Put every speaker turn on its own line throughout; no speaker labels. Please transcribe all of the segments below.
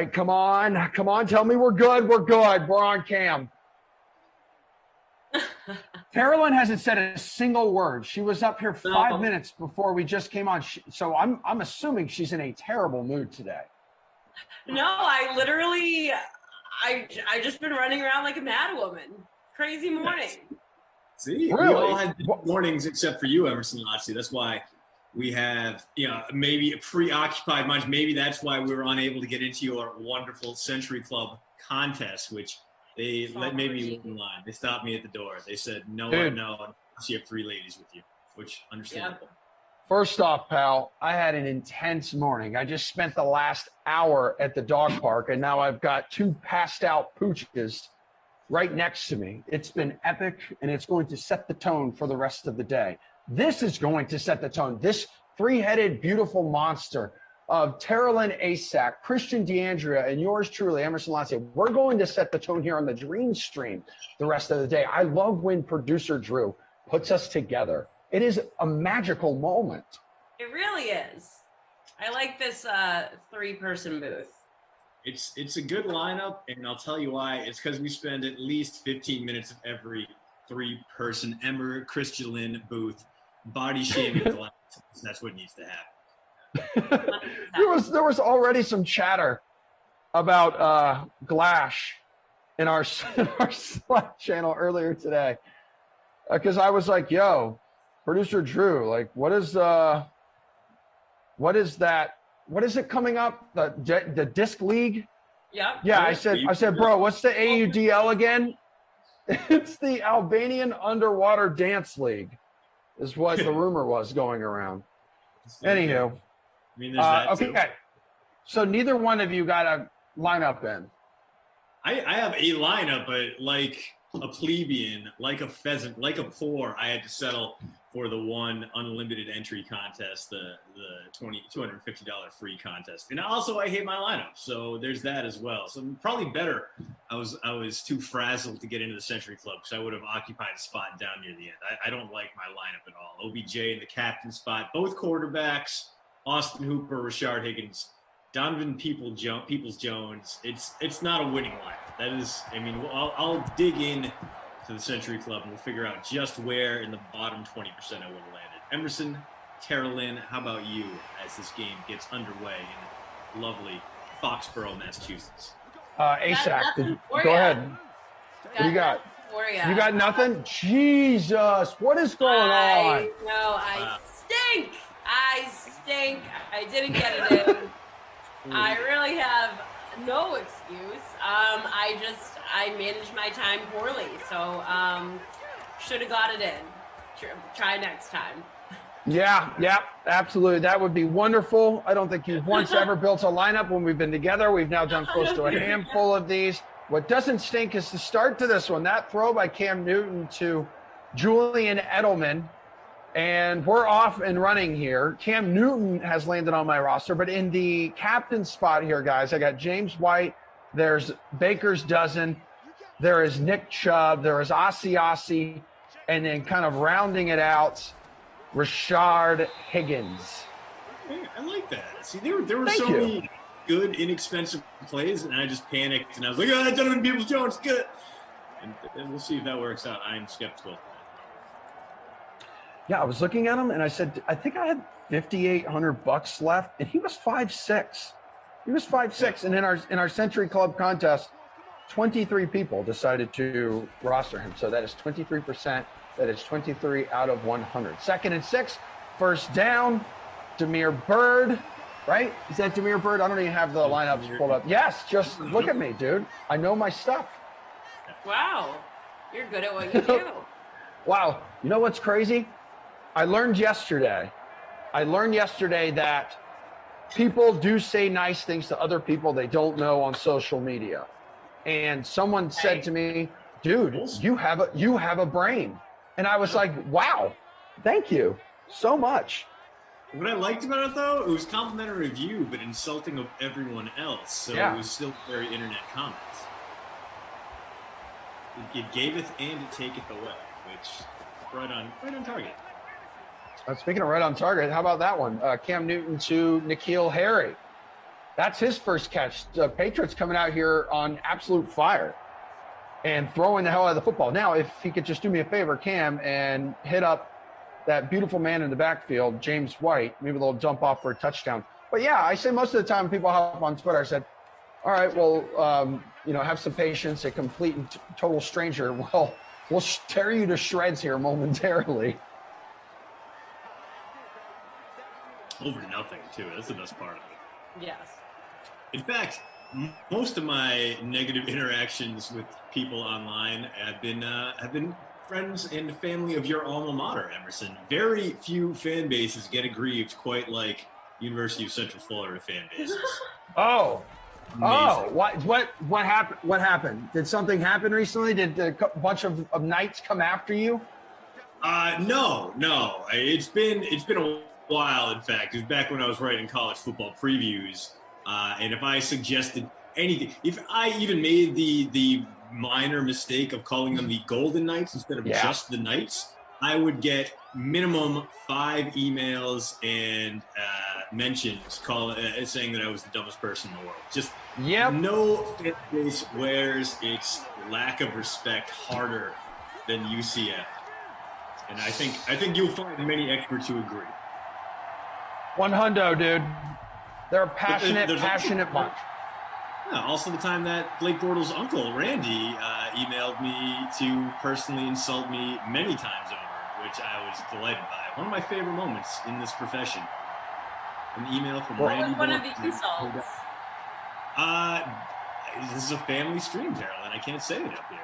right, come on. Come on, tell me we're good. We're good. We're on cam. Carolyn hasn't said a single word. She was up here 5 minutes before we just came on. So I'm assuming she's in a terrible mood today.
No, I literally, I just been running around like a mad woman. Crazy morning.
See,
really?
We all had mornings except for you, Emerson Lotzi. That's why we have, maybe a preoccupied minds. Maybe that's why we were unable to get into your wonderful Century Club contest, which they made me wait in line. They stopped me at the door. They said, no, unless you have 3 ladies with you, which understandable.
Yep.
First off, pal, I had an intense morning. I just spent the last hour at the dog park, and now I've got 2 passed out pooches right next to me. It's been epic, and it's going to set the tone for the rest of the day. This is going to set the tone. This 3-headed, beautiful monster of Terrelyn Asak, Christian DeAndrea, and yours truly, Emerson Lotzi. We're going to set the tone here on the Dream Stream the rest of the day. I love when producer Drew puts us together. It is a magical moment.
It really is. I like this 3-person booth.
It's a good lineup, and I'll tell you why. It's because we spend at least 15 minutes of every 3-person Christian booth body shaming glass. That's what needs to happen.
There was already some chatter about Glash in our Slack channel earlier today, because I was like, "Yo, producer Drew, like, what is that? What is it coming up? The disc league?"
Yep.
Yeah, I said, bro, what's the AUDL again? It's the Albanian Underwater Dance League, is what the rumor was going around. Anywho.
I mean, there's that
okay.
too.
So neither one of you got a lineup in.
I have a lineup, but like a plebeian, like a pheasant, like a poor, I had to settle for the one unlimited entry contest, the $250 free contest. And also I hate my lineup, so there's that as well. So probably better I was too frazzled to get into the Century Club, because I would have occupied a spot down near the end. I don't like my lineup at all. OBJ in the captain spot, both quarterbacks, Austin Hooper, Rashard Higgins, Donovan Peoples-Jones. It's not a winning lineup. That is, I mean, I'll dig in to the Century Club and we'll figure out just where in the bottom 20% I would have landed. Emerson, Terrelyn, how about you as this game gets underway in lovely Foxborough, Massachusetts?
Asak, go ahead. What do you got? You got nothing? Jesus, what is going on?
I stink. I didn't get it in. I really have no excuse. I managed my time poorly, so should have got it in. Try next time.
Yeah, absolutely. That would be wonderful. I don't think you've once ever built a lineup when we've been together. We've now done close to a handful of these. What doesn't stink is the start to this one. That throw by Cam Newton to Julian Edelman. And we're off and running here. Cam Newton has landed on my roster, but in the captain spot here, guys, I got James White. There's Baker's Dozen. There is Nick Chubb. There is Asiasi. And then kind of rounding it out, Rashard Higgins.
Yeah, I like that. See, there were so many good, inexpensive plays, and I just panicked, and I was like, Donovan Peoples-Jones, good. And we'll see if that works out. I'm skeptical.
Yeah, I was looking at him, and I said, I think I had $5,800 left, and he was 5'6". He was 5'6", and in our Century Club contest, 23 people decided to roster him. So that is 23%. That is 23 out of 100. 2nd and 6, first down, Damiere Byrd, right? Is that Damiere Byrd? I don't even have the lineups pulled up. Yes, just look at me, dude. I know my stuff.
Wow, you're good at what you do.
Wow, you know what's crazy? I learned yesterday that people do say nice things to other people they don't know on social media. And someone said to me, dude, you have a brain. And I was like, wow, thank you so much.
What I liked about it, though, it was complimentary of you, but insulting of everyone else. So it was still very internet comments. It gaveth and it taketh away, which right on target.
Speaking of right on target, how about that one? Cam Newton to N'Keal Harry. That's his first catch. The Patriots coming out here on absolute fire and throwing the hell out of the football. Now, if he could just do me a favor, Cam, and hit up that beautiful man in the backfield, James White, maybe they'll jump off for a touchdown. But yeah, I say most of the time people hop on Twitter, I said, all right, well, have some patience. A complete and total stranger, well, we'll tear you to shreds here momentarily.
Over nothing, too. That's the best part of it.
Yes.
In fact, most of my negative interactions with people online have been friends and family of your alma mater, Emerson. Very few fan bases get aggrieved quite like University of Central Florida fan bases.
Oh,
Amazing.
what happened? What happened? Did something happen recently? Did a bunch of knights come after you?
No. It's been a while. In fact, it was back when I was writing college football previews, and if I suggested anything, if I even made the minor mistake of calling them the Golden Knights instead of just the Knights, I would get minimum 5 emails and mentions saying that I was the dumbest person in the world. Just no fan base wears its lack of respect harder than UCF, and I think you'll find many experts who agree.
100, dude. They're a passionate bunch.
Yeah, also the time that Blake Bortles' uncle, Randy, emailed me to personally insult me many times over, which I was delighted by. One of my favorite moments in this profession. An email from Randy Bortles.
What was one of the insults?
This is a family stream, Carolyn. I can't say it up here.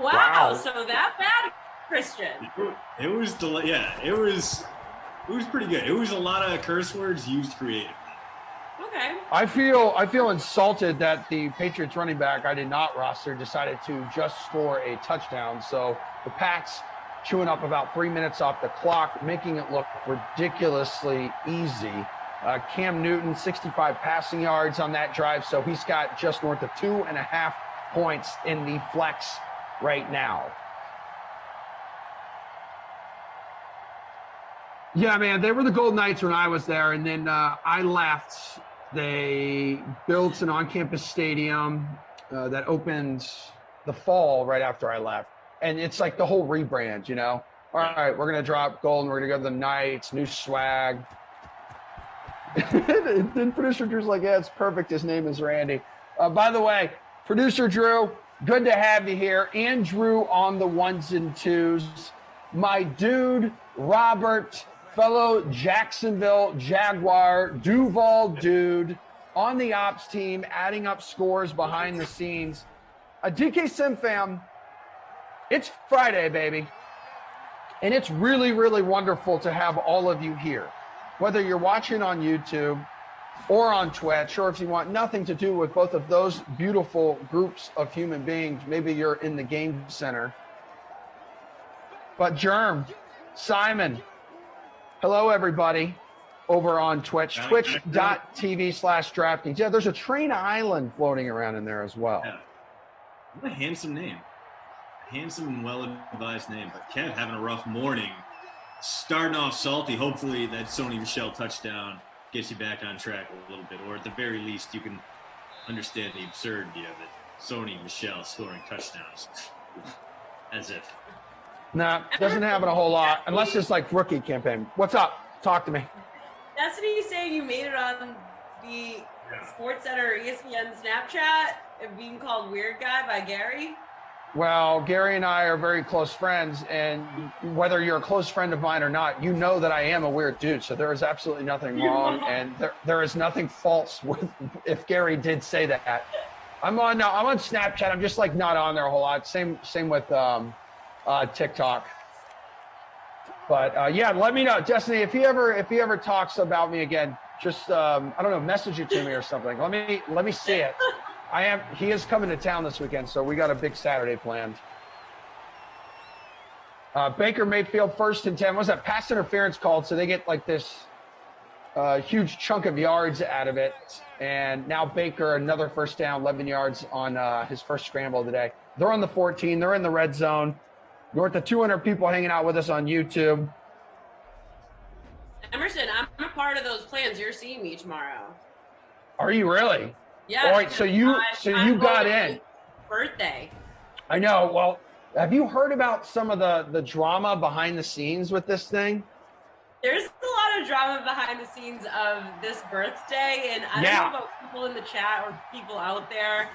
Wow. So that bad, Christian.
It was pretty good. It was a lot of curse words used creatively.
Okay.
I feel insulted that the Patriots running back I did not roster decided to just score a touchdown. So the Pats chewing up about 3 minutes off the clock, making it look ridiculously easy. Cam Newton, 65 passing yards on that drive. So he's got just north of 2.5 points in the flex right now. Yeah, man, they were the Golden Knights when I was there, and then I left. They built an on-campus stadium that opened the fall right after I left, and it's like the whole rebrand, you know? All right, we're going to drop gold, and we're going to go to the Knights, new swag. Then producer Drew's like, yeah, it's perfect. His name is Randy. By the way, producer Drew, good to have you here. Andrew on the ones and twos. My dude, Robert, fellow Jacksonville Jaguar, Duval dude, on the ops team, adding up scores behind the scenes. A DK Sim fam, it's Friday, baby. And it's really, really wonderful to have all of you here. Whether you're watching on YouTube or on Twitch, or if you want nothing to do with both of those beautiful groups of human beings, maybe you're in the game center. But Germ, Simon, hello, everybody, over on Twitch, twitch.tv/DraftKings. Yeah, there's a Train Island floating around in there as well.
Yeah. What a handsome name. Handsome and well-advised name. But Kev having a rough morning. Starting off salty. Hopefully that Sony Michel touchdown gets you back on track a little bit. Or at the very least, you can understand the absurdity of it. Sony Michel scoring touchdowns. As if.
Nah, doesn't happen a whole lot, unless it's like rookie campaign. What's up? Talk to me.
Destiny saying you made it on the SportsCenter ESPN Snapchat of being called Weird Guy by Gary.
Well, Gary and I are very close friends, and whether you're a close friend of mine or not, you know that I am a weird dude, so there is absolutely nothing wrong, and there is nothing false with if Gary did say that. I'm on Snapchat. I'm just like not on there a whole lot. Same with TikTok. But yeah, let me know, Destiny, if he ever talks about me again, just I don't know, message it to me or something. Let me see it. He is coming to town this weekend, so we got a big Saturday planned. Baker Mayfield 1st and 10. What was that pass interference called? So they get like this huge chunk of yards out of it. And now Baker, another first down, 11 yards on his first scramble today. They're on the 14. They're in the red zone. North of 200 people hanging out with us on YouTube.
Emerson, I'm a part of those plans. You're seeing me tomorrow.
Are you really?
Yeah.
All right, so you got in.
Birthday.
I know. Well, have you heard about some of the drama behind the scenes with this thing?
There's a lot of drama behind the scenes of this birthday, and I don't know about people in the chat or people out there.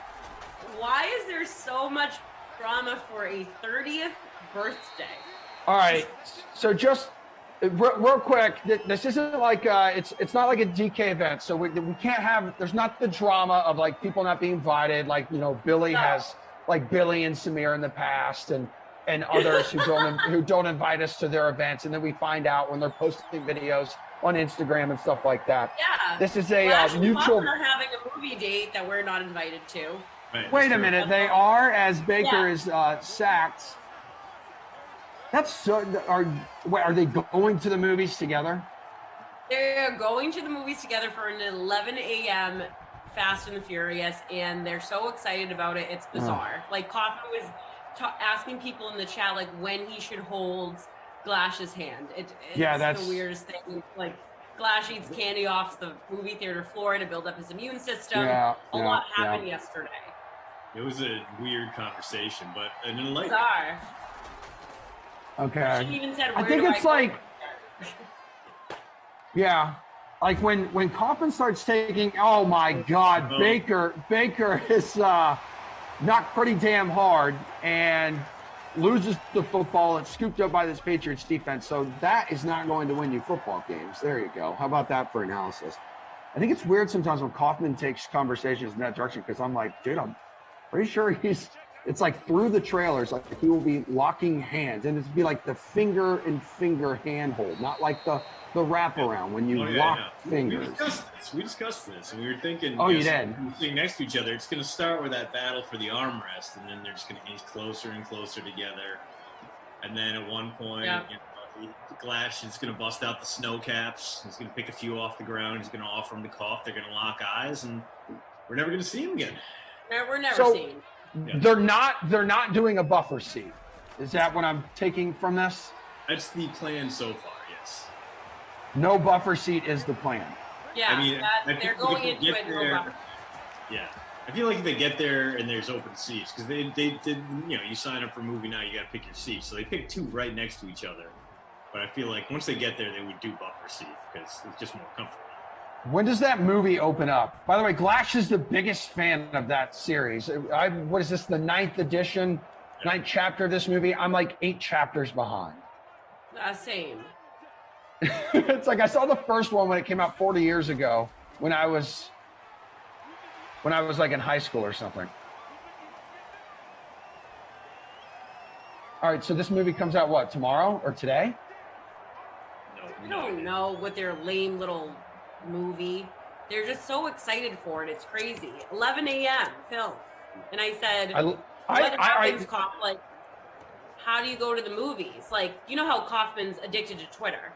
Why is there so much drama for a 30th birthday?
All right, so just real quick, this isn't like it's not like a DK event, so we can't have. There's not the drama of like people not being invited, like Billy has, like Billy and Samir in the past, and others who don't invite us to their events, and then we find out when they're posting videos on Instagram and stuff like that.
Yeah,
this is a
mutual. We're having a movie date that we're not invited to.
Right,
wait a minute, they are, as Baker is sacked. That's so. Are they going to the movies together?
They're going to the movies together for an 11 a.m. Fast and the Furious, and they're so excited about it. It's bizarre. Like Kaufman was asking people in the chat like when he should hold Glash's hand. It's that's the weirdest thing. Like Glash eats candy off the movie theater floor to build up his immune system. A lot happened yesterday.
It was a weird conversation, but an enlightening.
Bizarre.
Okay.
She even said,
I think it's like, like when Kaufman starts taking, oh my God, Baker is knocked pretty damn hard and loses the football. It's scooped up by this Patriots defense. So that is not going to win you football games. There you go. How about that for analysis? I think it's weird sometimes when Kaufman takes conversations in that direction because I'm like, dude, I'm pretty sure it's like through the trailers, like he will be locking hands, and it'd be like the finger and finger handhold, not like the wraparound when you lock fingers.
We discussed this, and we were thinking.
Oh, you did.
Sitting next to each other, it's going to start with that battle for the armrest, and then they're just going to inch closer and closer together, and then at one point, Glash is going to bust out the snow caps. He's going to pick a few off the ground. He's going to offer him the cough. They're going to lock eyes, and we're never going to see him again.
No, we're never seeing.
Yeah. They're not doing a buffer seat. Is that what I'm taking from this?
That's the plan so far, yes.
No buffer seat is the plan.
Yeah,
I mean,
they're going into it.
Yeah, I feel like if they get there and there's open seats, because they did, you sign up for a movie now, you got to pick your seats. So they picked two right next to each other. But I feel like once they get there, they would do buffer seat because it's just more comfortable.
When does that movie open up? By the way, Glash is the biggest fan of that series. What is this, the 9th edition, 9th chapter of this movie? I'm like 8 chapters behind.
Same.
It's like I saw the first one when it came out 40 years ago when I was like in high school or something. All right, so this movie comes out what, tomorrow or today?
I don't know what their lame little movie. They're just so excited for it. It's crazy. 11 a.m. film. And I said, what happens, Kaufman? Like, how do you go to the movies? Like, you know how Kaufman's addicted to Twitter.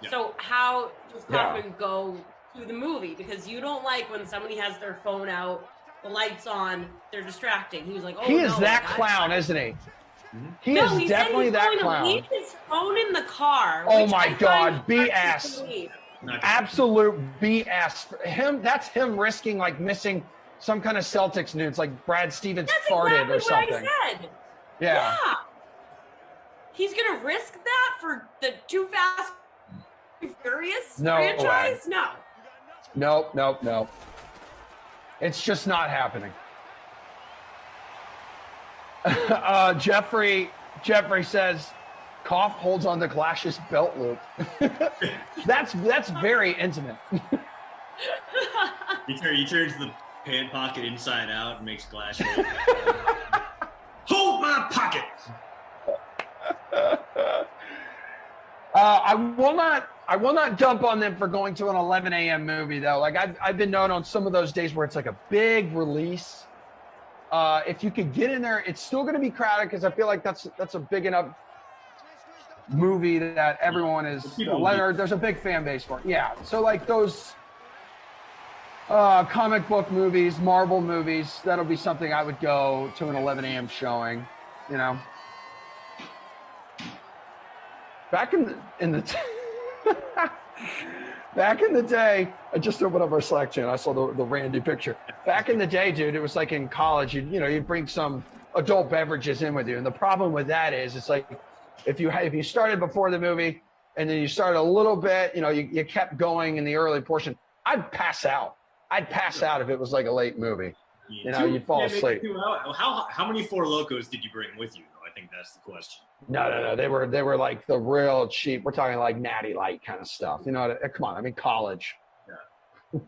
Yeah. So how does Kaufman go to the movie? Because you don't like when somebody has their phone out, the lights on, they're distracting. He was like,
he is that clown, isn't he? He is definitely that clown.
He leave his phone in the car.
Oh my God, BS. Absolute BS. That's him risking like missing some kind of Celtics news, like Brad Stevens farted or something.
What I said. Yeah. He's gonna risk that for the Too Fast and Furious franchise? No. No. It's just not happening. Jeffrey says, Cough holds on to Glash's belt loop. That's very intimate.
He turns the pant pocket inside out and makes Glash hold my pocket.
I will not dump on them for going to an 11 a.m. movie though. Like I've been known on some of those days where it's like a big release. If you could get in there, it's still going to be crowded because I feel like that's a big enough movie that everyone is. There's a big fan base for it. Yeah, so like those comic book movies, Marvel movies, that'll be something I would go to an 11 a.m. showing. You know, back in the Back in the day, I just opened up our Slack channel. I saw the Randy picture. Back in the day, dude, it was like in college, you'd bring some adult beverages in with you. And the problem with that is it's like if you started before the movie and then you started a little bit, you kept going in the early portion, I'd pass out. I'd pass out if it was like a late movie. You'd fall asleep.
How many Four Locos did you bring with you, though? I think that's the question.
No. They were like the real cheap. We're talking like Natty Light kind of stuff. Come on. I mean, college.
Yeah.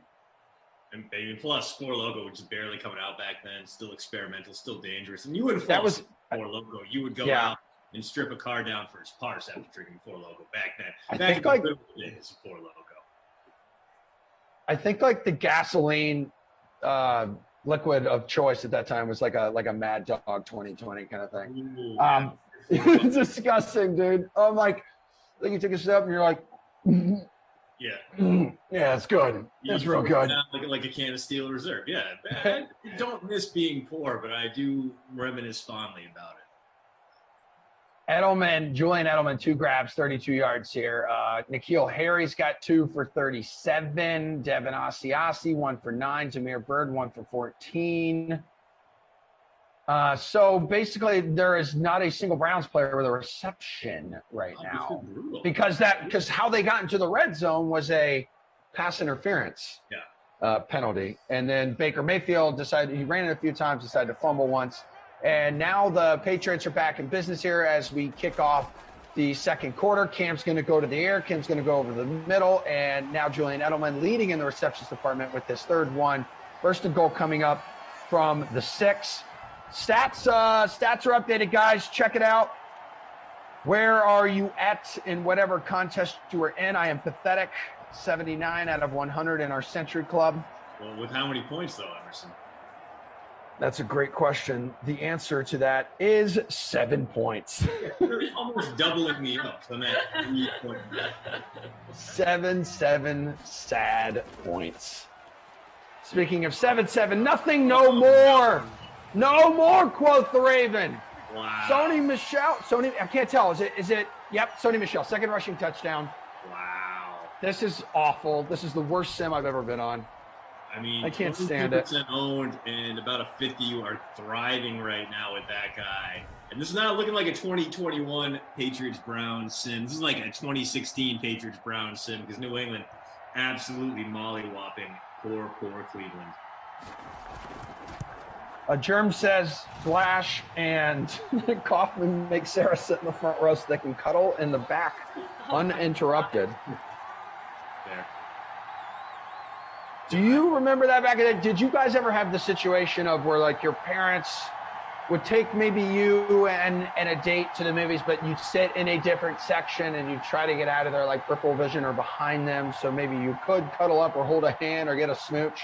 And maybe plus Four Loko, which is barely coming out back then, still experimental, still dangerous. And you wouldn't fall asleep Four Loko. You would go out and strip a car down for his parts after drinking Four Loko back then. Back in the days, Four Loko.
I think like the gasoline liquid of choice at that time was like a Mad Dog 2020 kind of thing. It's disgusting, dude. I'm like you take a sip and you're like,
yeah,
it's good. It's real good.
Like a can of Steel Reserve. Yeah, I don't miss being poor, but I do reminisce fondly about it.
Julian Edelman, 2 grabs, 32 yards here. N'Keal Harry's got 2 for 37. Devin Asiasi, 1 for 9. Jameer Bird, 1 for 14. So basically, there is not a single Browns player with a reception right now because how they got into the red zone was a pass interference penalty, and then Baker Mayfield decided he ran it a few times, decided to fumble once. And now the Patriots are back in business here as we kick off the second quarter. Cam's going to go to the air. Kim's going to go over the middle. And now Julian Edelman leading in the receptions department with this third one. First and goal coming up from the 6. Stats are updated, guys. Check it out. Where are you at in whatever contest you were in? I am pathetic. 79 out of 100 in our Century Club.
Well, with how many points, though, Emerson?
That's a great question. The answer to that is 7 points.
You're almost doubling me up. So I'm at 3 points.
7 sad points. Speaking of 7, nothing, no more. No more, quoth the Raven.
Wow.
Sony, I can't tell. Is it? Yep, Sony Michel, second rushing touchdown.
Wow.
This is awful. This is the worst sim I've ever been on.
I mean,
I can't stand it.
22% owned, and about a 50 you are thriving right now with that guy. And this is not looking like a 2021 Patriots-Browns sim. This is like a 2016 Patriots-Browns sim because New England absolutely molly-whopping poor Cleveland.
Germ says Flash and Kaufman make Sarah sit in the front row so they can cuddle in the back uninterrupted.
There.
Do you remember that back in the day? Did you guys ever have the situation of where like your parents would take maybe you and a date to the movies, but you'd sit in a different section and you'd try to get out of their like peripheral vision or behind them so maybe you could cuddle up or hold a hand or get a smooch?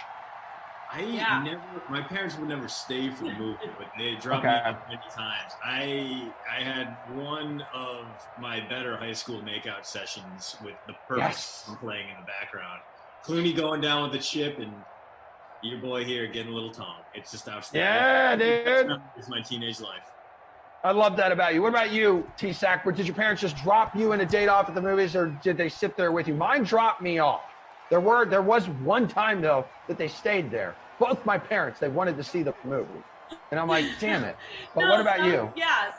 My parents would never stay for the movie, but they dropped me off many times. I had one of my better high school makeout sessions with the perfect song playing in the background. Clooney going down with the chip and your boy here getting a little tongue. It's just outstanding.
Yeah, dude.
It's my teenage life.
I love that about you. What about you, T-Sack? Did your parents just drop you and a date off at the movies, or did they sit there with you? Mine dropped me off. There was one time, though, that they stayed there. Both my parents, they wanted to see the movie. And I'm like, damn it. But what about you?
Yeah,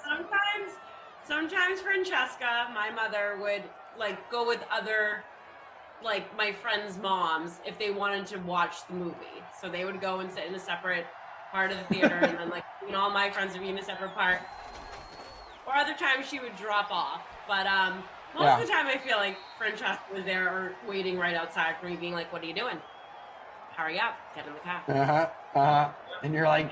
sometimes Francesca, my mother, would, like, go with other, like, my friends' moms if they wanted to watch the movie. So they would go and sit in a separate part of the theater, and then, like, all my friends would be in a separate part. Or other times she would drop off. But most of the time I feel like Francesca was there or waiting right outside for me, being like, what are you doing? Hurry up, get in the car.
And you're like,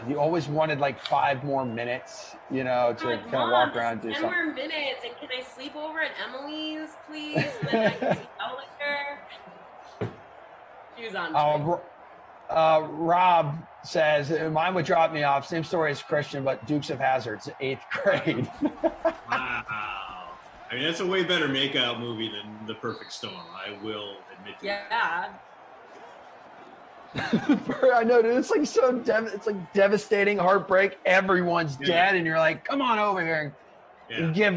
you always wanted like 5 more minutes, to kind of walk around and do
10
something.
10 more minutes, and can I sleep over at Emily's, please? And then I can see out later. She was on.
Rob says, mine would drop me off. Same story as Christian, but Dukes of Hazzard's 8th grade.
Wow. I mean, that's a way better makeout movie than The Perfect Storm. I will admit to that.
Yeah.
I know, dude. It's like it's like devastating heartbreak. Everyone's dead, and you're like, "Come on over here and give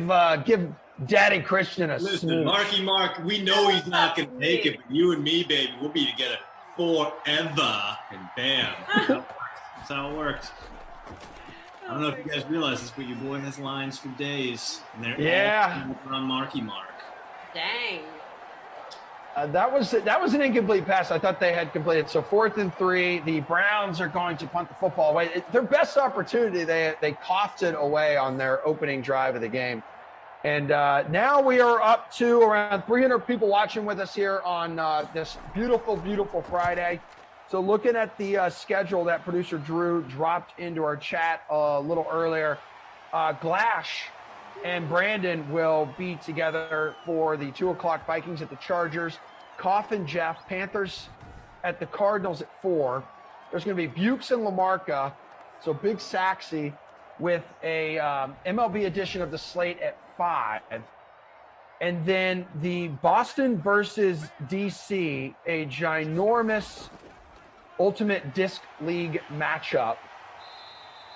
Daddy Christian a
Listen,
smooch.
Marky Mark, we know he's not going to make it, but you and me, baby, we'll be together forever. And bam. That's how it works. I don't know if you guys realize this, but your boy has lines for days. And they're all on Marky Mark.
Dang.
That was an incomplete pass. I thought they had completed. So 4th and 3. The Browns are going to punt the football away. Their best opportunity. They coughed it away on their opening drive of the game. And now we are up to around 300 people watching with us here on this beautiful, beautiful Friday. So looking at the schedule that producer Drew dropped into our chat a little earlier, Glash and Brandon will be together for the 2 o'clock Vikings at the Chargers. Koff and Geoff, Panthers at the Cardinals at 4. There's going to be Bukes and Lamarca, so Big Saxy with a MLB edition of the slate at 5. And then the Boston versus DC, a ginormous Ultimate Disc League matchup.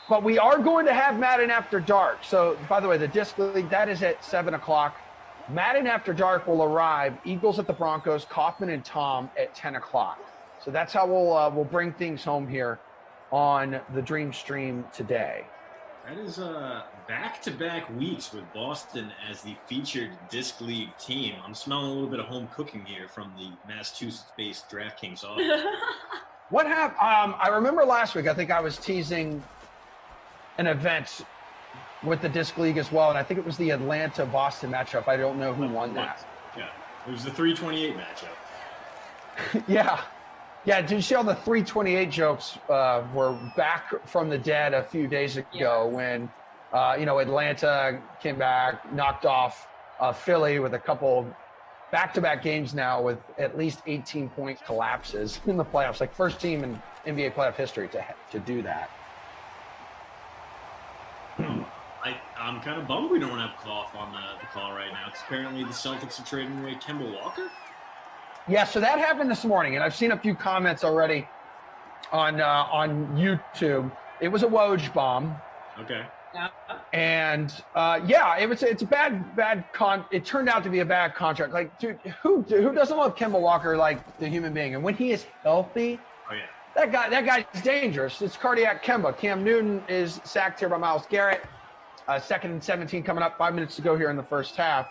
But we are going to have Madden After Dark. So, by the way, the Disc League, that is at 7 o'clock. Madden After Dark will arrive. Eagles at the Broncos, Kaufman and Tom at 10 o'clock. So that's how we'll bring things home here on the Dream Stream today.
That is back-to-back weeks with Boston as the featured Disc League team. I'm smelling a little bit of home cooking here from the Massachusetts-based DraftKings office.
What happened? I remember last week, I think I was teasing an event with the Disc League as well, and I think it was the Atlanta-Boston matchup. I don't know who won that.
Yeah, it was the 328 matchup.
Yeah. Did you see all the 328 jokes were back from the dead a few days ago when, Atlanta came back, knocked off Philly with a couple back-to-back games now with at least 18-point collapses in the playoffs, like first team in NBA playoff history to do that.
I'm kind of bummed we don't have Koff on the call right now, because apparently the Celtics are trading away Kemba Walker.
Yeah, so that happened this morning, and I've seen a few comments already on YouTube. It was a Woj bomb.
Okay.
And it's a bad it turned out to be a bad contract. Like, dude, who doesn't love Kemba Walker like the human being? And when he is healthy, that guy's dangerous. It's cardiac Kemba. Cam Newton is sacked here by Myles Garrett. 2nd and 17 coming up, 5 minutes to go here in the first half.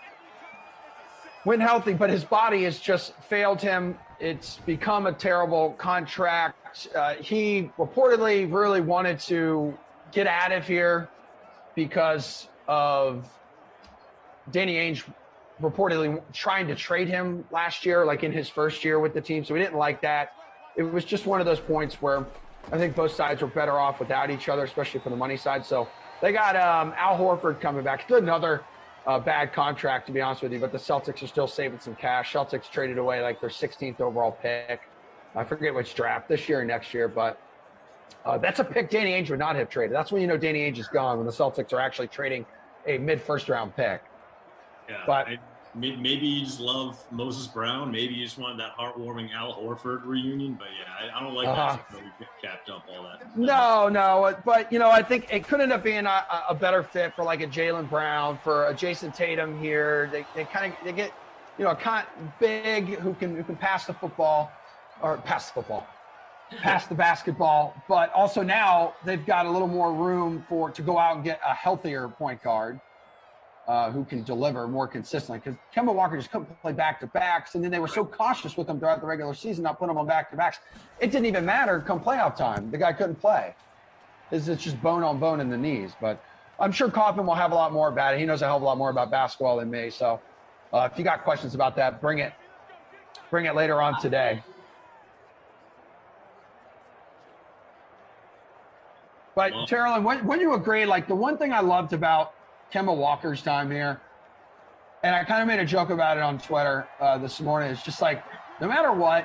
When healthy, but his body has just failed him. It's become a terrible contract. He reportedly really wanted to get out of here because of Danny Ainge reportedly trying to trade him last year, like in his first year with the team. So we didn't like that. It was just one of those points where I think both sides were better off without each other, especially for the money side. So they got Al Horford coming back. It's another bad contract, to be honest with you, but the Celtics are still saving some cash. Celtics traded away like their 16th overall pick. I forget which draft, this year or next year, but that's a pick Danny Ainge would not have traded. That's when you know Danny Ainge is gone, when the Celtics are actually trading a mid-first round pick.
Yeah,
but
maybe you just love Moses Brown. Maybe you just wanted that heartwarming Al Horford reunion. But yeah, I don't like that we capped up all that.
No, but I think it could end up being a better fit for like a Jaylen Brown, for a Jason Tatum here. They get a big who can pass the football, pass the basketball, but also now they've got a little more room to go out and get a healthier point guard who can deliver more consistently, because Kemba Walker just couldn't play back-to-backs, and then they were so cautious with him throughout the regular season, not putting him on back-to-backs. It didn't even matter come playoff time. The guy couldn't play. It's just bone on bone in the knees. But I'm sure Kaufman will have a lot more about it. He knows a hell of a lot more about basketball than me. So if you got questions about that, bring it later on today. But Terrell, when you agree, like the one thing I loved about Kemba Walker's time here, and I kind of made a joke about it on Twitter this morning, it's just like, no matter what,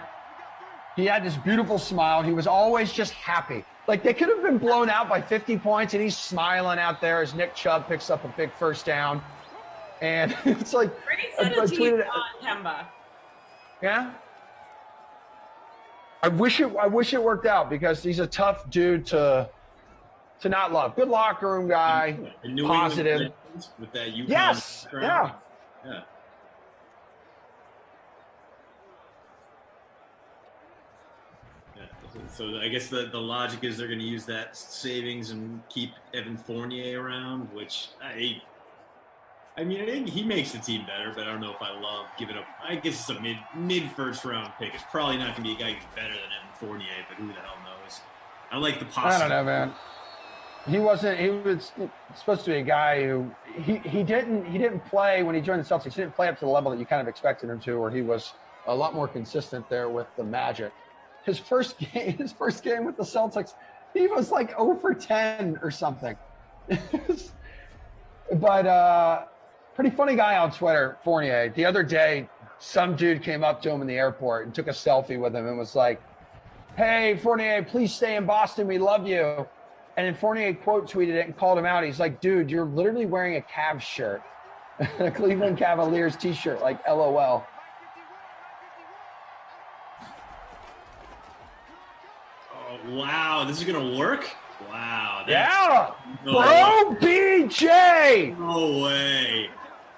he had this beautiful smile. He was always just happy. Like, they could have been blown out by 50 points, and he's smiling out there as Nick Chubb picks up a big first down. And it's like,
I tweeted on Kemba.
Yeah. I wish it worked out, because he's a tough dude to not love. Good locker room guy, positive.
With that UConn
yes,
background. Yeah. Yeah. So I guess the logic is they're going to use that savings and keep Evan Fournier around, which I mean, I think he makes the team better, but I don't know if I love giving up. I guess it's a mid first round pick. It's probably not going to be a guy who's better than Evan Fournier, but who the hell knows? I like the possibility.
I don't know, man. He was supposed to be a guy who he didn't play when he joined the Celtics. He didn't play up to the level that you kind of expected him to, or he was a lot more consistent there with the Magic. His first game with the Celtics, he was like 0 for 10 or something. But pretty funny guy on Twitter, Fournier. The other day, some dude came up to him in the airport and took a selfie with him and was like, "Hey, Fournier, please stay in Boston. We love you." And then Fournier quote tweeted it and called him out. He's like, "Dude, you're literally wearing a Cavs shirt, a Cleveland Cavaliers t-shirt, like LOL."
Oh, wow, this is gonna work. Wow.
Yeah, bro, BJ.
No way.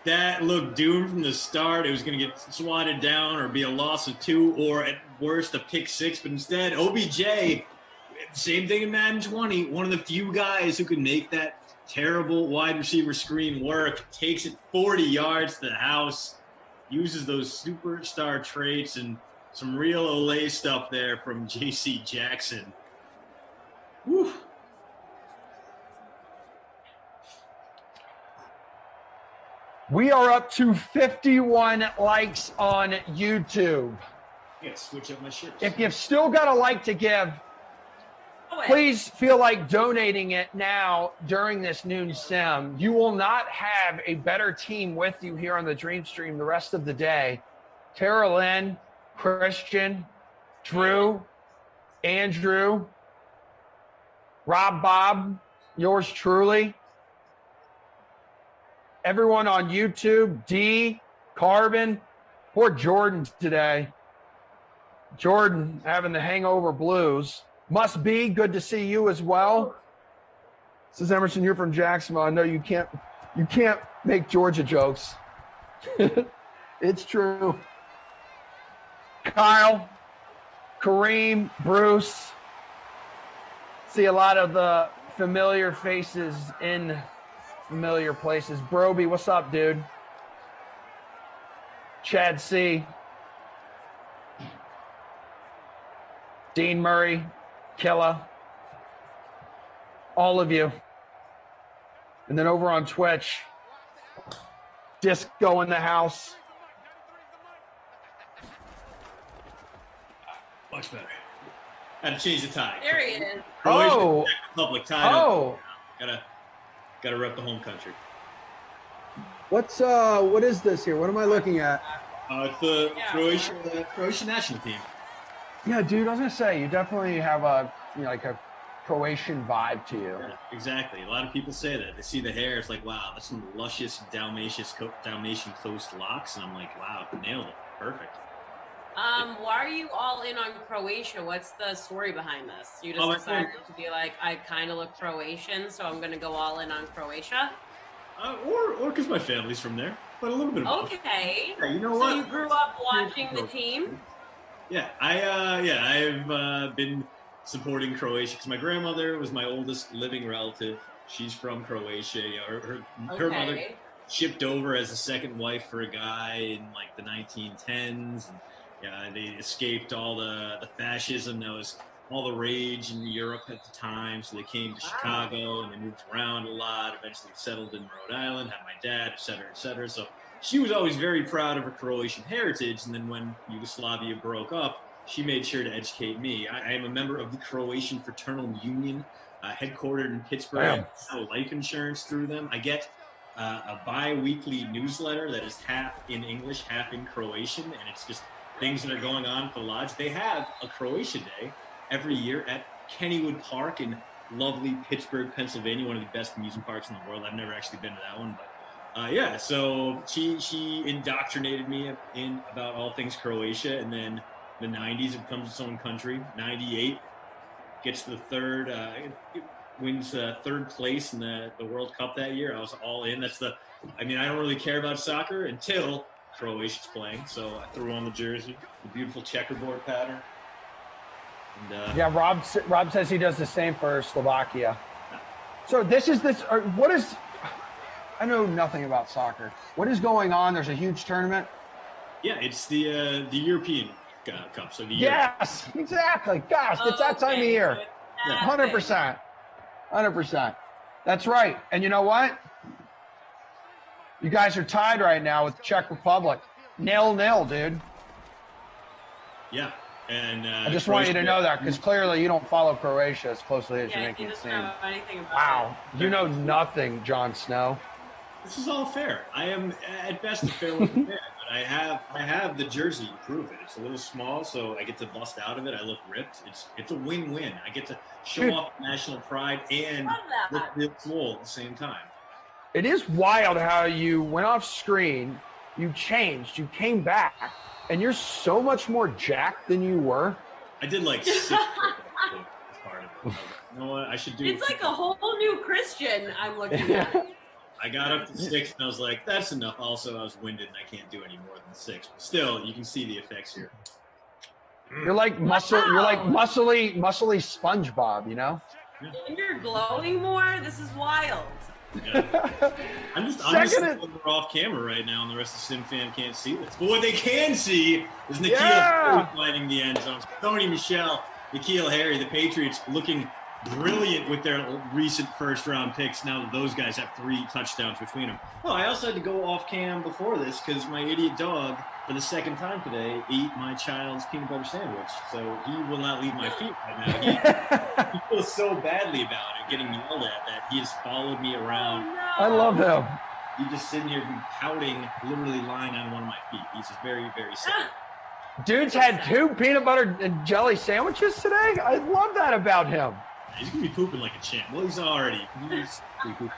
That looked doomed from the start. It was going to get swatted down or be a loss of 2 or at worst a pick 6. But instead, OBJ, same thing in Madden 20, one of the few guys who could make that terrible wide receiver screen work, takes it 40 yards to the house, uses those superstar traits and some real Olay stuff there from J.C. Jackson. Whew.
We are up to 51 likes on YouTube.
Yeah, switch up my shirts.
If you've still got a like to give, please feel like donating it now during this noon sim. You will not have a better team with you here on the Dream Stream the rest of the day. Tara Lynn, Christian, Drew, Andrew, Rob Bob, yours truly. Everyone on YouTube, D, Carbon, poor Jordan today. Jordan having the hangover blues. Must be good to see you as well. This is Emerson. You're from Jacksonville. I know you can't make Georgia jokes. It's true. Kyle, Kareem, Bruce. See a lot of the familiar faces in familiar places. Broby, what's up, dude? Chad C. Dean Murray, Killa. All of you. And then over on Twitch, Disco in the house.
Much better. Had to change the tie.
There he is.
Oh.
Public tie.
Oh.
Gotta rep the home country.
What is this here? What am I looking at?
It's the Croatian national team.
Yeah, dude, I was gonna say you definitely have a like a Croatian vibe to you.
Yeah, exactly. A lot of people say that. They see the hair, it's like, wow, that's some luscious Dalmatian coast locks, and I'm like, wow, nailed it. Perfect.
Why are you all in on Croatia? What's the story behind this? You just decided to be like, I kind of look Croatian, so I'm going to go all in on Croatia?
Or because my family's from there, but a little bit of both.
Okay.
Yeah, you know
so
what?
you grew up watching the team?
Yeah, I've been supporting Croatia because my grandmother was my oldest living relative. She's from Croatia. Her mother shipped over as a second wife for a guy in like the 1910s. And, yeah, they escaped all the fascism that was all the rage in Europe at the time. So they came to Chicago and they moved around a lot. Eventually settled in Rhode Island, had my dad, et cetera, et cetera. So she was always very proud of her Croatian heritage. And then when Yugoslavia broke up, she made sure to educate me. I am a member of the Croatian Fraternal Union, headquartered in Pittsburgh. I sell life insurance through them. I get a bi-weekly newsletter that is half in English, half in Croatian, and it's just things that are going on at the lodge. They have a Croatia Day every year at Kennywood Park in lovely Pittsburgh, Pennsylvania, one of the best amusement parks in the world. I've never actually been to that one, but so she indoctrinated me in about all things Croatia, and then the 90s it becomes its own country. 98 gets the third wins third place in the World Cup that year. I was all in. I don't really care about soccer until Croatia's playing. So I threw on the jersey, the beautiful checkerboard pattern. And,
yeah, Rob says he does the same for Slovakia. So what is, I know nothing about soccer. What is going on? There's a huge tournament.
Yeah, it's the European Cup. So the
yes, exactly. Gosh, it's that time of year. 100%. 100%. That's right. And you know what? You guys are tied right now with the Czech Republic. 0-0, dude.
Yeah. And
I just want you to know that because clearly you don't follow Croatia as closely as you're making it seem. Wow. You know nothing, Jon Snow.
This is all fair. I am at best a fair weather fan, but I have the jersey to prove it. It's a little small, so I get to bust out of it. I look ripped. It's a win-win. I get to show off national pride and look real swole at the same time.
It is wild how you went off screen, you changed, you came back, and you're so much more jacked than you were.
I did like 6 as part of it. You know what? I should do.
It's like a whole new Christian I'm looking at.
I got up to 6 and I was like, that's enough. Also, I was winded and I can't do any more than 6. But still, you can see the effects here.
You're like muscly SpongeBob, you know?
And you're glowing more? This is wild.
Yeah. I'm just off camera right now, and the rest of Sim Fam can't see this. But what they can see is Nikhil finding the end zone. Tony Michel, Nikhil Harry, the Patriots looking brilliant with their recent first-round picks. Now that those guys have 3 touchdowns between them. Oh, I also had to go off cam before this because my idiot dog, for the second time today, ate my child's peanut butter sandwich. So he will not leave my feet right now. He feels so badly about it, getting yelled at, that he has followed me around.
Oh, no.
I love him.
He's just sitting here pouting, literally lying on one of my feet. He's just very, very sad.
Dude's had 2 peanut butter and jelly sandwiches today? I love that about him.
He's going to be pooping like a champ. Well, he's pooping like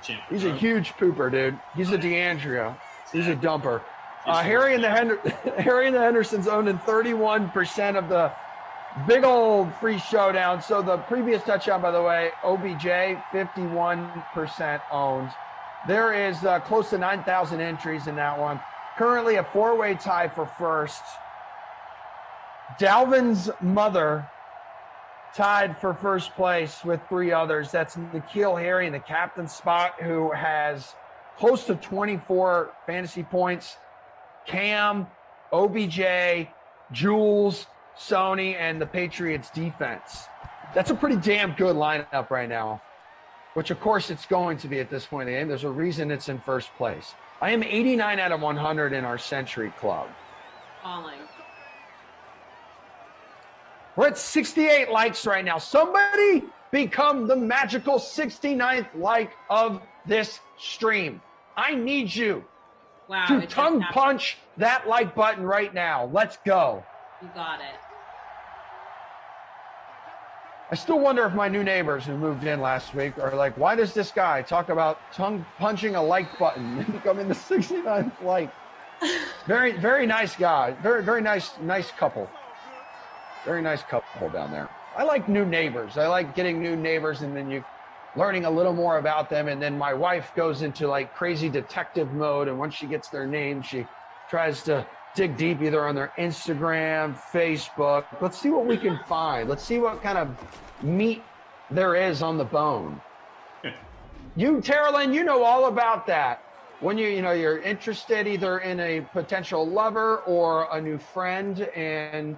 a champ.
He's a huge pooper, dude. He's a DeAndrea. He's a dumper. Harry and the Hendersons owned in 31% of the big old free showdown. So the previous touchdown, by the way, OBJ, 51% owned. There is close to 9,000 entries in that one. Currently a 4-way tie for first. Dalvin's mother tied for first place with 3 others. That's Nikhil Harry in the captain spot, who has close to 24 fantasy points. Cam, OBJ, Jules, Sony, and the Patriots defense. That's a pretty damn good lineup right now, which of course it's going to be at this point in the game. There's a reason it's in first place. I am 89 out of 100 in our Century Club.
Falling.
We're at 68 likes right now. Somebody become the magical 69th like of this stream. I need you to tongue punch that like button right now. Let's go.
You got it.
I still wonder if my new neighbors who moved in last week are like, why does this guy talk about tongue punching a like button and becoming the 69th like? Very, very nice guy. Very, very nice couple. Very nice couple down there. I like new neighbors. I like getting new neighbors and then you learning a little more about them. And then my wife goes into like crazy detective mode. And once she gets their name, she tries to dig deep either on their Instagram, Facebook. Let's see what we can find. Let's see what kind of meat there is on the bone. You, Tara Lynn, you know all about that. When you're interested either in a potential lover or a new friend, and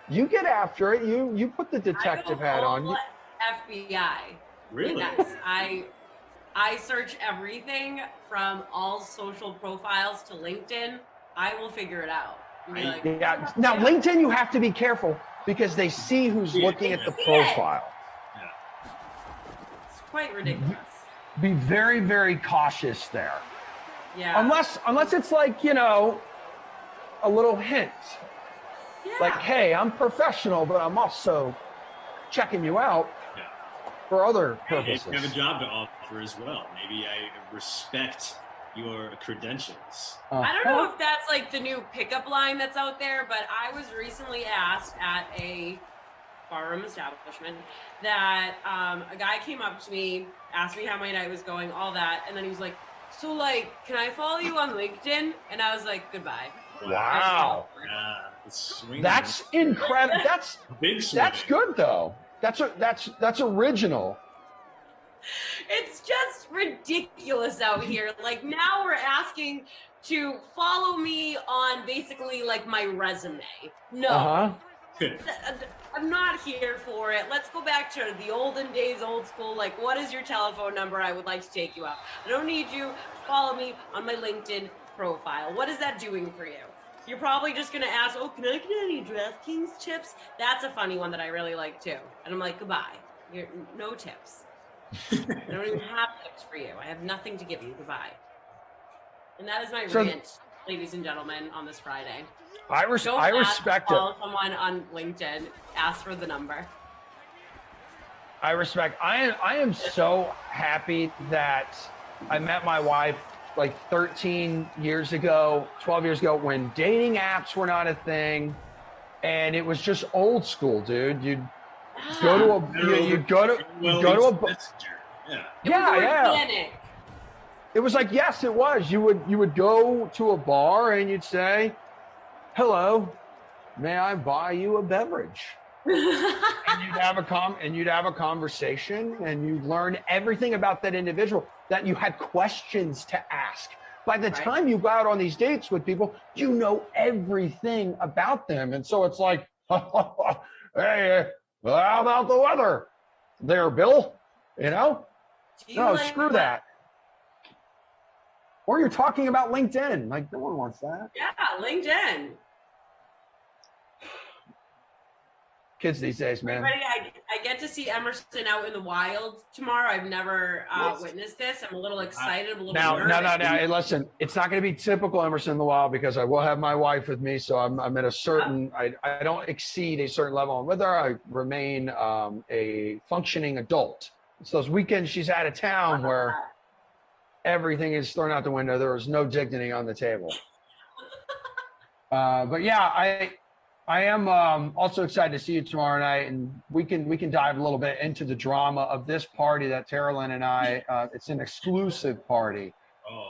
you get after it. You put the detective hat on.
FBI.
Really?
Yes. I search everything from all social profiles to LinkedIn. I will figure it out.
Yeah. Now, LinkedIn, you have to be careful because they see who's looking at the profile.
Yeah. It's quite ridiculous.
Be very, very cautious there.
Yeah.
Unless it's like, a little hint.
Yeah.
Like, hey, I'm professional, but I'm also checking you out for other purposes.
You have a job to offer as well. Maybe I respect your credentials.
I don't know if that's like the new pickup line that's out there, but I was recently asked at a barroom establishment, that a guy came up to me, asked me how my night was going, all that, and then he was like, so, like, can I follow you on LinkedIn? And I was like, goodbye.
Wow. That's incredible. That's
big swing.
That's good though. That's original.
It's just ridiculous out here. Like, now we're asking to follow me on basically like my resume. No. I'm not here for it. Let's go back to the olden days, old school. Like, what is your telephone number? I would like to take you out. I don't need you to follow me on my LinkedIn profile. What is that doing for you? You're probably just going to ask, oh, can I get any DraftKings tips? That's a funny one that I really like, too. And I'm like, goodbye. No tips. I don't even have tips for you. I have nothing to give you. Goodbye. And that is my rant, ladies and gentlemen, on this Friday.
I respect it.
Follow someone on LinkedIn. Ask for the number.
I respect. I am so happy that I met my wife like 13 years ago, 12 years ago, when dating apps were not a thing, and it was just old school, dude. You'd go to a yeah. It was like, yes, it was. You would go to a bar and you'd say, hello, may I buy you a beverage? and you'd have a conversation, and you'd learn everything about that individual, that you had questions to ask. By the time you go out on these dates with people, you know everything about them. And so it's like, hey, well, how about the weather there, Bill? You know? No, screw that. Or you're talking about LinkedIn. Like, no one wants that.
Yeah, LinkedIn.
Kids these days, man.
I get to see Emerson out in the wild tomorrow. I've never witnessed this. I'm a little excited. I'm a little nervous.
No. Hey, listen, it's not going to be typical Emerson in the wild, because I will have my wife with me. So I'm at a certain, I don't exceed a certain level. And with her, I remain a functioning adult. It's those weekends she's out of town where everything is thrown out the window. There is no dignity on the table. But yeah, I am also excited to see you tomorrow night, and we can dive a little bit into the drama of this party that Terrellyn and I. It's an exclusive party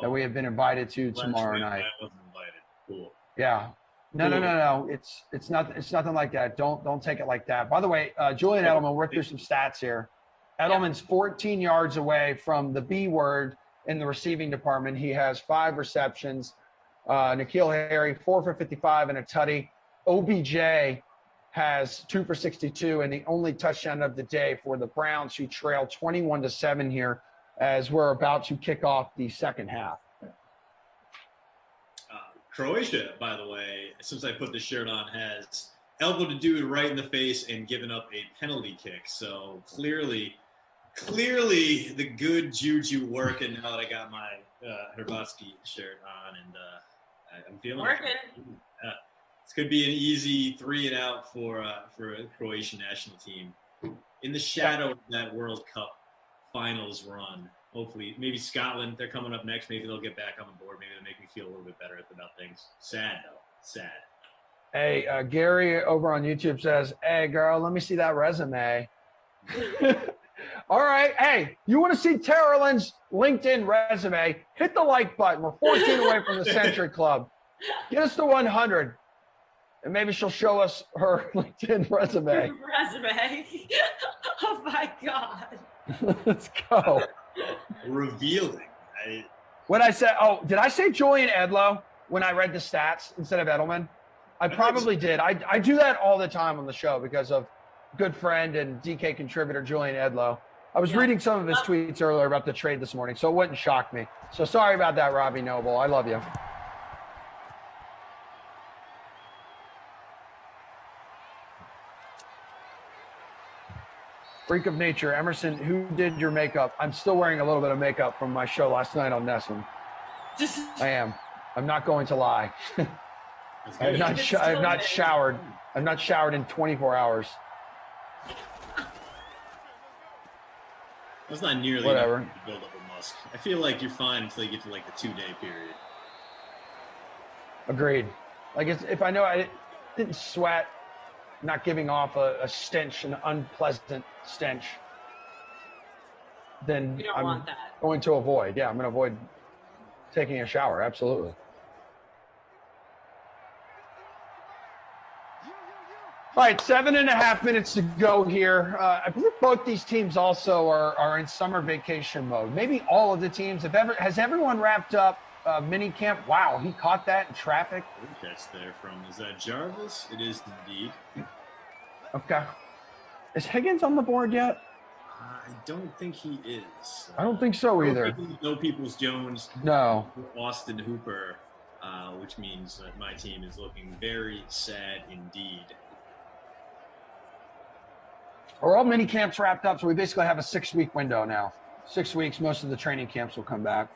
that we have been invited to tomorrow night.
I wasn't invited. Cool.
Yeah. No. It's nothing like that. Don't take it like that. By the way, Julian Edelman, we're through some stats here. Edelman's 14 yards away from the B word in the receiving department. He has 5 receptions. N'Keal Harry, 4 for 55 and a tutty. OBJ has 2 for 62 and the only touchdown of the day for the Browns, who trail 21-7 here as we're about to kick off the second half.
Croatia, by the way, since I put the shirt on, has elbowed a dude right in the face and given up a penalty kick. So clearly the good juju working now that I got my Hrvatski shirt on, and I'm feeling
working.
This could be an easy 3-and-out for a Croatian national team in the shadow of that World Cup finals run. Hopefully, maybe Scotland, they're coming up next. Maybe they'll get back on the board. Maybe they'll make me feel a little bit better about things. Sad, though. Sad.
Hey, Gary over on YouTube says, hey, girl, let me see that resume. All right. Hey, you want to see Terrellyn's LinkedIn resume? Hit the like button. We're 14 away from the Century Club. Get us to 100. And maybe she'll show us her LinkedIn resume.
Oh, my God.
Let's go.
Revealing.
What I said, did I say Julian Edlow when I read the stats instead of Edelman? I probably did. I do that all the time on the show because of good friend and DK contributor Julian Edlow. I was reading some of his tweets earlier about the trade this morning, so it wouldn't shock me. So sorry about that, Robbie Noble. I love you. Freak of nature. Emerson, who did your makeup? I'm still wearing a little bit of makeup from my show last night on Nessun. I am. I'm not going to lie. I have not showered. I've not showered in 24 hours.
That's not nearly
whatever
enough to build up a musk. I feel like you're fine until you get to like the 2-day period.
Agreed. Like if I know I didn't sweat, not giving off a stench, an unpleasant stench, then
You don't
I'm
want that.
going to avoid. Yeah, I'm going to avoid taking a shower. Absolutely. All right, 7.5 minutes to go here. I believe both these teams also are in summer vacation mode. Maybe all of the teams. Has everyone wrapped up mini camp? Wow, he caught that in traffic.
That's there from, is that Jarvis? It is indeed.
Okay. Is Higgins on the board yet?
I don't think he is.
I don't think so either.
No Peoples-Jones.
No.
Austin Hooper, which means that my team is looking very sad indeed.
Are all mini camps wrapped up? So we basically have a 6-week window now. 6 weeks, most of the training camps will come back.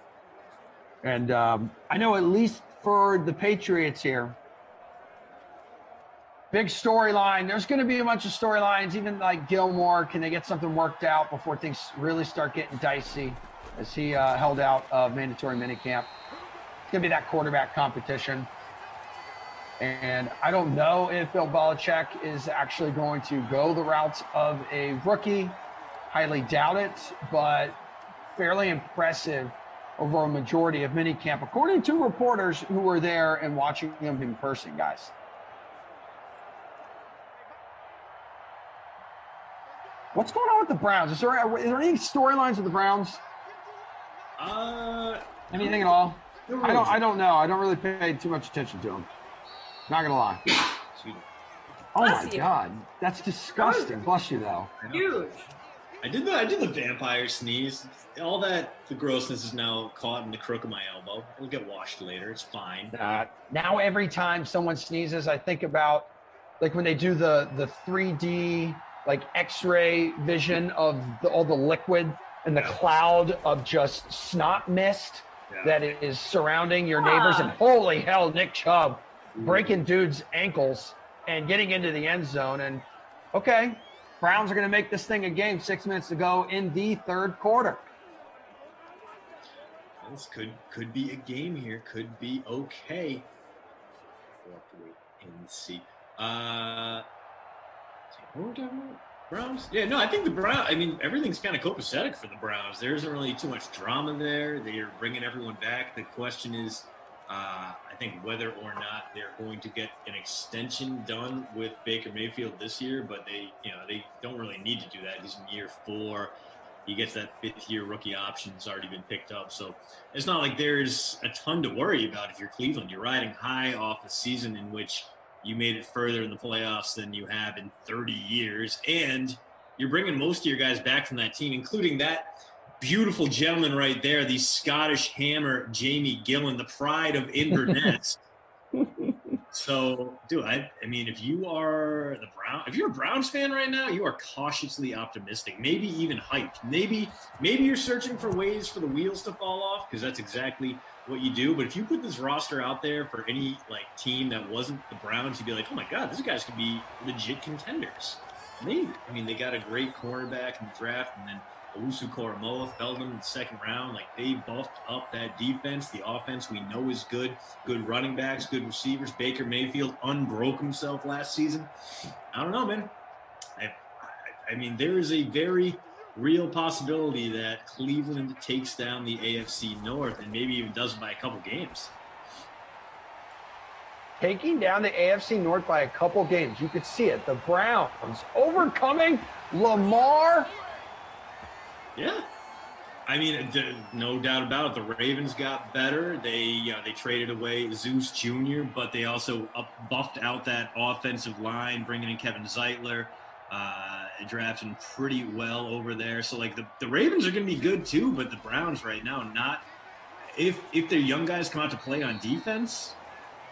And I know at least for the Patriots here, big storyline. There's going to be a bunch of storylines, even like Gilmore. Can they get something worked out before things really start getting dicey as he held out of mandatory minicamp? It's going to be that quarterback competition. And I don't know if Bill Belichick is actually going to go the route of a rookie. Highly doubt it, but fairly impressive over a majority of minicamp, according to reporters who were there and watching him in person, guys. What's going on with the Browns? Is there any storylines with the Browns? Anything at all? I don't know. I don't really pay too much attention to them. Not gonna lie. Oh my God, that's disgusting. Bless you though.
Huge.
I did the vampire sneeze. All that, the grossness is now caught in the crook of my elbow. It'll get washed later. It's fine.
Now every time someone sneezes, I think about like when they do the 3D like X-ray vision of all the liquid and the cloud of just snot mist that is surrounding your neighbors. And holy hell, Nick Chubb breaking dudes' ankles and getting into the end zone. And okay, Browns are going to make this thing a game. 6 minutes to go in the third quarter.
This could be a game here. Could be okay. We'll have to wait and see. What were we talking about? Browns? Yeah, no, I think the Browns, I mean, everything's kind of copacetic for the Browns. There isn't really too much drama there. They are bringing everyone back. The question is, I think whether or not they're going to get an extension done with Baker Mayfield this year, but they don't really need to do that. He's in year 4. He gets that 5th-year rookie option. It's already been picked up. So it's not like there's a ton to worry about if you're Cleveland. You're riding high off a season in which you made it further in the playoffs than you have in 30 years. And you're bringing most of your guys back from that team, including that beautiful gentleman right there, the Scottish hammer, Jamie Gillan, the pride of Inverness. So, dude, I mean, if you're a Browns fan right now, you are cautiously optimistic, maybe even hyped. Maybe you're searching for ways for the wheels to fall off, because that's exactly what you do. But if you put this roster out there for any team that wasn't the Browns, you'd be like, oh my God, these guys could be legit contenders. Maybe. I mean, they got a great cornerback in the draft, and then Owusu-Koramoah fell them in the second round. They buffed up that defense. The offense we know is good. Good running backs, good receivers. Baker Mayfield unbroke himself last season. I don't know, man. I mean, there is a very real possibility that Cleveland takes down the AFC North and maybe even does it by a couple games.
Taking down the AFC North by a couple games. You could see it. The Browns overcoming Lamar.
Yeah. I mean, no doubt about it. The Ravens got better. They traded away Zeus Jr., but they also buffed out that offensive line, bringing in Kevin Zeitler, drafting pretty well over there. So, the Ravens are going to be good too, but the Browns right now, not – if their young guys come out to play on defense,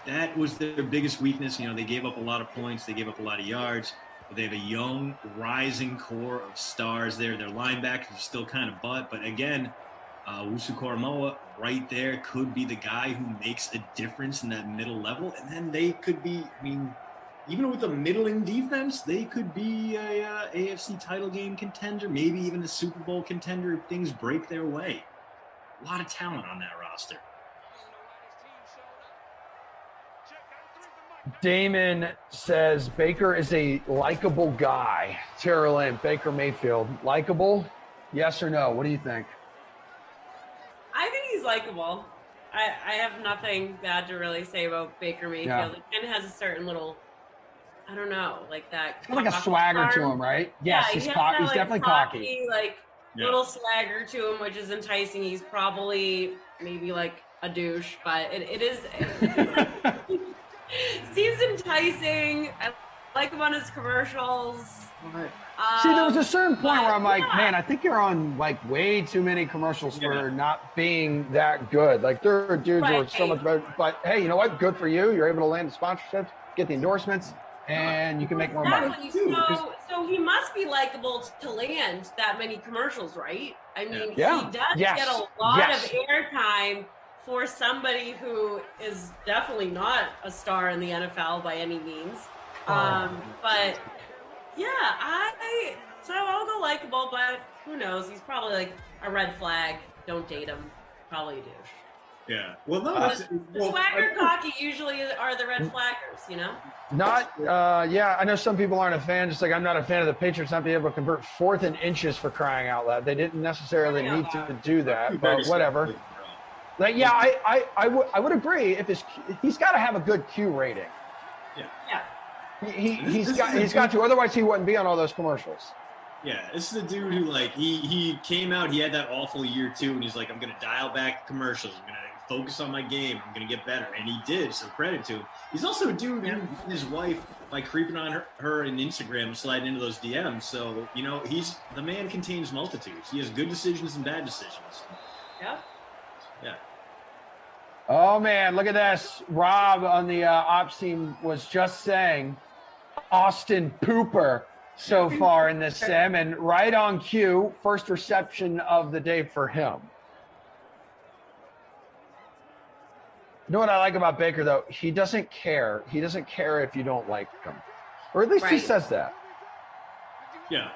that was their biggest weakness. They gave up a lot of points. They gave up a lot of yards. They have a young, rising core of stars there. Their linebackers are still kind of butt. But again, Owusu-Koramoah right there could be the guy who makes a difference in that middle level. And then they could be, I mean, even with a middling defense, they could be a AFC title game contender, maybe even a Super Bowl contender if things break their way. A lot of talent on that roster.
Damon says Baker is a likable guy. Tara Lynn, Baker Mayfield, likable? Yes or no? What do you think?
I think he's likable. I have nothing bad to really say about Baker Mayfield.
Yeah.
He kind of has a certain little, I don't know, like that.
Like a swagger to him, right? Yes,
Yeah,
he's
he has
cocky.
that,
He's
like,
definitely cocky.
like little swagger to him, which is enticing. He's probably maybe like a douche, but it is. Seems enticing. I like him on his commercials.
See, there was a certain point where I'm like,
yeah.
man, I think you're on like way too many commercials for not being that good. Like there are dudes who are so much better. But hey, you know what? Good for you. You're able to land the sponsorships, get the endorsements, and you can make more money.
So he must be likable to land that many commercials, right? I mean, he does get a lot of airtime for somebody who is definitely not a star in the NFL by any means. But yeah, so I'll go likable, but who knows? He's probably like a red flag. Don't date him. Probably a douche.
Yeah. Well, no.
The swagger cocky usually are the red flaggers, you know?
I know some people aren't a fan, just like I'm not a fan of the Patriots not being able to convert 4th and inches for crying out loud. They didn't necessarily need to do that, but whatever. Like, yeah, I would agree if he's got to have a good Q rating.
Yeah.
He's got to, otherwise he wouldn't be on all those commercials.
Yeah, this is a dude who like he came out, he had that awful year too, and he's like, I'm gonna dial back commercials, I'm gonna focus on my game, I'm gonna get better, and he did. So credit to him. He's also a dude who and his wife by creeping on her in Instagram, sliding into those DMs. So you know, the man contains multitudes. He has good decisions and bad decisions.
Yeah.
Yeah.
Oh man, look at this. Rob on the ops team was just saying Austin Pooper so far in this sim, and right on cue, first reception of the day for him. You know what I like about Baker, though? He doesn't care. He doesn't care if you don't like him. Or at least he says that.
Yeah.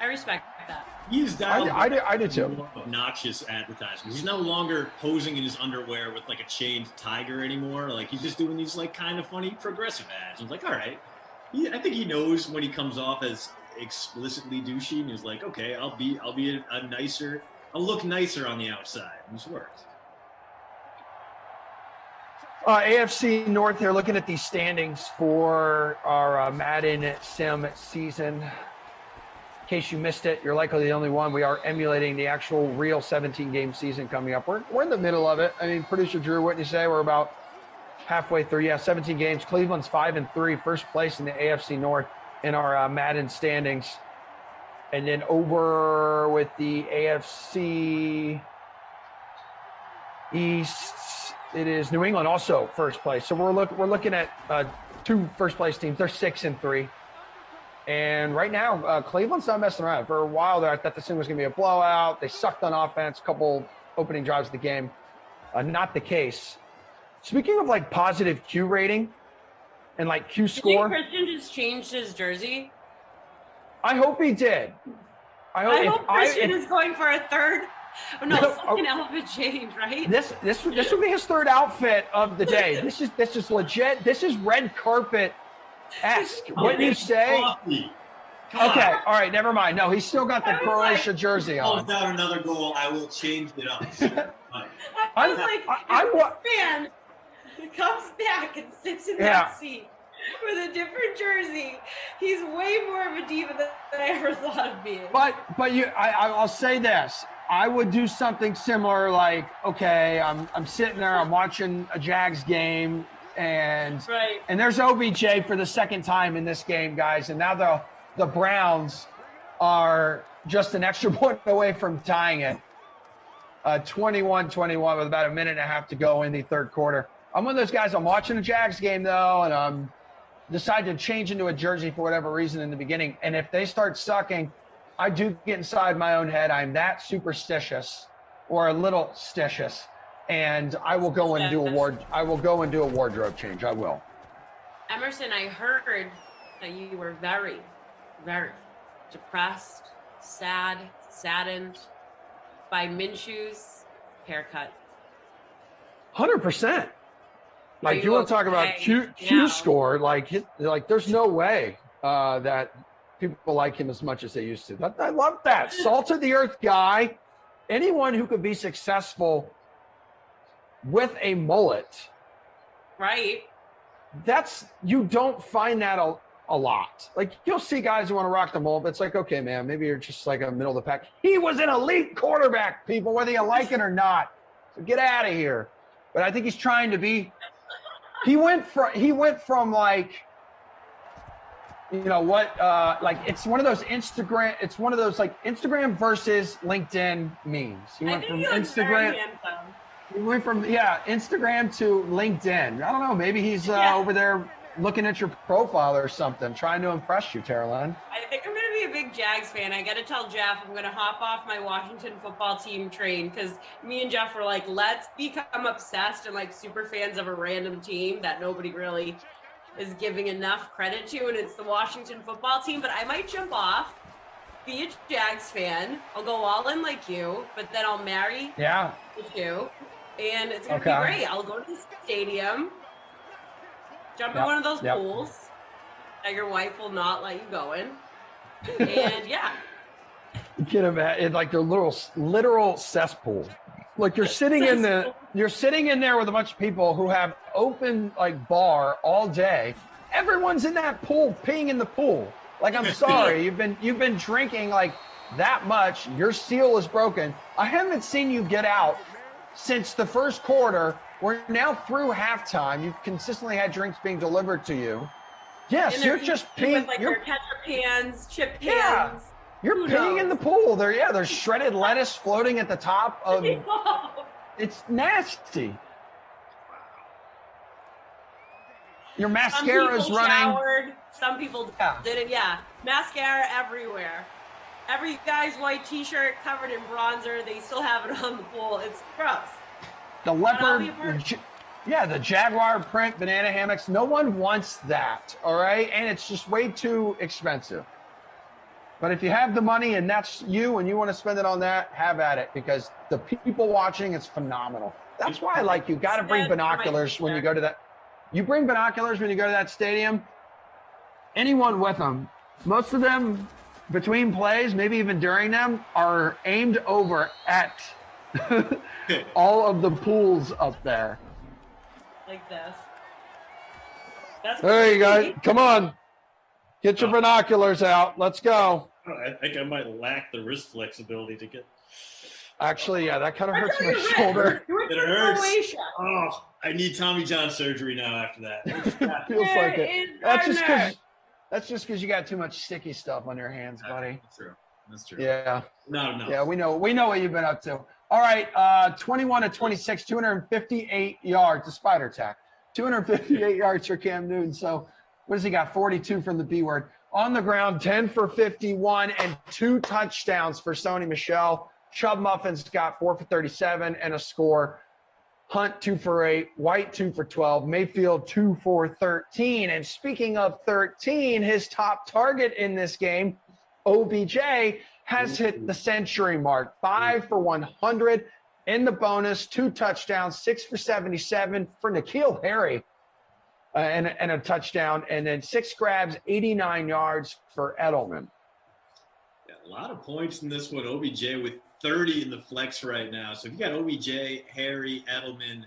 I respect that.
He's dialed
I do too.
Obnoxious advertisements. He's no longer posing in his underwear with like a chained tiger anymore. Like he's just doing these like kind of funny progressive ads. I'm like, all right. I think he knows when he comes off as explicitly douchey, and he's like, okay, I'll look nicer on the outside. And this works.
AFC North here, looking at these standings for our Madden Sim season. In case you missed it, you're likely the only one. We are emulating the actual real 17-game season coming up. We're in the middle of it. I mean, producer Drew, wouldn't you say we're about halfway through? Yeah, 17 games. Cleveland's 5-3, first place in the AFC North in our Madden standings. And then over with the AFC East, it is New England also first place. So we're looking at 2 first place teams. They're 6-3. And right now, Cleveland's not messing around. For a while there, I thought this thing was going to be a blowout. They sucked on offense, couple opening drives of the game. Not the case. Speaking of like positive Q rating and like Q score.
Do you think Christian just changed his jersey?
I hope he did. I hope
Christian is going for a third. Oh, no, second elephant change, right?
This would be his third outfit of the day. This is legit. This is red carpet. What you say? Okay, all right, never mind. No, he's still got the Croatia jersey on.
If without another goal, I will change it up.
I was like, if fan comes back and sits in that seat with a different jersey, he's way more of a diva than I ever thought of being.
But I'll say this. I would do something similar, like, okay, I'm sitting there, I'm watching a Jags game, and there's OBJ for the second time in this game, guys, and now the Browns are just an extra point away from tying it. 21-21 with about a minute and a half to go in the third quarter. I'm one of those guys, I'm watching a Jags game, though, and decide to change into a jersey for whatever reason in the beginning. And if they start sucking, I do get inside my own head. I'm that superstitious, or a little stitious, and I will go and do a wardrobe change. I will.
Emerson, I heard that you were very, very depressed, saddened by Minshew's haircut.
100%. Like, you want to talk about Q score, like there's no way that people like him as much as they used to. I love that. Salt of the earth guy. Anyone who could be successful with a mullet.
Right.
You don't find that a lot. Like, you'll see guys who want to rock the mullet, but it's like, okay, man, maybe you're just like a middle of the pack. He was an elite quarterback, people, whether you like it or not. So get out of here. But I think he's trying to be. He went from like, you know what, like, it's one of those Instagram versus LinkedIn memes. He went from Instagram. He went from Instagram to LinkedIn. I don't know, maybe he's over there looking at your profile or something, trying to impress you, Caroline.
I think I'm going to be a big Jags fan. I got to tell Geoff I'm going to hop off my Washington football team train, because me and Geoff were like, let's become obsessed and like super fans of a random team that nobody really is giving enough credit to, and it's the Washington football team. But I might jump off, be a Jags fan. I'll go all in like you, but then I'll marry you, and it's going to be great. I'll go to the stadium, jump in one of those pools that your wife will not let you go in. And you
can imagine, like, the literal cesspool. Like, you're sitting in there with a bunch of people who have open like bar all day. Everyone's in that pool, peeing in the pool. Like, I'm sorry, you've been drinking like that much. Your seal is broken. I haven't seen you get out since the first quarter. We're now through halftime. You've consistently had drinks being delivered to you. Yes, you're just peeing.
With, like, your ketchup pans, chip pans.
You're peeing in the pool. There's shredded lettuce floating at the top of. It's nasty. Your mascara is running.
Showered, some people didn't. Yeah, mascara everywhere. Every guy's white T-shirt covered in bronzer. They still have it on the pool. It's gross.
The leopard, the jaguar print banana hammocks. No one wants that, all right? And it's just way too expensive. But if you have the money and that's you and you want to spend it on that, have at it, because the people watching, it's phenomenal. That's why, like, you got to bring binoculars when you go to that. You bring binoculars when you go to that stadium. Anyone with them, most of them between plays, maybe even during them, are aimed over at all of the pools up there.
Like this.
There you go. Come on. Get your binoculars out. Let's go.
I think I might lack the wrist flexibility to get.
Actually, that kind of hurts my shoulder.
It hurts. Oh, I need Tommy John surgery now after that.
Feels like it. That's just because you got too much sticky stuff on your hands, buddy.
That's true.
Yeah.
No.
Yeah, we know what you've been up to. All right, 21 to 26, 258 yards, the spider attack. 258 yards for Cam Newton. So what has he got? 42 from the B word. On the ground, 10 for 51 and 2 touchdowns for Sony Michel. Chubb Muffins got 4 for 37 and a score. Hunt 2 for 8, White 2 for 12, Mayfield 2 for 13. And speaking of 13, his top target in this game, OBJ, has hit the century mark. 5 for 100 in the bonus, 2 touchdowns, 6 for 77 for N'Keal Harry, and a touchdown, and then 6 grabs, 89 yards for Edelman.
Yeah, a lot of points in this one. OBJ with 30 in the flex right now. So if you got OBJ, Harry, Edelman,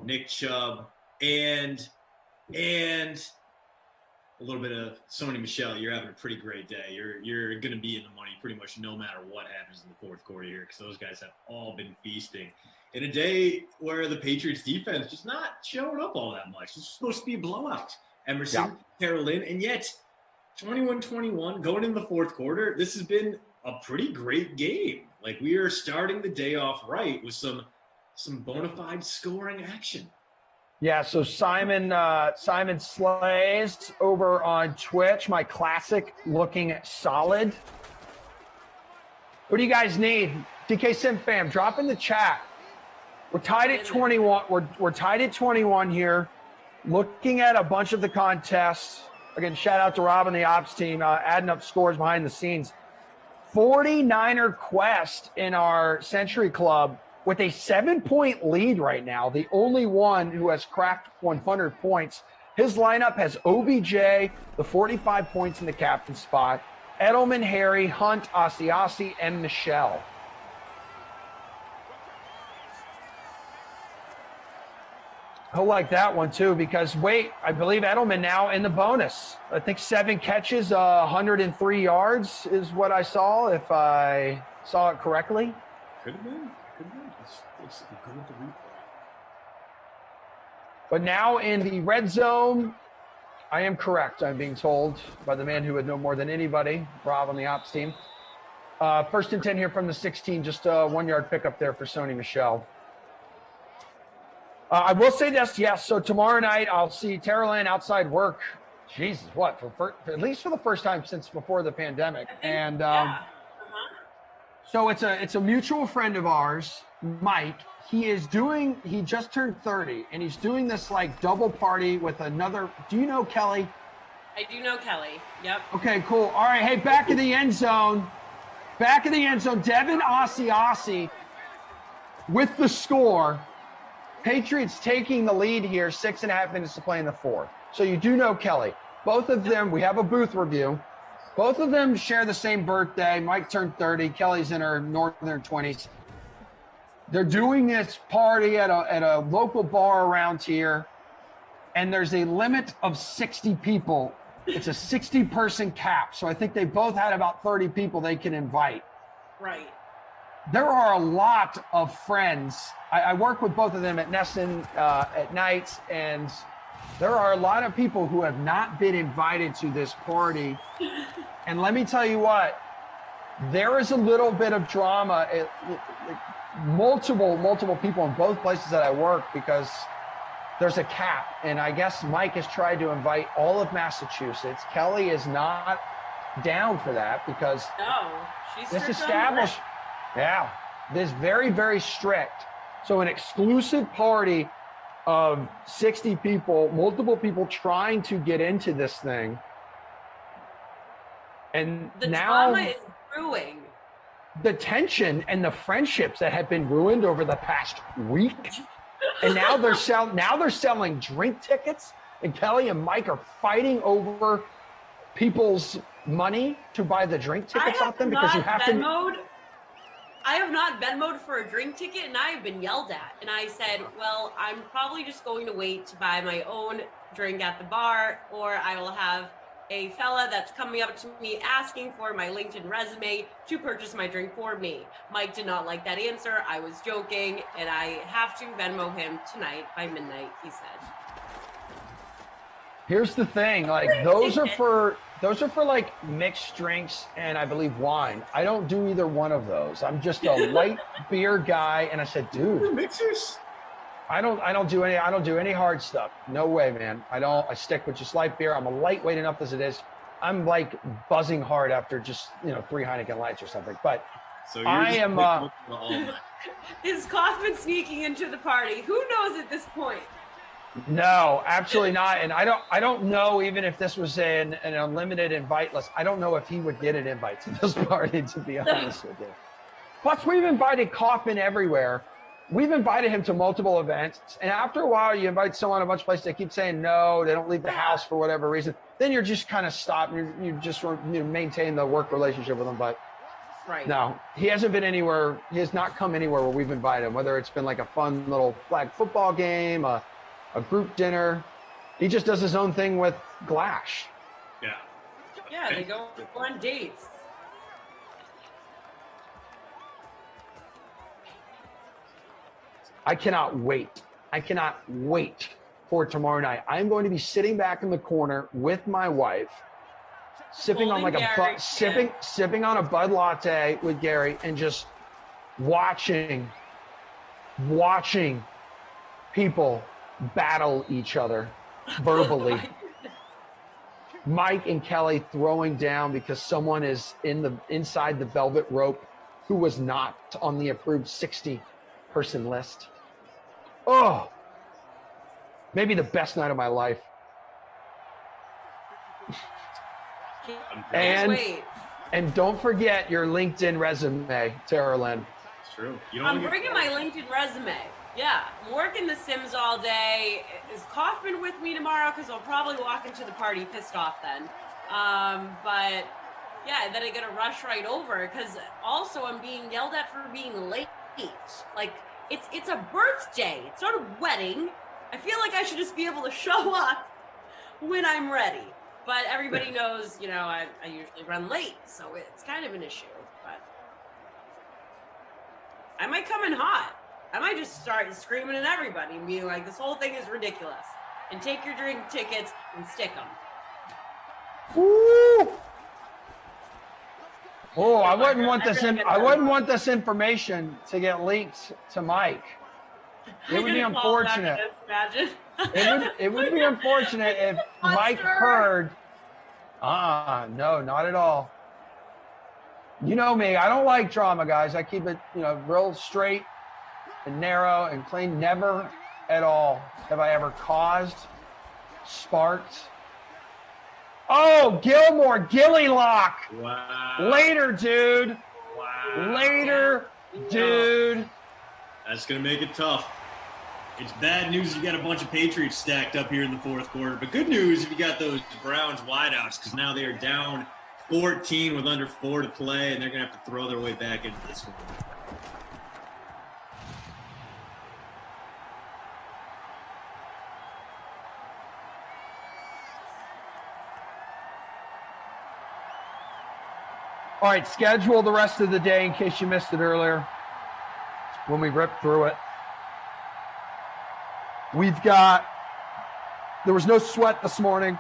Nick Chubb, and a little bit of Sony Michel, you're having a pretty great day. You're going to be in the money pretty much no matter what happens in the fourth quarter here, because those guys have all been feasting. In a day where the Patriots defense just not showing up all that much. It's supposed to be a blowout. Emerson, Carolyn, and yet 21-21 going in the fourth quarter, this has been a pretty great game. Like, we are starting the day off right with some bona fide scoring action.
Yeah, so Simon Slays over on Twitch, my classic looking solid. What do you guys need? DK Sim fam, drop in the chat. We're tied at 21. We're tied at 21 here. Looking at a bunch of the contests. Again, shout out to Rob and the ops team, adding up scores behind the scenes. 49er Quest in our Century Club with a 7-point lead right now, the only one who has cracked 100 points. His lineup has OBJ, the 45 points in the captain spot, Edelman, Harry, Hunt, Asiasi, and Michelle. He'll like that one too, because wait, I believe Edelman now in the bonus. I think 7 catches, 103 yards is what I saw, if I saw it correctly.
Could have been. Let's go with the replay.
But now in the red zone, I am correct, I'm being told by the man who would know more than anybody, Rob on the ops team. First and 10 here from the 16, just a 1-yard pickup there for Sony Michel. I will say this, yes, so tomorrow night I'll see Tara Lynn outside work. Jesus, what, for at least for the first time since before the pandemic. And so it's a mutual friend of ours, Mike. He just turned 30, and he's doing this like double party with another. Do you know Kelly?
I do know Kelly. Yep.
Okay, cool. All right, hey, back in the end zone. Devin Asiasi with the score. Patriots taking the lead here, 6.5 minutes to play in the fourth. So you do know Kelly. Both of them, we have a booth review. Both of them share the same birthday. Mike turned 30. Kelly's in her northern 20s. They're doing this party at a local bar around here, and there's a limit of 60 people. It's a 60-person cap, so I think they both had about 30 people they can invite.
Right.
There are a lot of friends. I work with both of them at Nesson at nights, and there are a lot of people who have not been invited to this party. And let me tell you what, there is a little bit of drama. Multiple people in both places that I work, because there's a cap, and I guess Mike has tried to invite all of Massachusetts. Kelly is not down for that, because
she's
this established, this very, very strict. So an exclusive party of 60 people, multiple people trying to get into this thing, and
the
now
drama is brewing.
The tension and the friendships that have been ruined over the past week, and now they're selling drink tickets, and Kelly and Mike are fighting over people's money to buy the drink tickets off them, because you have
I have not Venmoed for a drink ticket, and I have been yelled at. And I said, well, I'm probably just going to wait to buy my own drink at the bar, or I will have a fella that's coming up to me asking for my LinkedIn resume to purchase my drink for me. Mike did not like that answer. I was joking, and I have to Venmo him tonight by midnight, he said.
Here's the thing, like those are for like mixed drinks and I believe wine. I don't do either one of those. I'm just a light beer guy, and I said, dude,
mixers?
I don't do any hard stuff. No way, man. I stick with just light beer. I'm a lightweight enough as it is. I'm like buzzing hard after just 3 Heineken Lights or something. But
so
I am
Is Kaufman sneaking into the party? Who knows at this point?
No, absolutely not. And I don't know, even if this was an unlimited invite list, I don't know if he would get an invite to this party, to be honest with you. Plus, we've invited Kaufman everywhere. We've invited him to multiple events, and after a while, you invite someone a bunch of places, they keep saying no, they don't leave the house for whatever reason. Then you're just kind of stopped. You just maintain the work relationship with him. But no, he hasn't been anywhere. He has not come anywhere where we've invited him, whether it's been like a fun little flag football game, a group dinner. He just does his own thing with Glash.
Yeah, they go on dates.
I cannot wait for tomorrow night. I'm going to be sitting back in the corner with my wife, sipping on sipping on a Bud Latte with Gary, and just watching people battle each other verbally. Mike and Kelly throwing down because someone is inside the velvet rope who was not on the approved 60-person list. Oh, maybe the best night of my life. And don't forget your LinkedIn resume, Tara Lynn.
True.
I'm bringing my LinkedIn resume. Yeah, I'm working the Sims all day. Is Kaufman with me tomorrow? Because I'll probably walk into the party pissed off then. But yeah, then I gotta rush right over because also I'm being yelled at for being late. Like it's a birthday. It's not a wedding. I feel like I should just be able to show up when I'm ready. But everybody knows, I usually run late, so it's kind of an issue. But I might come in hot. I might just start screaming at everybody and being like, this whole thing is ridiculous. And take your drink tickets and stick them.
Woo! Oh, I wouldn't want this information to get leaked to Mike. It would be unfortunate. It would be unfortunate if Mike heard. No, not at all. You know me, I don't like drama, guys. I keep it, real straight and narrow and clean. Never at all have I ever caused, sparked. Oh, Gilmore, Gilly Lock.
Wow.
Later, dude.
Wow.
Later, dude.
That's going to make it tough. It's bad news you got a bunch of Patriots stacked up here in the fourth quarter. But good news if you got those Browns wideouts because now they are down 14 with under 4 to play, and they're going to have to throw their way back into this one.
All right, schedule the rest of the day in case you missed it earlier when we ripped through it. There was no sweat this morning.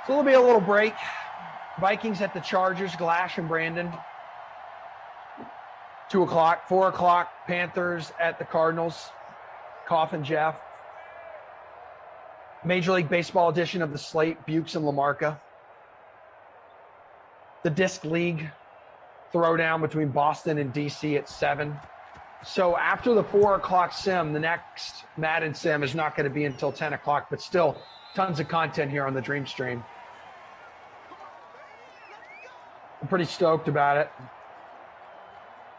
So there'll be a little break. Vikings at the Chargers, Glash and Brandon. 2 o'clock, 4 o'clock, Panthers at the Cardinals, Koff and Jeff. Major League Baseball edition of the slate, Bukes and LaMarca. The Disc League throwdown between Boston and DC at 7. So after the 4 o'clock sim, the next Madden sim is not going to be until 10 o'clock, but still tons of content here on the Dream Stream. I'm pretty stoked about it.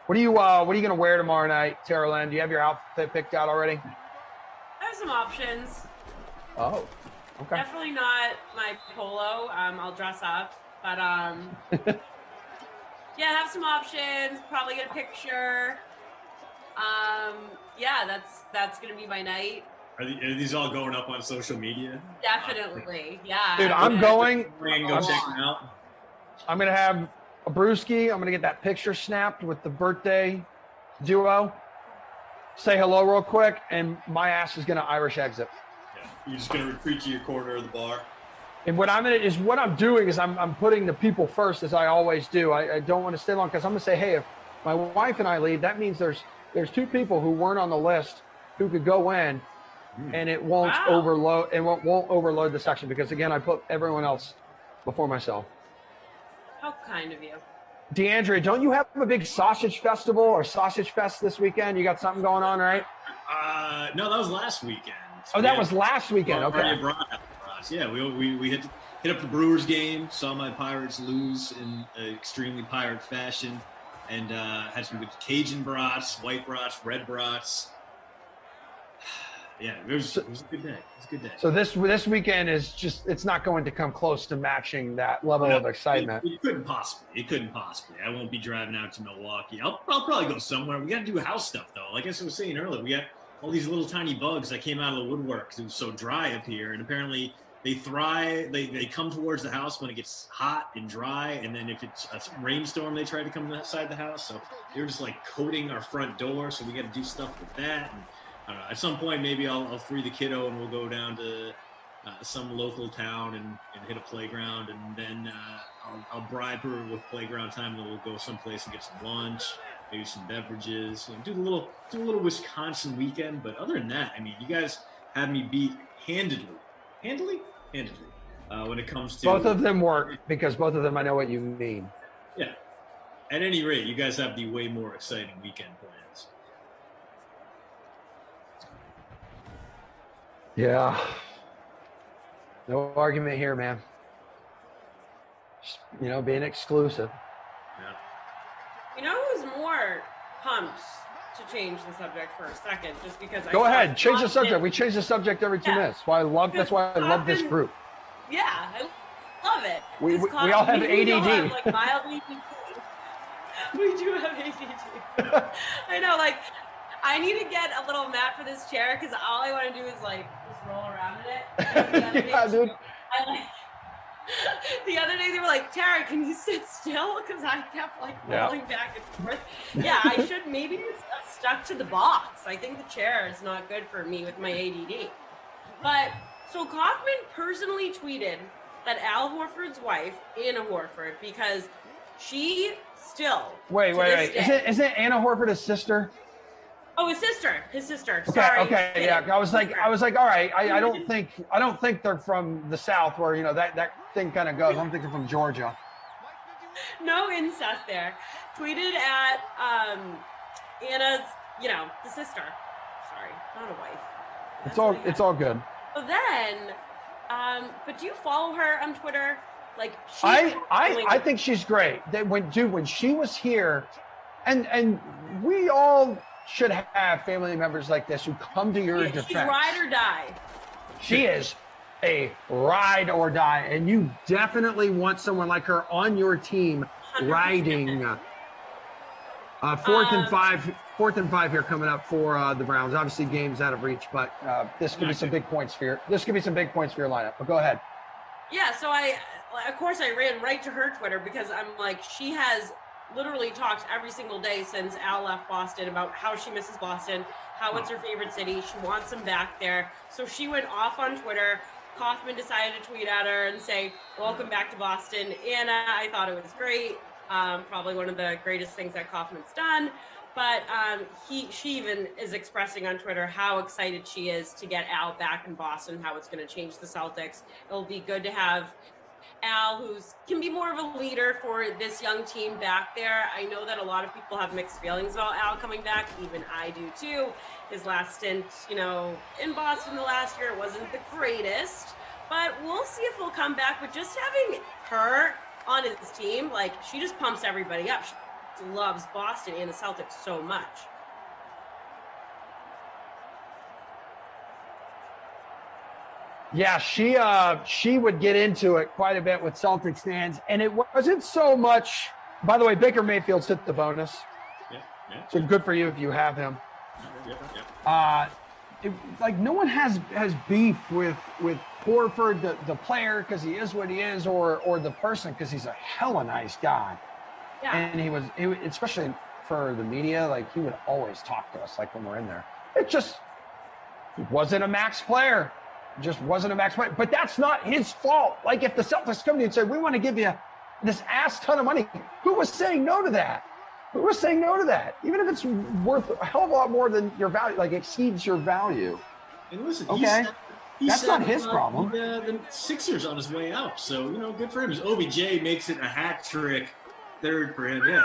What are you going to wear tomorrow night, Tara Lynn? Do you have your outfit picked out already?
I have some options.
Oh, okay.
Definitely not my polo. I'll dress up, but yeah, have some options. Probably get a picture. Yeah, that's gonna be my night.
Are these all going up on social media?
Definitely, yeah.
Dude, I'm going.
Go check them out.
I'm gonna have a brewski. I'm gonna get that picture snapped with the birthday duo. Say hello real quick, and my ass is gonna Irish exit.
Yeah, you're just gonna retreat to your corner of the bar.
And what I'm doing is I'm putting the people first, as I always do. I don't want to stay long because I'm gonna say, hey, if my wife and I leave, that means there's 2 people who weren't on the list who could go in, and it won't overload. It won't overload the section because again, I put everyone else before myself.
How kind of you.
DeAndrea, don't you have a big sausage festival or sausage fest this weekend? You got something going on, right?
No, that was last weekend.
Oh, that was last weekend. Okay.
Yeah, we hit up the Brewers game. Saw my Pirates lose in extremely pirate fashion, and had some good Cajun brats, white brats, red brats. Yeah, it was a good day. It was a good day.
So this weekend is it's not going to come close to matching that level of excitement.
It couldn't possibly. I won't be driving out to Milwaukee. I'll probably go somewhere. We got to do house stuff though. Like I was saying earlier, we got all these little tiny bugs that came out of the woodwork because it was so dry up here, and apparently they thrive. They come towards the house when it gets hot and dry, and then if it's a rainstorm, they try to come inside the house. So they were just like coating our front door. So we got to do stuff with that. And I don't know. At some point, maybe I'll free the kiddo and we'll go down to some local town and hit a playground, and then I'll bribe her with playground time, and then we'll go someplace and get some lunch, maybe some beverages, and do a little Wisconsin weekend. But other than that, I mean, you guys had me beat handedly. When it comes to
both of them work because both of them I know what you mean.
Yeah. At any rate, you guys have the way more exciting weekend plans.
Yeah. No argument here, man. Just, being exclusive.
Yeah.
You know who's more pumped to change the subject for a second, just because.
Go ahead, change the subject. We change the subject every 2 minutes. That's why I love this group.
Yeah, I love it.
We all have ADD.
Like mild ADD. We do have ADD. I know, like, I need to get a little mat for this chair because all I want to do is like just roll around in it.
Yeah, dude.
The other day they were like, Tara, can you sit still? Because I kept like rolling back and forth. Yeah, I should maybe just stuck to the box. I think the chair is not good for me with my ADD. But so Kaufman personally tweeted that Al Horford's wife, Anna Horford, because she still
wait. Isn't Anna Horford his sister?
Oh, his sister.
Okay,
Sorry.
okay, yeah. I was like, all right. I don't think they're from the South where that thing kind of goes. I'm thinking from Georgia.
No incest there. Tweeted at Anna's, the sister. Sorry, not a wife.
It's all good.
So then, but do you follow her on Twitter? Like,
I think she's great. When she was here, and we all should have family members like this who come to your defense.
She's ride or die.
She is a ride or die, and you definitely want someone like her on your team 100%. Riding. Fourth and five here coming up for the Browns. Obviously, game's out of reach, but this could be some big points for your lineup. But go ahead.
Yeah, so of course I ran right to her Twitter because I'm like, she has literally talked every single day since Al left Boston about how she misses Boston, how it's her favorite city. She wants him back there. So she went off on Twitter. Kaufman decided to tweet at her and say, welcome back to Boston. Anna, I thought it was great. Probably one of the greatest things that Kaufman's done. But she even is expressing on Twitter how excited she is to get Al back in Boston, how it's going to change the Celtics. It'll be good to have Al, who can be more of a leader for this young team back there. I know that a lot of people have mixed feelings about Al coming back. Even I do too. His last stint, in Boston the last year wasn't the greatest, but we'll see if he'll come back. But just having her on his team, like, she just pumps everybody up. She loves Boston and the Celtics so much.
Yeah, she would get into it quite a bit with Celtics fans, and it wasn't so much. By the way, Baker Mayfield's hit the bonus.
Yeah.
So good for you if you have him.
Yeah.
Like, no one has beef with Horford, the player, because he is what he is, or the person because he's a hella nice guy.
Yeah.
And he was especially for the media, like, he would always talk to us like when we're in there. He wasn't a max player. Just wasn't a max player. But that's not his fault. Like, if the Celtics come to you and say, we want to give you this ass ton of money, who was saying no to that? Even if it's worth a hell of a lot more than your value, like exceeds your value.
And listen,
okay, that's not his problem.
The Sixers on his way out, so good for him. As OBJ makes it a hat trick, third for him. Yeah,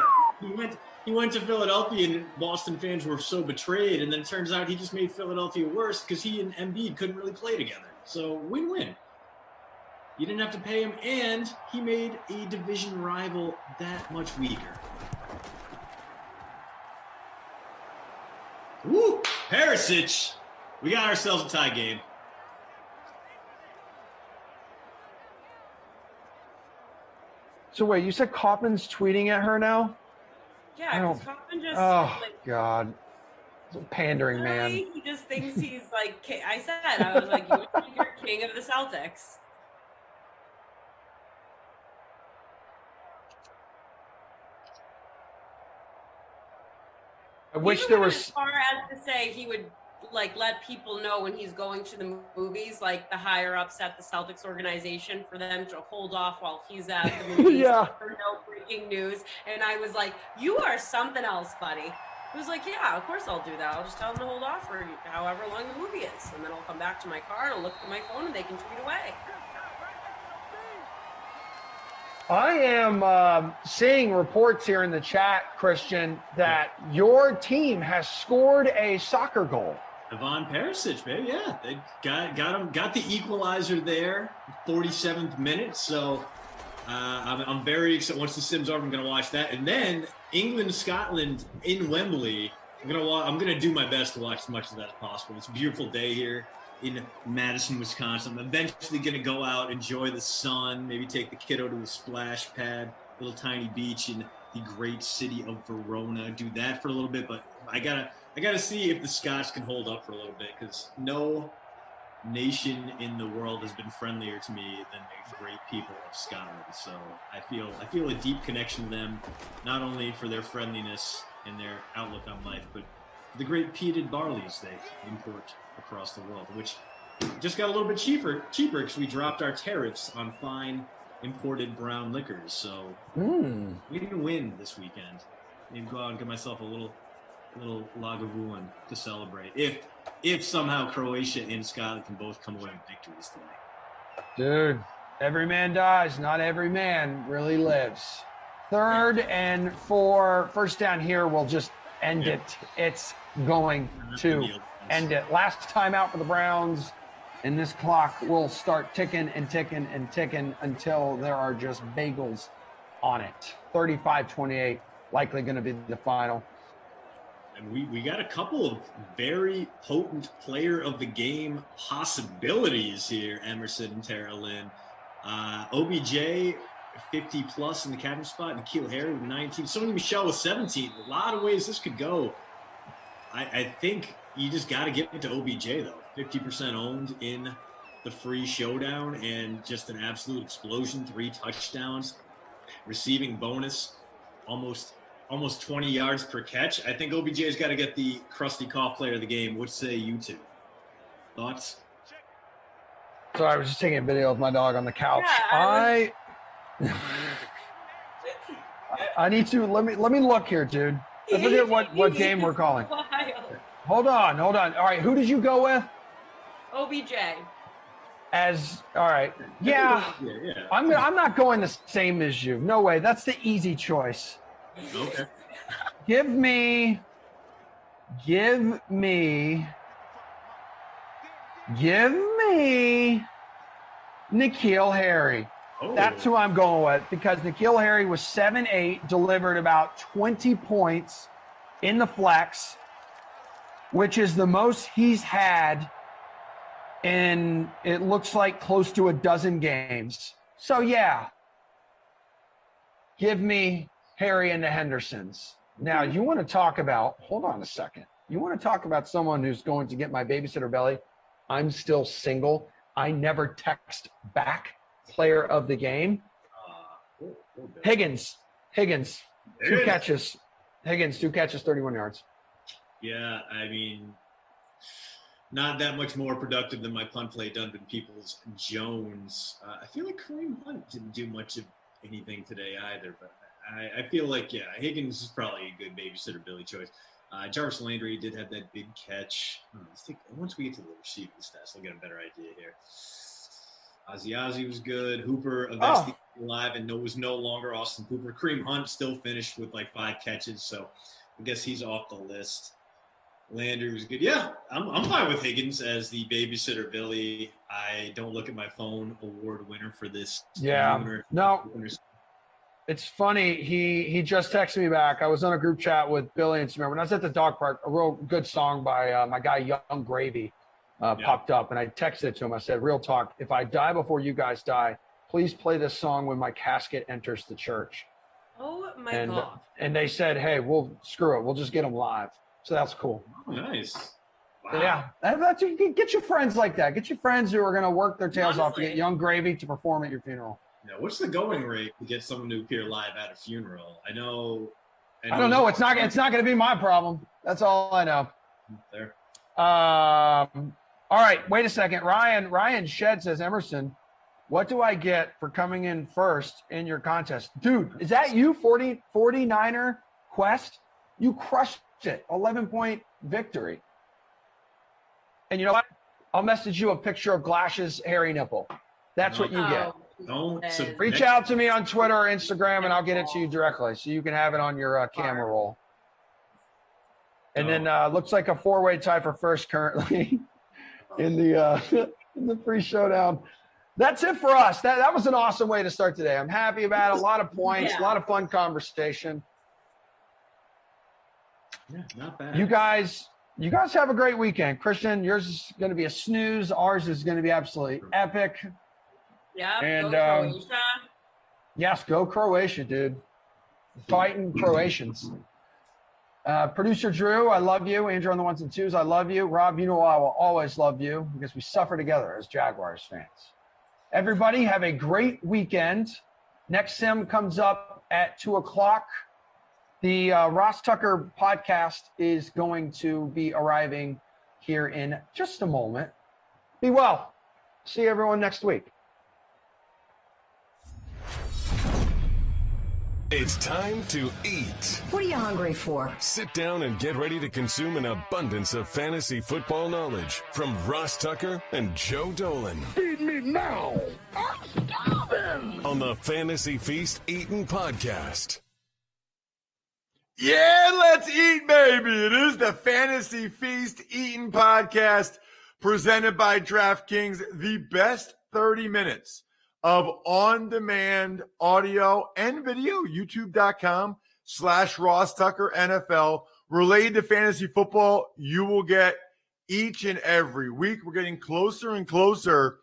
he went to Philadelphia, and Boston fans were so betrayed, and then it turns out he just made Philadelphia worse because he and Embiid couldn't really play together. So win-win. You didn't have to pay him, and he made a division rival that much weaker. Woo! Perisic! We got ourselves a tie game.
So wait, you said Kaufman's tweeting at her now?
Yeah, because Kaufman just...
Oh, God. Pandering, man.
He just thinks he's like... I was like, you think you're king of the Celtics.
I wish there was...
As far as to say he would let people know when he's going to the movies, like the higher ups at the Celtics organization, for them to hold off while he's at the movies for no breaking news. And I was like, you are something else, buddy. He was like, yeah, of course I'll do that. I'll just tell them to hold off for however long the movie is. And then I'll come back to my car and I'll look at my phone and they can tweet away.
I am seeing reports here in the chat, Christian, that your team has scored a soccer goal.
Ivan Perisic, baby, yeah. They got the equalizer there, 47th minute. So I'm very excited. Once the Sims are, I'm going to watch that, and then England, Scotland in Wembley. I'm gonna do my best to watch as much of that as possible. It's a beautiful day here in Madison, Wisconsin. I'm eventually gonna go out, enjoy the sun, maybe take the kiddo to a splash pad, little tiny beach in the great city of Verona. Do that for a little bit, but I gotta see if the Scots can hold up for a little bit, because no nation in the world has been friendlier to me than the great people of Scotland. So I feel a deep connection to them, not only for their friendliness and their outlook on life, but the great peated barleys they import across the world, which just got a little bit cheaper because we dropped our tariffs on fine imported brown liquors. So we can win this weekend. Maybe go out and get myself a little Lagavulin to celebrate. If somehow Croatia and Scotland can both come away with victories today.
Dude, every man dies, not every man really lives. 3rd and 4, first down here, we'll just end it. It's going to end it. Last time out for the Browns, and this clock will start ticking and ticking and ticking until there are just bagels on it. 35-28, likely going to be the final.
And we got a couple of very potent player of the game possibilities here, Emerson and Tara Lynn. OBJ, 50 plus in the captain spot, N'Keal Harry with 19, Sony Michel with 17. A lot of ways this could go. I think you just got to get into OBJ, though. 50% owned in the free showdown, and just an absolute explosion. 3 touchdowns, receiving bonus, almost 20 yards per catch. I think OBJ's got to get the Krusty Cough player of the game. What say you two? Thoughts?
So I was just taking a video of my dog on the couch.
Yeah,
I need to let me look here, dude. I forget what game we're calling.
Wild.
Hold on. All right, who did you go with?
OBJ.
All right. Yeah. I'm not going the same as you. No way. That's the easy choice.
Okay.
Give me N'Keal Harry.
Oh.
That's who I'm going with, because N'Keal Harry was 7-8, delivered about 20 points in the flex, which is the most he's had in, it looks like, close to a dozen games. So, yeah, give me Harry and the Hendersons. Now, you want to talk about, hold on a second. You want to talk about someone who's going to get my babysitter belly? I'm still single. I never text back. Player of the game. Higgins, 2 catches. Higgins, 2 catches, 31 yards.
Yeah, I mean, not that much more productive than my punt play Duncan Peoples-Jones. I feel like Kareem Hunt didn't do much of anything today either, but I feel like, yeah, Higgins is probably a good babysitter Billy choice. Jarvis Landry did have that big catch. Once we get to the receiving stats, I'll get a better idea here. Ozzy was good. Hooper eventually alive and was no longer Austin Hooper. Kareem Hunt still finished with like 5 catches, so I guess he's off the list. Landry was good. Yeah, I'm fine with Higgins as the babysitter Billy. I don't look at my phone award winner for this.
Yeah, no. It's funny. He just texted me back. I was on a group chat with Billy and Samir when I was at the dog park. A real good song by my guy Young Gravy popped up, and I texted it to him. I said, "Real talk. If I die before you guys die, please play this song when my casket enters the church."
Oh my God!
And they said, "Hey, screw it. We'll just get them live." So that's cool.
Oh, nice.
Wow. Yeah, that's, get your friends like that. Get your friends who are going to work their tails off to get Young Gravy to perform at your funeral.
Yeah, what's the going rate to get someone to appear live at a funeral? I don't
know. It's not going to be my problem. That's all I know.
There.
All right. Wait a second. Ryan Shed says, Emerson, what do I get for coming in first in your contest? Dude, is that you, 49er Quest? You crushed it. 11-point victory. And you know what? I'll message you a picture of Glash's hairy nipple. That's what you get. Reach out to me on Twitter or Instagram, and I'll get it to you directly, so you can have it on your camera roll. And then looks like a 4-way tie for first currently in the free showdown. That's it for us. That was an awesome way to start today. I'm happy about it. A lot of points, a lot of fun conversation.
Yeah, not bad.
You guys have a great weekend. Christian, yours is going to be a snooze. Ours is going to be absolutely epic.
Yeah,
and
go Croatia.
Yes, go Croatia, dude. Fighting Croatians. Producer Drew, I love you. Andrew on the ones and twos, I love you. Rob, you know I will always love you because we suffer together as Jaguars fans. Everybody have a great weekend. Next sim comes up at 2:00. The Ross Tucker podcast is going to be arriving here in just a moment. Be well. See everyone next week.
It's time to eat.
What are you hungry for?
Sit down and get ready to consume an abundance of fantasy football knowledge from Ross Tucker and Joe Dolan.
Feed me now. I'm starving.
On the Fantasy Feast Eatin' Podcast.
Yeah, let's eat, baby. It is the Fantasy Feast Eatin' Podcast presented by DraftKings, the best 30 minutes of on-demand audio and video, youtube.com/Ross Tucker NFL. Related to fantasy football, you will get each and every week. We're getting closer and closer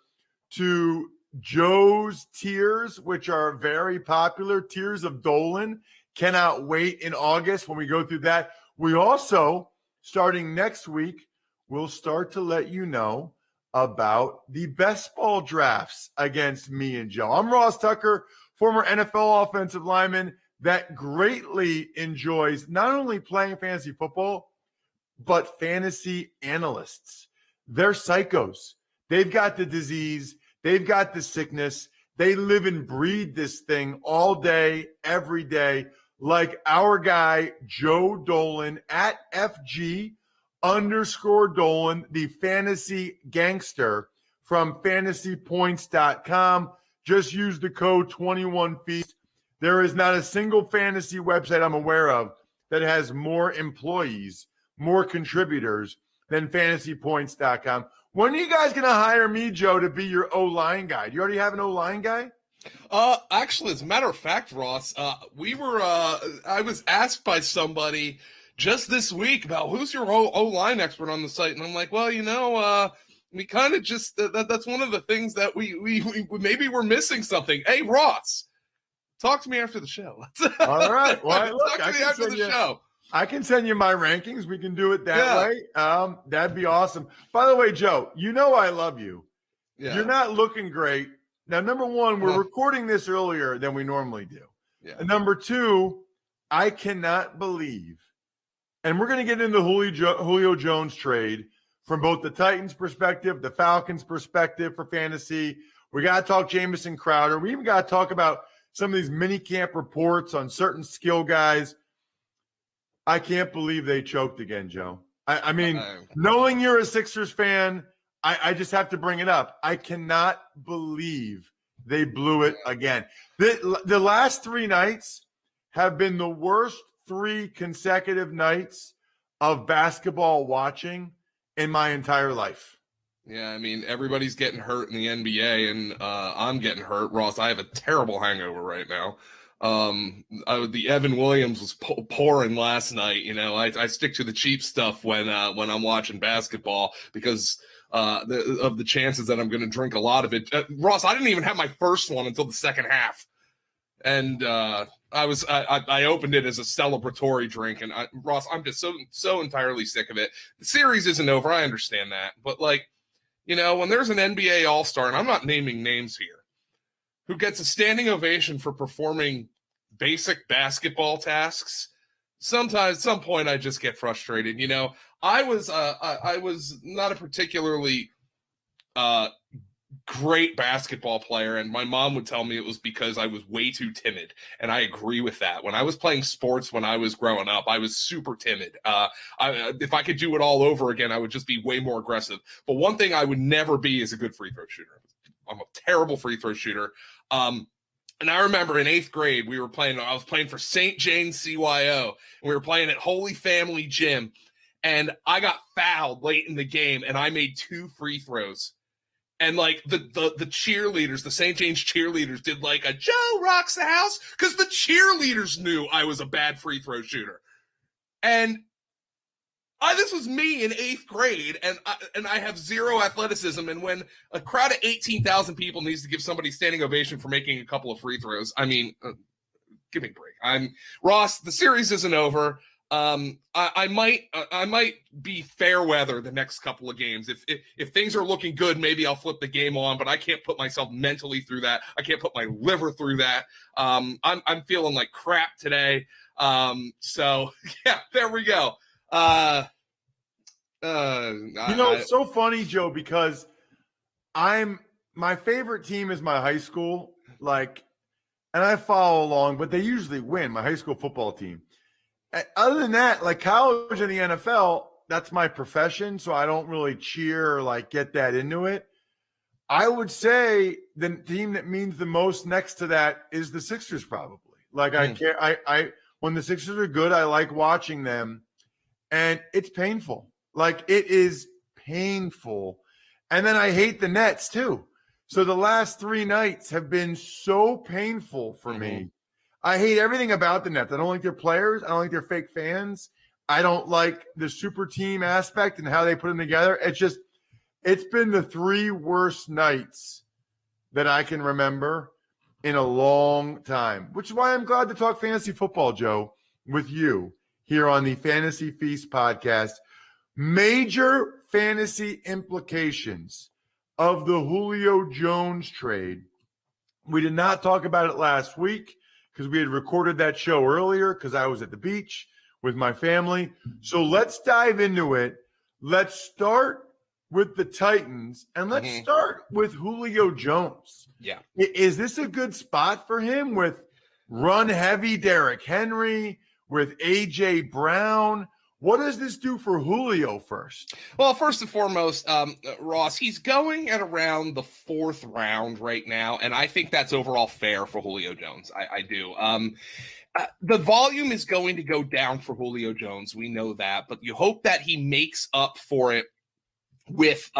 to Joe's tiers, which are very popular. Tiers of Dolan. Cannot wait in August when we go through that. We also, starting next week, will start to let you know about the best ball drafts against me and Joe. I'm Ross Tucker, former NFL offensive lineman that greatly enjoys not only playing fantasy football, but fantasy analysts. They're psychos. They've got the disease. They've got the sickness. They live and breathe this thing all day, every day, like our guy, Joe Dolan, at FG_Dolan, the fantasy gangster from fantasypoints.com. Just use the code 21Feast. There is not a single fantasy website I'm aware of that has more employees, more contributors than fantasypoints.com. When are you guys going to hire me, Joe, to be your O-line guy? Do you already have an O-line guy?
Actually, as a matter of fact, Ross, I was asked by somebody just this week about who's your O-line expert on the site. And I'm like, well, we kind of just, that's one of the things that we maybe we're missing something. Hey, Ross, talk to me after the show.
All right. Well, look,
talk to me after the show.
I can send you my rankings. We can do it that way. That'd be awesome. By the way, Joe, I love you. Yeah. You're not looking great. Now, number one, we're recording this earlier than we normally do. Yeah. And number two, I cannot believe, and we're going to get into the Julio Jones trade from both the Titans' perspective, the Falcons' perspective for fantasy. We got to talk Jamison Crowder. We even got to talk about some of these mini camp reports on certain skill guys. I can't believe they choked again, Joe. I mean, knowing you're a Sixers fan, I just have to bring it up. I cannot believe they blew it again. The last 3 nights have been the worst 3 consecutive nights of basketball watching in my entire life.
Yeah, I mean, everybody's getting hurt in the NBA, and I'm getting hurt. Ross, I have a terrible hangover right now. The Evan Williams was pouring last night. I stick to the cheap stuff when I'm watching basketball because of the chances that I'm going to drink a lot of it. Ross, I didn't even have my first one until the second half, and I opened it as a celebratory drink. And Ross, I'm just so entirely sick of it. The series isn't over. I understand that, but when there's an NBA All-Star, and I'm not naming names here, who gets a standing ovation for performing basic basketball tasks, sometimes at some point I just get frustrated. I was not a particularly great basketball player, and my mom would tell me it was because I was way too timid, and I agree with that. When I was playing sports when I was growing up, I was super timid. If I could do it all over again, I would just be way more aggressive. But one thing I would never be is a good free throw shooter. I'm a terrible free throw shooter. And I remember in 8th grade, I was playing for St. James CYO, and we were playing at Holy Family Gym, and I got fouled late in the game, and I made 2 free throws. And like the cheerleaders, the St. James cheerleaders did like a Joe rocks the house because the cheerleaders knew I was a bad free throw shooter. And this was me in 8th grade, and I have zero athleticism. And when a crowd of 18,000 people needs to give somebody standing ovation for making a couple of free throws, I mean, give me a break. Ross. The series isn't over. I might be fair weather the next couple of games. If things are looking good, maybe I'll flip the game on. But I can't put myself mentally through that. I can't put my liver through that. I'm feeling like crap today. So yeah, there we go.
It's so funny, Joe, because my favorite team is my high school, and I follow along, but they usually win, my high school football team. Other than that, like college and the NFL, that's my profession, so I don't really cheer or get that into it. I would say the team that means the most next to that is the Sixers, probably. I when the Sixers are good, I like watching them, and it's painful. It is painful. And then I hate the Nets too. So the last 3 nights have been so painful for me. I hate everything about the Nets. I don't like their players. I don't like their fake fans. I don't like the super team aspect and how they put them together. It's been the 3 worst nights that I can remember in a long time, which is why I'm glad to talk fantasy football, Joe, with you here on the Fantasy Feast podcast. Major fantasy implications of the Julio Jones trade. We did not talk about it last week because we had recorded that show earlier because I was at the beach with my family. So let's dive into it. Let's start with the Titans, and let's start with Julio Jones.
Yeah.
Is this a good spot for him with run-heavy Derrick Henry, with A.J. Brown? What does this do for Julio first?
Well, first and foremost, Ross, he's going at around the 4th round right now, and I think that's overall fair for Julio Jones. I do. The volume is going to go down for Julio Jones. We know that, but you hope that he makes up for it with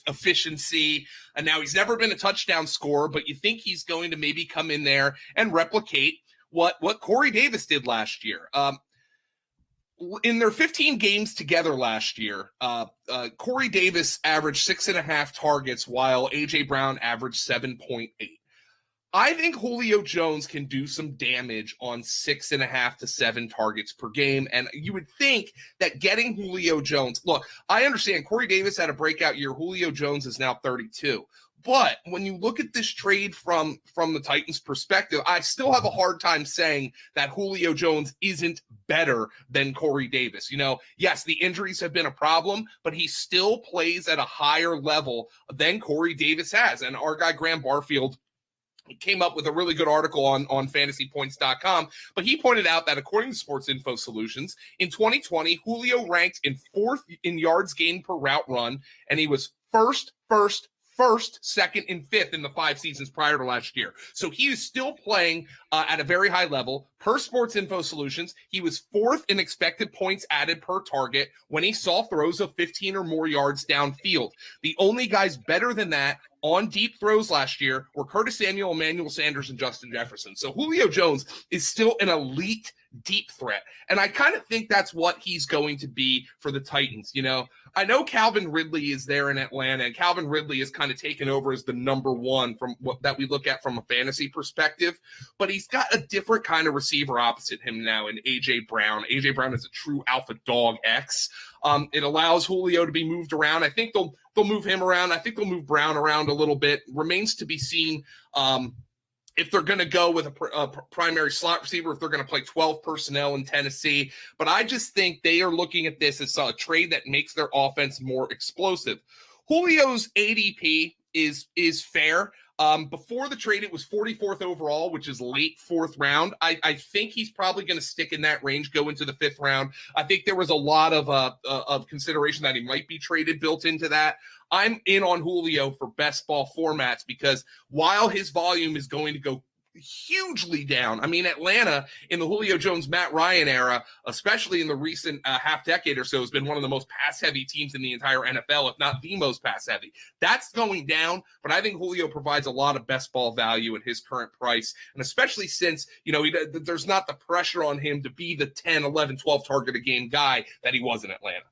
efficiency. And now he's never been a touchdown scorer, but you think he's going to maybe come in there and replicate what Corey Davis did last year. In their 15 games together last year, Corey Davis averaged 6.5 targets while A.J. Brown averaged 7.8. I think Julio Jones can do some damage on 6.5 to 7 targets per game. And you would think that getting Julio Jones, look, I understand Corey Davis had a breakout year. Julio Jones is now 32. But when you look at this trade from the Titans' perspective, I still have a hard time saying that Julio Jones isn't better than Corey Davis. Yes, the injuries have been a problem, but he still plays at a higher level than Corey Davis has. And our guy Graham Barfield came up with a really good article on fantasypoints.com, but he pointed out that according to Sports Info Solutions, in 2020, Julio ranked in 4th in yards gained per route run, and he was first, 2nd, and 5th in the 5 seasons prior to last year. So he is still playing at a very high level. Per Sports Info Solutions, he was 4th in expected points added per target when he saw throws of 15 or more yards downfield. The only guys better than that on deep throws last year were Curtis Samuel, Emmanuel Sanders, and Justin Jefferson. So Julio Jones is still an elite deep threat. And I kind of think that's what he's going to be for the Titans. I know Calvin Ridley is there in Atlanta, and Calvin Ridley is kind of taken over as the number 1 from what that we look at from a fantasy perspective, but he's got a different kind of receiver opposite him now in A.J. Brown. A.J. Brown is a true alpha dog X. It allows Julio to be moved around. I think they'll move him around. I think they'll move Brown around a little bit. Remains to be seen if they're going to go with a primary slot receiver, if they're going to play 12 personnel in Tennessee. But I just think they are looking at this as a trade that makes their offense more explosive. Julio's ADP is fair. Before the trade, it was 44th overall, which is late 4th round. I think he's probably going to stick in that range, go into the 5th round. I think there was a lot of consideration that he might be traded built into that. I'm in on Julio for best ball formats because while his volume is going to go hugely down. I mean, Atlanta in the Julio Jones, Matt Ryan era, especially in the recent half decade or so, has been one of the most pass-heavy teams in the entire NFL, if not the most pass-heavy. That's going down, but I think Julio provides a lot of best ball value at his current price, and especially since, there's not the pressure on him to be the 10, 11, 12 target a game guy that he was in Atlanta.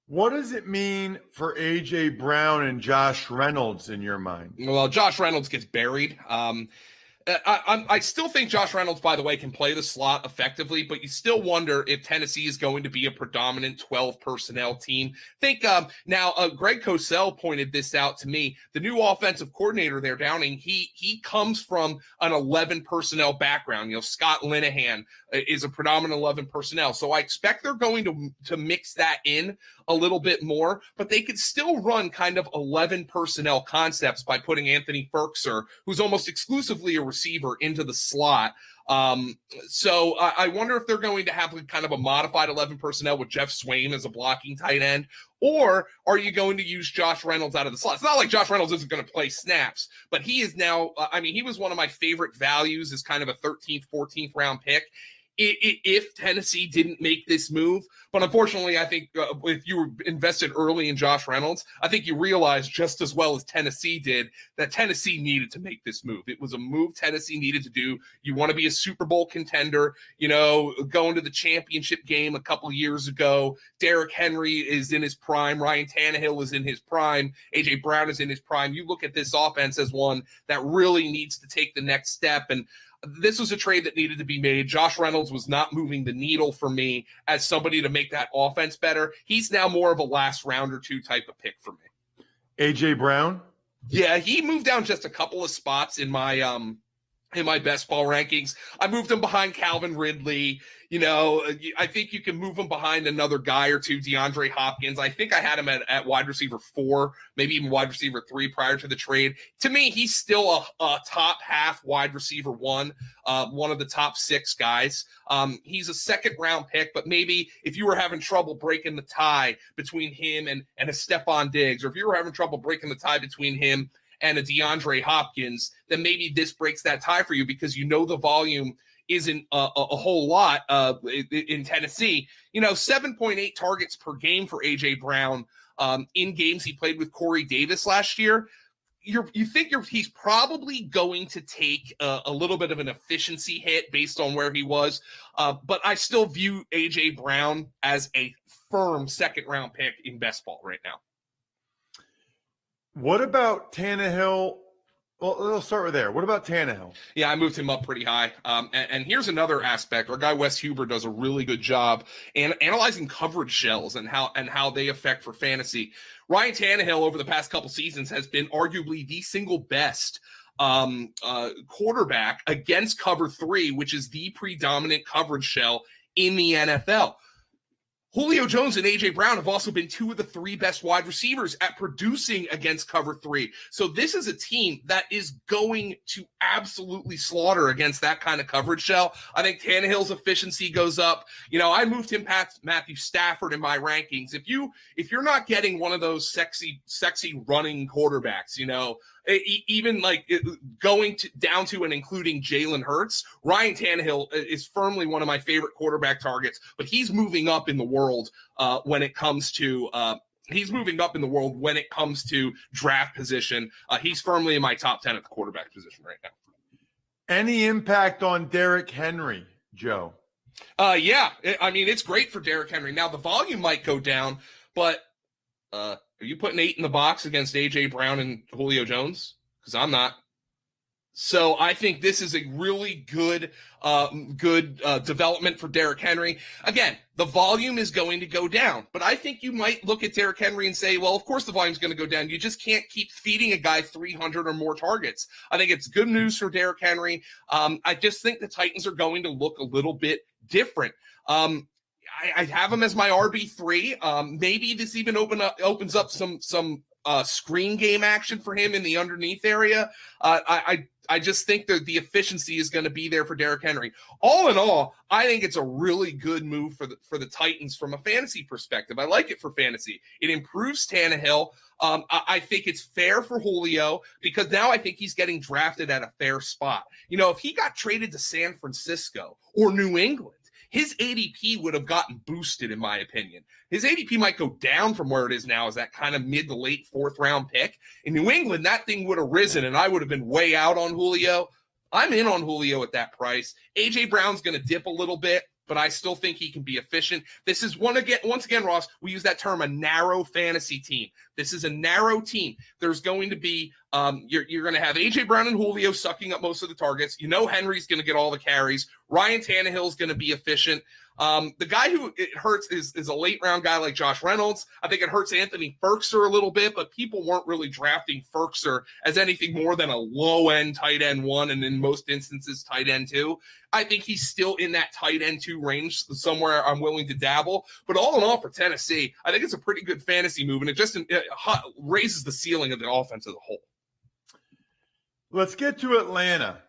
What does it mean for A.J. Brown and Josh Reynolds in your mind?
Well, Josh Reynolds gets buried. I still think Josh Reynolds, by the way, can play the slot effectively, but you still wonder if Tennessee is going to be a predominant 12 personnel team. Now Greg Cosell pointed this out to me. The new offensive coordinator there, Downing, he comes from an 11 personnel background. Scott Linehan is a predominant 11 personnel. So I expect they're going to mix that in a little bit more, but they could still run kind of 11 personnel concepts by putting Anthony Firkser, who's almost exclusively a receiver, into the slot. So I wonder if they're going to have kind of a modified 11 personnel with Jeff Swaim as a blocking tight end, or are you going to use Josh Reynolds out of the slot? It's not like Josh Reynolds isn't going to play snaps, but he is now, he was one of my favorite values as kind of a 13th, 14th round pick if Tennessee didn't make this move. But unfortunately, I think if you were invested early in Josh Reynolds, I think you realized just as well as Tennessee did that Tennessee needed to make this move. It was a move Tennessee needed to do. You want to be a Super Bowl contender, going to the championship game a couple of years ago. Derrick Henry is in his prime. Ryan Tannehill is in his prime. A.J. Brown is in his prime. You look at this offense as one that really needs to take the next step, and this was a trade that needed to be made. Josh Reynolds was not moving the needle for me as somebody to make that offense better. He's now more of a last round or two type of pick for me.
A.J. Brown?
Yeah, he moved down just a couple of spots in my best ball rankings. I moved him behind Calvin Ridley. I think you can move him behind another guy or two, DeAndre Hopkins. I think I had him at wide receiver 4, maybe even wide receiver 3 prior to the trade. To me, he's still a top half wide receiver 1, one of the top 6 guys. He's a second round pick, but maybe if you were having trouble breaking the tie between him and a Stephon Diggs, or if you were having trouble breaking the tie between him and a DeAndre Hopkins, then maybe this breaks that tie for you because the volume isn't a whole lot in Tennessee. 7.8 targets per game for A.J. Brown in games he played with Corey Davis last year. You think he's probably going to take a little bit of an efficiency hit based on where he was, but I still view A.J. Brown as a firm second-round pick in best ball right now.
What about Tannehill? Well, let's start with there. What about Tannehill?
Yeah, I moved him up pretty high. And here's another aspect. Our guy Wes Huber does a really good job analyzing coverage shells and how they affect for fantasy. Ryan Tannehill over the past couple seasons has been arguably the single best quarterback against cover 3, which is the predominant coverage shell in the NFL. Julio Jones and A.J. Brown have also been 2 of the 3 best wide receivers at producing against cover 3. So this is a team that is going to absolutely slaughter against that kind of coverage shell. I think Tannehill's efficiency goes up. I moved him past Matthew Stafford in my rankings. If you're not getting one of those sexy running quarterbacks, even like going down to and including Jalen Hurts, Ryan Tannehill is firmly one of my favorite quarterback targets, but he's moving up in the world when it comes to draft position. He's firmly in my top 10 at the quarterback position right now.
Any impact on Derrick Henry, Joe?
Yeah. It's great for Derrick Henry. Now the volume might go down, but are you putting 8 in the box against A.J. Brown and Julio Jones? Because I'm not. So I think this is a really good development for Derrick Henry. Again, the volume is going to go down, but I think you might look at Derrick Henry and say, well, of course the volume is going to go down. You just can't keep feeding a guy 300 or more targets. I think it's good news for Derrick Henry. I just think the Titans are going to look a little bit different. I have him as my RB3. Maybe this even opens up some screen game action for him in the underneath area. I I just think that the efficiency is going to be there for Derrick Henry. All in all, I think it's a really good move for the Titans from a fantasy perspective. I like it for fantasy. It improves Tannehill. I think it's fair for Julio because now I think he's getting drafted at a fair spot. You know, if he got traded to San Francisco or New England, his ADP would have gotten boosted, in my opinion. His ADP might go down from where it is now as that kind of mid to late 4th round pick. In New England, that thing would have risen, and I would have been way out on Julio. I'm in on Julio at that price. A.J. Brown's going to dip a little bit, but I still think he can be efficient. This is once again, Ross, we use that term, a narrow fantasy team. This is a narrow team. There's going to be you're going to have A.J. Brown and Julio sucking up most of the targets. You know Henry's going to get all the carries. Ryan Tannehill's going to be efficient. The guy who it hurts is a late round guy like Josh Reynolds. I think it hurts Anthony Ferkser a little bit, but people weren't really drafting Ferkser as anything more than a low end tight end 1, and in most instances tight end 2. I think he's still in that tight end 2 range, somewhere I'm willing to dabble. But all in all, for Tennessee, I think it's a pretty good fantasy move, and it just raises the ceiling of the offense as a whole.
Let's get to Atlanta.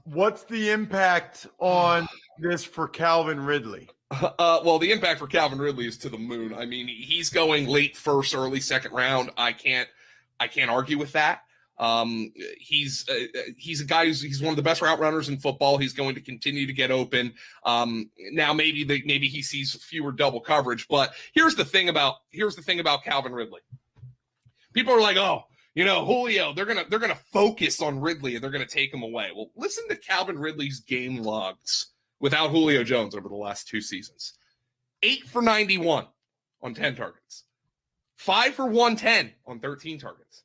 What's the impact on this for Calvin Ridley?
Well, the impact for Calvin Ridley is to the moon. I mean, he's going late 1st, early 2nd round. I can't argue with that. He's a guy he's one of the best route runners in football. He's going to continue to get open. Now maybe he sees fewer double coverage, but here's the thing about Calvin Ridley. People are like, oh, you know, Julio, they're gonna focus on Ridley and they're gonna take him away. Well, listen to Calvin Ridley's game logs without Julio Jones over the last 2 seasons. 8 for 91 on 10 targets. 5 for 110 on 13 targets.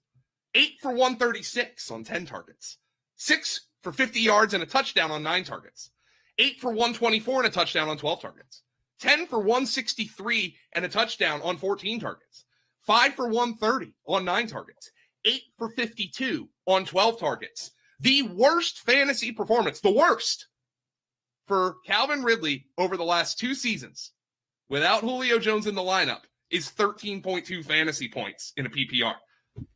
8 for 136 on 10 targets. 6 for 50 yards and a touchdown on 9 targets. 8 for 124 and a touchdown on 12 targets. 10 for 163 and a touchdown on 14 targets. 5 for 130 on 9 targets. 8 for 52 on 12 targets. The worst fantasy performance, the worst, for Calvin Ridley over the last 2 seasons without Julio Jones in the lineup is 13.2 fantasy points in a PPR.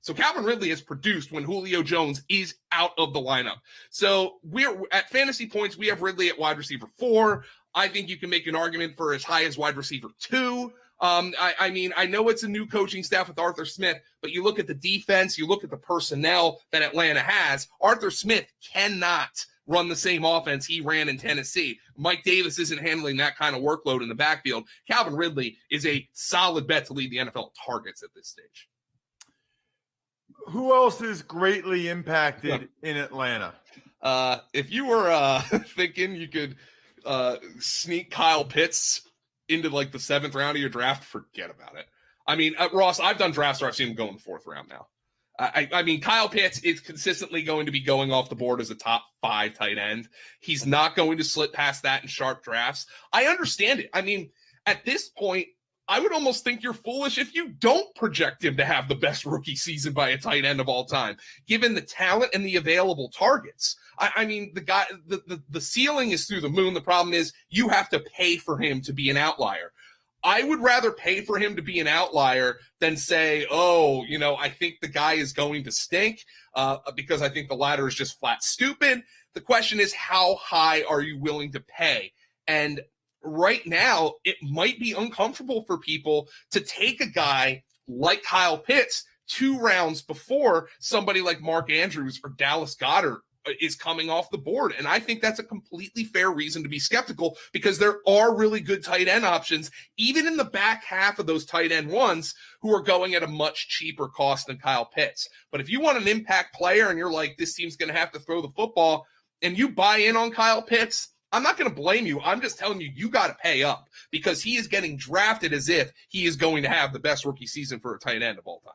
So Calvin Ridley has produced when Julio Jones is out of the lineup. So we're at fantasy points, we have Ridley at wide receiver 4. I think you can make an argument for as high as wide receiver 2. I mean, I know it's a new coaching staff with Arthur Smith, but you look at the defense, you look at the personnel that Atlanta has. Arthur Smith cannot run the same offense he ran in Tennessee. Mike Davis isn't handling that kind of workload in the backfield. Calvin Ridley is a solid bet to lead the NFL targets at this stage.
Who else is greatly impacted in Atlanta?
If you were thinking you could sneak Kyle Pitts into like the 7th round of your draft, forget about it. I mean, Ross, I've done drafts where I've seen him go in the 4th round now. I mean, Kyle Pitts is consistently going to be going off the board as a top 5 tight end. He's not going to slip past that in sharp drafts. I understand it. I mean, at this point, I would almost think you're foolish if you don't project him to have the best rookie season by a tight end of all time, given the talent and the available targets. I mean, the ceiling is through the moon. The problem is you have to pay for him to be an outlier. I would rather pay for him to be an outlier than say, oh, you know, I think the guy is going to stink because I think the ladder is just flat stupid. The question is, how high are you willing to pay? And right now, it might be uncomfortable for people to take a guy like Kyle Pitts 2 rounds before somebody like Mark Andrews or Dallas Goedert is coming off the board. And I think that's a completely fair reason to be skeptical because there are really good tight end options, even in the back half of those tight end ones, who are going at a much cheaper cost than Kyle Pitts. But if you want an impact player and you're like, this team's going to have to throw the football, and you buy in on Kyle Pitts, I'm not going to blame you. I'm just telling you, you got to pay up because he is getting drafted as if he is going to have the best rookie season for a tight end of all time.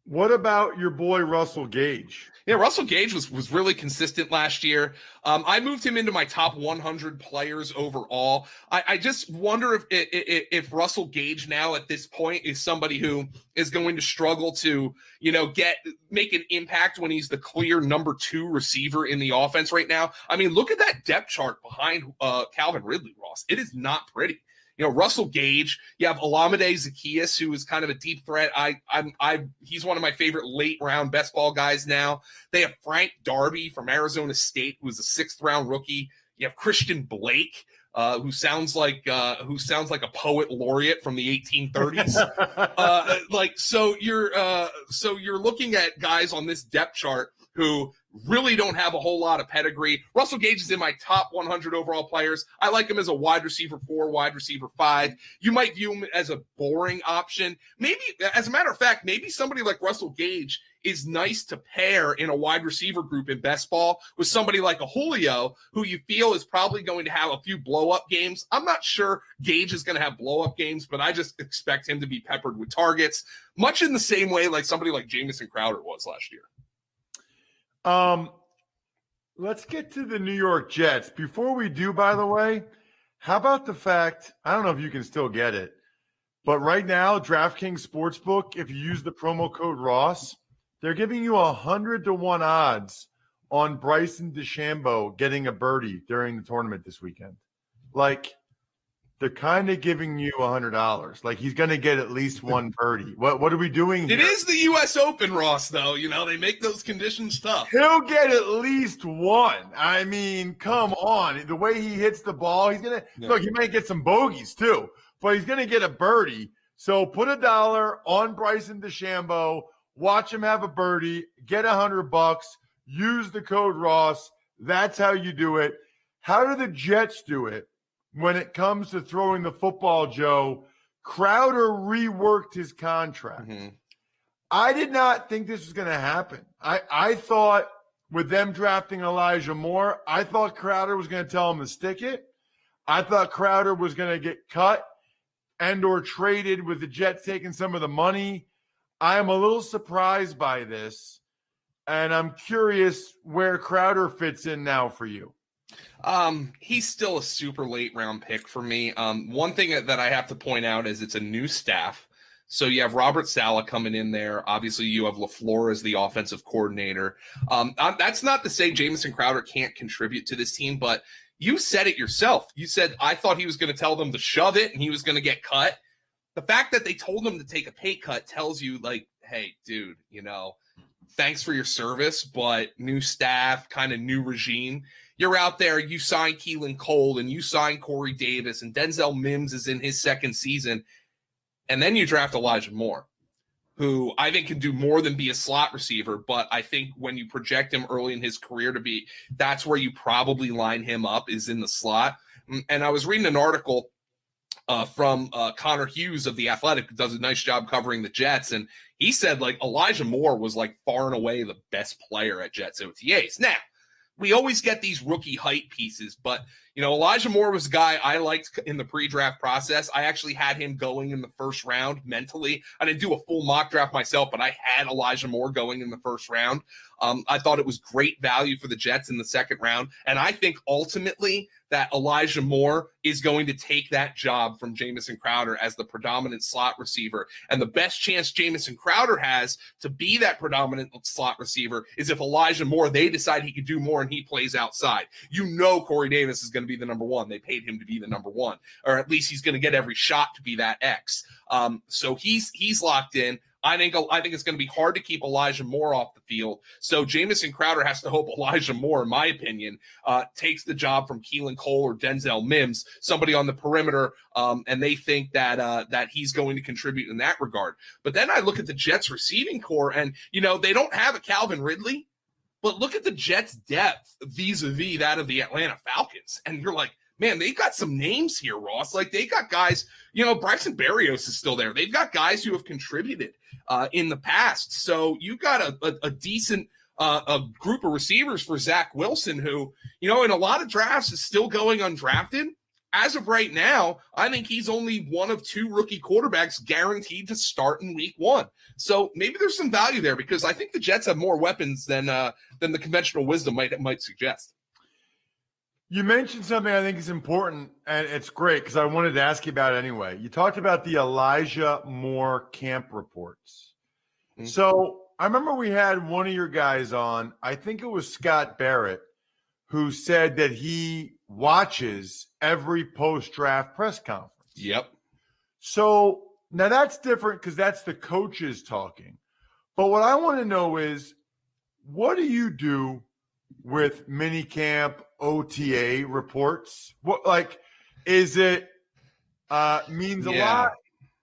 What about your boy Russell Gage?
Yeah, Russell Gage was really consistent last year. I moved him into my top 100 players overall. I just wonder if Russell Gage now at this point is somebody who is going to struggle to, you know, make an impact when he's the clear number 2 receiver in the offense right now. I mean, look at that depth chart behind Calvin Ridley, Ross. It is not pretty. Russell Gage. You have Olamide Zaccheaus, who is kind of a deep threat. He's one of my favorite late round best ball guys now. They have Frank Darby from Arizona State, who is a 6th round rookie. You have Christian Blake, who sounds like a poet laureate from the 1830s. So you're looking at guys on this depth chart who really don't have a whole lot of pedigree. Russell Gage is in my top 100 overall players. I like him as a wide receiver 4, wide receiver 5. You might view him as a boring option. Maybe, as a matter of fact, maybe somebody like Russell Gage is nice to pair in a wide receiver group in best ball with somebody like a Julio, who you feel is probably going to have a few blow-up games. I'm not sure Gage is going to have blow-up games, but I just expect him to be peppered with targets, much in the same way like somebody like Jamison Crowder was last year.
Let's get to the New York Jets. Before we do, by the way, how about the fact, I don't know if you can still get it, but right now, DraftKings Sportsbook, if you use the promo code Ross, they're giving you 100-1 odds on Bryson DeChambeau getting a birdie during the tournament this weekend. Like, they're kind of giving you $100. Like, he's going to get at least one birdie. What are we doing here?
It is the U.S. Open, Ross, though. They make those conditions tough.
He'll get at least one. I mean, come on. The way he hits the ball, he's going to – look, he might get some bogeys too, but he's going to get a birdie. So put $1 on Bryson DeChambeau. Watch him have a birdie. Get $100. Use the code Ross. That's how you do it. How do the Jets do it? When it comes to throwing the football, Joe, Crowder reworked his contract. Mm-hmm. I did not think this was going to happen. I thought with them drafting Elijah Moore, I thought Crowder was going to tell him to stick it. I thought Crowder was going to get cut and or traded with the Jets taking some of the money. I am a little surprised by this, and I'm curious where Crowder fits in now for you.
He's still a super late round pick for me. One thing that I have to point out is it's a new staff. So you have Robert Saleh coming in there. Obviously, you have LaFleur as the offensive coordinator. That's not to say Jamison Crowder can't contribute to this team, but you said it yourself. You said, I thought he was going to tell them to shove it and he was going to get cut. The fact that they told him to take a pay cut tells you, like, hey, dude, thanks for your service, but new staff, kind of new regime. You're out there, you sign Keelan Cole and you sign Corey Davis and Denzel Mims is in his second season. And then you draft Elijah Moore, who I think can do more than be a slot receiver. But I think when you project him early in his career that's where you probably line him up, is in the slot. And I was reading an article from Connor Hughes of The Athletic, who does a nice job covering the Jets. And he said, like, Elijah Moore was like far and away the best player at Jets OTAs. Now, we always get these rookie hype pieces, but, Elijah Moore was a guy I liked in the pre-draft process. I actually had him going in the first round mentally. I didn't do a full mock draft myself, but I had Elijah Moore going in the first round. I thought it was great value for the Jets in the second round. And I think ultimately that Elijah Moore is going to take that job from Jamison Crowder as the predominant slot receiver. And the best chance Jamison Crowder has to be that predominant slot receiver is if Elijah Moore, they decide he could do more and he plays outside. Corey Davis is going to be the number one. They paid him to be the number one, or at least he's going to get every shot to be that X. So he's locked in. I think it's going to be hard to keep Elijah Moore off the field. So Jamison Crowder has to hope Elijah Moore, in my opinion, takes the job from Keelan Cole or Denzel Mims, somebody on the perimeter, and they think that he's going to contribute in that regard. But then I look at the Jets receiving core, and they don't have a Calvin Ridley, but look at the Jets' depth vis-a-vis that of the Atlanta Falcons, and you're like, man, they got some names here, Ross. Like, they got guys, Bryson Berrios is still there. They've got guys who have contributed in the past. So you've got a decent a group of receivers for Zach Wilson, who, in a lot of drafts is still going undrafted. As of right now, I think he's only one of 2 rookie quarterbacks guaranteed to start in week 1. So maybe there's some value there, because I think the Jets have more weapons than the conventional wisdom might suggest.
You mentioned something I think is important, and it's great because I wanted to ask you about it anyway. You talked about the Elijah Moore camp reports. Mm-hmm. So I remember we had one of your guys on, I think it was Scott Barrett, who said that he watches every post-draft press conference.
Yep.
So now that's different because that's the coaches talking. But what I want to know is, what do you do with minicamp OTA reports? What, like, is it means a lot,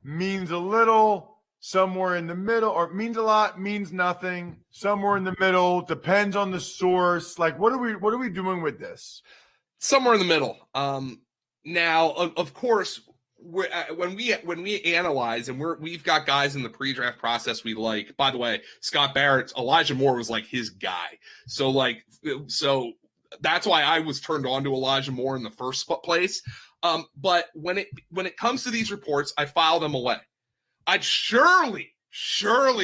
means a little, somewhere in the middle, or means a lot, means nothing, somewhere in the middle, depends on the source? Like, what are we doing with this?
Somewhere in the middle. Now, of course, when we analyze, and we've got guys in the pre-draft process we like. By the way, Scott Barrett, Elijah Moore was like his guy. So that's why I was turned on to Elijah Moore in the first place. But when it comes to these reports, I file them away. I'd surely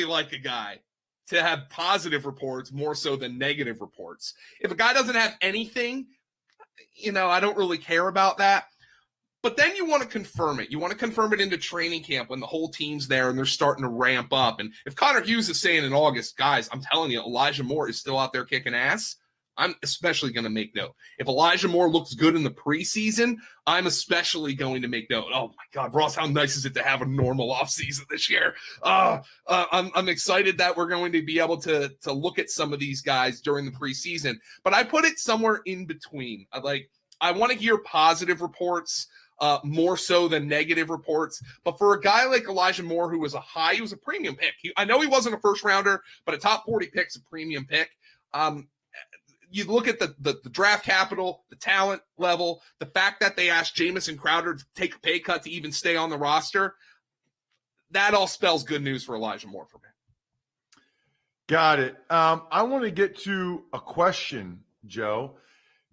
like a guy to have positive reports more so than negative reports. If a guy doesn't have anything, I don't really care about that. But then you want to confirm it. You want to confirm it into training camp when the whole team's there and they're starting to ramp up. And if Connor Hughes is saying in August, guys, I'm telling you, Elijah Moore is still out there kicking ass, I'm especially going to make note. If Elijah Moore looks good in the preseason, I'm especially going to make note. Oh, my God, Ross, how nice is it to have a normal offseason this year? I'm excited that we're going to be able to look at some of these guys during the preseason. But I put it somewhere in between. I want to hear positive reports more so than negative reports. But for a guy like Elijah Moore, who was he was a premium pick. I know he wasn't a first rounder, but a top 40 pick's a premium pick. You look at the draft capital, the talent level, the fact that they asked Jamison Crowder to take a pay cut to even stay on the roster. That all spells good news for Elijah Moore for me.
Got it. I want to get to a question, Joe.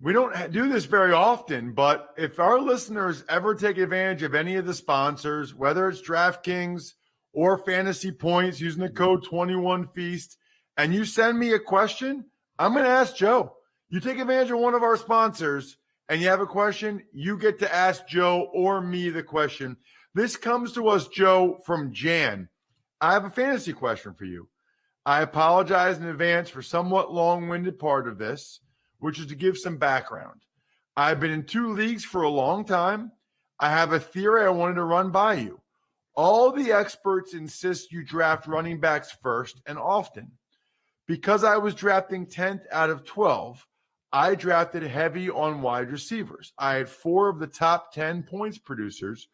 We don't do this very often, but if our listeners ever take advantage of any of the sponsors, whether it's DraftKings or Fantasy Points using the code 21Feast, and you send me a question, I'm going to ask Joe. You take advantage of one of our sponsors and you have a question, you get to ask Joe or me the question. This comes to us, Joe, from Jan. I have a fantasy question for you. I apologize in advance for somewhat long-winded part of this, which is to give some background. I've been in 2 leagues for a long time. I have a theory I wanted to run by you. All the experts insist you draft running backs first and often. Because I was drafting 10th out of 12, I drafted heavy on wide receivers. I had 4 of the top 10 points producers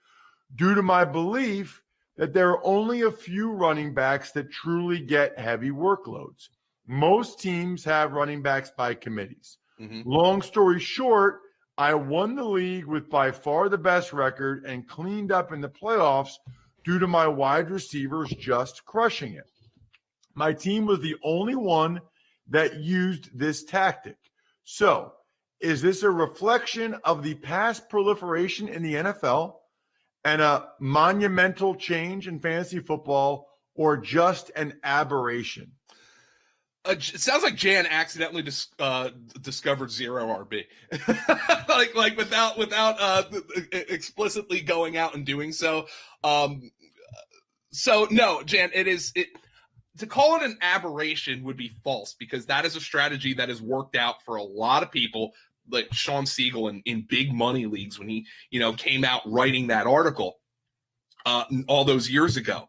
due to my belief that there are only a few running backs that truly get heavy workloads. Most teams have running backs by committees. Mm-hmm. Long story short, I won the league with by far the best record and cleaned up in the playoffs due to my wide receivers just crushing it. My team was the only one that used this tactic. So, is this a reflection of the past proliferation in the NFL and a monumental change in fantasy football, or just an aberration?
It sounds like Jan accidentally discovered zero RB, like without explicitly going out and doing so. So no, Jan, to call it an aberration would be false, because that is a strategy that has worked out for a lot of people, like Sean Siegel in big money leagues when he came out writing that article all those years ago.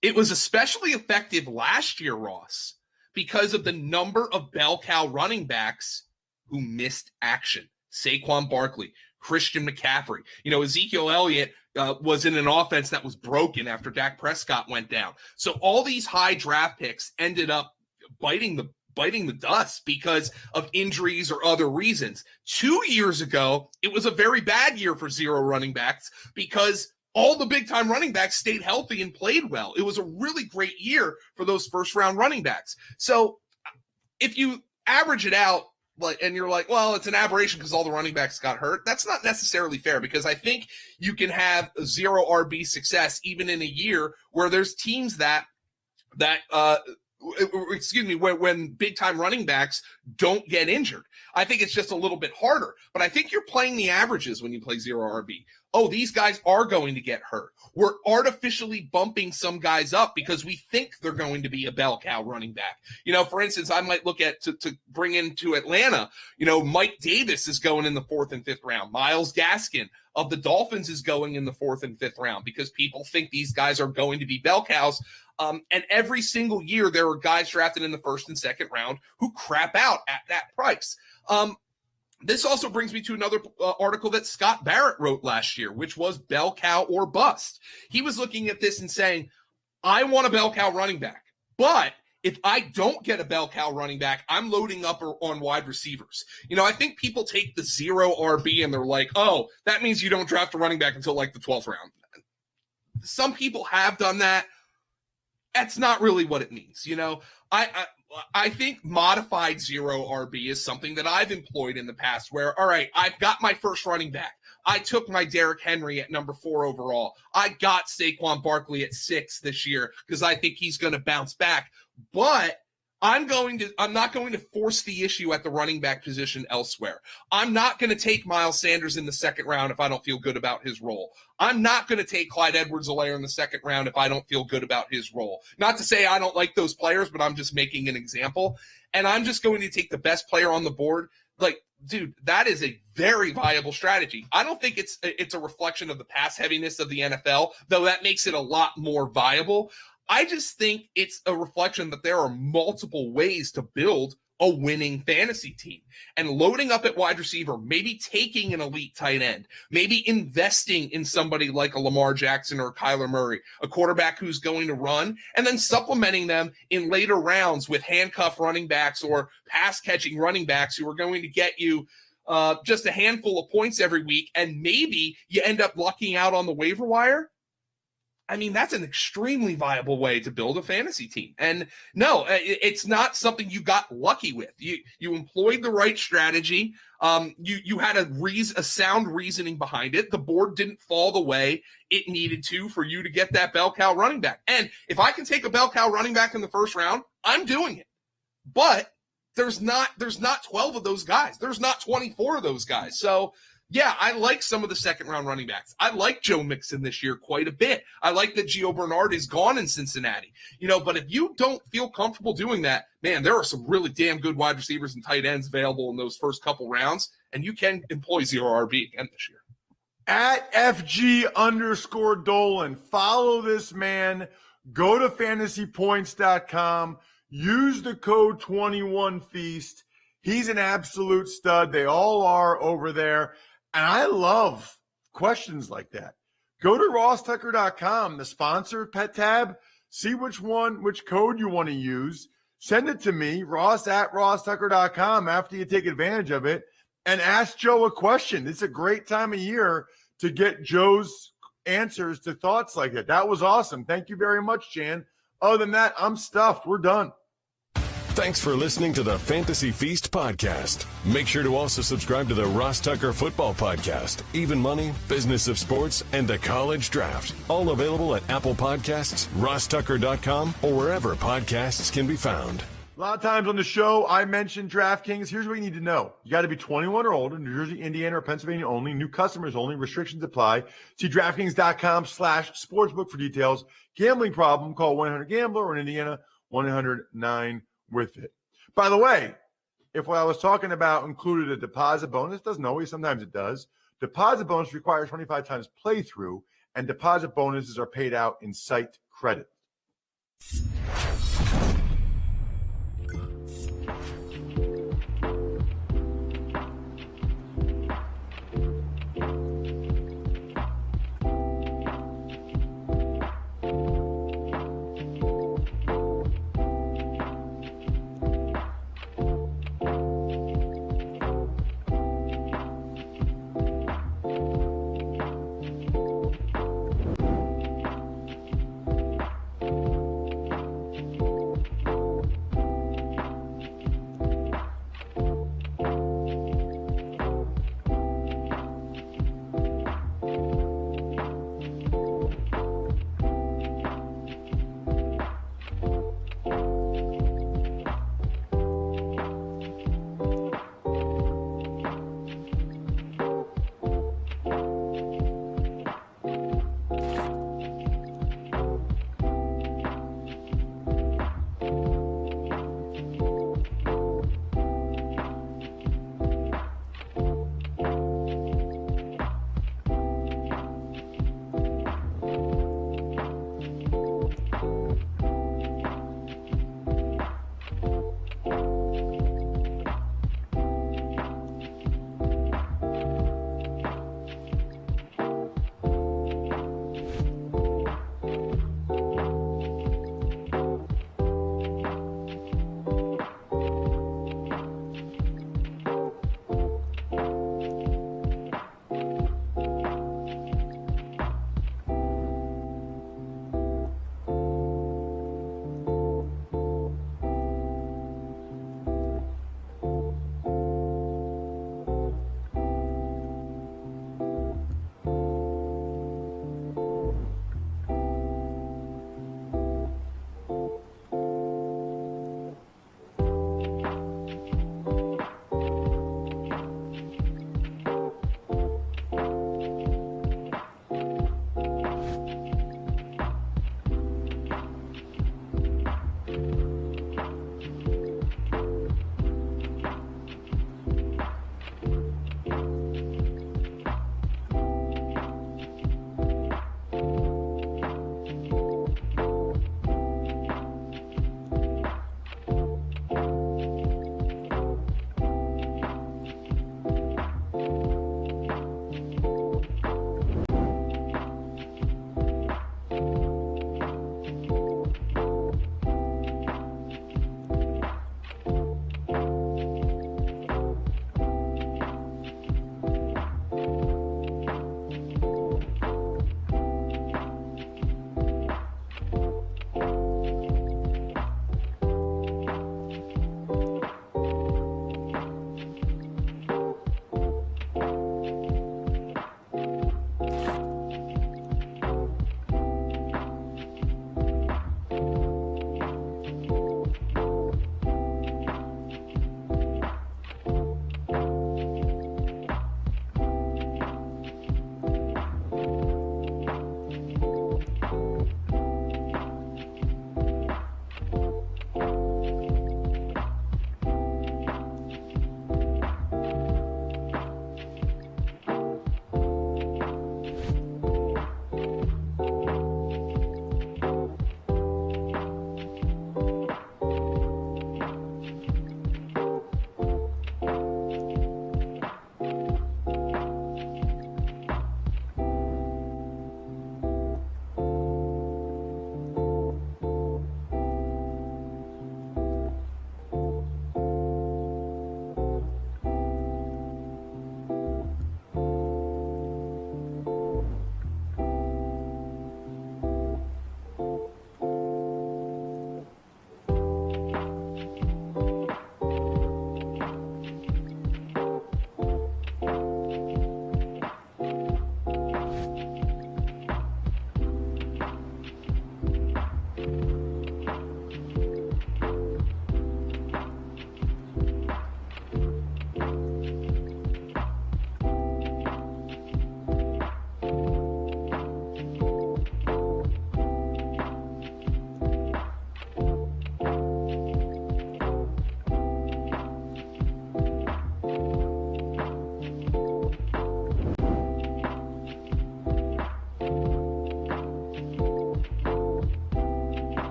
It was especially effective last year, Ross, because of the number of bell cow running backs who missed action. Saquon Barkley, Christian McCaffrey. Ezekiel Elliott was in an offense that was broken after Dak Prescott went down. So all these high draft picks ended up biting the dust because of injuries or other reasons. 2 years ago, it was a very bad year for zero running backs because all the big-time running backs stayed healthy and played well. It was a really great year for those first-round running backs. So if you average it out, and you're like, well, it's an aberration because all the running backs got hurt, that's not necessarily fair, because I think you can have zero RB success even in a year where there's teams when big-time running backs don't get injured. I think it's just a little bit harder. But I think you're playing the averages when you play zero RB. oh, these guys are going to get hurt. We're artificially bumping some guys up because we think they're going to be a bell cow running back. For instance, I might look at to bring into Atlanta, Mike Davis is going in the 4th and 5th round. Myles Gaskin of the Dolphins is going in the 4th and 5th round because people think these guys are going to be bell cows. And every single year there are guys drafted in the 1st and 2nd round who crap out at that price. This also brings me to another article that Scott Barrett wrote last year, which was bell cow or bust. He was looking at this and saying, I want a bell cow running back, but if I don't get a bell cow running back, I'm loading up on wide receivers. I think people take the 0 RB and they're like, oh, that means you don't draft a running back until like the 12th round. Some people have done that. That's not really what it means. I think modified 0 RB is something that I've employed in the past where, all right, I've got my first running back. I took my Derrick Henry at number 4 overall. I got Saquon Barkley at 6 this year because I think he's going to bounce back. But I'm not going to force the issue at the running back position elsewhere. I'm not going to take Miles Sanders in the 2nd round if I don't feel good about his role. I'm not going to take Clyde Edwards-Helaire in the 2nd round if I don't feel good about his role. Not to say I don't like those players, but I'm just making an example. And I'm just going to take the best player on the board. Like, dude, that is a very viable strategy. I don't think it's a reflection of the pass heaviness of the NFL, though that makes it a lot more viable. I just think it's a reflection that there are multiple ways to build a winning fantasy team. And loading up at wide receiver, maybe taking an elite tight end, maybe investing in somebody like a Lamar Jackson or a Kyler Murray, a quarterback who's going to run, and then supplementing them in later rounds with handcuff running backs or pass-catching running backs who are going to get you just a handful of points every week, and maybe you end up lucking out on the waiver wire. I mean, that's an extremely viable way to build a fantasy team. And no, it's not something you got lucky with. You employed the right strategy. You had a sound reasoning behind it. The board didn't fall the way it needed to for you to get that bell cow running back. And if I can take a bell cow running back in the 1st round, I'm doing it. But there's not 12 of those guys. There's not 24 of those guys. So yeah, I like some of the 2nd round running backs. I like Joe Mixon this year quite a bit. I like that Gio Bernard is gone in Cincinnati. But if you don't feel comfortable doing that, man, there are some really damn good wide receivers and tight ends available in those first couple rounds, and you can employ 0 RB again this year.
At FG_Dolan. Follow this man. Go to fantasypoints.com. Use the code 21Feast. He's an absolute stud. They all are over there. And I love questions like that. Go to rosstucker.com, the sponsor pet tab. See which code you want to use. Send it to me, ross@rosstucker.com after you take advantage of it. And ask Joe a question. It's a great time of year to get Joe's answers to thoughts like that. That was awesome. Thank you very much, Jan. Other than that, I'm stuffed. We're done.
Thanks for listening to the Fantasy Feast podcast. Make sure to also subscribe to the Ross Tucker Football Podcast, Even Money, Business of Sports, and the College Draft. All available at Apple Podcasts, rosstucker.com, or wherever podcasts can be found.
A lot of times on the show, I mentioned DraftKings. Here's what you need to know. You got to be 21 or older, New Jersey, Indiana, or Pennsylvania only. New customers only. Restrictions apply. See DraftKings.com/sportsbook for details. Gambling problem, call 1-800-GAMBLER, or in Indiana, 1-800-9 with it. By the way, if what I was talking about included a deposit bonus, doesn't always, sometimes it does. Deposit bonus requires 25 times playthrough, and deposit bonuses are paid out in site credit.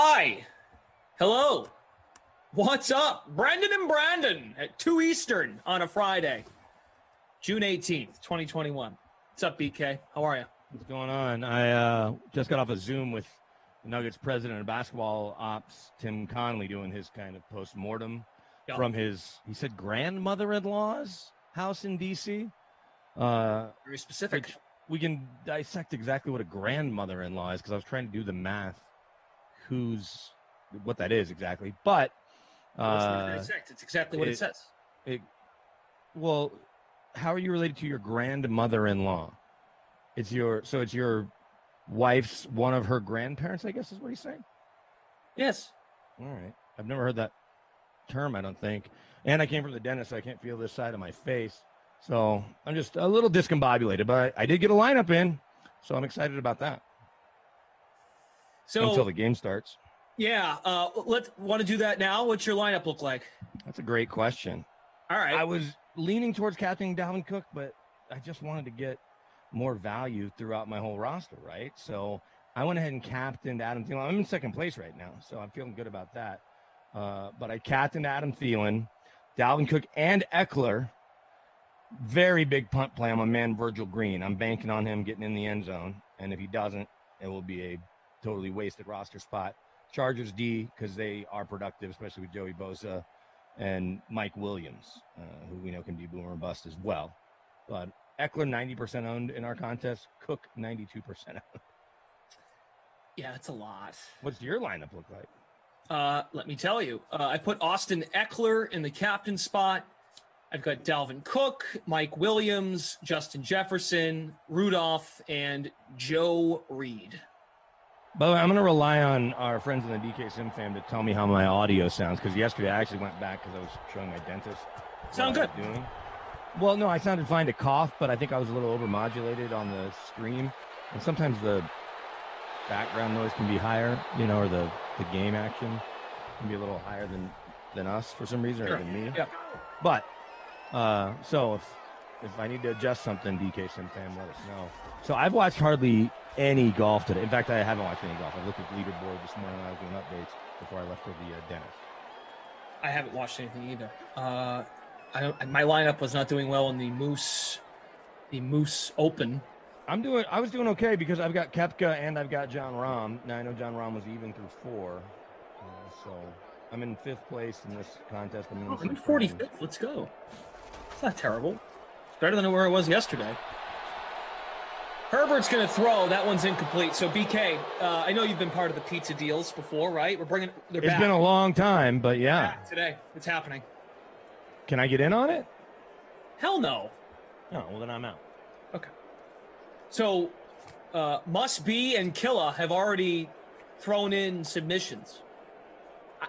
Hi. Hello. What's up? Brendan and Brandon at 2 Eastern on a Friday. June 18th, 2021. What's up, BK? How are you?
What's going on? I just got off a Zoom with the Nuggets president of basketball ops, Tim Connolly, doing his kind of post-mortem from his, he said, grandmother-in-law's house in D.C.
Very specific.
We can dissect exactly what a grandmother-in-law is because I was trying to do the math, what that is exactly. But
it's exactly what it says.
Well, how are you related to your grandmother-in-law? It's your wife's one of her grandparents, I guess is what he's saying?
Yes.
All right. I've never heard that term, I don't think. And I came from the dentist, so I can't feel this side of my face. So I'm just a little discombobulated, but I did get a lineup in, so I'm excited about that.
So
until the game starts.
Yeah. Want to do that now? What's your lineup look like?
That's a great question.
All right.
I was leaning towards captaining Dalvin Cook, but I just wanted to get more value throughout my whole roster, right? So I went ahead and captained Adam Thielen. I'm in second place right now, so I'm feeling good about that. But I captained Adam Thielen, Dalvin Cook, and Eckler. Very big punt play on my man Virgil Green. I'm banking on him getting in the end zone, and if he doesn't, it will be a totally wasted roster spot. Chargers D, because they are productive, especially with Joey Bosa and Mike Williams, who we know can be boomer and bust as well. But Eckler 90% owned in our contest, Cook 92% owned.
Yeah, that's a lot.
What's your lineup look like?
Let me tell you. I put Austin Eckler in the captain spot. I've got Dalvin Cook, Mike Williams, Justin Jefferson, Rudolph, and Joe Reed.
By the way, I'm going to rely on our friends in the DK Sim fam to tell me how my audio sounds, because yesterday I actually went back because I was showing my dentist.
Sound good.
Doing. Well, no, I sounded fine to cough, but I think I was a little overmodulated on the stream. And sometimes the background noise can be higher, or the game action can be a little higher than us for some reason, or than me.
Yeah.
But, so if I need to adjust something, DK Sim fam, let us know. So I've watched hardly any golf today. In fact, I haven't watched any golf. I looked at the leaderboard this morning when I was doing updates before I left for the dentist.
I haven't watched anything either. My lineup was not doing well in the Moose Open.
I was doing okay because I've got Koepka and I've got John Rahm. Now I know John Rahm was even through 4, so I'm in 5th place in this contest. I'm in
45th. Let's go. It's not terrible. It's better than where it was yesterday. Herbert's going to throw. That one's incomplete. So, BK, I know you've been part of the pizza deals before, right? They're
It's
back.
been a long time, but yeah.
Back today. It's happening.
Can I get in on it?
Hell no.
No, well, then I'm out.
Okay. So, Must Be and Killa have already thrown in submissions.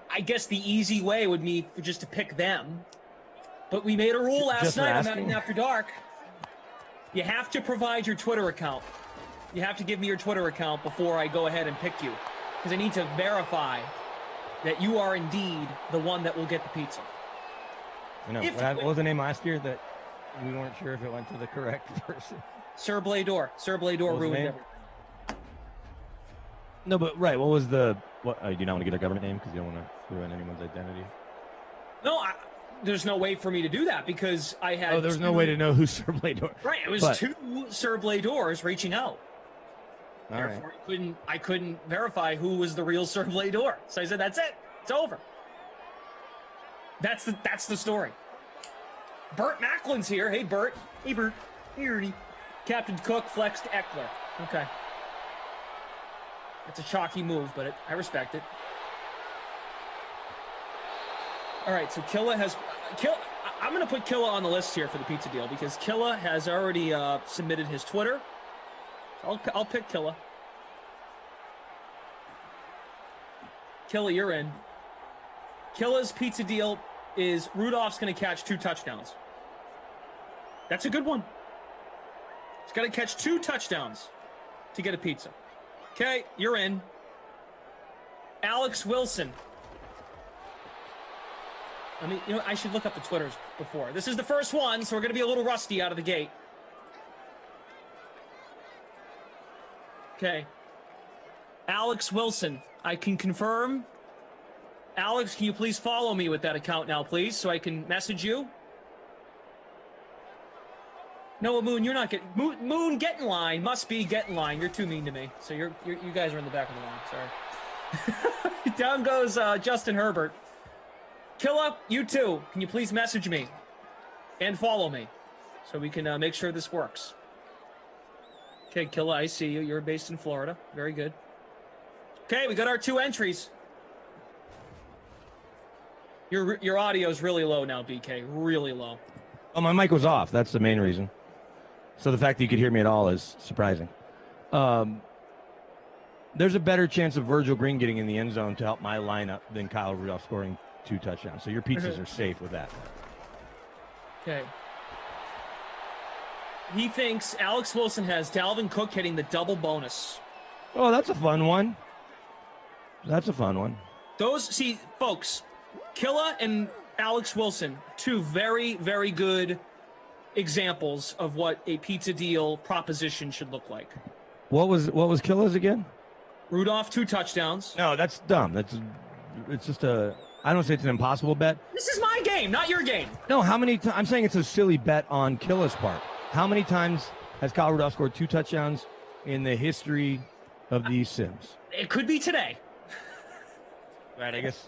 I guess the easy way would be just to pick them. But we made a rule last night on Madden After Dark. You have to provide your Twitter account. You have to give me your Twitter account before I go ahead and pick you. Because I need to verify that you are indeed the one that will get the pizza.
I know. What was the name last year that we weren't sure if it went to the correct person?
Sir Blador. Sir Blador ruined everything.
No, but right. What was the... do you not want to get a government name because you don't want to ruin anyone's identity?
No, there's no way for me to do that because I had...
Oh, there's no way to know who's Sir Blador.
Right, it was 2 Sir Bladors reaching out. Therefore, I couldn't verify who was the real Sir Blador. So I said, that's it. It's over. That's the story. Burt Macklin's here. Hey, Burt. Hey, Burt. Hey, Ernie. Captain Cook flexed Eckler. Okay. It's a chalky move, but I respect it. All right, so I'm going to put Killa on the list here for the pizza deal because Killa has already submitted his Twitter. I'll pick Killa. Killa, you're in. Killa's pizza deal is Rudolph's going to catch 2 touchdowns. That's a good one. He's got to catch 2 touchdowns to get a pizza. Okay, you're in. Alex Wilson. I should look up the Twitters before. This is the first one, so we're going to be a little rusty out of the gate. Okay. Alex Wilson. I can confirm. Alex, can you please follow me with that account now, please, so I can message you? No, Moon, you're not getting... Moon, get in line. Must be, get in line. You're too mean to me. So you guys are in the back of the line. Sorry. Down goes Justin Herbert. Killa, you too. Can you please message me and follow me so we can make sure this works? Okay, Killa, I see you. You're based in Florida. Very good. Okay, we got our 2 entries. Your audio's really low now, BK. Really low.
Oh, my mic was off. That's the main reason. So the fact that you could hear me at all is surprising. There's a better chance of Virgil Green getting in the end zone to help my lineup than Kyle Rudolph scoring 2 touchdowns. So your pizzas are safe with that.
Okay. He thinks Alex Wilson has Dalvin Cook hitting the double bonus.
Oh, that's a fun one. That's a fun one.
See, folks, Killa and Alex Wilson, 2 very, very good examples of what a pizza deal proposition should look like.
What was Killa's again?
Rudolph, 2 touchdowns.
No, that's dumb. It's just I don't say it's an impossible bet.
This is my game, not your game.
No, how many I'm saying it's a silly bet on Killa's part. How many times has Kyle Rudolph scored 2 touchdowns in the history of these Sims?
It could be today.
Right, I guess.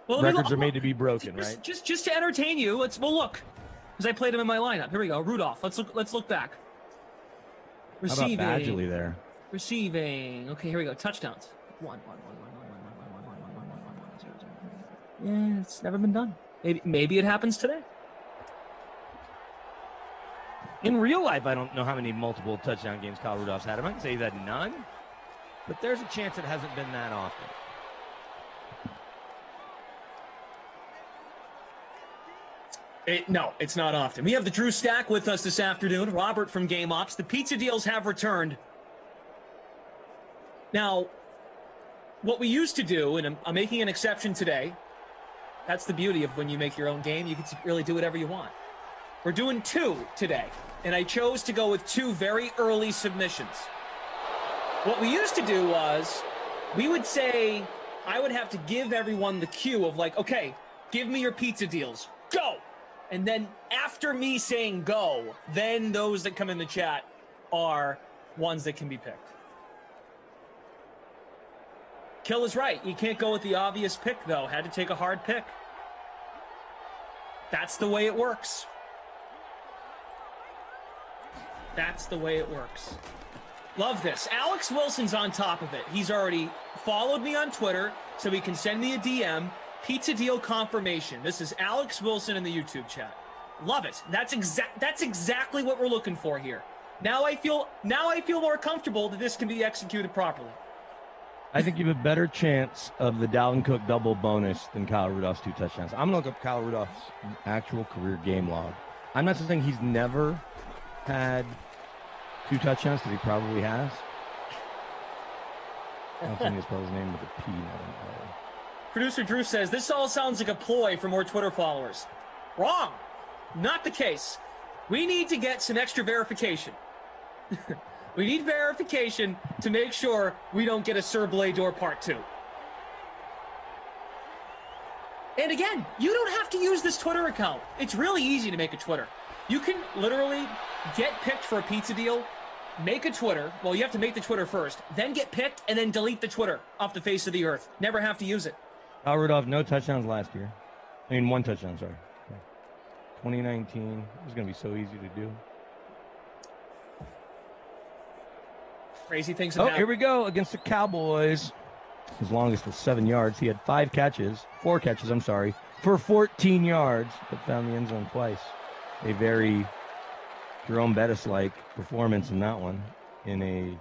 Well,
records are made to be broken, right?
Just to entertain you, look, because I played him in my lineup. Here we go, Rudolph. Let's look back. Receiving.
How about Badgley there?
Receiving. Okay, here we go. Touchdowns. 1. Yeah, it's never been done. Maybe it happens today.
In real life, I don't know how many multiple touchdown games Kyle Rudolph's had. I might say that none, but there's a chance it hasn't been that often.
No, it's not often. We have the Drew Stack with us this afternoon. Robert from Game Ops. The pizza deals have returned. Now, what we used to do, and I'm making an exception today. That's the beauty of when you make your own game. You can really do whatever you want. We're doing 2 today, and I chose to go with 2 very early submissions. What we used to do was we would say I would have to give everyone the cue of like, okay, give me your pizza deals. Go! And then after me saying go, then those that come in the chat are ones that can be picked. Kill is right. You can't go with the obvious pick, though. Had to take a hard pick. That's the way it works. That's the way it works. Love this. Alex Wilson's on top of it. He's already followed me on Twitter, so he can send me a DM. Pizza deal confirmation. This is Alex Wilson in the YouTube chat. Love it. That's exactly what we're looking for here. Now I feel more comfortable that this can be executed properly.
I think you have a better chance of the Dalvin Cook double bonus than Kyle Rudolph's 2 touchdowns. I'm going to look up Kyle Rudolph's actual career game log. I'm not saying he's never had 2 touchdowns, because he probably has. I don't think he spells his name with a P.
Producer Drew says, this all sounds like a ploy for more Twitter followers. Wrong. Not the case. We need to get some extra verification. We need verification to make sure we don't get a Sir Blador Part 2. And again, you don't have to use this Twitter account. It's really easy to make a Twitter. You can literally get picked for a pizza deal, make a Twitter. Well, you have to make the Twitter first, then get picked, and then delete the Twitter off the face of the earth. Never have to use it.
Kyle Rudolph, no touchdowns last year. 1 touchdown, sorry. 2019. It's going to be so easy to do.
Crazy things have
Oh,
happened.
here we go against the Cowboys. His longest was 7 yards. He had 4 catches, for 14 yards, but found the end zone twice. A very Jerome Bettis-like performance in that one, in a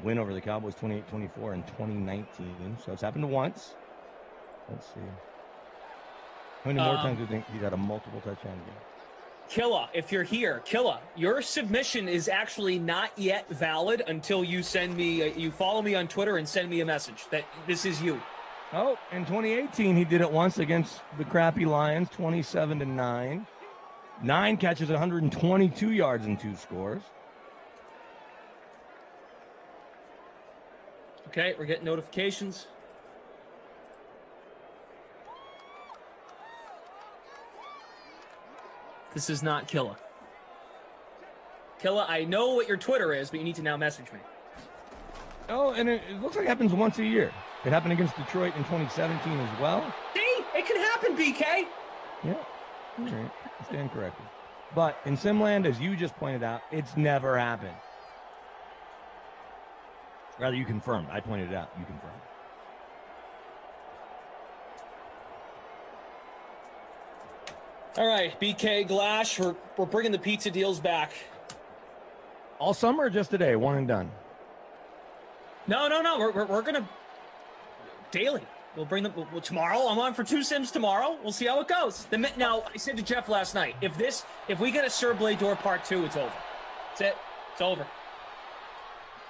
win over the Cowboys 28-24 in 2019. So it's happened once. Let's see. How many more times do you think he's had a multiple touchdown game?
Killa, if you're here, Killa, your submission is actually not yet valid until you send me, you follow me on Twitter and send me a message that this is you.
Oh, in 2018, he did it once against the crappy Lions, 27-9. 9 catches, 122 yards, and 2 scores.
Okay, we're getting notifications. This is not Killa. Killa, I know what your Twitter is, but you need to now message me.
Oh, and it looks like it happens once a year. It happened against Detroit in 2017 as well.
See? It can happen, BK.
Yeah. All right. I stand corrected. But in Simland, as you just pointed out, it's never happened. Rather, you confirmed. I pointed it out. You confirmed.
All right, BK, Glash, we're bringing the pizza deals back.
All summer or just today? One and done?
No. We're going to daily. We'll bring them tomorrow. I'm on for 2 sims tomorrow. We'll see how it goes. Now, I said to Geoff last night, if we get a Sir Blade Door Part 2, it's over. That's it. It's over.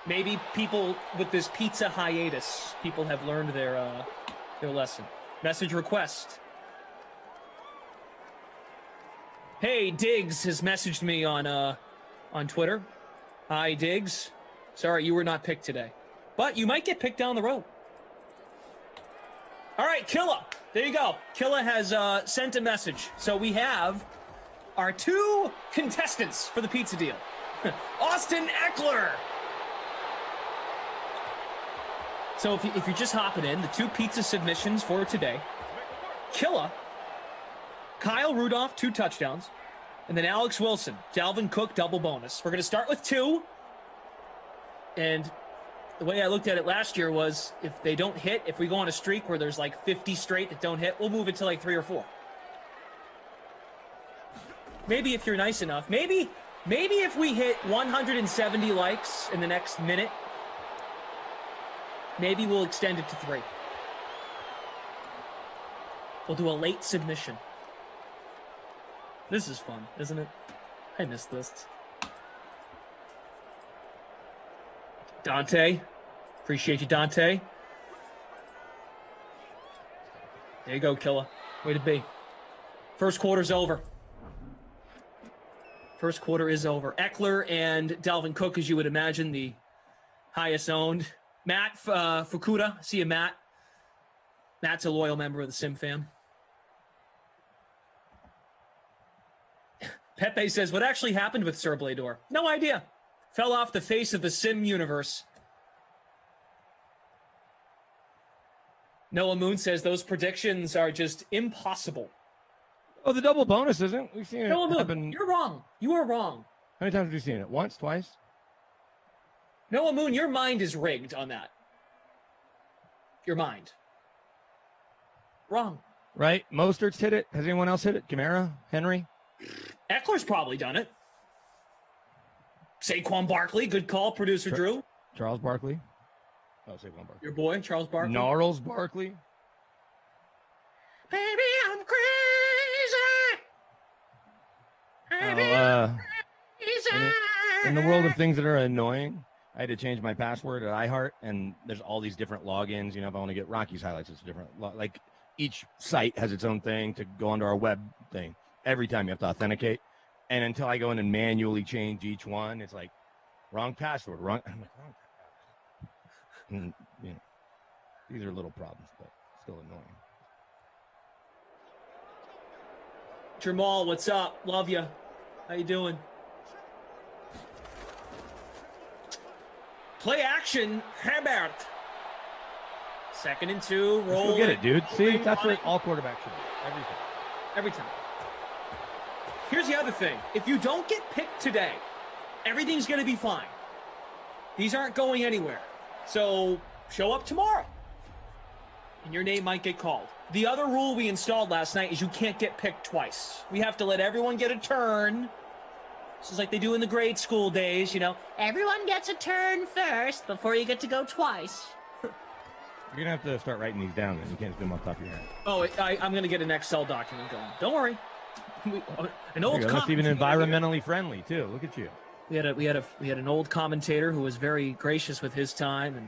Maybe people with this pizza hiatus, people have learned their lesson. Message request. Hey, Diggs has messaged me on Twitter. Hi, Diggs. Sorry, you were not picked today. But you might get picked down the road. All right, Killa. There you go. Killa has sent a message. So we have our 2 contestants for the pizza deal. Austin Eckler. So if you're just hopping in, the 2 pizza submissions for today. Killa, Kyle Rudolph, 2 touchdowns. And then Alex Wilson, Dalvin Cook, double bonus. We're going to start with 2. And the way I looked at it last year was if they don't hit, if we go on a streak where there's like 50 straight that don't hit, we'll move it to like 3 or 4. Maybe if you're nice enough. Maybe if we hit 170 likes in the next minute, maybe we'll extend it to 3. We'll do a late submission. This is fun, isn't it? I miss this. Dante. Appreciate you, Dante. There you go, Killa. Way to be. First quarter's over. First quarter is over. Eckler and Dalvin Cook, as you would imagine, the highest owned. Matt Fukuda. See you, Matt. Matt's a loyal member of the Sim fam. Pepe says, what actually happened with Sir Blador? No idea. Fell off the face of the Sim universe. Noah Moon says those predictions are just impossible.
Oh, the double bonus isn't? We've seen it happen.
You're wrong. You are wrong.
How many times have we seen it? Once, twice?
Noah Moon, your mind is rigged on that. Your mind. Wrong.
Right? Mostert's hit it. Has anyone else hit it? Kamara? Henry?
Eckler's probably done it. Saquon Barkley, good call, producer Drew.
Charles Barkley. Oh, Saquon Barkley.
Your boy, Charles Barkley.
Gnarls Barkley.
Baby, I'm crazy.
In the world of things that are annoying, I had to change my password at iHeart, and there's all these different logins. You know, if I want to get Rocky's highlights, it's different. Like each site has its own thing to go onto our web thing. Every time you have to authenticate. And until I go in and manually change each one, it's like, wrong password, wrong. I'm like, wrong password. And, you know, these are little problems, but still annoying.
Jamal, what's up? Love you. How you doing? Play action, Herbert. 2nd and 2, roll.
Go get it, dude. See, that's what all quarterbacks should do.
Every time. Here's the other thing. If you don't get picked today, everything's going to be fine. These aren't going anywhere. So show up tomorrow, and your name might get called. The other rule we installed last night is you can't get picked twice. We have to let everyone get a turn. This is like they do in the grade school days, you know. Everyone gets a turn first before you get to go twice.
You're going to have to start writing these down, then. You can't just do them off the top of your head.
Oh, I'm going to get an Excel document going. Don't worry. An old
that's even environmentally friendly too. Look at you.
We had an old commentator who was very gracious with his time and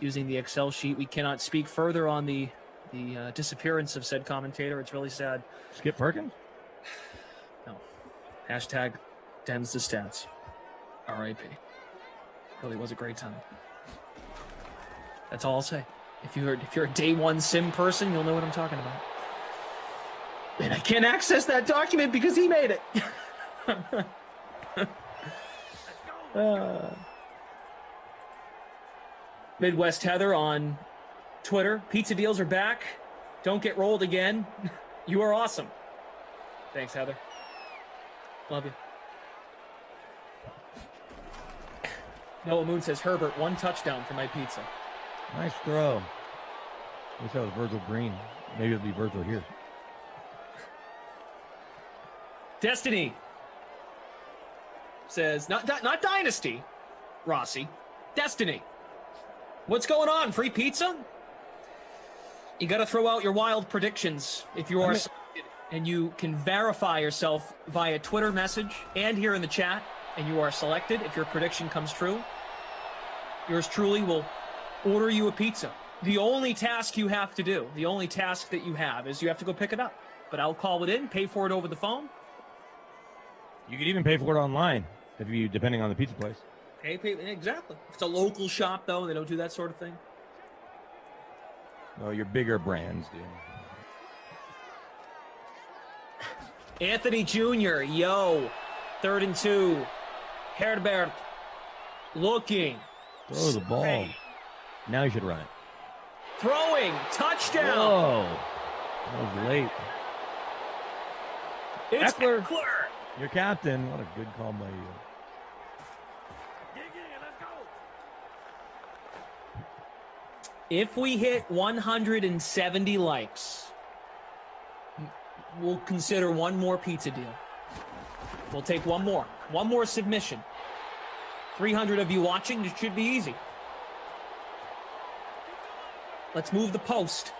using the Excel sheet. We cannot speak further on the disappearance of said commentator. It's really sad.
Skip Perkins?
No. Hashtag Dems the stats. R.I.P. Really was a great time. That's all I'll say. If you're a day one sim person, you'll know what I'm talking about. And I can't access that document because he made it. Midwest Heather on Twitter. Pizza deals are back. Don't get rolled again. You are awesome. Thanks, Heather. Love you. Noah Moon says, Herbert, 1 touchdown for my pizza.
Nice throw. Wish that was Virgil Green. Maybe it'll be Virgil here.
Destiny says, not Dynasty, Rossi. Destiny. What's going on? Free pizza? You got to throw out your wild predictions if you are selected, and you can verify yourself via Twitter message and here in the chat, and you are selected. If your prediction comes true, yours truly will order you a pizza. The only task you have to do, the only task that you have is you have to go pick it up. But I'll call it in, pay for it over the phone.
You could even pay for it online, depending on the pizza place.
Pay, exactly. If it's a local shop, though, they don't do that sort of thing.
No, your bigger brands do.
Anthony Jr., 3rd and 2. Herbert looking.
Throw the ball.
Straight.
Now you should run it.
Throwing. Touchdown.
Whoa. That was late.
It's
Eckler.
Eckler.
Your captain. What a good call by you.
If we hit 170 likes, we'll consider one more pizza deal. We'll take one more submission. 300 of you watching, it should be easy. Let's move the post.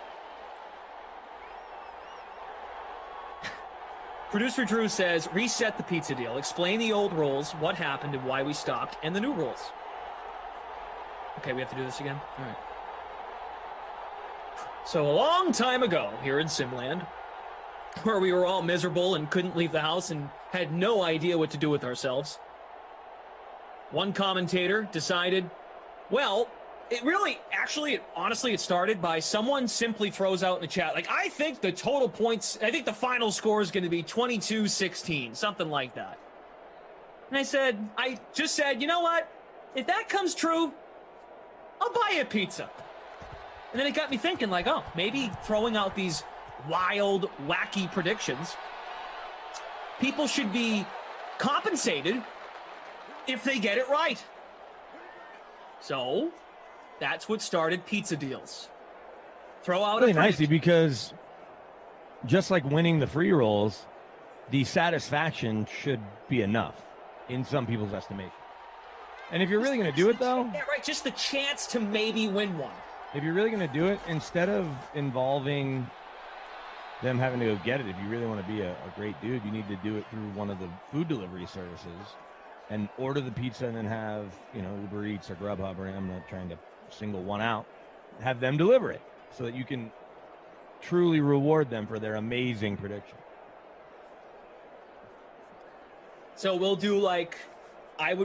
Producer Drew says, reset the pizza deal. Explain the old rules, what happened and why we stopped, and the new rules. Okay, we have to do this again? All right. So a long time ago here in Simland, where we were all miserable and couldn't leave the house and had no idea what to do with ourselves, one commentator decided, well, honestly, it started by someone simply throws out in the chat, like, I think the total points, I think the final score is going to be 22-16, something like that. And I just said, you know what? If that comes true, I'll buy you a pizza. And then it got me thinking, like, oh, maybe throwing out these wild, wacky predictions, people should be compensated if they get it right. So that's what started pizza deals. Throw out
really nicely, because just like winning the free rolls, the satisfaction should be enough in some people's estimation. And if you're really going to do it, though,
yeah, right, just the chance to maybe win one.
If you're really going to do it, instead of involving them having to go get it, if you really want to be a great dude, you need to do it through one of the food delivery services and order the pizza and then have, Uber Eats or Grubhub, or I'm not trying to single one out, have them deliver it so that you can truly reward them for their amazing prediction.
So we'll do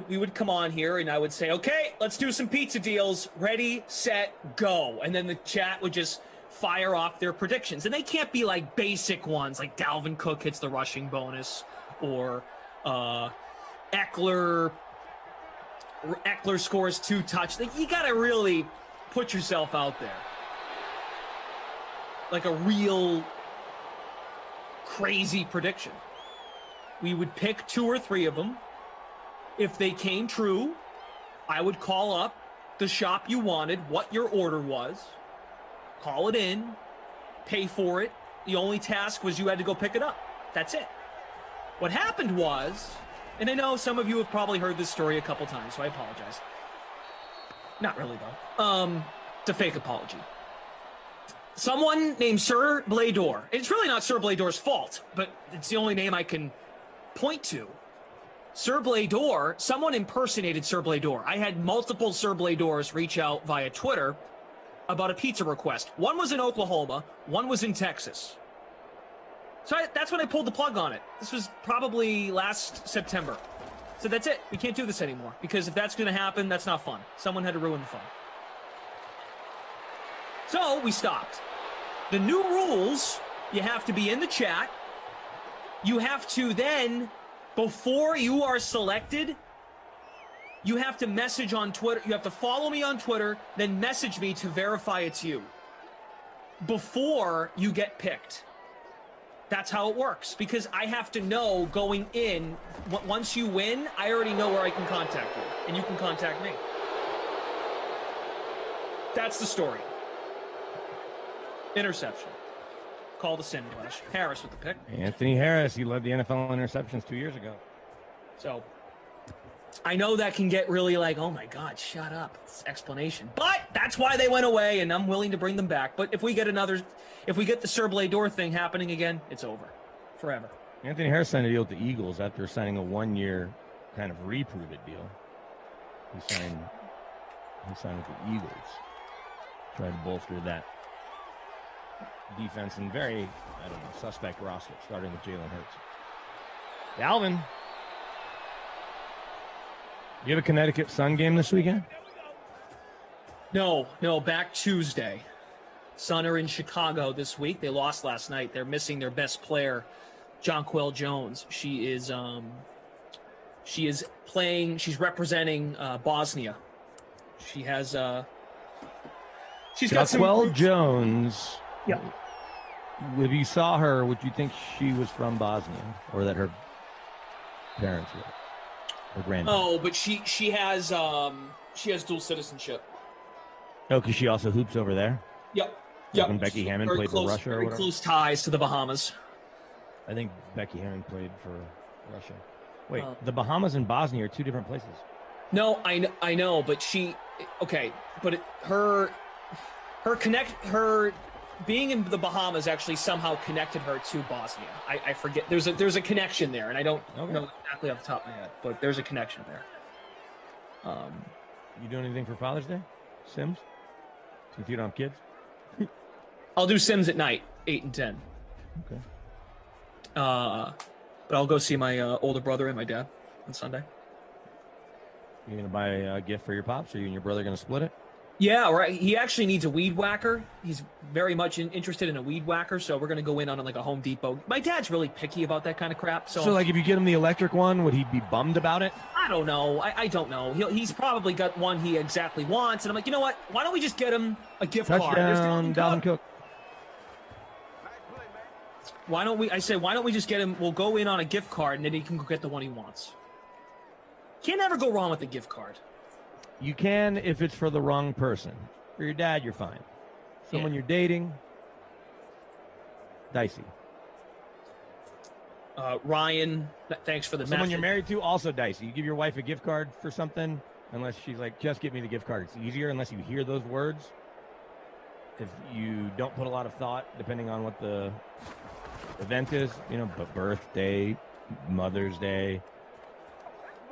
we would come on here and I would say, okay, let's do some pizza deals. Ready, set, go. And then the chat would just fire off their predictions. And they can't be like basic ones, like Dalvin Cook hits the rushing bonus, or Eckler scores 2 touchdowns. You got to really put yourself out there. Like a real crazy prediction. We would pick 2 or 3 of them. If they came true, I would call up the shop you wanted, what your order was, call it in, pay for it. The only task was you had to go pick it up. That's it. What happened was, and I know some of you have probably heard this story a couple times, so I apologize. Not really, though. It's a fake apology. Someone named Sir Blador. It's really not Sir Blador's fault, but it's the only name I can point to. Sir Blador, someone impersonated Sir Blador. I had multiple Sir Bladors reach out via Twitter about a pizza request. One was in Oklahoma, one was in Texas. So that's when I pulled the plug on it. This was probably last September. So that's it. We can't do this anymore, because if that's going to happen, that's not fun. Someone had to ruin the fun. So we stopped. The new rules, you have to be in the chat. You have to then, before you are selected, you have to message on Twitter. You have to follow me on Twitter, then message me to verify it's you before you get picked. That's how it works, because I have to know going in, once you win, I already know where I can contact you, and you can contact me. That's the story. Interception. Call the sin flash. Harris with the pick.
Anthony Harris, he led the NFL interceptions 2 years ago.
So I know that can get really like, oh my God, shut up. It's explanation. But that's why they went away, and I'm willing to bring them back. But if we get the Sir Blador thing happening again, it's over. Forever.
Anthony Harris signed a deal with the Eagles after signing a 1-year kind of reprove it deal. He signed with the Eagles. Tried to bolster that defense and very, suspect roster, starting with Jalen Hurts. Dalvin, you have a Connecticut Sun game this weekend?
No, back Tuesday. Sun are in Chicago this week. They lost last night. They're missing their best player, Jonquel Jones. She is playing. She's representing Bosnia. She has she's got
Jonquel Jones.
Yeah.
If you saw her, would you think she was from Bosnia, or that her parents were, or grandparents?
Oh, but she has dual citizenship.
Oh, because she also hoops over there.
Yep.
Like when Becky Hammond played for Russia or whatever.
Close ties to the Bahamas.
I think Becky Hammond played for Russia. Wait, the Bahamas and Bosnia are two different places.
No, I know, but her being in the Bahamas actually somehow connected her to Bosnia. I forget. There's a connection there, and I don't know exactly off the top of my head, but there's a connection there.
You doing anything for Father's Day? Sims? Since you don't have kids?
I'll do Sims at night, 8 and 10.
Okay.
But I'll go see my older brother and my dad on Sunday.
You gonna buy a gift for your pops, or you and your brother gonna split it?
Yeah, right. He actually needs a weed whacker. He's very much interested in a weed whacker, so we're gonna go in on like a Home Depot. My dad's really picky about that kind of crap. So
like, if you get him the electric one, would he be bummed about it?
I don't know. I don't know. He's probably got one he exactly wants, and I'm like, you know what? Why don't we just get him a gift card?
Touchdown, Dalvin Cook.
Why don't we just get him? We'll go in on a gift card, and then he can go get the one he wants. Can't ever go wrong with the gift card.
You can if it's for the wrong person. For your dad, you're fine. Someone you're dating, dicey.
Ryan, thanks for the
Someone
message.
you're married to, also dicey. You give your wife a gift card for something, unless she's like, just give me the gift card. It's easier unless you hear those words. If you don't put a lot of thought, depending on what the event is, but birthday, Mother's Day,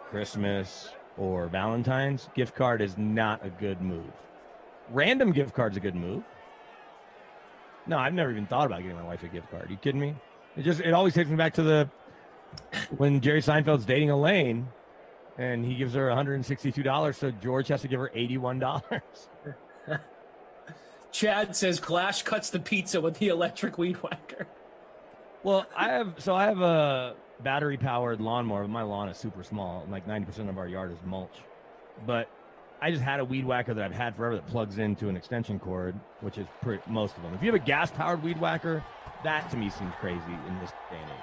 Christmas, or Valentine's, gift card is not a good move. Random gift card's a good move. No, I've never even thought about getting my wife a gift card. Are you kidding me? It always takes me back to when Jerry Seinfeld's dating Elaine, and he gives her $162, so George has to give her $81.
Chad says Clash cuts the pizza with the electric weed whacker.
Well, I have a battery-powered lawnmower. My lawn is super small. Like 90% of our yard is mulch. But I just had a weed whacker that I've had forever that plugs into an extension cord, which is most of them. If you have a gas-powered weed whacker, that to me seems crazy in this day and age.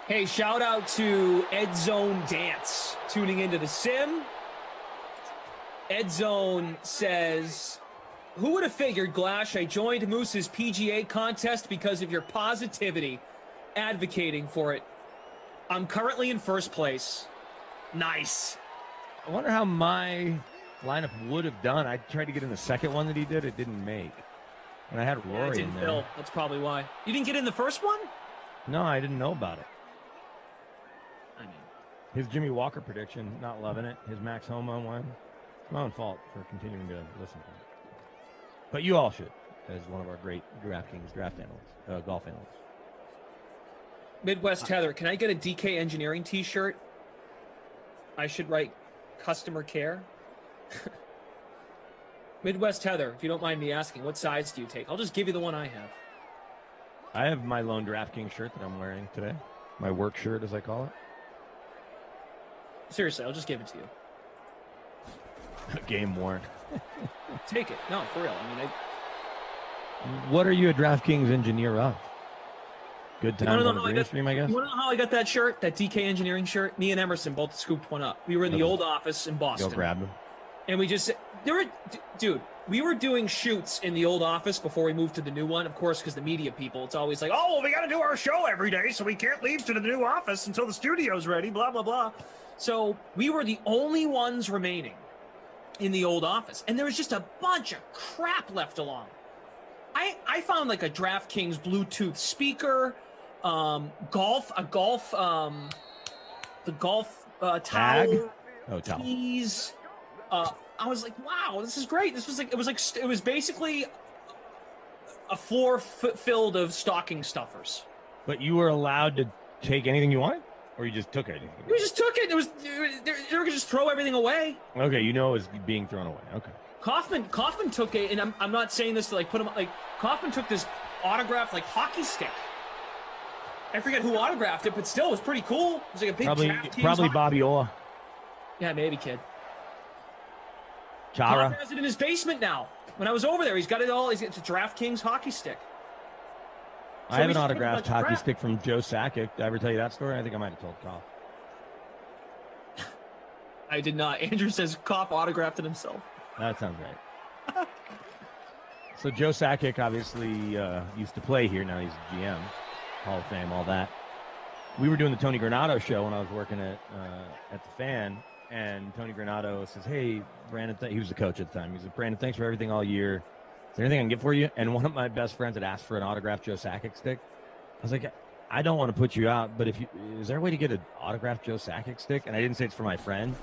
Hey, shout out to Ed Zone Dance tuning into the sim. Ed Zone says, who would have figured, Glash, I joined Moose's PGA contest because of your positivity, advocating for it. I'm currently in first place. Nice.
I wonder how my lineup would have done. I tried to get in the second one that he did. It didn't make. And I had Rory in there.
Fill. That's probably why. You didn't get in the first one?
No, I didn't know about it.
I mean,
his Jimmy Walker prediction, not loving it. His Max Homa one. It's my own fault for continuing to listen to it. But you all should, as one of our great DraftKings draft analysts, golf analysts.
Midwest Heather, can I get a DK Engineering t-shirt? I should write customer care. Midwest Heather, if you don't mind me asking, what size do you take? I'll just give you the one I have.
I have my lone DraftKings shirt that I'm wearing today. My work shirt, as I call it.
Seriously, I'll just give it to you.
Game worn.
Take it. No, for real. I mean,
What are you a DraftKings engineer of? Good times on the green stream, I guess?
You want to know how I got that shirt? That DK Engineering shirt? Me and Emerson both scooped one up. We were in the old office in Boston.
Go grab them.
And we just, dude, we were doing shoots in the old office before we moved to the new one. Of course, because the media people, it's always like, oh, well, we got to do our show every day, so we can't leave to the new office until the studio's ready, blah, blah, blah. So we were the only ones remaining in the old office. And there was just a bunch of crap left along. I found like a DraftKings Bluetooth speaker, the golf towel, keys. I was like, wow, this is great. This was like, it was basically a floor filled of stocking stuffers.
But you were allowed to take anything you wanted, or you just took anything?
We just took it. They were gonna just throw everything away.
Okay, you know it was being thrown away. Okay.
Kaufman took it, and I'm not saying this to like put him like Kaufman took this autographed like hockey stick. I forget who autographed it, but still, it was pretty cool. It was like a big
probably Bobby Orr.
Yeah, maybe, kid.
Chara
Kaufman has it in his basement now. When I was over there, he's got it all. It's a DraftKings hockey stick.
I have an autographed hockey stick from Joe Sakic. Did I ever tell you that story? I think I might have told Koff.
I did not. Andrew says Koff autographed it himself.
That sounds right. So Joe Sakic obviously used to play here. Now he's GM, Hall of Fame, all that. We were doing the Tony Granato show when I was working at the Fan, and Tony Granato says, "Hey, Brandon," he was the coach at the time. He said, "Brandon, thanks for everything all year. Is there anything I can get for you?" And one of my best friends had asked for an autographed Joe Sakic stick. I was like, "I don't want to put you out, but is there a way to get an autographed Joe Sakic stick?" And I didn't say it's for my friend.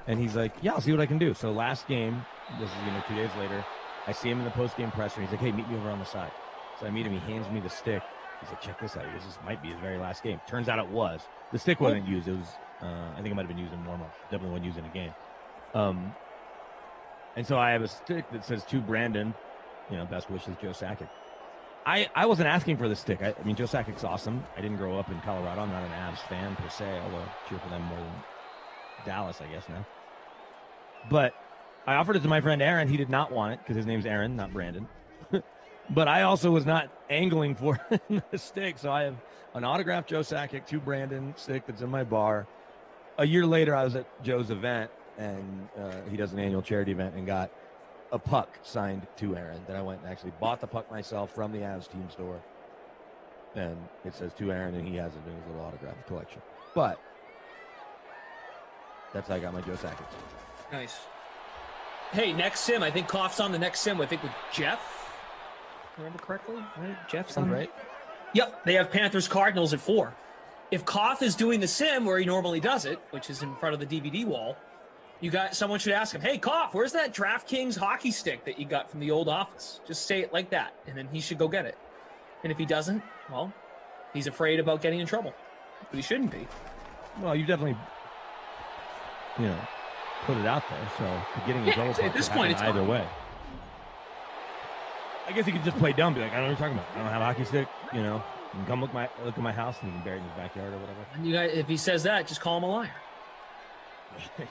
And he's like, "Yeah, I'll see what I can do." So last game, this is 2 days later, I see him in the post-game presser. He's like, "Hey, meet me over on the side." So I meet him. He hands me the stick. He's like, "Check this out. This might be his very last game." Turns out it was. The stick wasn't used. It was, I think it might have been used in warm-up. Definitely wasn't used in a game. And so I have a stick that says to Brandon, best wishes, Joe Sakic. I wasn't asking for the stick. I mean, Joe Sakic's awesome. I didn't grow up in Colorado. I'm not an Avs fan per se, although I cheer for them more than Dallas, I guess, now. But I offered it to my friend Aaron. He did not want it because his name's Aaron, not Brandon. But I also was not angling for the stick. So I have an autographed Joe Sakic to Brandon stick that's in my bar. A year later, I was at Joe's event, and he does an annual charity event, and got a puck signed to Aaron that I went and actually bought the puck myself from the Avs team store. And it says to Aaron, and he has it in his little autograph collection. But that's how I got my Joe Sakic.
Nice. Hey, next sim. I think Koff's on the next sim. I think with Jeff. Remember correctly? Right? Jeff's on.
Right.
Yep. They have Panthers Cardinals at 4. If Koff is doing the sim where he normally does it, which is in front of the DVD wall, someone should ask him, "Hey, Koff, where's that DraftKings hockey stick that you got from the old office?" Just say it like that, and then he should go get it. And if he doesn't, well, he's afraid about getting in trouble, but he shouldn't be.
Well, you definitely, put it out there. So getting in trouble
at this point, it's
either way. I guess he could just play dumb, be like, "I don't know what you're talking about. I don't have a hockey stick." You can come look at my house, and you can bury it in his backyard or whatever.
And you guys, if he says that, just call him a liar.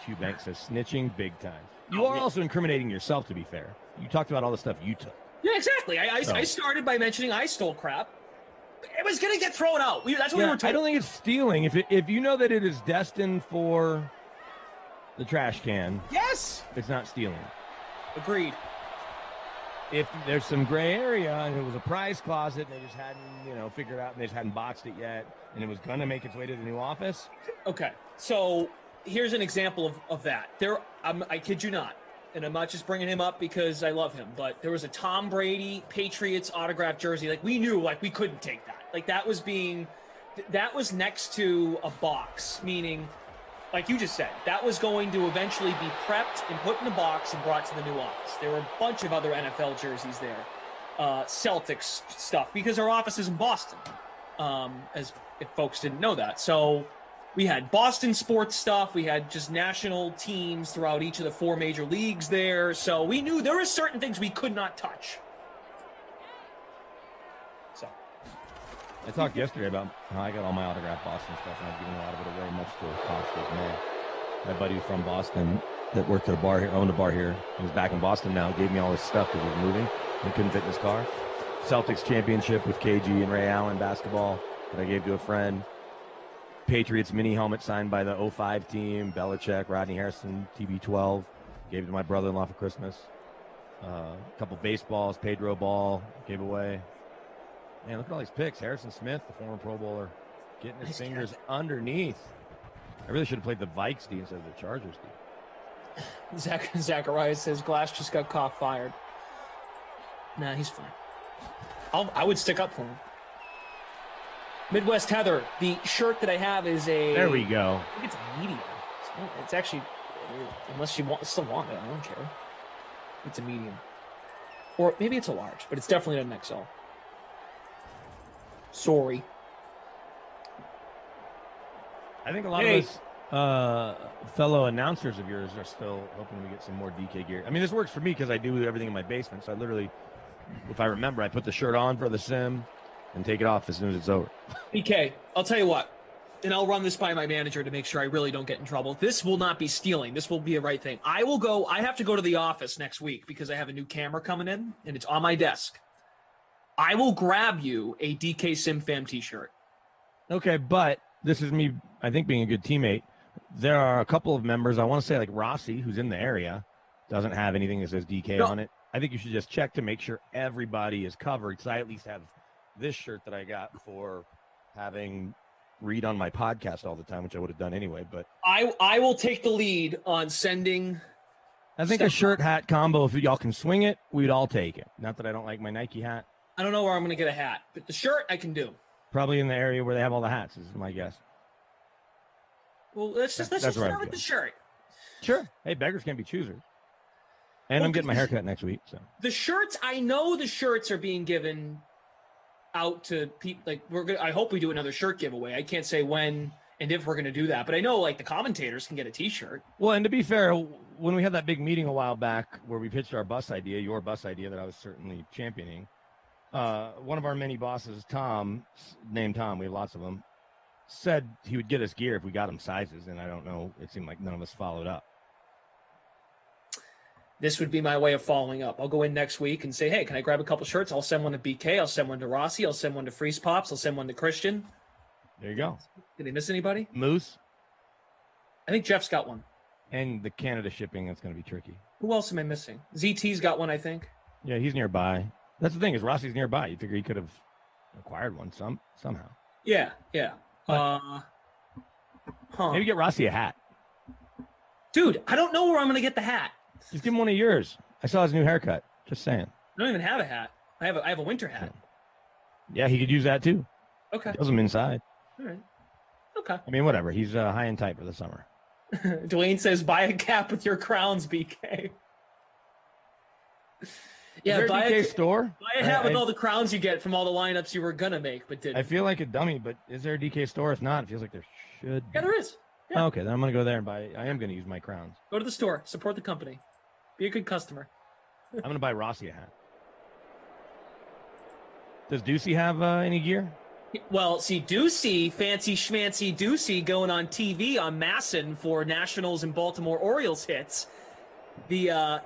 Hugh Banks says snitching big time. You are also incriminating yourself, to be fair. You talked about all the stuff you took.
Yeah, exactly. I started by mentioning I stole crap. It was going to get thrown out. That's what we were told.
I don't think it's stealing. If you know that it is destined for the trash can,
yes,
it's not stealing.
Agreed.
If there's some gray area and it was a prize closet and they just hadn't, figured out and they just hadn't boxed it yet and it was going to make its way to the new office.
Okay. So here's an example of that. I kid you not, and I'm not just bringing him up because I love him, but there was a Tom Brady Patriots autographed jersey. Like, we knew, we couldn't take that. Like, that was next to a box, meaning, like you just said, that was going to eventually be prepped and put in a box and brought to the new office. There were a bunch of other NFL jerseys there, Celtics stuff, because our office is in Boston, as if folks didn't know that. So We had Boston sports stuff. We had just national teams throughout each of the 4 major leagues there. So we knew there were certain things we could not touch. So
I talked yesterday about how I got all my autographed Boston stuff, and I've given a lot of it away, much to the cost of me. My buddy from Boston that worked at a bar here, owned a bar here, he's back in Boston now, gave me all his stuff because he was moving and couldn't fit in his car. Celtics championship with KG and Ray Allen basketball that I gave to a friend. Patriots mini helmet signed by the 05 team, Belichick, Rodney Harrison, TB12. Gave it to my brother-in-law for Christmas. A couple baseballs, Pedro ball, gave away. Man, look at all these picks. Harrison Smith, the former Pro Bowler, getting his fingers underneath. I really should have played the Vikes D instead of the Chargers D.
Zacharias says Glass just got caught fired. Nah, he's fine. I would stick up for him. Midwest Heather, the shirt that I have is a...
There we go.
I think it's a medium. It's actually... Unless you still want it, I don't care. It's a medium. Or maybe it's a large, but it's definitely not an XL. Sorry.
I think a lot of us fellow announcers of yours are still hoping to get some more DK gear. I mean, this works for me because I do everything in my basement. So I literally, if I remember, I put the shirt on for the sim and take it off as soon as it's over.
DK, I'll tell you what, and I'll run this by my manager to make sure I really don't get in trouble. This will not be stealing. This will be a right thing. I have to go to the office next week because I have a new camera coming in, and it's on my desk. I will grab you a DK SimFam t-shirt.
Okay, but this is me, I think, being a good teammate. There are a couple of members, I want to say like Rossi, who's in the area, doesn't have anything that says DK on it. I think you should just check to make sure everybody is covered, because I at least have this shirt that I got for having Reed on my podcast all the time, which I would have done anyway. But
I will take the lead on sending.
I think a shirt hat combo, if y'all can swing it, we'd all take it. Not that I don't like my Nike hat.
I don't know where I'm going to get a hat, but the shirt I can do.
Probably in the area where they have all the hats, is my guess.
Well, let's just start with the shirt.
Sure. Hey, beggars can't be choosers. And I'm getting my haircut next week. So
the shirts, I know the shirts are being given out to people. Like I hope we do another shirt giveaway. I can't say when and if we're going to do that, but I know like the commentators can get a T-shirt.
Well, and to be fair, when we had that big meeting a while back where we pitched our bus idea, your bus idea that I was certainly championing, one of our many bosses, Tom, named Tom, we have lots of them, said he would get us gear if we got him sizes, and I don't know, it seemed like none of us followed up.
This would be my way of following up. I'll go in next week and say, hey, can I grab a couple shirts? I'll send one to BK. I'll send one to Rossi. I'll send one to Freeze Pops. I'll send one to Christian.
There you go.
Did they miss anybody?
Moose.
I think Jeff's got one.
And the Canada shipping, that's going to be tricky.
Who else am I missing? ZT's got one, I think.
Yeah, he's nearby. That's the thing, is Rossi's nearby. You figure he could have acquired one somehow.
Yeah.
Maybe get Rossi a hat.
Dude, I don't know where I'm going to get the hat.
Just give him one of yours. I saw his new haircut. Just saying.
I don't even have a hat. I have a winter hat.
Yeah, he could use that too.
Okay.
Does him inside.
All right. Okay.
I mean, whatever. He's high and tight for the summer.
Dwayne says, buy a cap with your crowns, BK. Yeah,
buy a store.
Buy a hat with all the crowns you get from all the lineups you were gonna make, but didn't.
I feel like a dummy, but is there a DK store? If not, it feels like there should be.
Yeah, there is. Yeah.
Oh, okay, then I'm gonna go there and buy. I am gonna use my crowns.
Go to the store. Support the company. Be a good customer.
I'm gonna buy Rossi a hat. Does Ducey have any gear?
Well, see, Ducey, fancy schmancy Ducey, going on TV on Masson for Nationals and Baltimore Orioles hits. The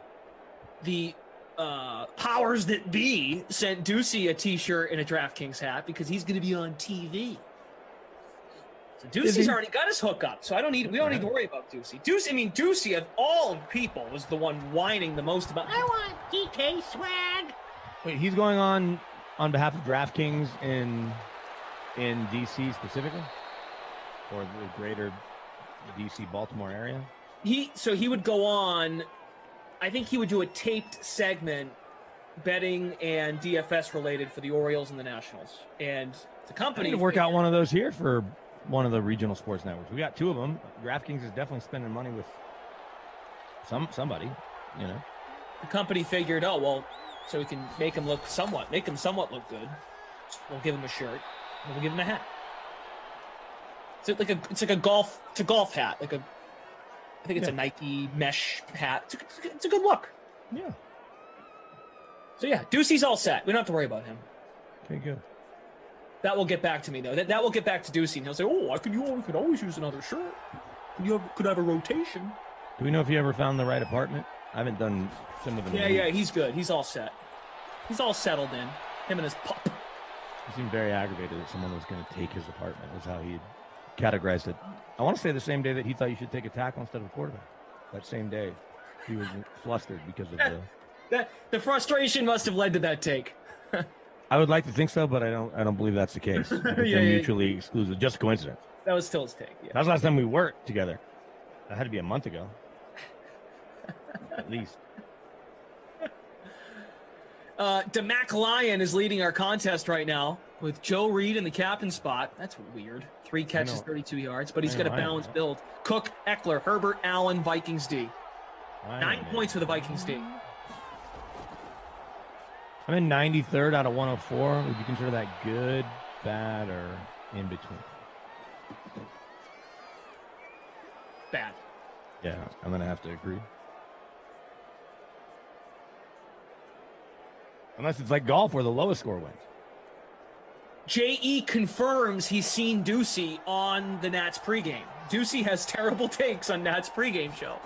powers that be sent Ducey a T-shirt and a DraftKings hat because he's going to be on TV. So Ducey's already got his hookup, so we don't need to worry about Ducey. Ducey of all people was the one whining the most about. I want DK swag.
Wait, he's going on behalf of DraftKings in DC specifically, or the greater DC Baltimore area?
He would go on. I think he would do a taped segment, betting and DFS related for the Orioles and the Nationals, and the company.
I need to work out one of those here for one of the regional sports networks. We got two of them. DraftKings is definitely spending money with somebody, you know.
The company figured, so we can make him somewhat look good. We'll give him a shirt. We'll give him a hat. It's like a golf hat. I think it's a Nike mesh hat. It's a good look.
Yeah.
So yeah, Ducey's all set. We don't have to worry about him.
Okay, good.
That will get back to me though. That will get back to Ducey, and he'll say, "Oh, we could always use another shirt. Could have a rotation."
Do we know if he ever found the right apartment? I haven't done some of them.
Yeah, he's good. He's all set. He's all settled in. Him and his pup.
He seemed very aggravated that someone was going to take his apartment. Was how he categorized it. I want to say the same day that he thought you should take a tackle instead of a quarterback. That same day, he was flustered because of
the frustration must have led to that take.
I would like to think so, but I don't believe that's the case. I think they're mutually exclusive. Just coincidence.
That was still his take. Yeah.
That was the last time we worked together. That had to be a month ago. At least.
DeMac Lyon is leading our contest right now with Joe Reed in the captain spot. That's weird. 3 catches, 32 yards, but he's got a balanced build. Cook, Eckler, Herbert, Allen, Vikings D. 9 points for the Vikings D.
I'm in 93rd out of 104. Would you consider that good, bad, or in between?
Bad.
Yeah, I'm going to have to agree. Unless it's like golf where the lowest score wins.
J.E. confirms he's seen Ducey on the Nats pregame. Ducey has terrible takes on Nats pregame show.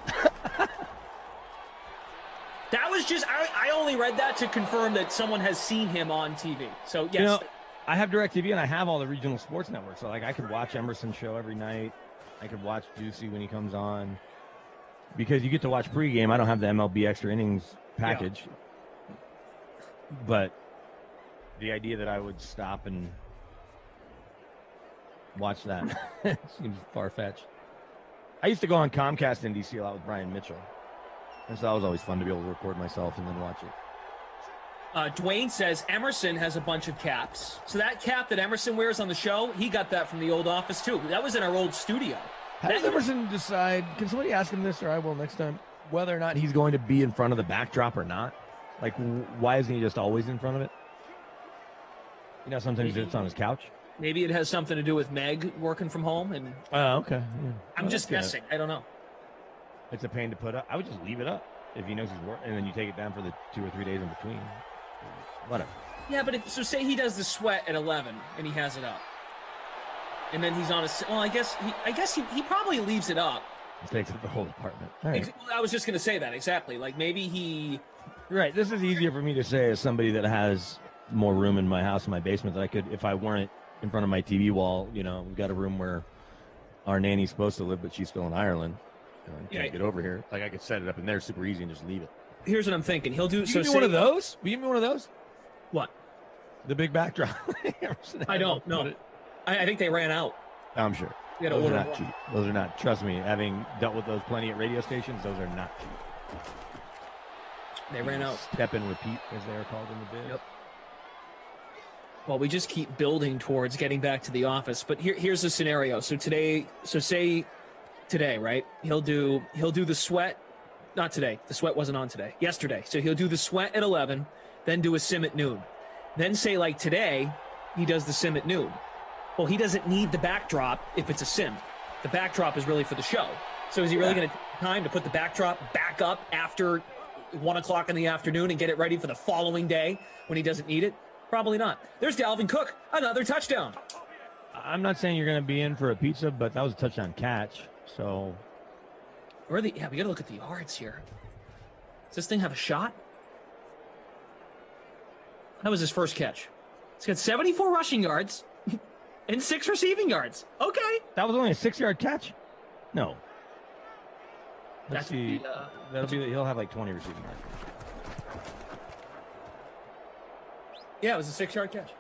That was just, I only read that to confirm that someone has seen him on TV. So, yes.
You know, I have DirecTV and I have all the regional sports networks. So, like, I could watch Emerson's show every night. I could watch Ducey when he comes on. Because you get to watch pregame. I don't have the MLB extra innings package. Yeah. But the idea that I would stop and watch that seems far-fetched. I used to go on Comcast in DC a lot with Brian Mitchell. And so that was always fun to be able to record myself and then watch it.
Dwayne says Emerson has a bunch of caps. So that cap that Emerson wears on the show, he got that from the old office too. That was in our old studio.
How does Emerson decide, can somebody ask him this, or I will next time, whether or not he's going to be in front of the backdrop or not? Like, why isn't he just always in front of it? You know, sometimes it's on his couch.
Maybe it has something to do with Meg working from home. And
okay. Yeah.
I'm just guessing. I don't know.
It's a pain to put up. I would just leave it up if he knows he's working, and then you take it down for the 2 or 3 days in between. Whatever.
Yeah, but so say he does the sweat at 11 and he has it up, and then he's on a. Well, I guess he probably leaves it up.
He takes up the whole apartment. All right.
I was just going to say that exactly. Like maybe he.
Right. This is easier for me to say as somebody that has more room in my house, in my basement, that I could, if I weren't in front of my TV wall. You know, we've got a room where our nanny's supposed to live, but she's still in Ireland. Can't get over here. Like I could set it up in there super easy and just leave it.
Here's what I'm thinking. He'll do.
Give me one of those. Will you give me one of those?
What?
The big backdrop.
I don't know. I think they ran out.
I'm sure. Those are not cheap. Those are not. Trust me, having dealt with those plenty at radio stations, those are not cheap.
They ran out.
Step and repeat, as they are called in the biz.
Yep. Well, we just keep building towards getting back to the office. But here's the scenario. So say today, right? He'll do the sweat. Not today. The sweat wasn't on today. Yesterday. So he'll do the sweat at 11, then do a sim at noon. Then say like today, he does the sim at noon. Well, he doesn't need the backdrop if it's a sim. The backdrop is really for the show. So is he really going to take time to put the backdrop back up after 1 o'clock in the afternoon and get it ready for the following day when he doesn't need it? Probably not. There's Dalvin Cook, another touchdown.
I'm not saying you're going to be in for a pizza, but that was a touchdown catch. So,
we got to look at the yards here. Does this thing have a shot? That was his first catch. He's got 74 rushing yards and 6 receiving yards. Okay.
That was only a 6-yard catch? No.
That'll
be he'll have like 20 receiving yards.
Yeah, it was a 6-yard catch.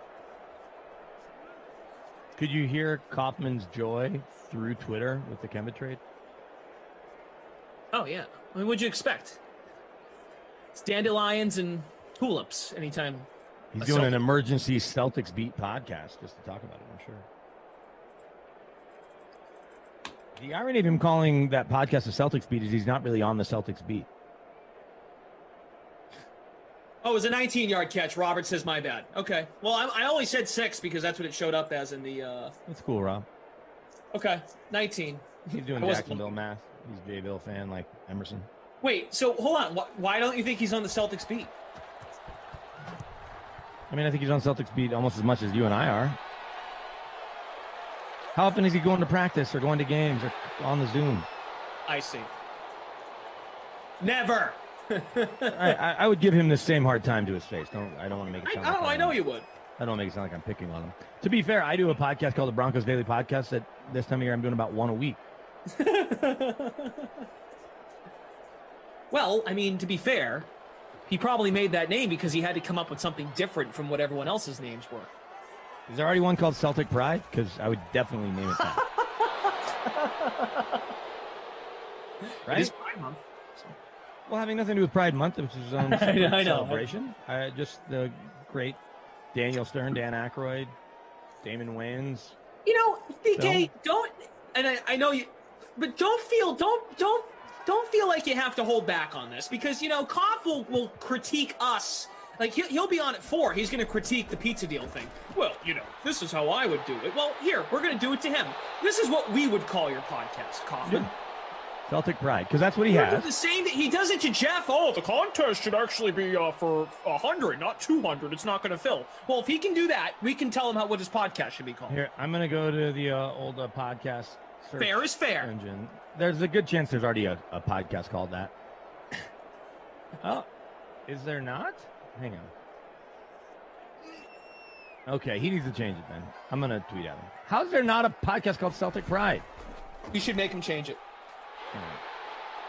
Could you hear Kaufman's joy through Twitter with the Kemba trade?
Oh, yeah. I mean, what'd you expect? It's dandelions and tulips anytime.
He's doing an emergency Celtics beat podcast just to talk about it, I'm sure. The irony of him calling that podcast a Celtics beat is he's not really on the Celtics beat.
Oh, it was a 19-yard catch. Robert says, my bad. Okay. Well, I only said 6 because that's what it showed up as in the...
That's cool, Rob.
Okay, 19.
He's doing
I wasn't
Jacksonville
looking.
math. He's a J. Bill fan like Emerson.
Wait, so hold on. Why don't you think he's on the Celtics beat?
I mean, I think he's on Celtics beat almost as much as you and I are. How often is he going to practice or going to games or on the Zoom?
I see. Never.
I would give him the same hard time to his face. I don't want to make it sound like
I know you would.
I don't make it sound like I'm picking on him. To be fair, I do a podcast called the Broncos Daily Podcast that this time of year I'm doing about one a week.
Well, I mean, to be fair, he probably made that name because he had to come up with something different from what everyone else's names were.
Is there already one called Celtic Pride? Because I would definitely name it that. Right?
It is Pride Month. So.
Well, having nothing to do with Pride Month, which is on
I know.
celebration. Just the great Daniel Stern, Dan Aykroyd, Damon Wayans.
You know, BK, don't, and I know you, but don't feel like you have to hold back on this because, you know, Koff will critique us. Like, he'll be on at 4. He's going to critique the pizza deal thing. Well, you know, this is how I would do it. Well, here, we're going to do it to him. This is what we would call your podcast, Kaufman.
Yeah. Celtic Pride, because that's what he has.
The same that he does it to Jeff. Oh, the contest should actually be for 100, not 200. It's not going to fill. Well, if he can do that, we can tell him what his podcast should be called.
Here, I'm going to go to the old podcast search
Fair is fair.
engine. There's a good chance there's already a podcast called that. Oh, is there not? Hang on. Okay, he needs to change it then. I'm going to tweet at him. How's there not a podcast called Celtic Pride?
You should make him change it.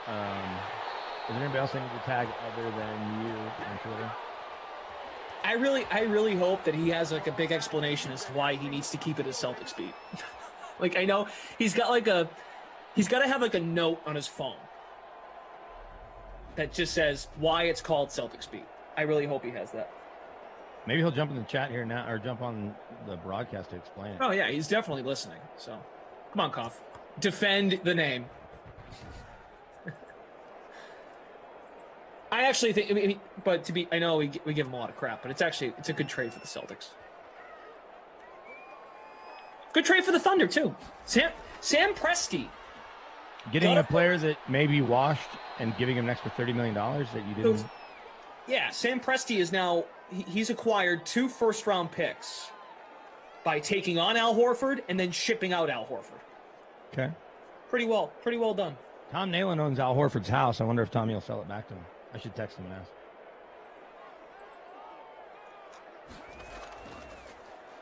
Is there anybody else I need to tag other than you on Twitter?
I really hope that he has like a big explanation as to why he needs to keep it as Celtics beat. Like, I know he's got to have like a note on his phone that just says why it's called Celtics beat. I really hope he has that.
Maybe he'll jump in the chat here now or jump on the broadcast to explain it.
Oh yeah, he's definitely listening. So come on, Koff. Defend the name. I actually think, I know we give him a lot of crap, but it's a good trade for the Celtics. Good trade for the Thunder too. Sam Presti.
Getting a player that may be washed and giving him an extra $30 million that you didn't.
Yeah, Sam Presti is now he's acquired 2 first-round picks by taking on Al Horford and then shipping out Al Horford.
Okay.
Pretty well done.
Tom Nalen owns Al Horford's house. I wonder if Tommy will sell it back to him. I should text him and ask.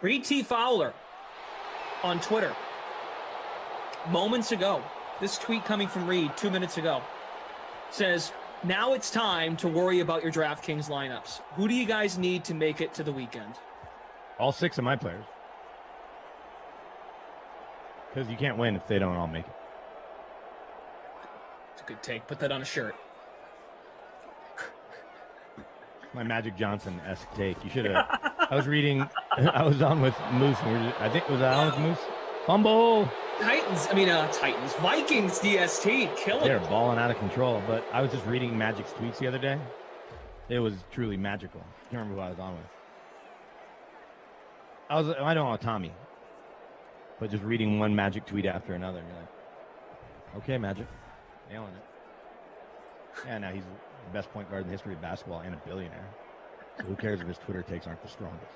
Reed T. Fowler on Twitter. Moments ago, this tweet coming from Reed 2 minutes ago says, now it's time to worry about your DraftKings lineups. Who do you guys need to make it to the weekend?
All 6 of my players. Because you can't win if they don't all make it.
It's a good take. Put that on a shirt.
My Magic Johnson-esque take. You should have. I was on with Moose. I think, was I on with Moose? Fumble.
Titans. Vikings DST. Kill it.
They're balling out of control. But I was just reading Magic's tweets the other day. It was truly magical. I can't remember who I was on with. I don't know Tommy. But just reading one Magic tweet after another. And you're like, okay, Magic. Nailing it. Yeah, now he's the best point guard in the history of basketball and a billionaire. So who cares if his Twitter takes aren't the strongest?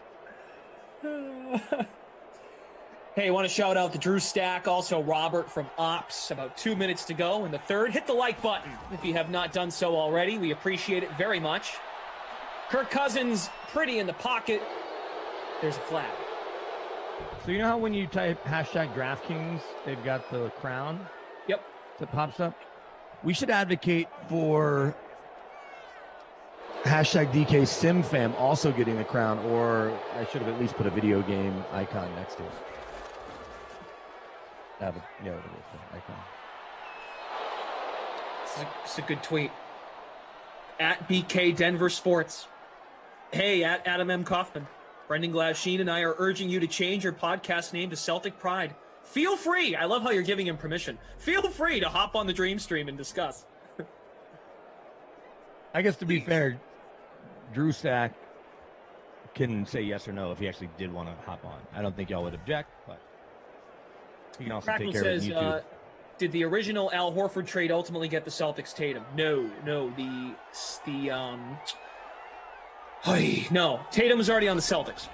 Hey, I want to shout out to Drew Stack, also Robert from Ops. About 2 minutes to go in the third. Hit the like button if you have not done so already. We appreciate it very much. Kirk Cousins, pretty in the pocket. There's a flag.
So you know how when you type hashtag DraftKings, they've got the crown?
Yep.
That pops up? We should advocate for hashtag DK SimFam also getting the crown, or I should have at least put a video game icon next to it. Icon.
It's a good tweet. At BK Denver Sports. Hey, at Adam M. Kaufman. Brendan Glavsheen and I are urging you to change your podcast name to Celtic Pride. Feel free. I love how you're giving him permission. Feel free to hop on the Dream Stream and discuss.
I guess to be fair, Drew Stack can say yes or no if he actually did want to hop on. I don't think y'all would object, but You can also
Crackle
take care
says,
of it on YouTube.
did the original Al Horford trade ultimately get the Celtics Tatum? No. No. Tatum was already on the Celtics.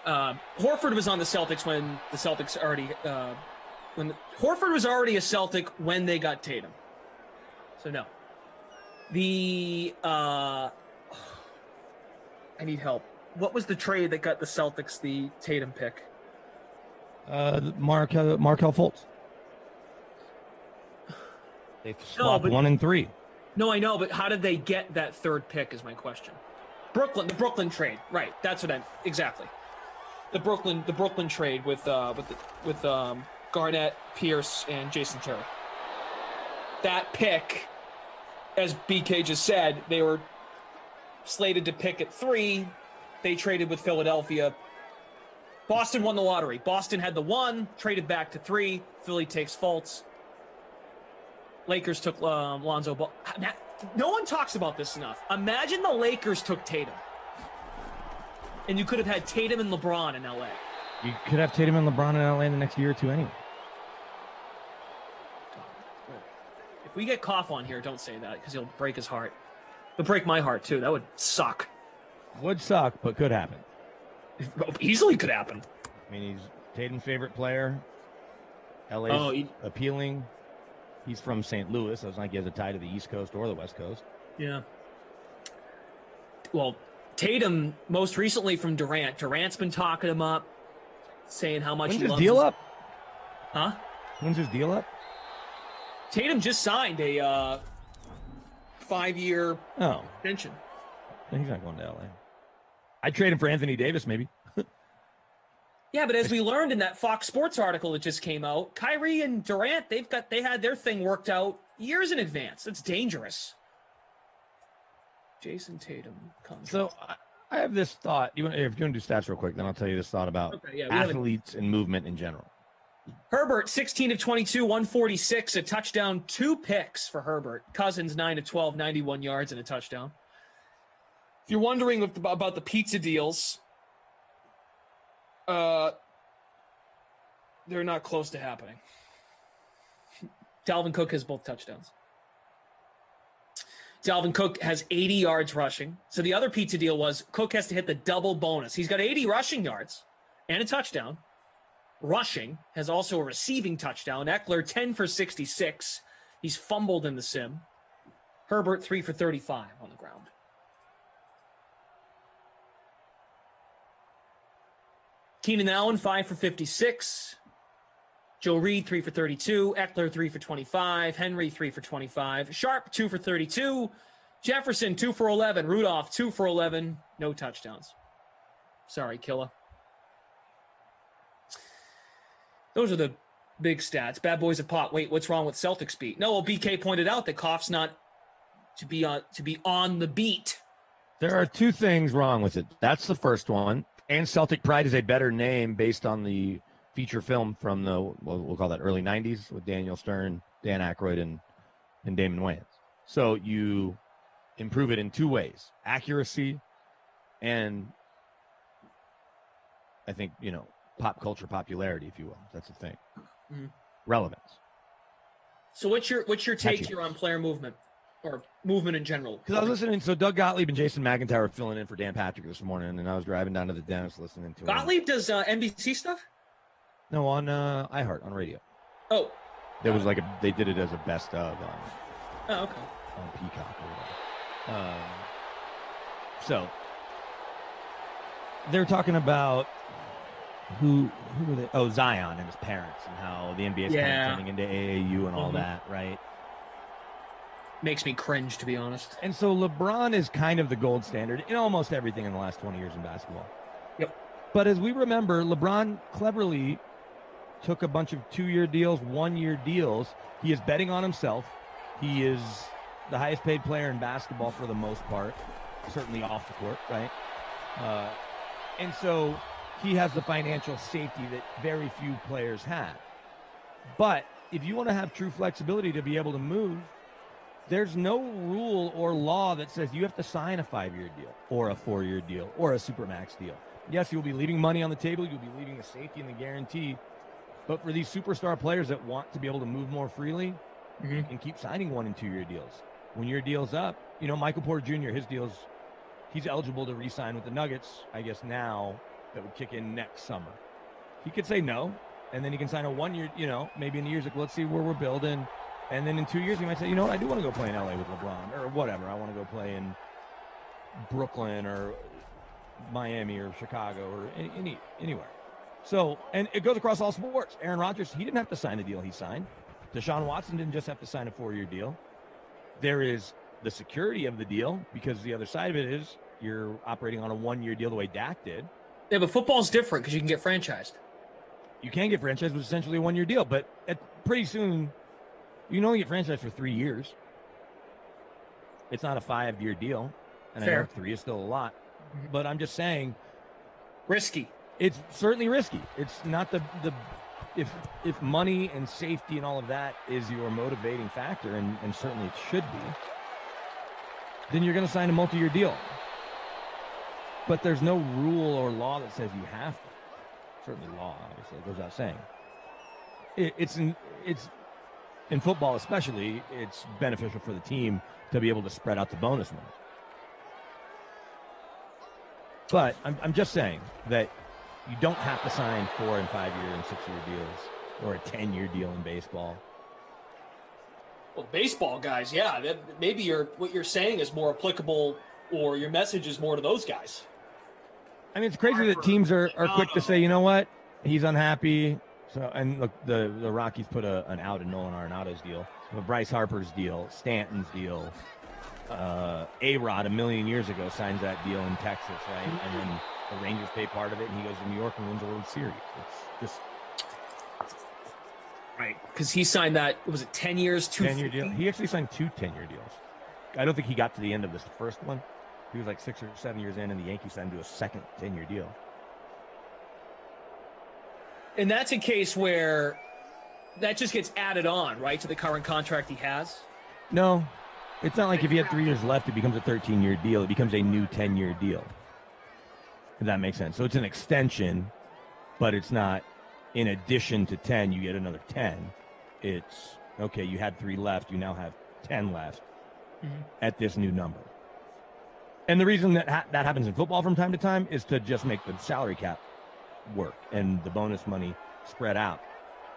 Horford was on the Celtics when the Celtics already Horford was already a Celtic when they got Tatum. So no. I need help. What was the trade that got the Celtics the Tatum pick?
Markel Fultz. They swapped 1 and 3.
No, I know, but how did they get that third pick is my question. The Brooklyn trade. Right. That's what exactly. The Brooklyn trade with Garnett, Pierce, and Jason Terry. That pick, as BK just said, they were slated to pick at 3. They traded with Philadelphia. Boston won the lottery. Boston had the 1, traded back to 3. Philly takes Fultz. Lakers took Lonzo Ball. No one talks about this enough. Imagine the Lakers took Tatum. And you could have had Tatum and LeBron in LA.
You could have Tatum and LeBron in LA in the next year or two anyway.
If we get Koff on here, don't say that because he'll break his heart. He'll break my heart too. That would suck.
Would suck, but could happen.
Easily could happen.
I mean, he's Tatum's favorite player. LA's appealing. He's from St. Louis, so it's not like he has a tie to the East Coast or the West Coast.
Yeah. Well, Tatum, most recently from Durant. Durant's been talking him up, saying how much
When's
he
his
loves
deal
him.
up?
Huh?
When's his deal up?
Tatum just signed a 5-year extension.
He's not going to LA. I'd trade him for Anthony Davis, maybe.
Yeah, but as we learned in that Fox Sports article that just came out, Kyrie and Durant, they had their thing worked out years in advance. It's dangerous. Jason Tatum comes.
So I have this thought. If you want to do stats real quick, then I'll tell you this thought about athletes and movement in general.
Herbert, 16 of 22, 146, a touchdown, 2 picks for Herbert. Cousins, 9 of 12, 91 yards and a touchdown. If you're wondering about the pizza deals, they're not close to happening. Dalvin Cook has both touchdowns. Dalvin Cook has 80 yards rushing. So the other pizza deal was Cook has to hit the double bonus. He's got 80 rushing yards and a touchdown. Rushing has also a receiving touchdown. Eckler, 10 for 66. He's fumbled in the sim. Herbert, 3 for 35 on the ground. Keenan Allen, 5 for 56. Joe Reed, 3 for 32. Eckler, 3 for 25. Henry, 3 for 25. Sharp, 2 for 32. Jefferson, 2 for 11. Rudolph, 2 for 11. No touchdowns. Sorry, Killa. Those are the big stats. Bad boys at pot. Wait, what's wrong with Celtics beat? No, well, BK pointed out that Koff's not to be on the beat.
There are 2 things wrong with it. That's the first one. And Celtic Pride is a better name based on the feature film from we'll call that early 90s with Daniel Stern, Dan Aykroyd, and Damon Wayans. So you improve it in 2 ways. Accuracy and I think, pop culture popularity, if you will. That's the thing. Mm-hmm. Relevance.
So what's your take here on player movement or movement in general?
Because I was listening. So Doug Gottlieb and Jason McIntyre were filling in for Dan Patrick this morning, and I was driving down to the dentist listening to
Gottlieb does NBC stuff?
No, on iHeart on radio.
Oh,
there was they did it as a best of
on on
Peacock or whatever. So they're talking about who were they? Oh, Zion and his parents and how the NBA is kind of turning into AAU and all that, right?
Makes me cringe, to be honest.
And so LeBron is kind of the gold standard in almost everything in the last 20 years in basketball.
Yep.
But as we remember, LeBron cleverly took a bunch of 2-year deals, 1-year deals. He is betting on himself. He is the highest paid player in basketball for the most part, certainly off the court, right? And so he has the financial safety that very few players have. But if you want to have true flexibility to be able to move, there's no rule or law that says you have to sign a 5-year deal or a 4-year deal or a supermax deal. Yes, you'll be leaving money on the table. You'll be leaving the safety and the guarantee But for these superstar players that want to be able to move more freely, and keep signing 1- and 2-year deals. When your deal's up, Michael Porter Jr., his deal's, he's eligible to re-sign with the Nuggets, I guess now, that would kick in next summer. He could say no, and then he can sign a 1-year, maybe in the years, like, let's see where we're building. And then in 2 years, he might say, you know what, I do want to go play in LA with LeBron, or whatever. I want to go play in Brooklyn or Miami or Chicago or anywhere. So, and it goes across all sports. Aaron Rodgers, he didn't have to sign the deal he signed. Deshaun Watson didn't just have to sign a 4-year deal. There is the security of the deal, because the other side of it is you're operating on a 1-year deal the way Dak did.
Yeah, but football's different because you can get franchised.
You can get franchised with essentially a 1-year deal, but pretty soon you can only get franchised for 3 years. It's not a 5-year deal. And
Fair.
I know 3 is still a lot. But I'm just saying,
Risky.
it's certainly risky. It's not the if money and safety and all of that is your motivating factor, and certainly it should be, then you're going to sign a multi-year deal. But there's no rule or law that says you have to. Certainly law, obviously, it goes without saying. It's in football especially, it's beneficial for the team to be able to spread out the bonus money. But I'm just saying that you don't have to sign 4- and 5-year and 6-year deals, or a 10-year deal in baseball.
Well, baseball guys, yeah. Maybe what you're saying is more applicable, or your message is more to those guys.
I mean, it's crazy that teams are quick to say, you know what, he's unhappy. So, and look, the Rockies put an out in Nolan Arenado's deal, but Bryce Harper's deal, Stanton's deal, A-Rod a million years ago signs that deal in Texas, right? And then the Rangers pay part of it, and he goes to New York and wins the World Series. It's just
right, because he signed that. Was it 10 years?
10-year deal. He actually signed 2 10-year deals. I don't think he got to the end of this first one. He was like 6 or 7 years in, and the Yankees signed him to a second 10-year deal.
And that's a case where that just gets added on, right, to the current contract he has?
No, it's not like if he had 3 years left, it becomes a 13-year deal. It becomes a new 10-year deal. If that makes sense. So it's an extension, but it's not in addition to 10, you get another 10. It's, okay, you had 3 left, you now have 10 left at this new number. And the reason that that happens in football from time to time is to just make the salary cap work and the bonus money spread out.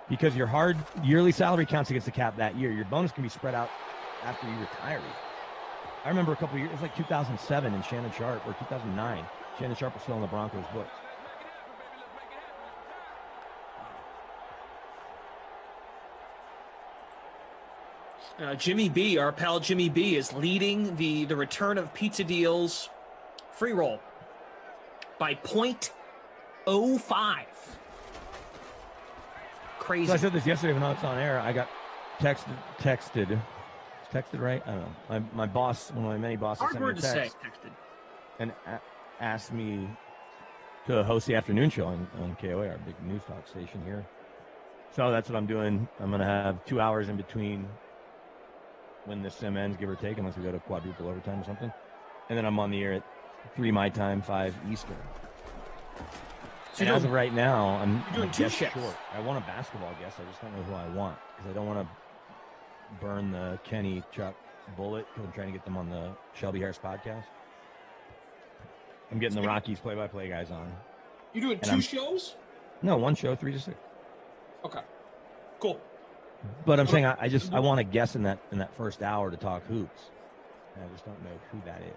Because your hard yearly salary counts against the cap that year. Your bonus can be spread out after you retire. I remember a couple of years, it was like 2007 and Shannon Sharp, or 2009. Shannon Sharp was still in the Broncos books.
Jimmy B, our pal Jimmy B, is leading the return of pizza deals free roll by 0.05. Crazy.
So I said this yesterday when I was on air. I got texted, right? I don't know. My boss, one of my many bosses,
Hard
sent me a
word to say,
text
texted.
and asked me to host the afternoon show on KOA, our big news talk station here. So that's what I'm doing. I'm going to have 2 hours in between when this sim ends, give or take, unless we go to quadruple overtime or something. And then I'm on the air at 3 my time, 5 Eastern. So as of right now, I'm a guest short. I want a basketball guest. I just don't know who I want, because I don't want to burn the Kenny Chuck bullet, because I'm trying to get them on the Shelby Harris podcast. I'm getting the Rockies play-by-play guys on.
You doing two shows?
No, one show, 3 to 6.
Okay, cool.
But I'm saying I want to guess in that first hour to talk hoops. And I just don't know who that is.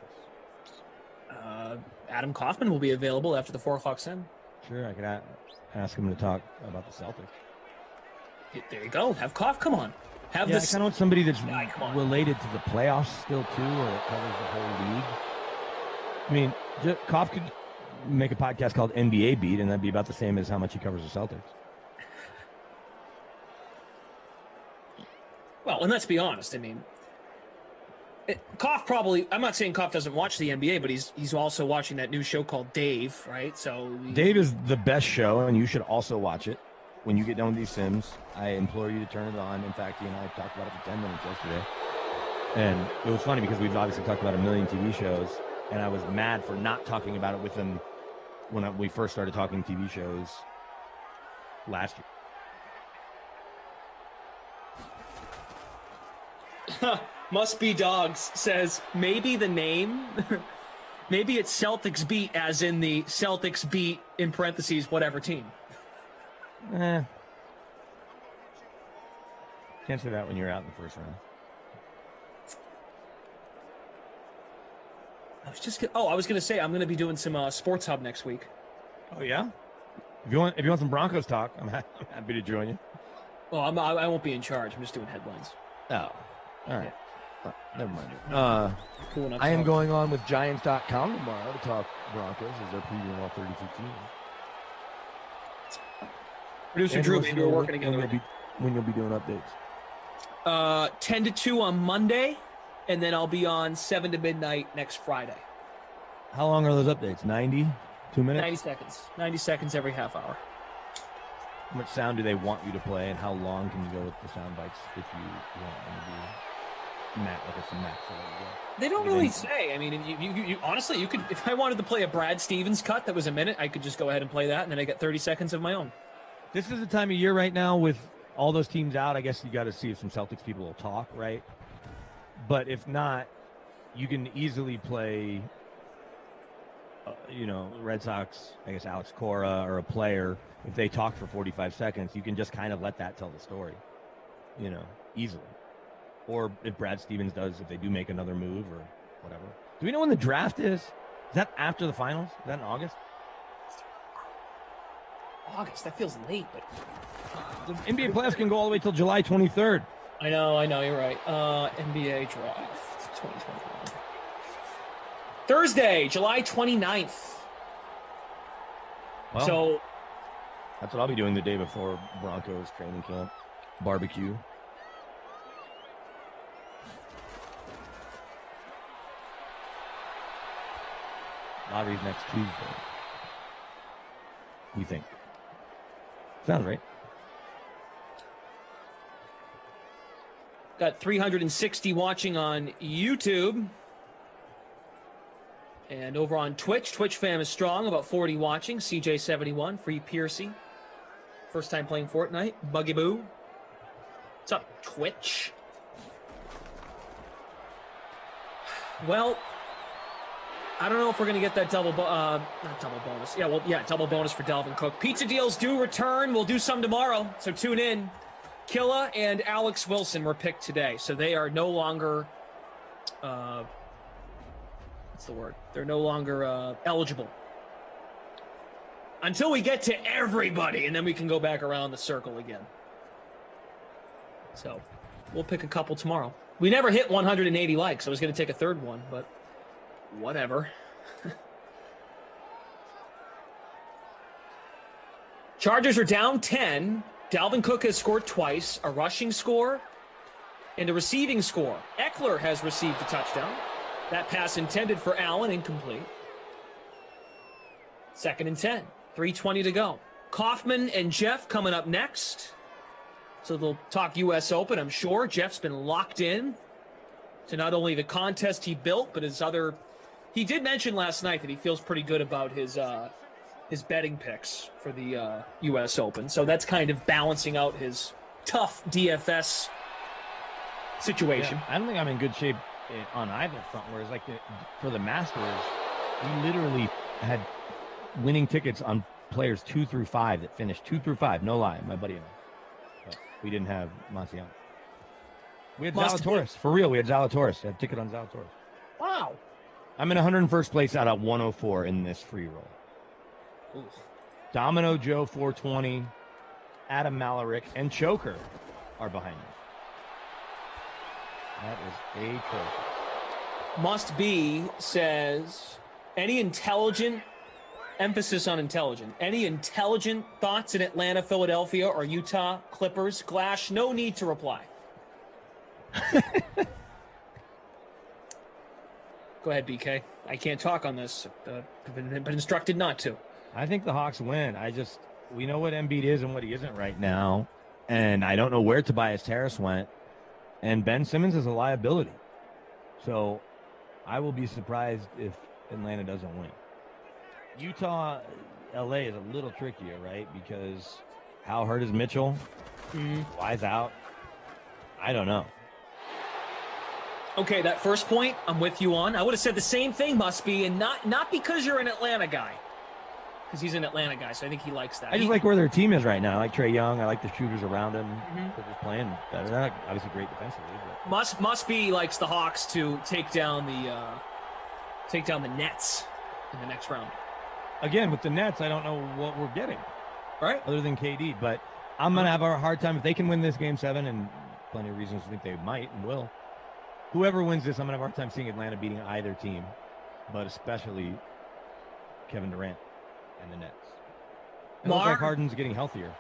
Adam Kaufman will be available after the 4 o'clock sim.
Sure, I could ask him to talk about the Celtics.
There you go. Have Kauf come on.
I kind of want somebody that's related to the playoffs still too, or that covers the whole league. I mean, Kauf could make a podcast called NBA Beat, and that'd be about the same as how much he covers the Celtics.
Well, and let's be honest. I mean, Kauf probably. I'm not saying Kauf doesn't watch the NBA, but he's also watching that new show called Dave, right? So
Dave is the best show, and you should also watch it. When you get done with these sims, I implore you to turn it on. In fact, you and I talked about it for 10 minutes yesterday. And it was funny because we've obviously talked about a million TV shows, and I was mad for not talking about it with him when we first started talking TV shows last year.
Must Be Dogs says maybe the name, maybe it's Celtics beat, as in the Celtics beat in parentheses whatever team.
Can't say that when you're out in the first round.
I was gonna say I'm gonna be doing some Sports Hub next week.
Oh yeah. If you want some Broncos talk, I'm happy to join you.
Well, I won't be in charge. I'm just doing headlines.
Oh, all right. Never mind.
Cool enough.
I am going on with Giants.com tomorrow to talk Broncos as they're previewing all 32 teams.
Producer Drew, maybe we're working together.
When you'll be doing updates?
10 to 2 on Monday, and then I'll be on 7 to midnight next Friday.
How long are those updates? 90? 2 minutes?
90 seconds. 90 seconds every half hour.
How much sound do they want you to play, and how long can you go with the sound bites if you want them to be max?
They don't really say. I mean, you honestly, you could, if I wanted to play a Brad Stevens cut that was a minute, I could just go ahead and play that, and then I get 30 seconds of my own.
This is the time of year right now with all those teams out. I guess you got to see if some Celtics people will talk, right? But if not, you can easily play, Red Sox, I guess Alex Cora or a player. If they talk for 45 seconds, you can just kind of let that tell the story, easily. Or if Brad Stevens does, if they do make another move or whatever. Do we know when the draft is? Is that after the finals? Is that in August?
August, that feels late, but
the NBA playoffs can go all the way till July 23rd.
I know, you're right. NBA draft 2021. Thursday, July 29th.
Well,
so
that's what I'll be doing the day before Broncos training camp. Barbecue. Lottery's next Tuesday. We think. Sounds right.
Got 360 watching on YouTube. And over on Twitch, Twitch fam is strong, about 40 watching. CJ71, Free Piercy. First time playing Fortnite. Buggy Boo. What's up, Twitch? Well, I don't know if we're going to get that double bonus. Double bonus for Dalvin Cook. Pizza deals do return. We'll do some tomorrow, so tune in. Killa and Alex Wilson were picked today, so they are no longer, what's the word? They're no longer eligible. Until we get to everybody, and then we can go back around the circle again. So, we'll pick a couple tomorrow. We never hit 180 likes. I was going to take a third one, but whatever. Chargers are down 10. Dalvin Cook has scored twice, a rushing score and a receiving score. Eckler has received a touchdown. That pass intended for Allen, incomplete. 2nd and 10. 3:20 to go. Kaufman and Geoff coming up next. So they'll talk U.S. Open, I'm sure. Jeff's been locked in to not only the contest he built, but his other... He did mention last night that he feels pretty good about his betting picks for the U.S. Open. So that's kind of balancing out his tough DFS situation.
Yeah, I don't think I'm in good shape on either front. Whereas, for the Masters, we literally had winning tickets on players 2 through 5 that finished 2 through 5. No lie, my buddy and I. But we didn't have Marciano. We had Zalatoris. For real, we had Zalatoris. I had a ticket on Zalatoris.
Wow.
I'm in 101st place out of 104 in this free roll.
Ooh.
Domino Joe 420, Adam Malarick, and Choker are behind me. That is a trophy.
Must Be says, any intelligent, emphasis on intelligent, any intelligent thoughts in Atlanta, Philadelphia, or Utah Clippers? Glash, no need to reply. Go ahead, BK. I can't talk on this. I've been instructed not to.
I think the Hawks win. We know what Embiid is and what he isn't right now. And I don't know where Tobias Harris went. And Ben Simmons is a liability. So I will be surprised if Atlanta doesn't win. Utah, LA is a little trickier, right? Because how hurt is Mitchell? Why's out? I don't know.
Okay, that first point, I'm with you on. I would have said the same thing, must be, and not because you're an Atlanta guy. Because he's an Atlanta guy, so I think he likes that.
I just like where their team is right now. I like Trae Young. I like the shooters around him. They're just playing better. They're not obviously great defensively. But.
Must be likes the Hawks to take down the Nets in the next round.
Again, with the Nets, I don't know what we're getting.
Right.
Other than KD, but I'm gonna have a hard time if they can win this Game 7, and plenty of reasons to think they might and will. Whoever wins this, I'm gonna have a hard time seeing Atlanta beating either team, but especially Kevin Durant and the Nets. It looks like Harden's getting healthier.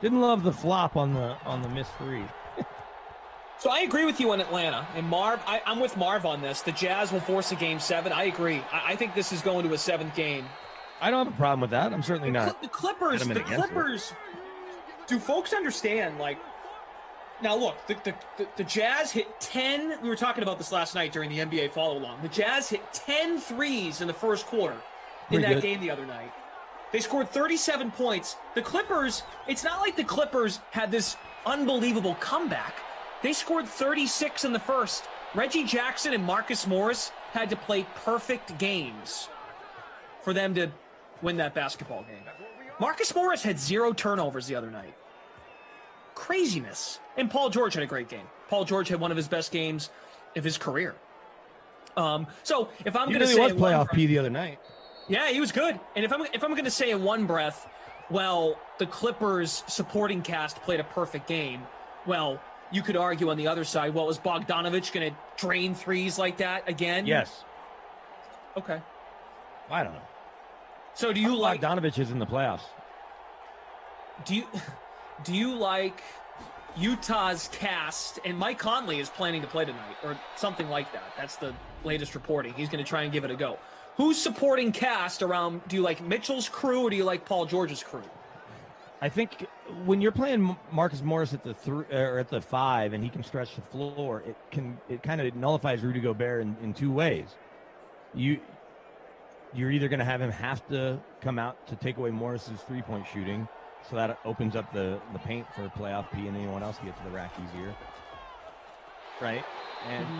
Didn't love the flop on the missed three.
So I agree with you on Atlanta. And Marv, I'm with Marv on this. The Jazz will force a Game 7. I agree. I think this is going to a 7th game.
I don't have a problem with that. I'm certainly not.
The Clippers. Do folks understand? Like, now look, the Jazz hit 10. We were talking about this last night during the NBA follow along. The Jazz hit 10 threes in the first quarter in that game the other night. They scored 37 points. The Clippers. It's not like the Clippers had this unbelievable comeback. They scored 36 in the first. Reggie Jackson and Marcus Morris had to play perfect games for them to win that basketball game. Marcus Morris had 0 turnovers the other night. Craziness. And Paul George had a great game. Paul George had one of his best games of his career. So if I'm going to say
he was playoff P the other night.
Yeah, he was good. And if I'm going to say in one breath, well, the Clippers supporting cast played a perfect game. Well, you could argue on the other side, well, is Bogdanovich going to drain threes like that again?
Yes.
Okay.
I don't know.
So do you like
Bogdanovich is in the playoffs?
Do you like Utah's cast? And Mike Conley is planning to play tonight, or something like that. That's the latest reporting. He's going to try and give it a go. Who's supporting cast around? Do you like Mitchell's crew or do you like Paul George's crew?
I think when you're playing Marcus Morris at the 5 and he can stretch the floor, it kind of nullifies Rudy Gobert in two ways. You're either going to have him have to come out to take away Morris's 3-point shooting, so that opens up the paint for playoff P and anyone else to get to the rack easier, right?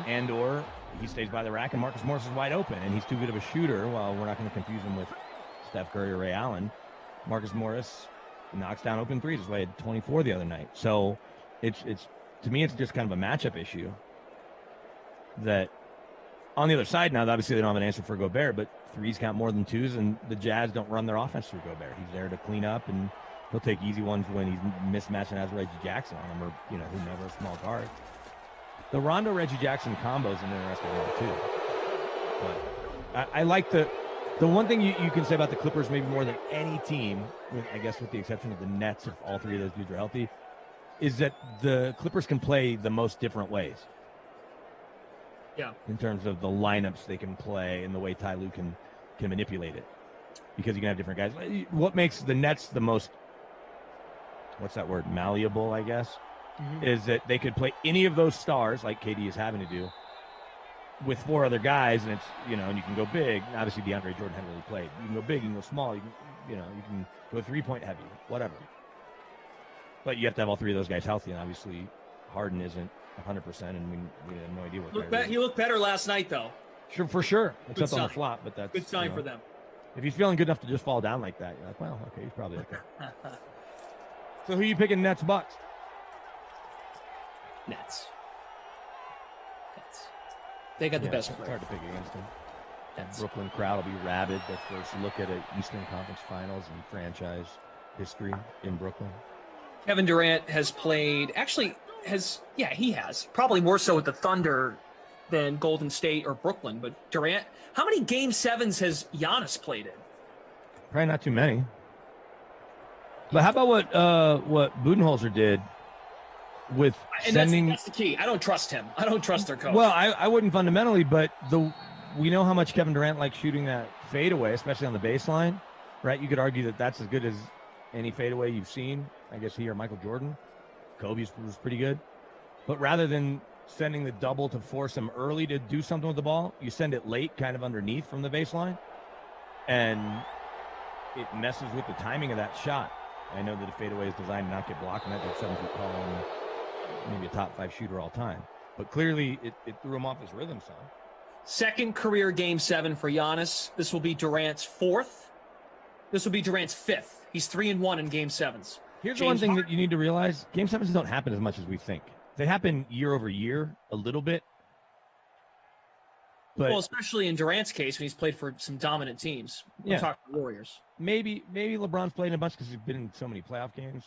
And or he stays by the rack and Marcus Morris is wide open and he's too good of a shooter. Well, we're not going to confuse him with Steph Curry or Ray Allen. Marcus Morris knocks down open threes. That's why he had 24 the other night. So it's to me, it's just kind of a matchup issue. That on the other side now, obviously they don't have an answer for Gobert, but threes count more than twos, and the Jazz don't run their offense through Gobert. He's there to clean up, and he'll take easy ones when he's mismatching as Reggie Jackson on him, or whomever, a small guard. The Rondo Reggie Jackson combo is an interesting one too. But I like the one thing you can say about the Clippers, maybe more than any team, I guess with the exception of the Nets, if all three of those dudes are healthy, is that the Clippers can play the most different ways.
Yeah.
In terms of the lineups they can play and the way Ty Lue can manipulate it. Because you can have different guys. What makes the Nets the most, what's that word, malleable, I guess, is that they could play any of those stars, like KD is having to do, with 4 other guys, and it's, and you can go big. Obviously, DeAndre Jordan hadn't really played. You can go big, you can go small, you can go 3-point heavy, whatever. But you have to have all 3 of those guys healthy, and obviously Harden isn't 100%, and we have no idea what
he looked better last night, though.
Sure, for sure, except on the flop, but that's
good sign for them.
If he's feeling good enough to just fall down like that, you're like, well, okay, he's probably okay. So who are you picking, Nets, Bucks?
Nets. They got the best player.
It's hard to pick against them. That Brooklyn crowd will be rabid. Their first look at an Eastern Conference Finals in franchise history in Brooklyn.
Kevin Durant has played, he has. Probably more so with the Thunder than Golden State or Brooklyn. But Durant, how many Game 7s has Giannis played in?
Probably not too many. But how about what Budenholzer did with sending...
That's the key. I don't trust him. I don't trust their coach.
Well, I wouldn't fundamentally, but we know how much Kevin Durant likes shooting that fadeaway, especially on the baseline, right? You could argue that that's as good as any fadeaway you've seen. I guess he or Michael Jordan. Kobe's was pretty good. But rather than sending the double to force him early to do something with the ball, you send it late, kind of underneath from the baseline, and it messes with the timing of that shot. I know that a fadeaway is designed to not get blocked, and that's a 7-foot tall and maybe a top 5 shooter all time. But clearly it threw him off his rhythm some.
Second career Game 7 for Giannis. This will be Durant's fourth. This will be Durant's fifth. He's 3-1 in Game 7s.
Here's the one thing that you need to realize. Game 7s don't happen as much as we think. They happen year over year a little bit. But,
well, especially in Durant's case when he's played for some dominant teams. I'm talking Warriors.
Maybe LeBron's played in a bunch because he's been in so many playoff games.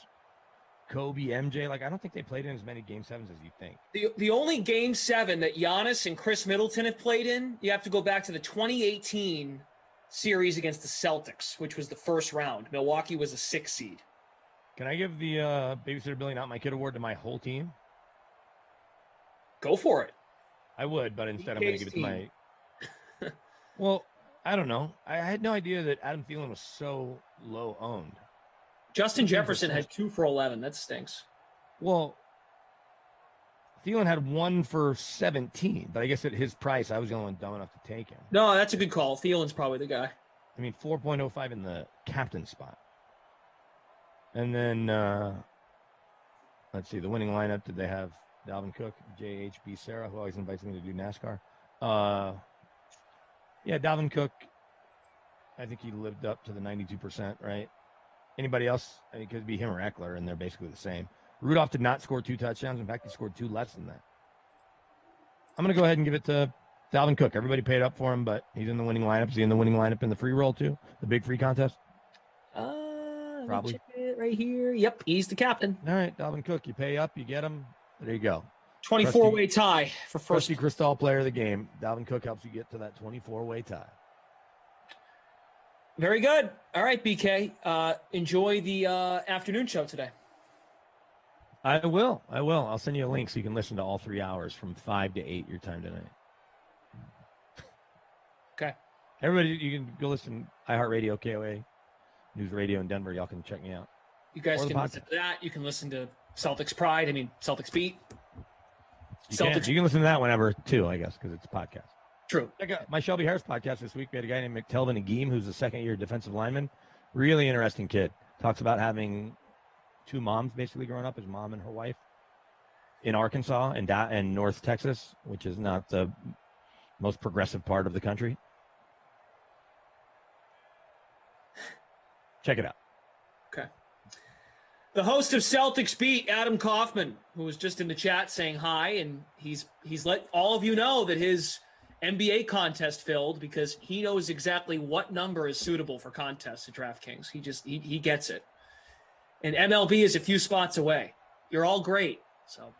Kobe, MJ, I don't think they played in as many Game 7s as you think.
The only Game 7 that Giannis and Chris Middleton have played in, you have to go back to the 2018 series against the Celtics, which was the first round. Milwaukee was a 6 seed.
Can I give the Babysitter Billy Not My Kid award to my whole team?
Go for it.
I would, but instead I'm going to give it to my... Well, I don't know. I had no idea that Adam Thielen was so low owned.
Justin Jefferson had 2 for 11. That stinks.
Well, Thielen had 1 for 17, but I guess at his price, I was the only one dumb enough to take him.
No, that's a good call. Thielen's probably the guy.
I mean, 4.05 in the captain spot. And then, let's see, the winning lineup, did they have Dalvin Cook, JHB Sarah, who always invites me to do NASCAR? Yeah, Dalvin Cook, I think he lived up to the 92%, right? Anybody else? I mean, it could be him or Eckler, and they're basically the same. Rudolph did not score 2 touchdowns. In fact, he scored 2 less than that. I'm going to go ahead and give it to Dalvin Cook. Everybody paid up for him, but he's in the winning lineup. Is he in the winning lineup in the free roll, too? The big free contest?
Probably. Check it right here. Yep, he's the captain.
All right, Dalvin Cook. You pay up, you get him. There you go.
24-way tie for first.
Rusty Crystal player of the game. Dalvin Cook helps you get to that 24-way tie.
Very good. All right, BK. Enjoy the afternoon show today.
I will. I'll send you a link so you can listen to all 3 hours from 5 to 8 your time tonight.
Okay.
Everybody, you can go listen to iHeartRadio, KOA, News Radio in Denver. Y'all can check me out.
You guys can listen to that. You can listen to Celtics Pride. I mean, Celtics Beat.
You can listen to that whenever, too, I guess, because it's a podcast.
True.
Check out my Shelby Harris podcast this week. We had a guy named McTelvin Agim, who's a second-year defensive lineman. Really interesting kid. Talks about having 2 moms, basically, growing up, his mom and her wife, in Arkansas and North Texas, which is not the most progressive part of the country. Check it out.
Okay. The host of Celtics Beat, Adam Kaufman, who was just in the chat saying hi, and he's let all of you know that his NBA contest filled because he knows exactly what number is suitable for contests at DraftKings. He gets it. And MLB is a few spots away. You're all great. So,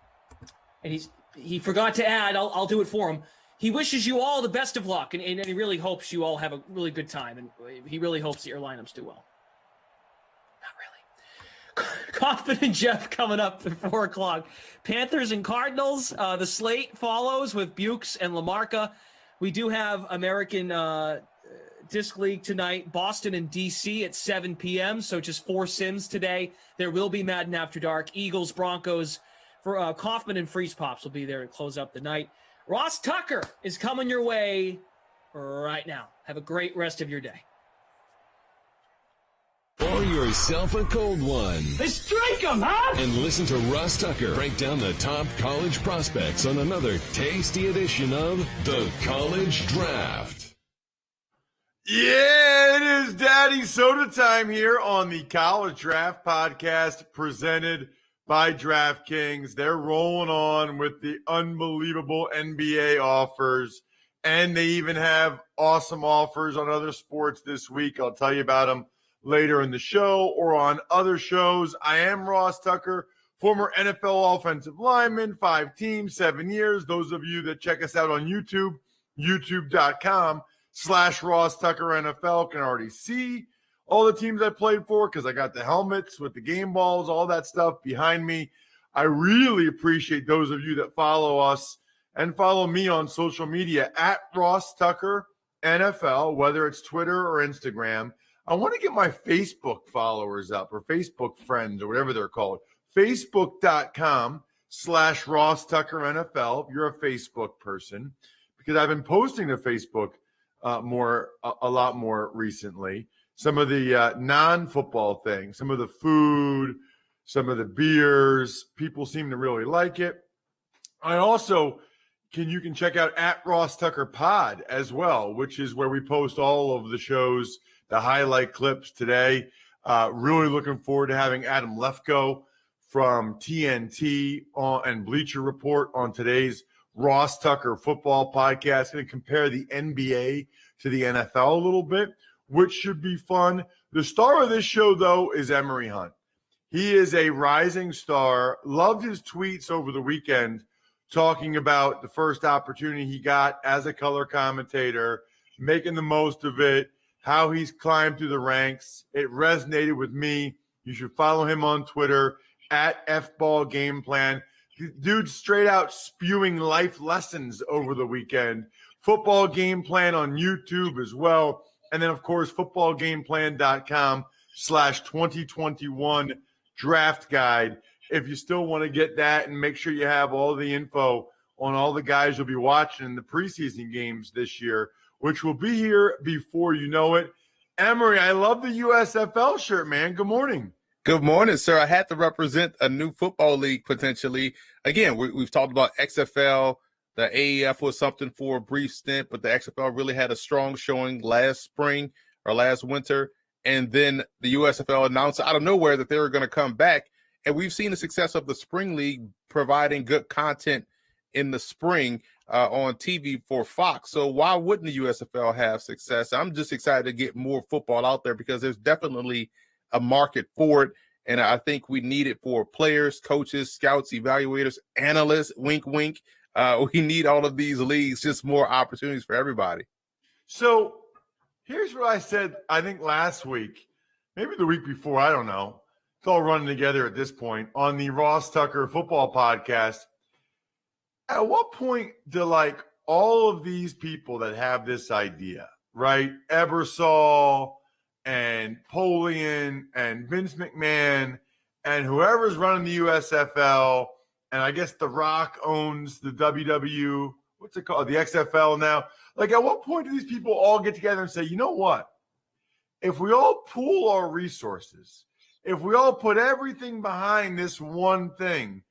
and he forgot to add, I'll do it for him. He wishes you all the best of luck, and he really hopes you all have a really good time, and he really hopes that your lineups do well. Not really. Kaufman and Geoff coming up at 4 o'clock. Panthers and Cardinals. The slate follows with Bukes and LaMarca. We do have American Disc League tonight. Boston and D.C. at 7 p.m., so just 4 sims today. There will be Madden After Dark. Eagles, Broncos. For Kaufman and Freeze Pops will be there to close up the night. Ross Tucker is coming your way right now. Have a great rest of your day.
Pour yourself a cold one.
Let's drink 'em, huh?
And listen to Ross Tucker break down the top college prospects on another tasty edition of The College Draft.
Yeah, it is Daddy Soda time here on the College Draft Podcast presented by DraftKings. They're rolling on with the unbelievable NBA offers, and they even have awesome offers on other sports this week. I'll tell you about them later in the show or on other shows. I am Ross Tucker, former NFL offensive lineman, 5 teams, 7 years. Those of you that check us out on YouTube, youtube.com/Ross Tucker NFL can already see all the teams I played for because I got the helmets with the game balls, all that stuff behind me. I really appreciate those of you that follow us and follow me on social media at Ross Tucker NFL, whether it's Twitter or Instagram. I want to get my Facebook followers up or Facebook friends or whatever they're called. Facebook.com/Ross Tucker NFL. If you're a Facebook person, because I've been posting to Facebook a lot more recently. Some of the non-football things, some of the food, some of the beers. People seem to really like it. I also you can check out at Ross Tucker Pod as well, which is where we post all of the shows, the highlight clips today. Really looking forward to having Adam Lefko from TNT and Bleacher Report on today's Ross Tucker Football Podcast. Going to compare the NBA to the NFL a little bit, which should be fun. The star of this show, though, is Emory Hunt. He is a rising star. Loved his tweets over the weekend talking about the first opportunity he got as a color commentator, making the most of it, how he's climbed through the ranks. It resonated with me. You should follow him on Twitter at FBallGamePlan. Dude straight out spewing life lessons over the weekend. Football Game Plan on YouTube as well. And then, of course, footballgameplan.com/2021 draft guide. If you still want to get that and make sure you have all the info on all the guys you'll be watching in the preseason games this year, which will be here before you know it. Emory, I love the USFL shirt, man. Good morning.
Good morning, sir. I had to represent a new football league potentially. Again, we've talked about XFL. The AEF was something for a brief stint, but the XFL really had a strong showing last spring or last winter. And then the USFL announced out of nowhere that they were going to come back. And we've seen the success of the spring league providing good content in the spring on TV for Fox. So why wouldn't the USFL have success? I'm just excited to get more football out there because there's definitely a market for it. And I think we need it for players, coaches, scouts, evaluators, analysts, wink, wink. We need all of these leagues, just more opportunities for everybody.
So here's what I said, I think last week, maybe the week before, I don't know. It's all running together at this point on the Ross Tucker Football Podcast. At what point do all of these people that have this idea, right? Ebersol and Polian and Vince McMahon and whoever's running the USFL, and I guess The Rock owns the WW, what's it called? The XFL now. At what point do these people all get together and say, you know what? If we all pool our resources, if we all put everything behind this one thing,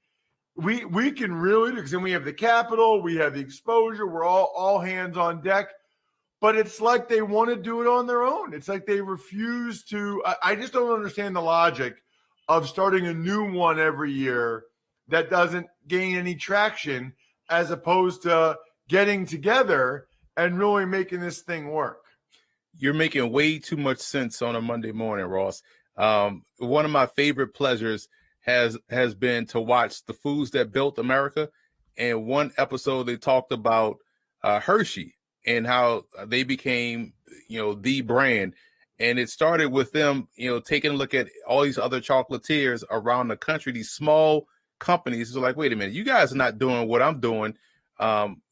we can really do, because then we have the capital, we have the exposure, we're all hands on deck. But it's like they want to do it on their own. It's like they refuse to. I just don't understand the logic of starting a new one every year that doesn't gain any traction, as opposed to getting together and really making this thing work.
You're making way too much sense on a Monday morning, Ross. One of my favorite pleasures has been to watch The Foods That Built America. And one episode they talked about Hershey and how they became, the brand. And it started with them, taking a look at all these other chocolatiers around the country, these small companies. So wait a minute, you guys are not doing what I'm doing.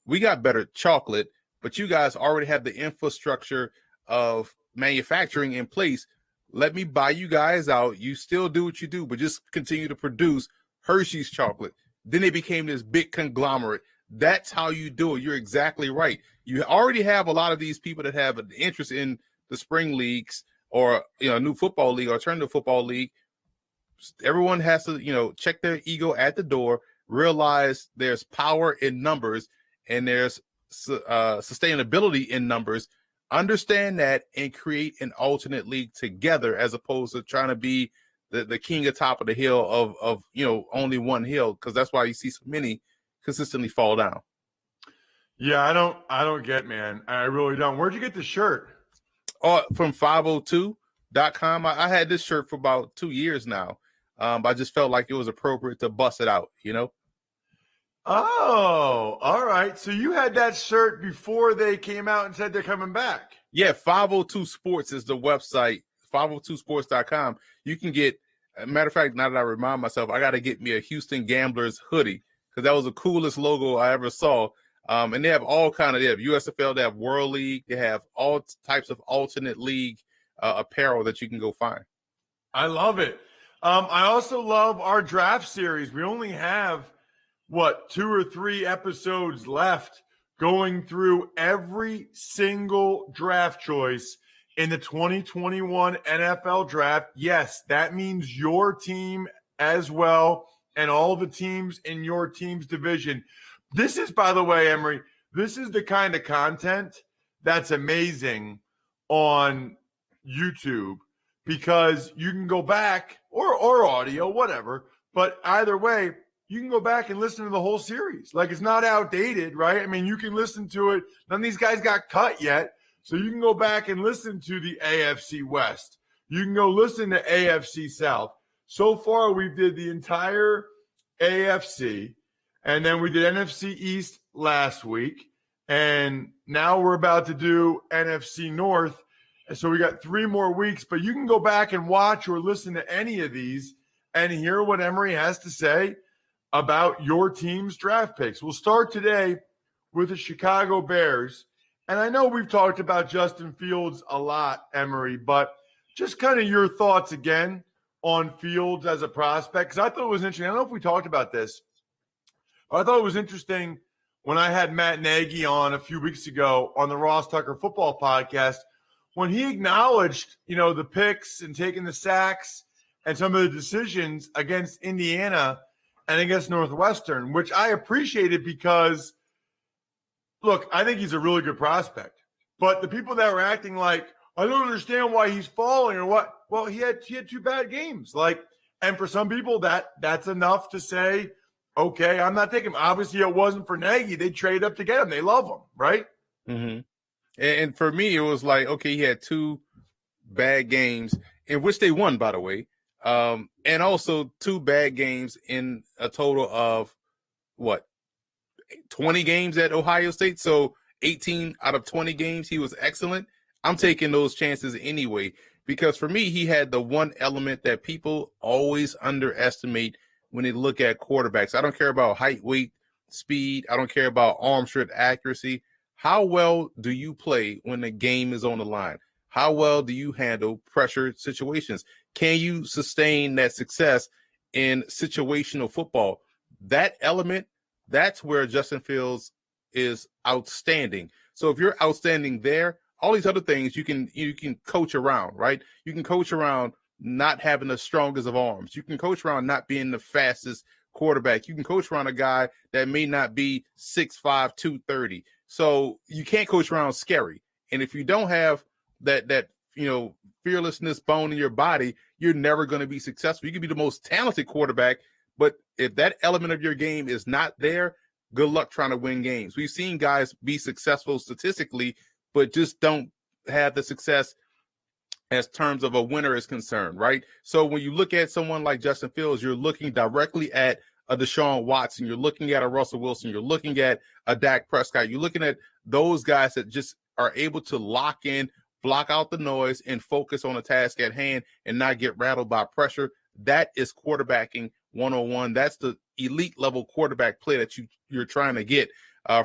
We got better chocolate, but you guys already have the infrastructure of manufacturing in place. Let me buy you guys out. You still do what you do, but just continue to produce Hershey's chocolate. Then it became this big conglomerate. That's how you do it. You're exactly right. You already have a lot of these people that have an interest in the spring leagues or a new football league, alternative football league. Everyone has to, check their ego at the door, realize there's power in numbers and there's sustainability in numbers. Understand that and create an alternate league together, as opposed to trying to be the king atop of the hill of only one hill, because that's why you see so many consistently fall down.
Yeah, I don't get, man. I really don't. Where'd you get the shirt?
Oh, from 502.com. I had this shirt for about 2 years now. I just felt like it was appropriate to bust it out,
Oh, all right. So you had that shirt before they came out and said they're coming back.
Yeah, 502 Sports is the website, 502sports.com. You can get, matter of fact, now that I remind myself, I got to get me a Houston Gamblers hoodie, because that was the coolest logo I ever saw. And they have all they have USFL, they have World League, they have all types of alternate league apparel that you can go find.
I love it. I also love our draft series. We only have 2 or 3 episodes left, going through every single draft choice in the 2021 NFL draft. Yes, that means your team as well. and all the teams in your team's division. This is, by the way, Emery, this is the kind of content that's amazing on YouTube, because you can go back or audio, whatever, but either way, you can go back and listen to the whole series. Like, it's not outdated, right? I mean, you can listen to it. None of these guys got cut yet. So you can go back and listen to the AFC West. You can go listen to AFC South. So far, we did the entire AFC, and then we did NFC East last week, and now we're about to do NFC North. So we got 3 more weeks, but you can go back and watch or listen to any of these and hear what Emery has to say about your team's draft picks. We'll start today with the Chicago Bears. And I know we've talked about Justin Fields a lot, Emery, but just kind of your thoughts again on Fields as a prospect, because I thought it was interesting. I don't know if we talked about this, but I thought it was interesting when I had Matt Nagy on a few weeks ago on the Ross Tucker Football Podcast, when he acknowledged, the picks and taking the sacks and some of the decisions against Indiana and against Northwestern, which I appreciated because, look, I think he's a really good prospect. But the people that were acting like, I don't understand why he's falling or what. Well, he had 2 bad games. And for some people, that's enough to say, okay, I'm not taking him. Obviously, it wasn't for Nagy. They trade up to get him. They love him, right?
Mm-hmm. And for me, it was like, okay, he had 2 bad games, in which they won, by the way. And also 2 bad games in a total of, 20 games at Ohio State. So 18 out of 20 games, he was excellent. I'm taking those chances anyway, because for me, he had the one element that people always underestimate when they look at quarterbacks. I don't care about height, weight, speed. I don't care about arm strength, accuracy. How well do you play when the game is on the line? How well do you handle pressure situations? Can you sustain that success in situational football? That element, that's where Justin Fields is outstanding. So if you're outstanding there, all these other things you can coach around, right? You can coach around not having the strongest of arms. You can coach around not being the fastest quarterback. You can coach around a guy that may not be 6'5", 230. So you can't coach around scary. And if you don't have that fearlessness bone in your body, you're never going to be successful. You can be the most talented quarterback, but if that element of your game is not there, good luck trying to win games. We've seen guys be successful statistically, but just don't have the success as terms of a winner is concerned, right? So when you look at someone like Justin Fields, you're looking directly at a Deshaun Watson, you're looking at a Russell Wilson, you're looking at a Dak Prescott, you're looking at those guys that just are able to lock in, block out the noise, and focus on the task at hand and not get rattled by pressure. That is quarterbacking 101. That's the elite level quarterback play that you're trying to get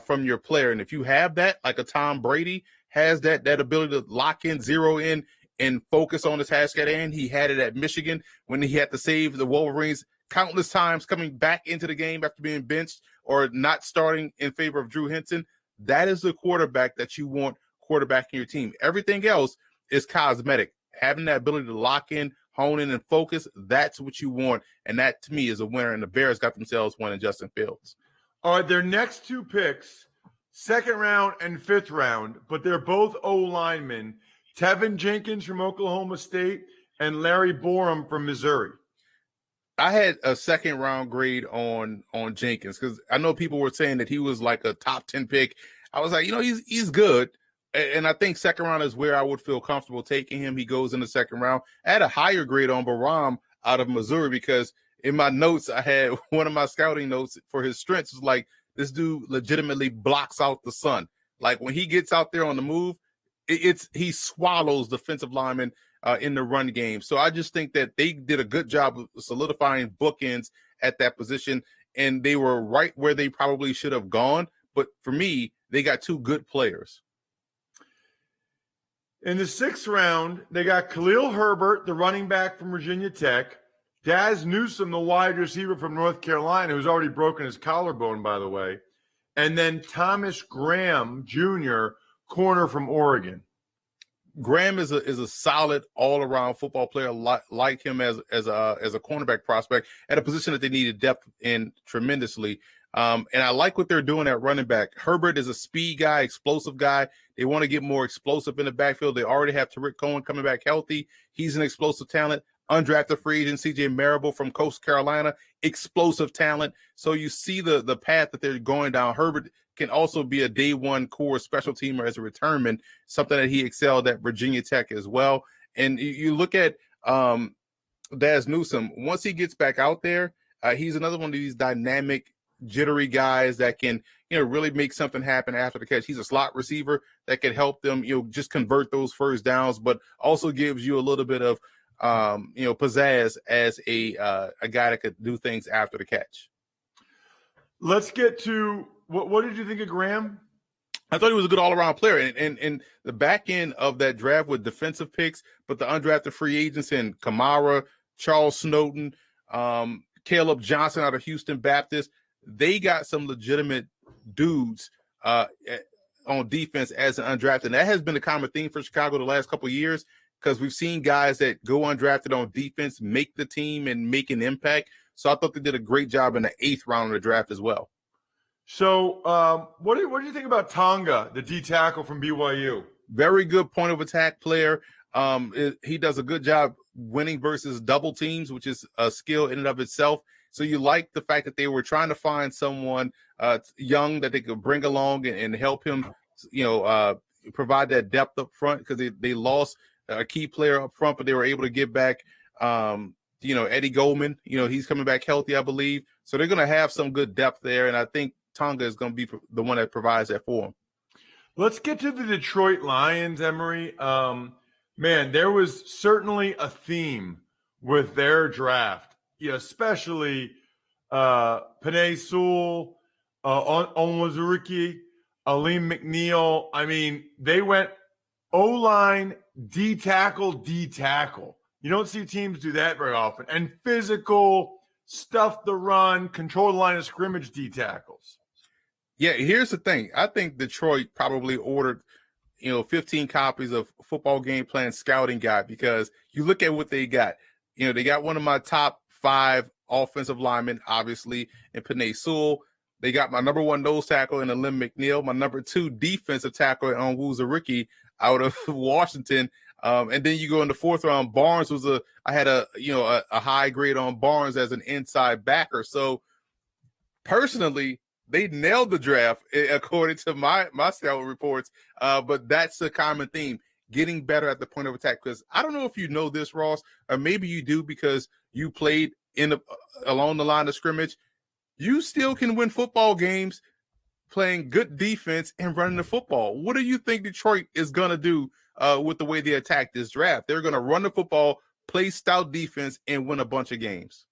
from your player. And if you have that, like a Tom Brady has that ability to lock in, zero in, and focus on the task at hand. He had it at Michigan when he had to save the Wolverines countless times, coming back into the game after being benched or not starting in favor of Drew Henson. That is the quarterback that you want quarterbacking your team. Everything else is cosmetic. Having that ability to lock in, hone in, and focus, that's what you want. And that, to me, is a winner. And the Bears got themselves one in Justin Fields.
All right, their next 2 picks, 2nd round and 5th round, but they're both O-linemen, Tevin Jenkins from Oklahoma State and Larry Borum from Missouri.
I had a 2nd round grade on Jenkins because I know people were saying that he was like a top 10 pick. I was like, he's good. And I think 2nd round is where I would feel comfortable taking him. He goes in the 2nd round. I had a higher grade on Borum out of Missouri because in my notes, I had one of my scouting notes for his strengths was like, this dude legitimately blocks out the sun. Like when he gets out there on the move, he swallows defensive linemen in the run game. So I just think that they did a good job of solidifying bookends at that position, and they were right where they probably should have gone. But for me, they got 2 good players.
In the 6th round, they got Khalil Herbert, the running back from Virginia Tech, Daz Newsome, the wide receiver from North Carolina, who's already broken his collarbone, by the way, and then Thomas Graham Jr., corner from Oregon.
Graham is a solid all around football player. Like him as a cornerback prospect at a position that they needed depth in tremendously. And I like what they're doing at running back. Herbert is a speed guy, explosive guy. They want to get more explosive in the backfield. They already have Tariq Cohen coming back healthy. He's an explosive talent. Undrafted free agent CJ Marable from Coastal Carolina, explosive talent. So you see the path that they're going down. Herbert can also be a day one core special teamer as a returnman, something that he excelled at Virginia Tech as well. And you look at Daz Newsome, once he gets back out there, he's another one of these dynamic, jittery guys that can, really make something happen after the catch. He's a slot receiver that can help them, just convert those first downs, but also gives you a little bit of, pizzazz as a guy that could do things after the catch.
Let's get to what did you think of Graham?
I thought he was a good all-around player, and the back end of that draft with defensive picks, but the undrafted free agents in Kamara, Charles Snowden, Caleb Johnson out of Houston Baptist, they got some legitimate dudes on defense as an undrafted. And that has been a common theme for Chicago the last couple of years, because we've seen guys that go undrafted on defense make the team and make an impact. So I thought they did a great job in the 8th round of the draft as well.
So what do you think about Tonga, the D tackle from BYU?
Very good point of attack player. He does a good job winning versus double teams, which is a skill in and of itself. So you like the fact that they were trying to find someone young that they could bring along and help him, provide that depth up front, because they lost a key player up front, but they were able to get back, Eddie Goldman. He's coming back healthy, I believe. So they're going to have some good depth there, and I think Tonga is going to be the one that provides that for him.
Let's get to the Detroit Lions, Emery. Man, there was certainly a theme with their draft, especially Penei Sewell, Onwuzurike, Aleem McNeil. I mean, they went O-line, D-tackle, D-tackle. You don't see teams do that very often. And physical, stuff the run, control the line of scrimmage D-tackles.
Yeah, here's the thing. I think Detroit probably ordered, 15 copies of Football Game Plan Scouting Guide, because you look at what they got. They got one of my top 5 offensive linemen, obviously, in Penei Sewell. They got my number 1 nose tackle in Aleem McNeil, my number 2 defensive tackle in Onwuzurike out of Washington. And then you go in the 4th round. Barnes was I had a high grade on Barnes as an inside backer. So personally, they nailed the draft according to my scout reports. But that's the common theme, getting better at the point of attack. Because I don't know if you know this, Ross, or maybe you do because you played along the line of scrimmage. You still can win football games playing good defense and running the football. What do you think Detroit is going to do with the way they attack this draft? They're going to run the football, play stout defense, and win a bunch of games.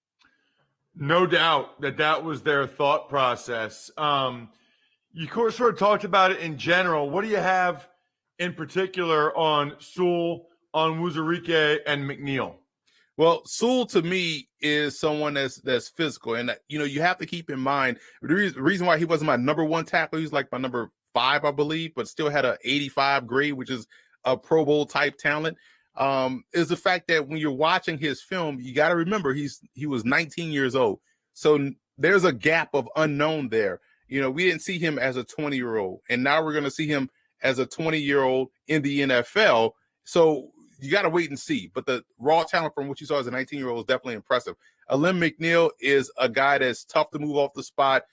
No doubt that was their thought process. You sort of talked about it in general. What do you have in particular on Sewell, on Onwuzurike, and McNeil?
Well, Sewell to me is someone that's physical, and you have to keep in mind the reason why he wasn't my number 1 tackle. He's like my number 5, I believe, but still had an 85 grade, which is a Pro Bowl type talent. Is the fact that when you're watching his film, you got to remember he was 19 years old, so there's a gap of unknown there. We didn't see him as a 20-year-old, and now we're going to see him as a 20-year-old in the NFL. So you got to wait and see. But the raw talent from what you saw as a 19-year-old is definitely impressive. Aleem McNeil is a guy that's tough to move off the spot.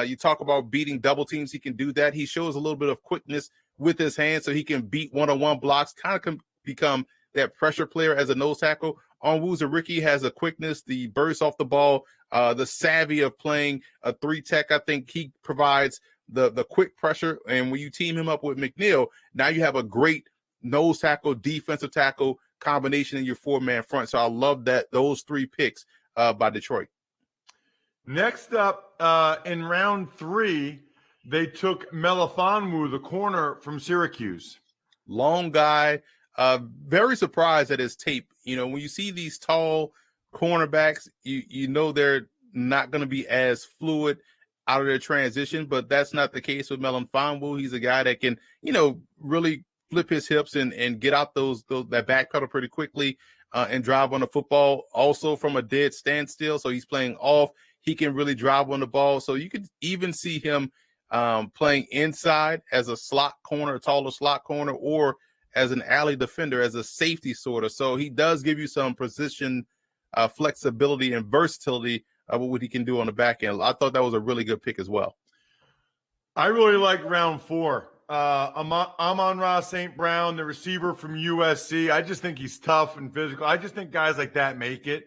You talk about beating double teams. He can do that. He shows a little bit of quickness with his hands, so he can beat one-on-one blocks, kind of become that pressure player as a nose tackle. Onwuzurike has a quickness, the burst off the ball, the savvy of playing a 3-tech. I think he provides the quick pressure. And when you team him up with McNeil, now you have a great nose tackle, defensive tackle combination in your 4-man front. So I love those 3 picks by Detroit.
Next up, in round 3, they took Melifonwu, the corner from Syracuse.
Long guy. Very surprised at his tape. When you see these tall cornerbacks, you know they're not going to be as fluid out of their transition, but that's not the case with Melifonwu. He's a guy that can, really flip his hips and get out that back pedal pretty quickly and drive on the football. Also from a dead standstill, so he's playing off. He can really drive on the ball. So you could even see him playing inside as a slot corner, a taller slot corner, or as an alley defender, as a safety sort of. So he does give you some position flexibility and versatility of what he can do on the back end. I thought that was a really good pick as well.
I really like round 4. Amon-Ra St. Brown, the receiver from USC. I just think he's tough and physical. I just think guys like that make it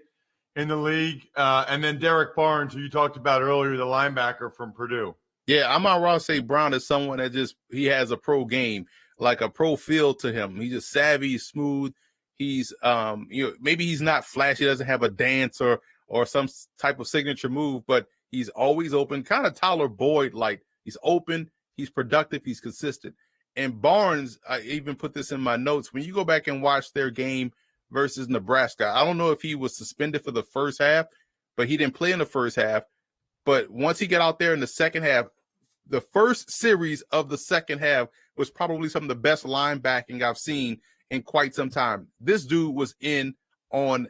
in the league. And then Derek Barnes, who you talked about earlier, the linebacker from Purdue.
Yeah, Amon-Ra St. Brown is someone that he has a pro game, like a pro feel to him. He's just savvy, smooth. He's maybe he's not flashy, he doesn't have a dance or some type of signature move, but he's always open, kind of Tyler Boyd like. He's open, he's productive, he's consistent. And Barnes, I even put this in my notes, when you go back and watch their game versus Nebraska, I don't know if he was suspended for the first half, but he didn't play in the first half. But once he got out there in the second half, the first series of the second half was probably some of the best linebacking I've seen in quite some time. This dude was in on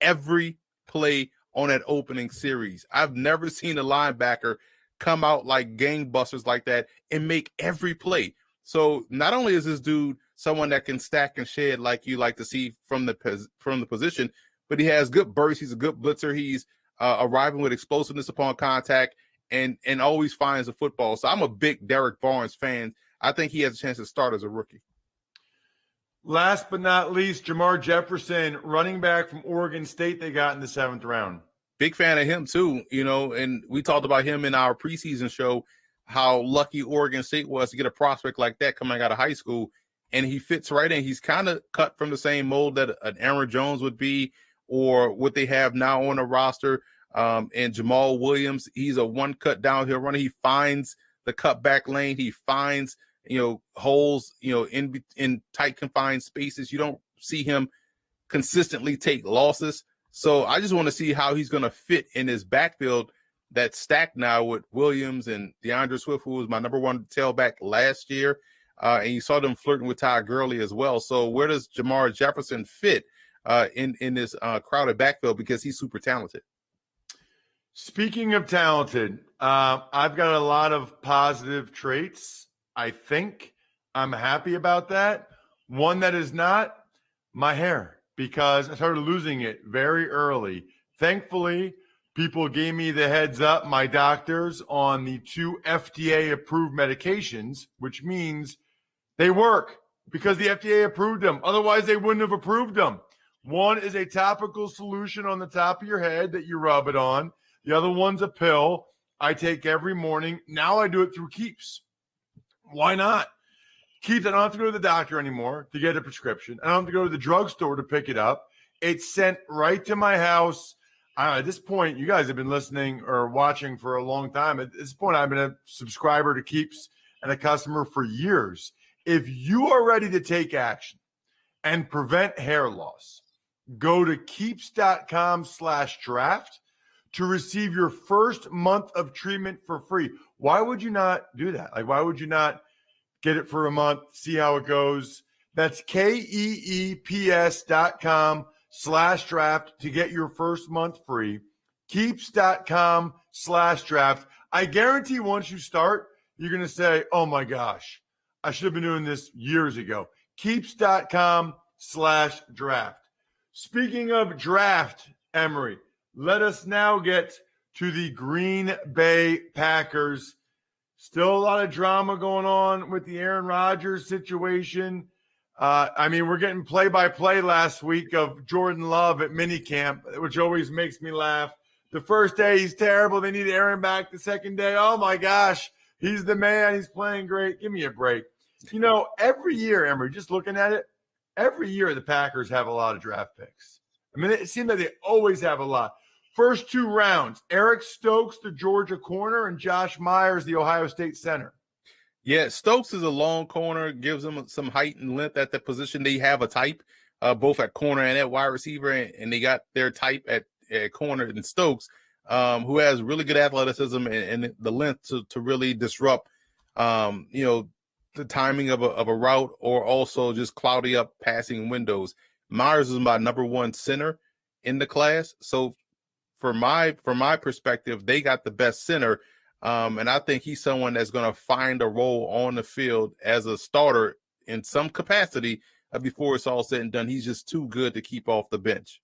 every play on that opening series. I've never seen a linebacker come out like gangbusters like that and make every play. So not only is this dude someone that can stack and shed like you like to see from the position, but he has good bursts. He's a good blitzer. He's arriving with explosiveness upon contact and always finds the football. So I'm a big Derek Barnes fan. I think he has a chance to start as a rookie.
Last but not least, Jamar Jefferson, running back from Oregon State, they got in the 7th round.
Big fan of him too, and we talked about him in our preseason show, how lucky Oregon State was to get a prospect like that coming out of high school, and he fits right in. He's kind of cut from the same mold that an Aaron Jones would be, or what they have now on the roster. And Jamal Williams, he's a one-cut downhill runner. He finds the cutback lane. He finds holes in tight confined spaces. You don't see him consistently take losses. So I just want to see how he's going to fit in his backfield that's stacked now with Williams and DeAndre Swift, who was my number 1 tailback last year. And you saw them flirting with Ty Gurley as well. So where does Jamar Jefferson fit in this crowded backfield? Because he's super talented.
Speaking of talented, I've got a lot of positive traits. I think I'm happy about that. One that is not, my hair, because I started losing it very early. Thankfully, people gave me the heads up, my doctors, on the 2 FDA-approved medications, which means they work because the FDA approved them. Otherwise, they wouldn't have approved them. One is a topical solution on the top of your head that you rub it on. The other one's a pill I take every morning. Now I do it through Keeps. Why not? Keeps, I don't have to go to the doctor anymore to get a prescription. I don't have to go to the drugstore to pick it up. It's sent right to my house. At this point, you guys have been listening or watching for a long time. At this point, I've been a subscriber to Keeps and a customer for years. If you are ready to take action and prevent hair loss, go to keeps.com/draft to receive your first month of treatment for free. Why would you not do that? Like, why would you not get it for a month, see how it goes? That's KEEPS.com/draft to get your first month free. Keeps.com/draft. I guarantee once you start, you're going to say, oh my gosh, I should have been doing this years ago. Keeps.com/draft. Speaking of draft, Emory, let us now get to the Green Bay Packers. Still a lot of drama going on with the Aaron Rodgers situation. We're getting play-by-play last week of Jordan Love at minicamp, which always makes me laugh. The first day, he's terrible. They need Aaron back the second day. Oh, my gosh, he's the man. He's playing great. Give me a break. Every year, Emory, just looking at it, every year the Packers have a lot of draft picks. It seems like they always have a lot. First 2 rounds, Eric Stokes, the Georgia corner, and Josh Myers, the Ohio State center.
Yeah, Stokes is a long corner, gives them some height and length at the position. They have a type, both at corner and at wide receiver, and they got their type at corner in Stokes, who has really good athleticism and the length to really disrupt, the timing of a route or also just cloudy up passing windows. Myers is my number one center in the class. So from my perspective, they got the best center. And I think he's someone that's going to find a role on the field as a starter in some capacity before it's all said and done. He's just too good to keep off the bench.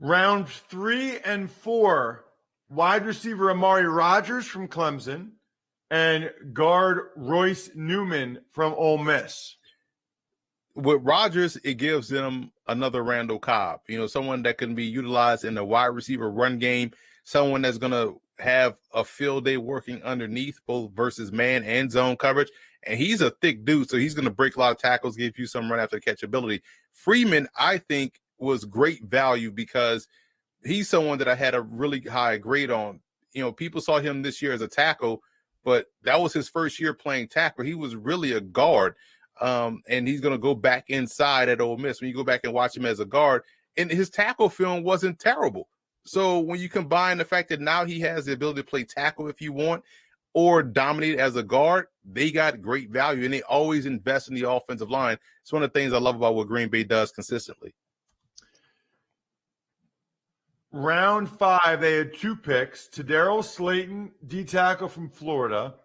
Round 3 and 4, wide receiver Amari Rodgers from Clemson and guard Royce Newman from Ole Miss.
With Rodgers, it gives them another Randall Cobb, someone that can be utilized in the wide receiver run game, someone that's going to have a field day working underneath both versus man and zone coverage. And he's a thick dude, so he's going to break a lot of tackles, give you some run after catch ability. Freeman, I think, was great value because he's someone that I had a really high grade on. People saw him this year as a tackle, but that was his first year playing tackle. He was really a guard. And he's going to go back inside at Ole Miss. When you go back and watch him as a guard, and his tackle film wasn't terrible. So when you combine the fact that now he has the ability to play tackle if you want or dominate as a guard, they got great value, and they always invest in the offensive line. It's one of the things I love about what Green Bay does consistently.
Round 5, they had 2 picks. Tadaro Slayton, D-tackle from Florida,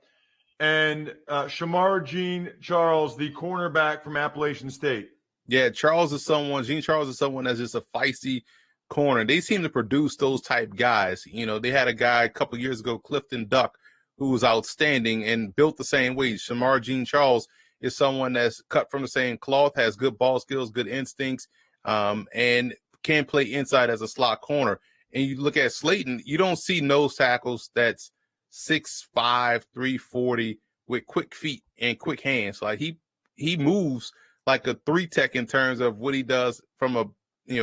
and Shamar Jean Charles, the cornerback from Appalachian State.
Yeah, Jean Charles is someone that's just a feisty corner. They seem to produce those type guys. They had a guy a couple years ago, Clifton Duck, who was outstanding and built the same way. Shamar Jean Charles is someone that's cut from the same cloth, has good ball skills, good instincts, and can play inside as a slot corner. And you look at Slayton, you don't see nose tackles that's 6'5", 340 with quick feet and quick hands. Like he moves like a 3-tech in terms of what he does from a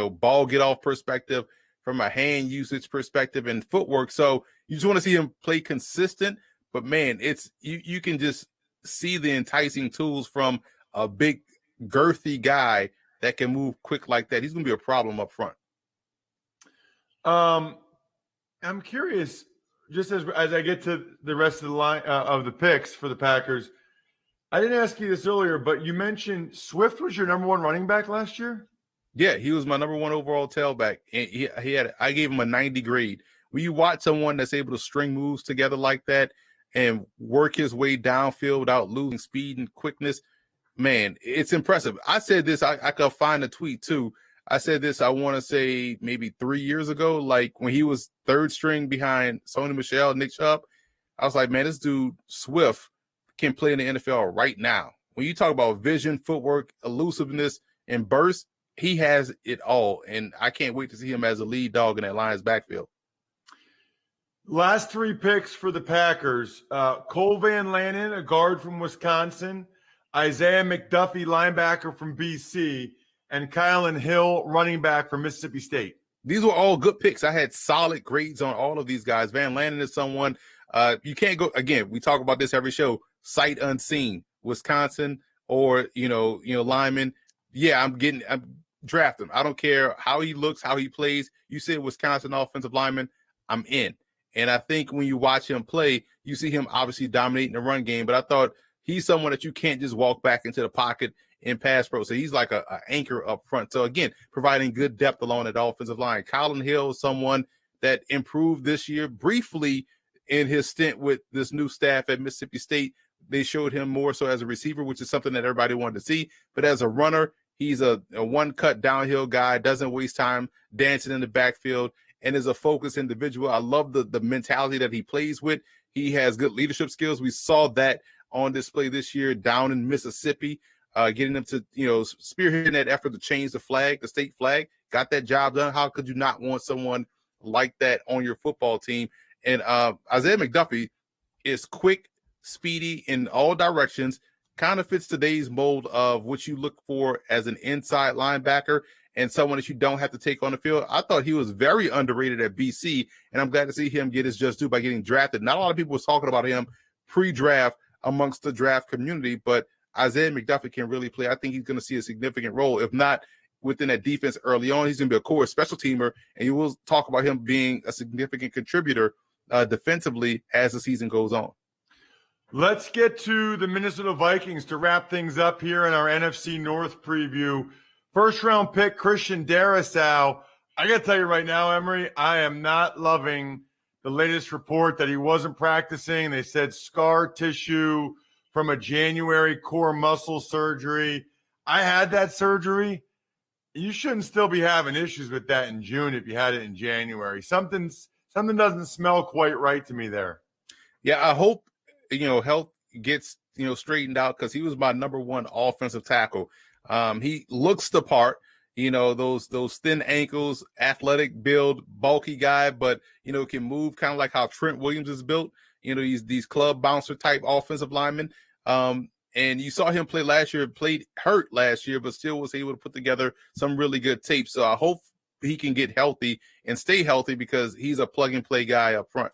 ball get off perspective, from a hand usage perspective and footwork. So you just want to see him play consistent, but man, it's you can just see the enticing tools from a big girthy guy that can move quick like that. He's going to be a problem up front.
I'm curious, just as I get to the rest of the line of the picks for the Packers, I didn't ask you this earlier, but you mentioned Swift was your number 1 running back last year?
Yeah, he was my number 1 overall tailback. And I gave him a 90 grade. When you watch someone that's able to string moves together like that and work his way downfield without losing speed and quickness, man, it's impressive. I said this, I could find a tweet too. I said this, I want to say maybe 3 years ago, like when he was 3rd string behind Sony Michel, Nick Chubb. I was like, man, this dude Swift can play in the NFL right now. When you talk about vision, footwork, elusiveness, and burst, he has it all. And I can't wait to see him as a lead dog in that Lions backfield.
Last 3 picks for the Packers. Cole Van Lanen, a guard from Wisconsin, Isaiah McDuffie, linebacker from BC, and Kylan Hill, running back from Mississippi State.
These were all good picks. I had solid grades on all of these guys. Van Lanen is someone you can't go, again, we talk about this every show, sight unseen. Wisconsin or, lineman. Yeah, I'm draft him. I don't care how he looks, how he plays. You say Wisconsin offensive lineman, I'm in. And I think when you watch him play, you see him obviously dominating the run game. But I thought he's someone that you can't just walk back into the pocket in pass pro. So he's like an anchor up front. So again, providing good depth along that offensive line. Colin Hill is someone that improved this year briefly in his stint with this new staff at Mississippi State. They showed him more so as a receiver, which is something that everybody wanted to see. But as a runner, he's a one-cut downhill guy, doesn't waste time dancing in the backfield, and is a focused individual. I love the mentality that he plays with. He has good leadership skills. We saw that on display this year down in Mississippi, getting them to, spearheading that effort to change the flag, the state flag, got that job done. How could you not want someone like that on your football team? And Isaiah McDuffie is quick, speedy in all directions, kind of fits today's mold of what you look for as an inside linebacker and someone that you don't have to take on the field. I thought he was very underrated at BC, and I'm glad to see him get his just due by getting drafted. Not a lot of people was talking about him pre-draft amongst the draft community, but Isaiah McDuffie can really play. I think he's going to see a significant role. If not within that defense early on, he's going to be a core special teamer, and you will talk about him being a significant contributor defensively as the season goes on.
Let's get to the Minnesota Vikings to wrap things up here in our NFC North preview. First round pick, Christian Darrisaw. I got to tell you right now, Emery, I am not loving the latest report that he wasn't practicing. They said scar tissue from a January core muscle surgery. I had that surgery. You shouldn't still be having issues with that in June if you had it in January. Something doesn't smell quite right to me there.
Yeah, I hope health gets straightened out, because he was my number one offensive tackle. He looks the part. Those thin ankles, athletic build, bulky guy, but can move kind of like how Trent Williams is built. These club bouncer type offensive linemen. And you saw him play last year, played hurt last year, but still was able to put together some really good tape. So I hope he can get healthy and stay healthy, because he's a plug and play guy up front.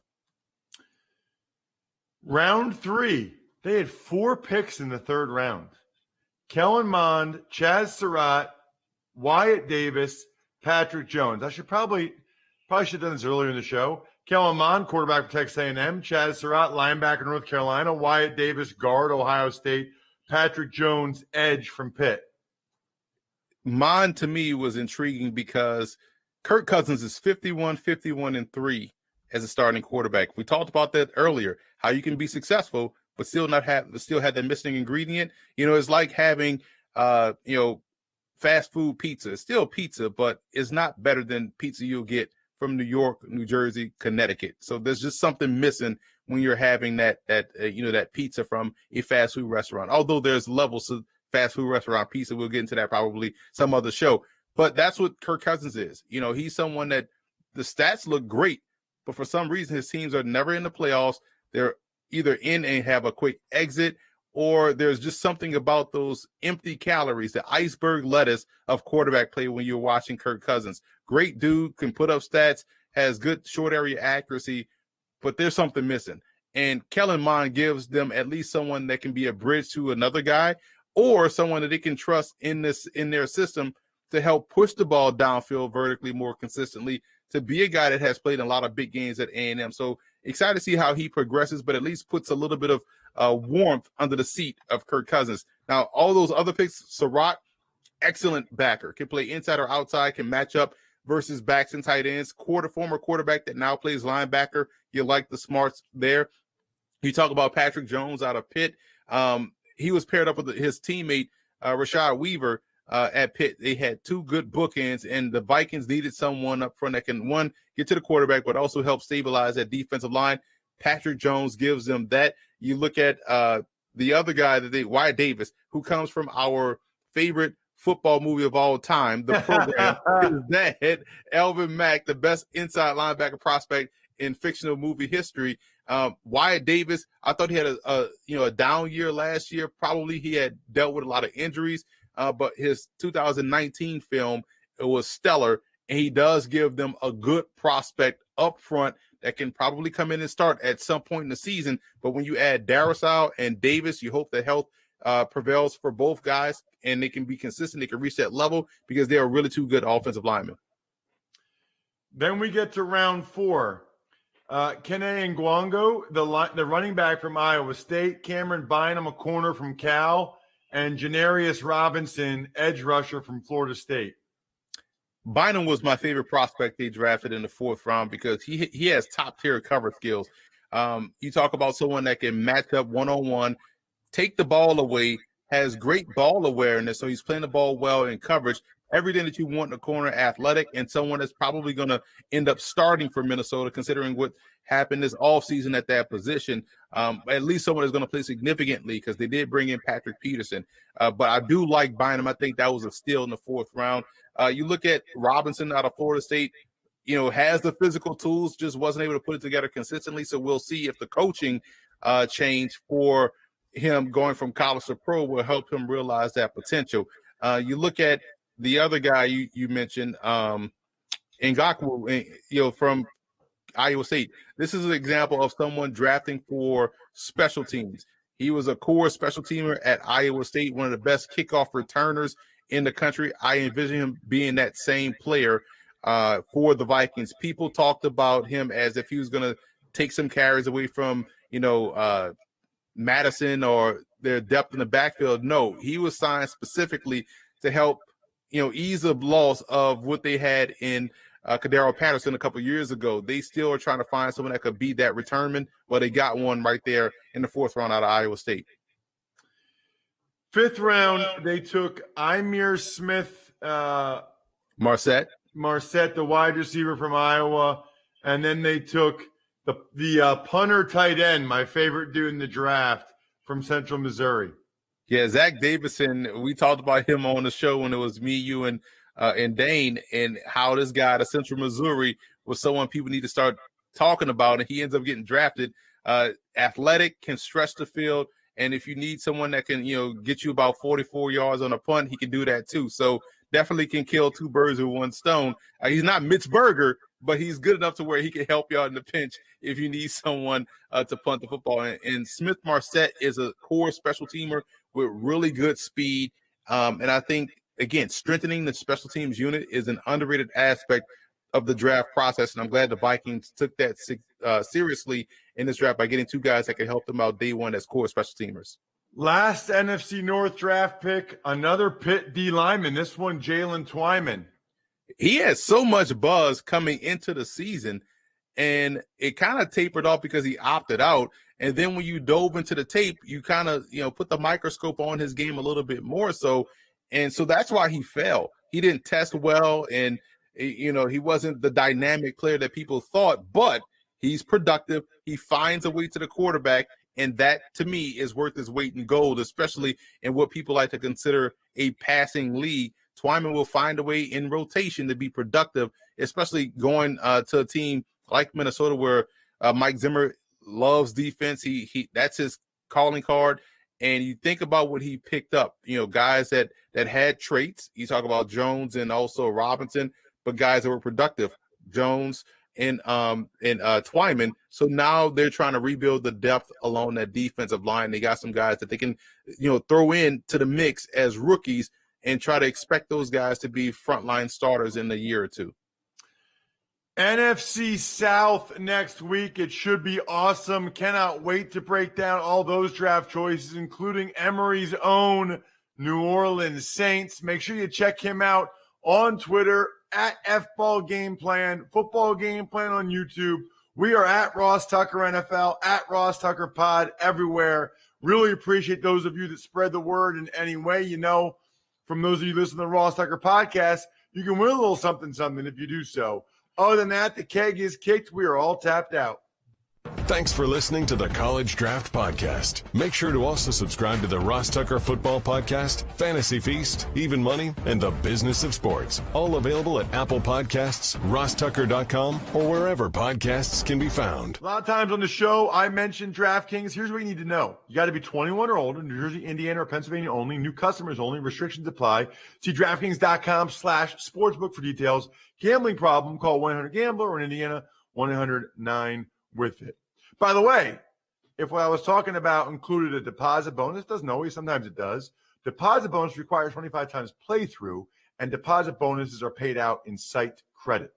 Round 3, they had 4 picks in the third round. Kellen Mond, Chaz Surratt, Wyatt Davis, Patrick Jones. I should probably should have done this earlier in the show. Kellen Mond, quarterback for Texas A&M. Chaz Surratt, linebacker, North Carolina. Wyatt Davis, guard, Ohio State. Patrick Jones, edge from Pitt.
Mond to me was intriguing because Kirk Cousins is 51-3 as a starting quarterback. We talked about that earlier, how you can be successful but still have that missing ingredient. It's like having fast food pizza. It's still pizza, but it's not better than pizza you'll get from New York, New Jersey, Connecticut. So there's just something missing when you're having that pizza from a fast food restaurant. Although there's levels of fast food restaurant pizza, we'll get into that probably some other show. But that's what Kirk Cousins is. He's someone that the stats look great, but for some reason his teams are never in the playoffs. They're either in and have a quick exit, or there's just something about those empty calories, the iceberg lettuce of quarterback play when you're watching Kirk Cousins. Great dude, can put up stats, has good short area accuracy, but there's something missing. And Kellen Mond gives them at least someone that can be a bridge to another guy, or someone that they can trust in their system to help push the ball downfield vertically more consistently, to be a guy that has played in a lot of big games at A&M. So excited to see how he progresses, but at least puts a little bit of warmth under the seat of Kirk Cousins. Now, all those other picks, Surratt, excellent backer, can play inside or outside, can match up versus backs and tight ends. Former quarterback that now plays linebacker. You like the smarts there. You talk about Patrick Jones out of Pitt. He was paired up with his teammate, Rashad Weaver, at Pitt. They had 2 good bookends, and the Vikings needed someone up front that can, one, get to the quarterback, but also help stabilize that defensive line. Patrick Jones gives them that. You look at the other guy, Wyatt Davis, who comes from our favorite football movie of all time, The Program. His dad, Elvin Mack, the best inside linebacker prospect in fictional movie history. Wyatt Davis, I thought he had a down year last year. Probably he had dealt with a lot of injuries, but his 2019 film, it was stellar, and he does give them a good prospect up front that can probably come in and start at some point in the season. But when you add Darrisaw and Davis, you hope that health prevails for both guys and they can be consistent. They can reach that level because they are really 2 good offensive linemen.
Then we get to round 4. Kene Ngwango, the running back from Iowa State, Cameron Bynum, a corner from Cal, and Janarius Robinson, edge rusher from Florida State.
Bynum was my favorite prospect they drafted in the 4th round because he has top-tier cover skills. You talk about someone that can match up one-on-one, take the ball away, has great ball awareness, so he's playing the ball well in coverage. Everything that you want in a corner, athletic, and someone that's probably going to end up starting for Minnesota, considering what happened this offseason at that position. At least someone that's going to play significantly because they did bring in Patrick Peterson. But I do like Bynum. I think that was a steal in the 4th round. You look at Robinson out of Florida State, has the physical tools, just wasn't able to put it together consistently. So we'll see if the coaching change for him going from college to pro will help him realize that potential. You look at the other guy you mentioned, Ngakwu, from Iowa State. This is an example of someone drafting for special teams. He was a core special teamer at Iowa State, one of the best kickoff returners in the country. I envision him being that same player for the Vikings. People talked about him as if he was going to take some carries away from, Madison or their depth in the backfield. No, he was signed specifically to help, ease the loss of what they had in Kadero Patterson a couple years ago. They still are trying to find someone that could be that returnman. Well, they got one right there in the 4th round out of Iowa State.
5th round, they took Ihmir Smith
Marset,
the wide receiver from Iowa, and then they took the punter tight end, my favorite dude in the draft from Central Missouri.
Yeah, Zach Davison. We talked about him on the show when it was me, you, and Dane, and how this guy to Central Missouri was someone people need to start talking about, and he ends up getting drafted. Athletic, can stretch the field, and if you need someone that can, get you about 44 yards on a punt, he can do that too. So definitely can kill 2 birds with 1 stone. He's not Mitch Berger, but he's good enough to where he can help you out in the pinch if you need someone to punt the football. And Smith Marset is a core special teamer with really good speed. And I think, again, strengthening the special teams unit is an underrated aspect of the draft process. And I'm glad the Vikings took that seriously in this draft by getting 2 guys that can help them out day one as core special teamers.
Last NFC North draft pick, another Pitt D lineman. This one, Jalen Twyman.
He had so much buzz coming into the season, and it kind of tapered off because he opted out. And then when you dove into the tape, you kind of, put the microscope on his game a little bit more so. And so that's why he fell. He didn't test well, and, he wasn't the dynamic player that people thought, but he's productive. He finds a way to the quarterback, and that, to me, is worth his weight in gold, especially in what people like to consider a passing league. Twyman will find a way in rotation to be productive, especially going to a team like Minnesota where Mike Zimmer loves defense. He that's his calling card. And you think about what he picked up, guys that had traits. You talk about Jones and also Robinson, but guys that were productive, Jones and Twyman. So now they're trying to rebuild the depth along that defensive line. They got some guys that they can, throw in to the mix as rookies and try to expect those guys to be frontline starters in a year or 2.
NFC South next week. It should be awesome. Cannot wait to break down all those draft choices, including Emory's own New Orleans Saints. Make sure you check him out on Twitter at FBall Game Plan, Football Game Plan on YouTube. We are at Ross Tucker NFL, at Ross Tucker Pod, everywhere. Really appreciate those of you that spread the word in any way. From those of you listening to the Ross Tucker Podcast, you can win a little something if you do so. Other than that, the keg is kicked. We are all tapped out.
Thanks for listening to the College Draft Podcast. Make sure to also subscribe to the Ross Tucker Football Podcast, Fantasy Feast, Even Money, and the Business of Sports. All available at Apple Podcasts, rosstucker.com, or wherever podcasts can be found.
A lot of times on the show, I mentioned DraftKings. Here's what you need to know. You got to be 21 or older, New Jersey, Indiana, or Pennsylvania only. New customers only. Restrictions apply. See DraftKings.com/sportsbook for details. Gambling problem, call 1-800-GAMBLER, or in Indiana, 1-800-9-WITH-IT. By the way, if what I was talking about included a deposit bonus, doesn't always, sometimes it does. Deposit bonus requires 25 times playthrough, and deposit bonuses are paid out in site credit.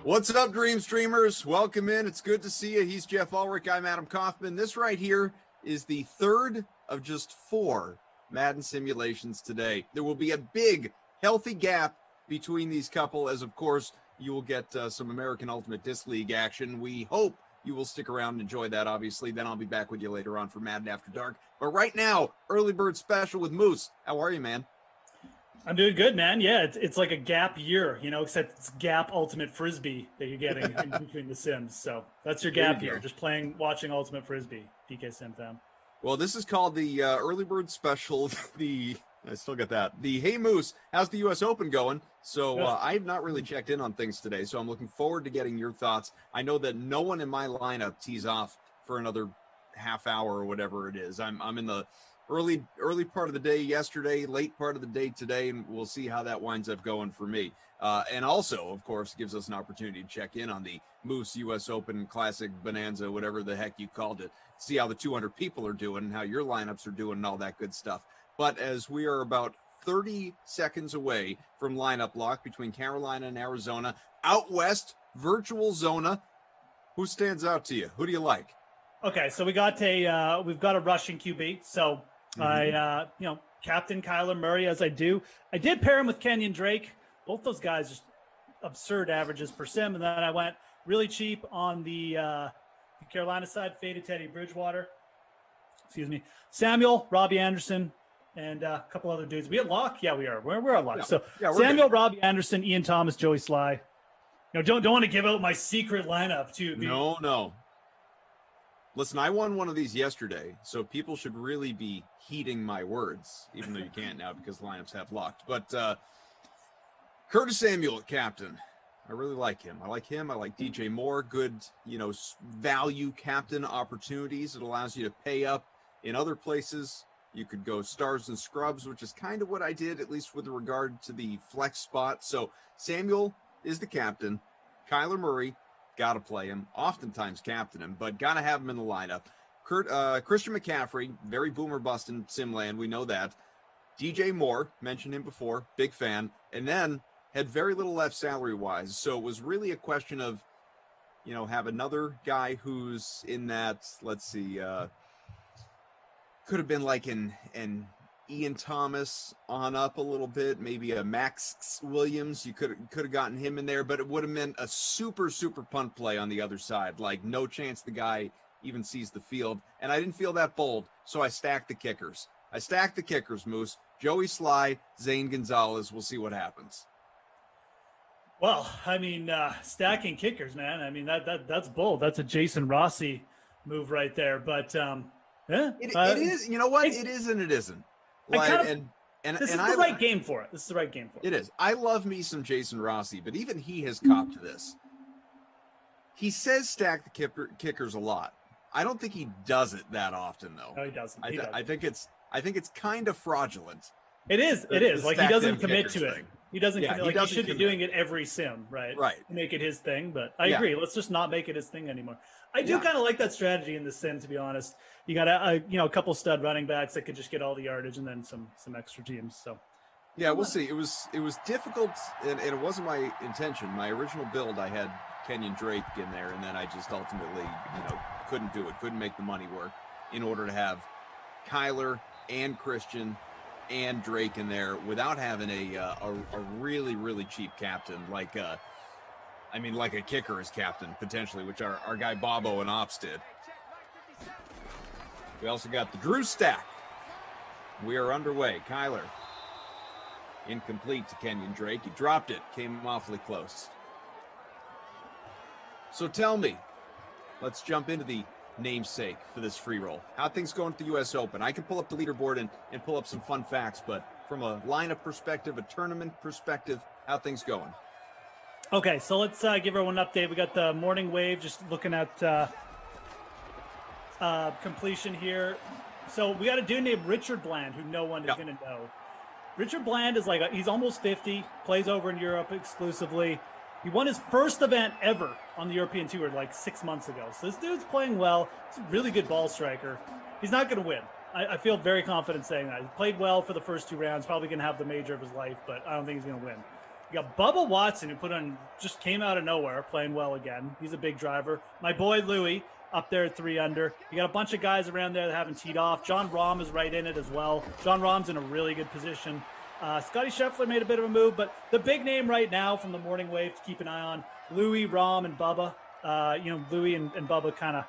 What's up, Dream Streamers? Welcome in. It's good to see you. He's Geoff Ulrich. I'm Adam Kaufman. This right here is the third of just 4 Madden simulations today. There will be a big, healthy gap between these couple, as of course you will get some American Ultimate Disc League action. We hope you will stick around and enjoy that, obviously. Then I'll be back with you later on for Madden After Dark. But right now, early bird special with Moose. How are you, man?
I'm doing good, man. Yeah, it's like a gap year, except it's gap Ultimate Frisbee that you're getting in between the Sims. So that's your gap year, just watching Ultimate Frisbee, DK Sim fam.
Well, this is called the early bird special. I still got that. The Hey Moose, how's the U.S. Open going? So I have not really checked in on things today, so I'm looking forward to getting your thoughts. I know that no one in my lineup tees off for another half hour or whatever it is. I'm in the early part of the day yesterday, late part of the day today, and we'll see how that winds up going for me. And also, of course, gives us an opportunity to check in on the Moose U.S. Open Classic Bonanza, whatever the heck you called it, see how the 200 people are doing and how your lineups are doing and all that good stuff. But as we are about 30 seconds away from lineup lock between Carolina and Arizona, out west, virtual Zona, who stands out to you? Who do you like?
Okay, so we've got a Russian QB. So I Captain Kyler Murray, as I do. I did pair him with Kenyon Drake. Both those guys just absurd averages per sim, and then I went really cheap on the Carolina side, faded Teddy Bridgewater. Excuse me, Samuel, Robbie Anderson, and a couple other dudes. We at lock? Yeah, we are. We're at lock.
Yeah.
So
Yeah,
Samuel, good. Robbie Anderson, Ian Thomas, Joey Sly. Don't want to give out my secret lineup too.
No. Listen, I won one of these yesterday, so people should really be heeding my words, even though you can't now because lineups have locked. But Curtis Samuel at captain. I really like him. I like DJ Moore. Good, value captain opportunities. It allows you to pay up in other places. You could go stars and scrubs, which is kind of what I did, at least with regard to the flex spot. So Samuel is the captain. Kyler Murray, got to play him. Oftentimes captain him, but got to have him in the lineup. Christian McCaffrey, very boomer bust in Simland. We know that. DJ Moore, mentioned him before, big fan. And then had very little left salary-wise. So it was really a question of, have another guy who's in that, let's see, could have been like an Ian Thomas on up a little bit, maybe a Max Williams. You could have gotten him in there, but it would have meant a super punt play on the other side. Like no chance the guy even sees the field. And I didn't feel that bold, so I stacked the kickers. Moose. Joey Sly, Zane Gonzalez. We'll see what happens.
Well, I mean, stacking kickers, man. I mean, that's bold. That's a Jason Rossi move right there. But yeah,
it is. You know what? It is and it isn't. This is the right game for it. It is. I love me some Jason Rossi, but even he has copped this. He says stack the kickers a lot. I don't think he does it that often, though.
No, he doesn't.
I think it's kind of fraudulent.
It is. It is. Like he doesn't commit to it.
Thing.
He doesn't.
Yeah,
commit, he should be doing it every sim, right?
Right.
Make it his thing. But I agree. Let's just not make it his thing anymore. I do kind of like that strategy in the sim, to be honest. You got a couple stud running backs that could just get all the yardage, and then some extra teams. So.
Yeah, we'll see. It was difficult, and it wasn't my intention. My original build, I had Kenyon Drake in there, and then I just ultimately, couldn't do it. Couldn't make the money work in order to have Kyler and Christian and Drake in there without having a really cheap captain like a kicker as captain potentially, which our guy Bobo and Ops did. We also got the Drew stack. We are underway. Kyler incomplete to Kenyon Drake. He dropped it. Came awfully close. So tell me, let's jump into the namesake for this free roll. How things going at the U.S. Open? I can pull up the leaderboard and pull up some fun facts, but from a lineup perspective, a tournament perspective, how things going?
Okay, so let's give everyone an update. We got the morning wave, just looking at completion here. So we got a dude named Richard Bland, who no one is going to know. Richard Bland is he's almost 50, plays over in Europe exclusively. He won his first event ever on the European Tour 6 months ago. So this dude's playing well. He's a really good ball striker. He's not going to win. I feel very confident saying that. He played well for the first 2 rounds, probably going to have the major of his life, but I don't think he's going to win. You got Bubba Watson, who just came out of nowhere, playing well again. He's a big driver. My boy Louis up there at 3 under. You got a bunch of guys around there that haven't teed off. John Rahm is right in it as well. John Rahm's in a really good position. Scotty Scheffler made a bit of a move, but the big name right now from the morning wave to keep an eye on, Louis, Rahm, and Bubba. Louis and Bubba kind of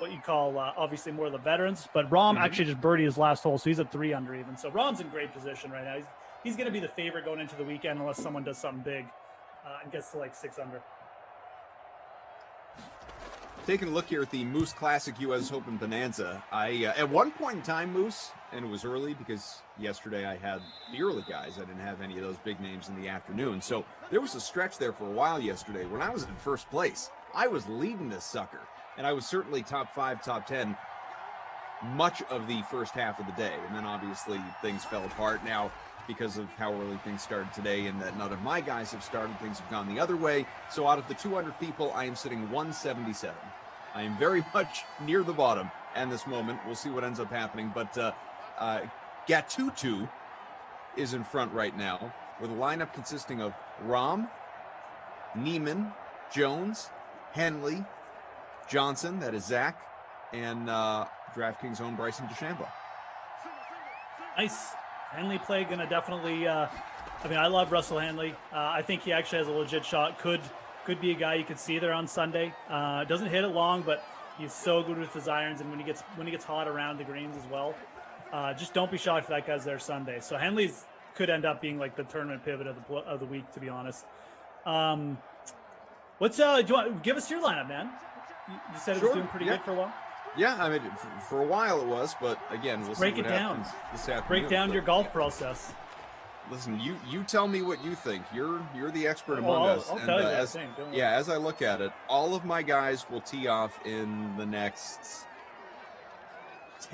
what you call obviously more of the veterans, but Rahm actually just birdied his last hole, so he's at 3 under even. So Rahm's in great position right now. He's going to be the favorite going into the weekend unless someone does something big and gets to like 6 under.
Taking a look here at the Moose Classic U.S. Open Bonanza, I at one point in time, Moose, and it was early because yesterday I had the early guys. I didn't have any of those big names in the afternoon. So there was a stretch there for a while yesterday when I was in first place. I was leading this sucker, and I was certainly top 5, top 10 much of the first half of the day. And then obviously things fell apart now because of how early things started today and that none of my guys have started. Things have gone the other way. So out of the 200 people, I am sitting 177. I am very much near the bottom at this moment. We'll see what ends up happening. But Gatutu is in front right now with a lineup consisting of Rahm, Neiman, Jones, Henley, Johnson, that is Zach, and DraftKings own Bryson DeChambeau.
Nice. Henley play going to definitely I love Russell Henley. I think he actually has a legit shot. Could be a guy you could see there on Sunday. Doesn't hit it long, but he's so good with his irons, and when he gets hot around the greens as well. Just don't be shocked if that guy's there Sunday. So Henley's could end up being like the tournament pivot of the week, to be honest. Do you want to give us your lineup, man? You said it was doing pretty good for a while.
Yeah, I mean, for a while it was, but again, we'll
break
see what
it down.
This afternoon.
Break down your golf process.
Listen, you tell me what you think. You're the expert among us.
I'll tell you what I think.
As I look at it, all of my guys will tee off in the next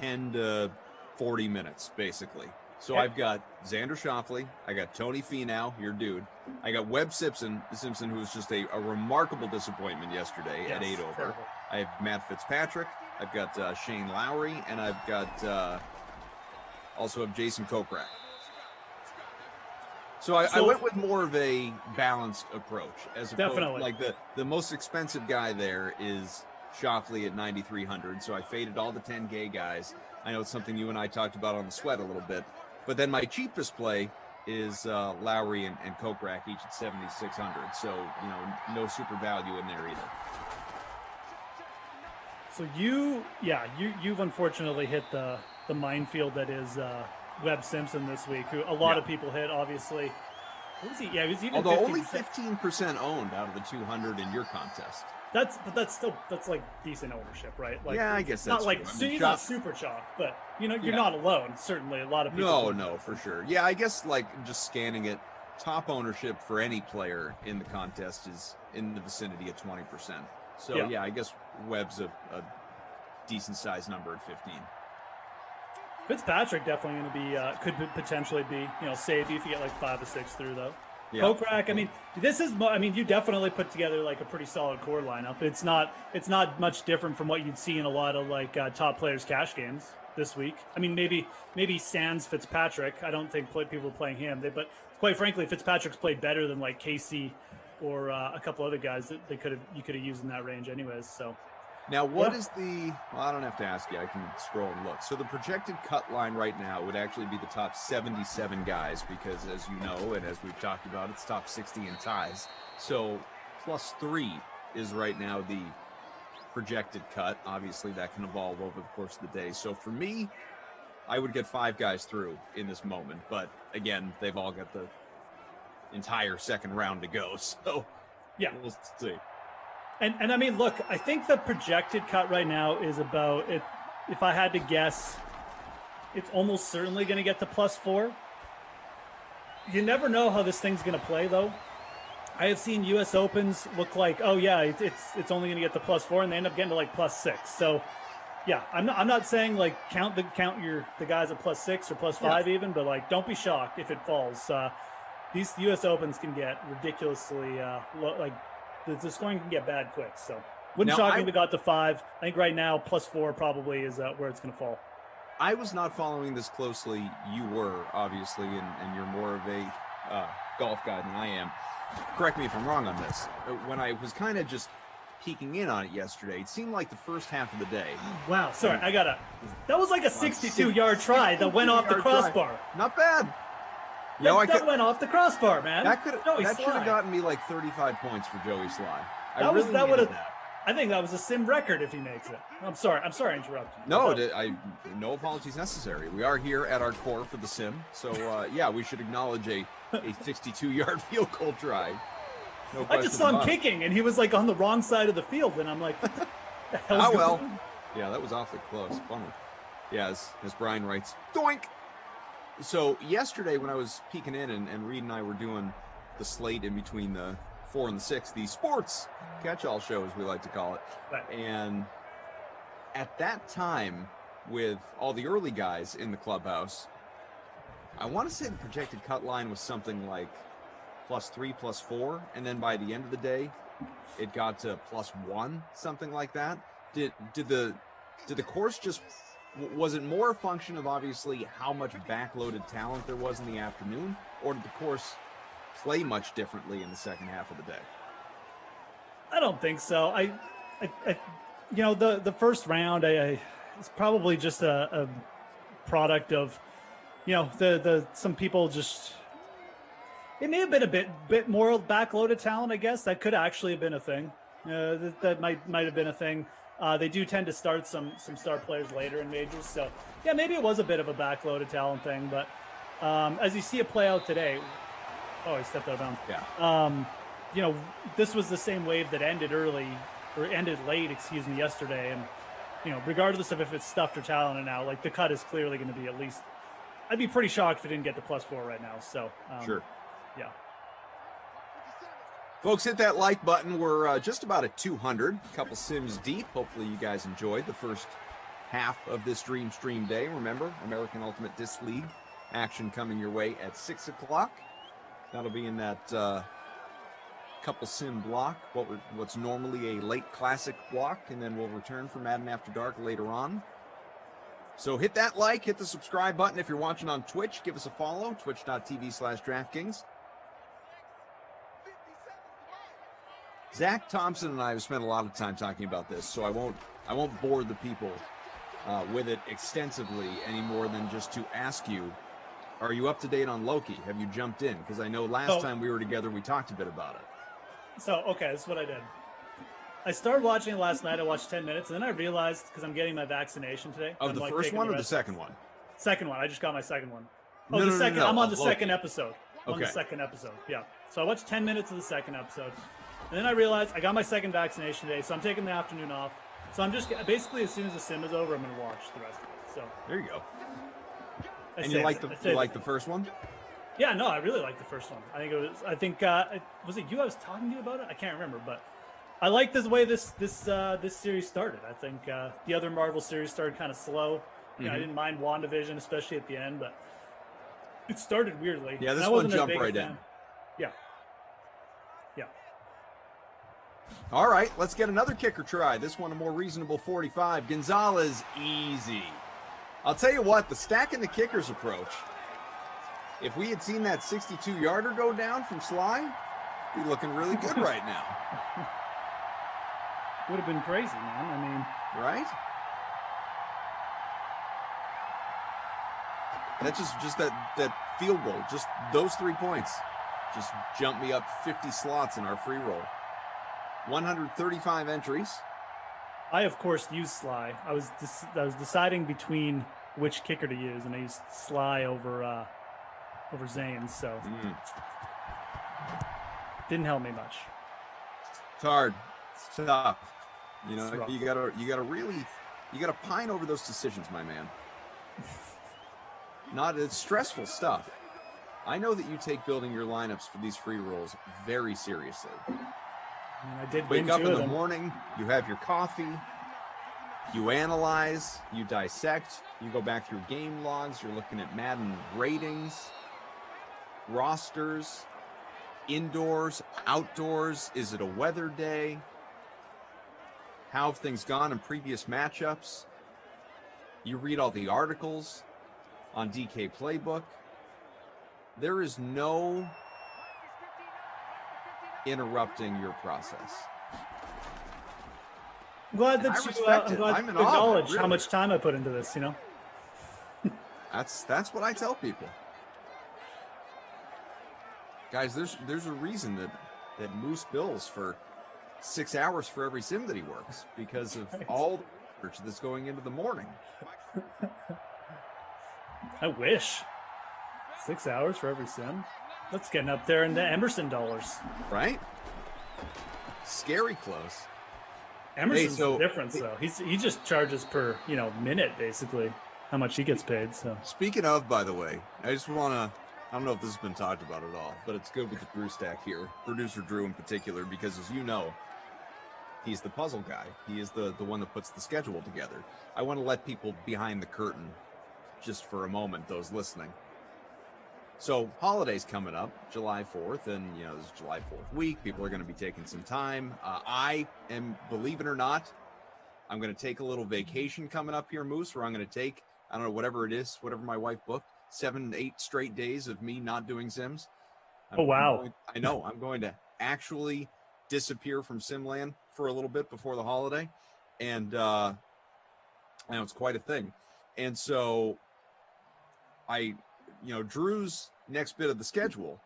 10 to 40 minutes, basically. So I've got Xander Schauffele, I got Tony Finau, your dude. I got Webb Simpson, who was just a remarkable disappointment yesterday at 8 over.
Terrible.
I have Matt Fitzpatrick. I've got Shane Lowry, and I've got also have Jason Kokrak. So I went with more of a balanced approach, as opposed
definitely.
Like the most expensive guy there is Schauffele at 9,300. So I faded all the 10K guys. I know it's something you and I talked about on the sweat a little bit, but then my cheapest play is Lowry and Kokrak, each at 7,600. So no super value in there either.
So you've unfortunately hit the minefield that is Webb Simpson this week, who a lot of people hit, obviously. What was he? Yeah, he was even.
Although
15%.
only 15% owned out of the 200 in your contest.
That's like decent ownership, right? Like,
yeah, I guess
not
that's
like
true.
he's not super chalk, but you're not alone. Certainly, a lot of people.
No, for sure. Yeah, I guess like just scanning it, top ownership for any player in the contest is in the vicinity of 20%. So yeah I guess Webb's a decent sized number at 15.
Fitzpatrick definitely going to be could potentially be save you if you get like 5 or 6 through though.
Yeah.
Kokrak, you definitely put together like a pretty solid core lineup. It's not much different from what you'd see in a lot of like top players cash games this week. I mean, maybe sans Fitzpatrick. I don't think people are playing him. But quite frankly, Fitzpatrick's played better than like Casey or a couple other guys that you could have used in that range anyways. So.
Now, what is the? Well, I don't have to ask you. I can scroll and look. So the projected cut line right now would actually be the top 77 guys because, as you know, and as we've talked about, it's top 60 in ties. So +3 is right now the projected cut. Obviously, that can evolve over the course of the day. So for me, I would get 5 guys through in this moment. But again, they've all got the entire second round to go. So
yeah,
we'll see.
And I mean, look, I think the projected cut right now is about it. If I had to guess, it's almost certainly going to get to +4. You never know how this thing's going to play, though. I have seen U.S. Opens look like, oh yeah, it's only going to get to +4, and they end up getting to like +6. So, yeah, I'm not saying like count the guys at +6 or +5 even, but like don't be shocked if it falls. These U.S. Opens can get ridiculously low, the scoring can get bad quick, so wouldn't shock me if we got to 5. I think right now +4 probably is where it's going to fall.
I was not following this closely. You were, obviously, and you're more of a golf guy than I am. Correct me if I'm wrong on this. When I was kind of just peeking in on it yesterday, it seemed like the first half of the day.
Wow, sorry, that was like a 62-yard try that went off the crossbar.
Not bad.
That went off the crossbar, man.
That should have gotten me like 35 points for Joey Sly.
I think that was a sim record if he makes it. I'm sorry to interrupt you.
No, no apologies necessary. We are here at our core for the sim, so we should acknowledge a 62-yard field goal try. No
I just saw him kicking, and he was like on the wrong side of the field, and I'm like, what the hell's going on?
Yeah, that was awfully close. Bummer. Yeah, as Brian writes, doink. So yesterday when I was peeking in and Reed and I were doing the slate in between the 4 and the 6, the sports catch-all show, as we like to call it.
Right.
And at that time, with all the early guys in the clubhouse, I want to say the projected cut line was something like +3, +4, and then by the end of the day, it got to +1, something like that. Did the course just, was it more a function of obviously how much backloaded talent there was in the afternoon, or did the course play much differently in the second half of the day?
I don't think so. The first round, it's probably just a product of, some people just. It may have been a bit more backloaded talent, I guess. That could actually have been a thing. That might have been a thing. They do tend to start some star players later in majors, so yeah, maybe it was a bit of a backloaded talent thing. But as you see it play out today, I stepped out of bounds.
Yeah.
This was the same wave that ended late, yesterday, and regardless of if it's stuffed or talented now, like the cut is clearly going to be at least. I'd be pretty shocked if it didn't get to +4 right now. So
sure.
Yeah.
Folks, hit that like button. We're just about at 200, a couple sims deep. Hopefully you guys enjoyed the first half of this Dream Stream day. Remember, American Ultimate Disc League action coming your way at 6 o'clock. That'll be in that couple sim block, what's normally a late classic block, and then we'll return for Madden After Dark later on. So hit that like, hit the subscribe button. If you're watching on Twitch, give us a follow, twitch.tv/DraftKings. Zach Thompson and I have spent a lot of time talking about this, so I won't bore the people with it extensively any more than just to ask you, are you up to date on Loki? Have you jumped in? Because I know last time we were together, we talked a bit about it.
So, okay, this is what I did. I started watching it last night. I watched 10 minutes, and then I realized, because I'm getting my vaccination today.
Of the first one or the second one?
Second one. I just got my second one.
Oh,
the second.
No.
I'm on the second episode.
Okay.
On the second episode, yeah. So I watched 10 minutes of the second episode. And then I realized I got my second vaccination today, so I'm taking the afternoon off. So I'm just basically, as soon as the sim is over, I'm going to watch the rest of it. So
there you go. And you like the first one?
Yeah, no, I really liked the first one. I think was it you I was talking to you about it? I can't remember, but I like the way this series started. I think the other Marvel series started kind of slow. I didn't mind WandaVision, especially at the end, but it started weirdly.
Yeah, this one jumped right in.
Yeah.
All right, let's get another kicker try. This one a more reasonable 45. Gonzalez, easy. I'll tell you what, the stacking the kickers approach, if we had seen that 62-yarder go down from Sly, we'd be looking really good right now.
Would have been crazy, man. I mean,
right? That's just that field goal, just those 3 points, just jump me up 50 slots in our free roll. 135 entries.
I, of course, used Sly. I was deciding between which kicker to use, and I used Sly over Zane, so didn't help me much.
It's hard. It's tough. You know, you gotta pine over those decisions, my man. It's stressful stuff. I know that you take building your lineups for these free rolls very seriously.
I did
wake up in the morning, you have your coffee, you analyze, you dissect, you go back through game logs, you're looking at Madden ratings, rosters, indoors, outdoors, is it a weather day? How have things gone in previous matchups? You read all the articles on DK Playbook. there is no interrupting your process.
I'm glad that
I
you
respect it.
glad
I'm
you
in awe,
acknowledge
really.
how much time I put into this.
That's what I tell people. Guys, there's a reason that Moose bills for 6 hours for every sim that he works, because of all the research that's going into the morning.
I wish. 6 hours for every sim. That's getting up there in the Emerson dollars.
Right? Scary close.
Emerson's the difference, though. He just charges per minute, basically, how much he gets paid. So
Speaking of, by the way, I just want to, I don't know if this has been talked about at all, but it's good with the Drew stack here, producer Drew in particular, because as you know, he's the puzzle guy. He is the one that puts the schedule together. I want to let people behind the curtain just for a moment, those listening. So holidays coming up, July 4th, and this is July 4th week. People are going to be taking some time. I am, believe it or not, I'm going to take a little vacation coming up here, Moose, where I'm going to take, I don't know, whatever it is, whatever my wife booked, 7-8 straight days of me not doing Sims.
Oh, wow.
I know. I'm going to actually disappear from Simland for a little bit before the holiday. And it's quite a thing. And so Drew's next bit of the schedule,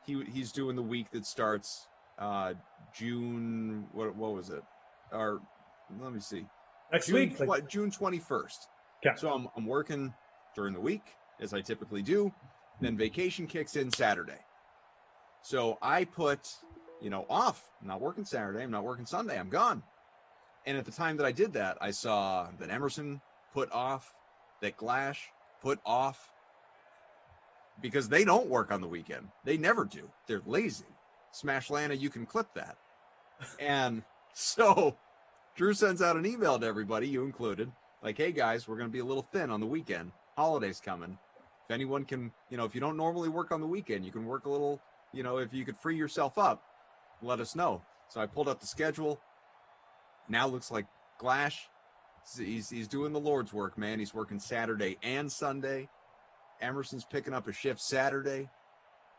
he's doing the week that starts June, what was it? Or let me see.
Next
June,
week.
June 21st.
Okay.
So I'm working during the week, as I typically do. Then vacation kicks in Saturday. So I put, off. I'm not working Saturday. I'm not working Sunday. I'm gone. And at the time that I did that, I saw that Emerson put off, that Glash put off, because they don't work on the weekend. They never do. They're lazy. Smash Lana, you can clip that. And so Drew sends out an email to everybody, you included, like, hey guys, we're going to be a little thin on the weekend. Holidays coming. If anyone can, if you don't normally work on the weekend, you can work a little, if you could free yourself up, let us know. So I pulled up the schedule. Now looks like Glash, he's doing the Lord's work, man. He's working Saturday and Sunday. Emerson's picking up a shift Saturday.